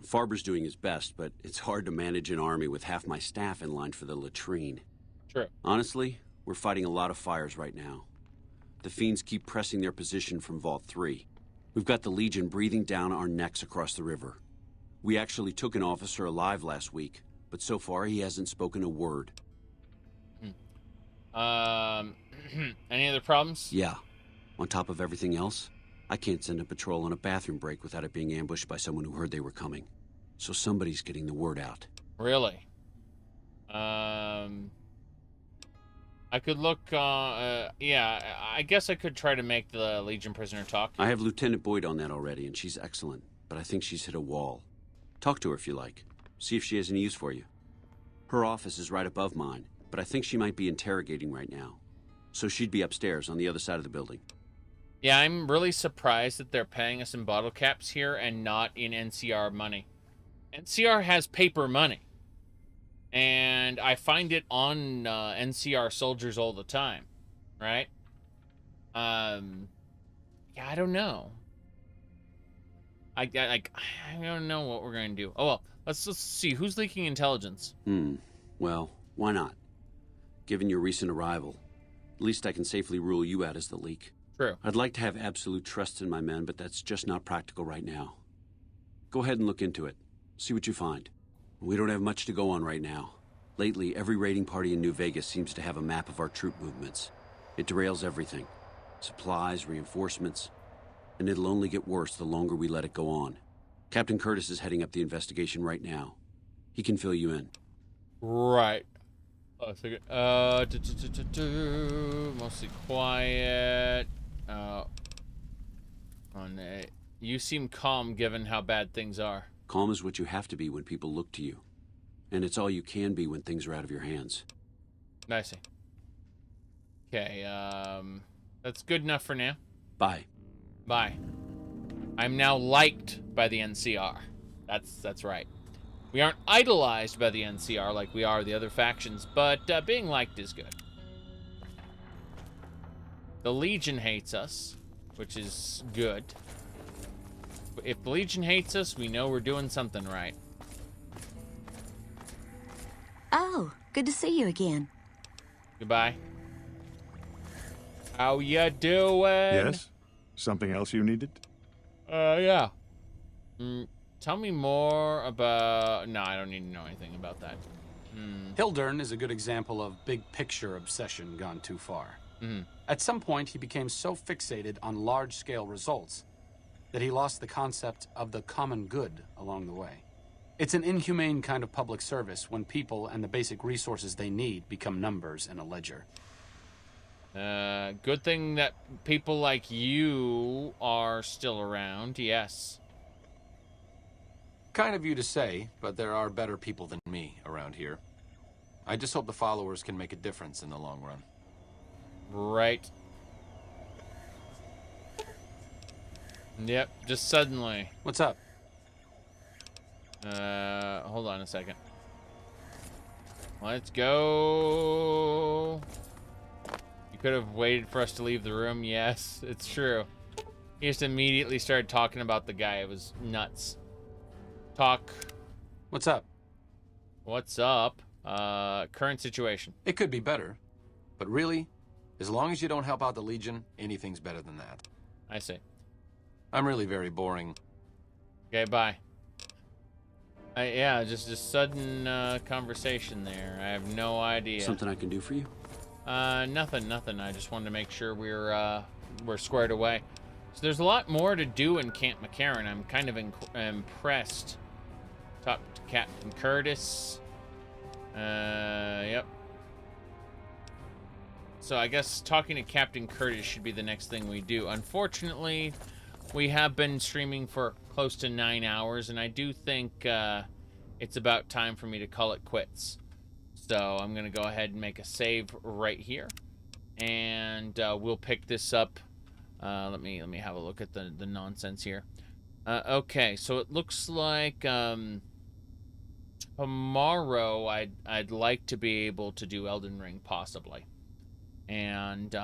Speaker 12: Farber's doing his best, but it's hard to manage an army with half my staff in line for the latrine.
Speaker 1: True.
Speaker 12: Honestly, we're fighting a lot of fires right now. The fiends keep pressing their position from Vault 3. We've got the Legion breathing down our necks across the river. We actually took an officer alive last week, but so far he hasn't spoken a word.
Speaker 1: Any other problems?
Speaker 12: Yeah. On top of everything else, I can't send a patrol on a bathroom break without it being ambushed by someone who heard they were coming. So somebody's getting the word out.
Speaker 1: Really? I could look, yeah, I guess I could try to make the Legion prisoner talk.
Speaker 12: I have Lieutenant Boyd on that already, and she's excellent, but I think she's hit a wall. Talk to her if you like. See if she has any use for you. Her office is right above mine, but I think she might be interrogating right now. So she'd be upstairs on the other side of the building.
Speaker 1: Yeah, I'm really surprised that they're paying us in bottle caps here and not in NCR money. NCR has paper money. And I find it on NCR soldiers all the time, right? Yeah, I don't know. I don't know what we're going to do. Oh, well, let's see. Who's leaking intelligence?
Speaker 12: Well, why not? Given your recent arrival, at least I can safely rule you out as the leak.
Speaker 1: True.
Speaker 12: I'd like to have absolute trust in my men, but that's just not practical right now. Go ahead and look into it. See what you find. We don't have much to go on right now. Lately, every raiding party in New Vegas seems to have a map of our troop movements. It derails everything. Supplies, reinforcements. And it'll only get worse the longer we let it go on. Captain Curtis is heading up the investigation right now. He can fill you in.
Speaker 1: Right. Oh, second. Mostly quiet. You seem calm given how bad things are.
Speaker 12: Calm is what you have to be when people look to you. And it's all you can be when things are out of your hands.
Speaker 1: I see. Okay, that's good enough for now.
Speaker 12: Bye.
Speaker 1: Bye. I'm now liked by the NCR. That's right. We aren't idolized by the NCR like we are the other factions, but being liked is good. The Legion hates us, which is good. If the Legion hates us, we know we're doing something right.
Speaker 16: Oh, good to see you again.
Speaker 1: Goodbye. How ya doing?
Speaker 6: Yes? Something else you needed?
Speaker 1: Yeah. Tell me more about... No, I don't need to know anything about that.
Speaker 2: Hildern is a good example of big-picture obsession gone too far. At some point, he became so fixated on large-scale results that he lost the concept of the common good along the way. It's an inhumane kind of public service when people and the basic resources they need become numbers in a ledger.
Speaker 1: Good thing that people like you are still around, yes.
Speaker 7: Kind of you to say, but there are better people than me around here. I just hope the followers can make a difference in the long run.
Speaker 1: Right. Yep, just suddenly.
Speaker 2: What's up?
Speaker 1: Hold on a second. Let's go. You could have waited for us to leave the room. Yes, it's true. He just immediately started talking about the guy. It was nuts. Talk.
Speaker 2: What's up?
Speaker 1: What's up? Current situation.
Speaker 7: It could be better, but really, as long as you don't help out the Legion, anything's better than that.
Speaker 1: I see.
Speaker 7: I'm really very boring.
Speaker 1: Okay, bye. Yeah, just a sudden conversation there. I have no idea.
Speaker 12: Something I can do for you?
Speaker 1: Nothing. I just wanted to make sure we're squared away. So there's a lot more to do in Camp McCarran. I'm kind of impressed. Talk to Captain Curtis. Yep. So I guess talking to Captain Curtis should be the next thing we do. Unfortunately, we have been streaming for close to 9 hours, and I do think it's about time for me to call it quits. So I'm going to go ahead and make a save right here, and we'll pick this up. Let me have a look at the nonsense here. Okay, so it looks like tomorrow I'd like to be able to do Elden Ring, possibly. And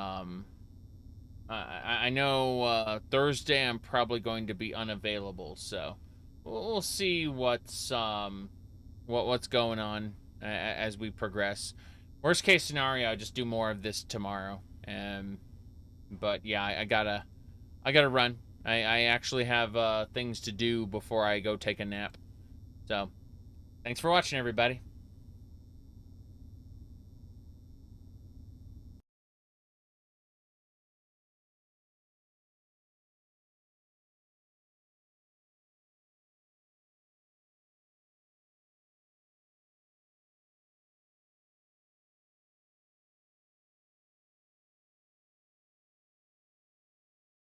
Speaker 1: I know Thursday I'm probably going to be unavailable, so we'll see what's going on as we progress. Worst case scenario, I just do more of this tomorrow. But yeah, I gotta run. I actually have things to do before I go take a nap. So, thanks for watching, everybody.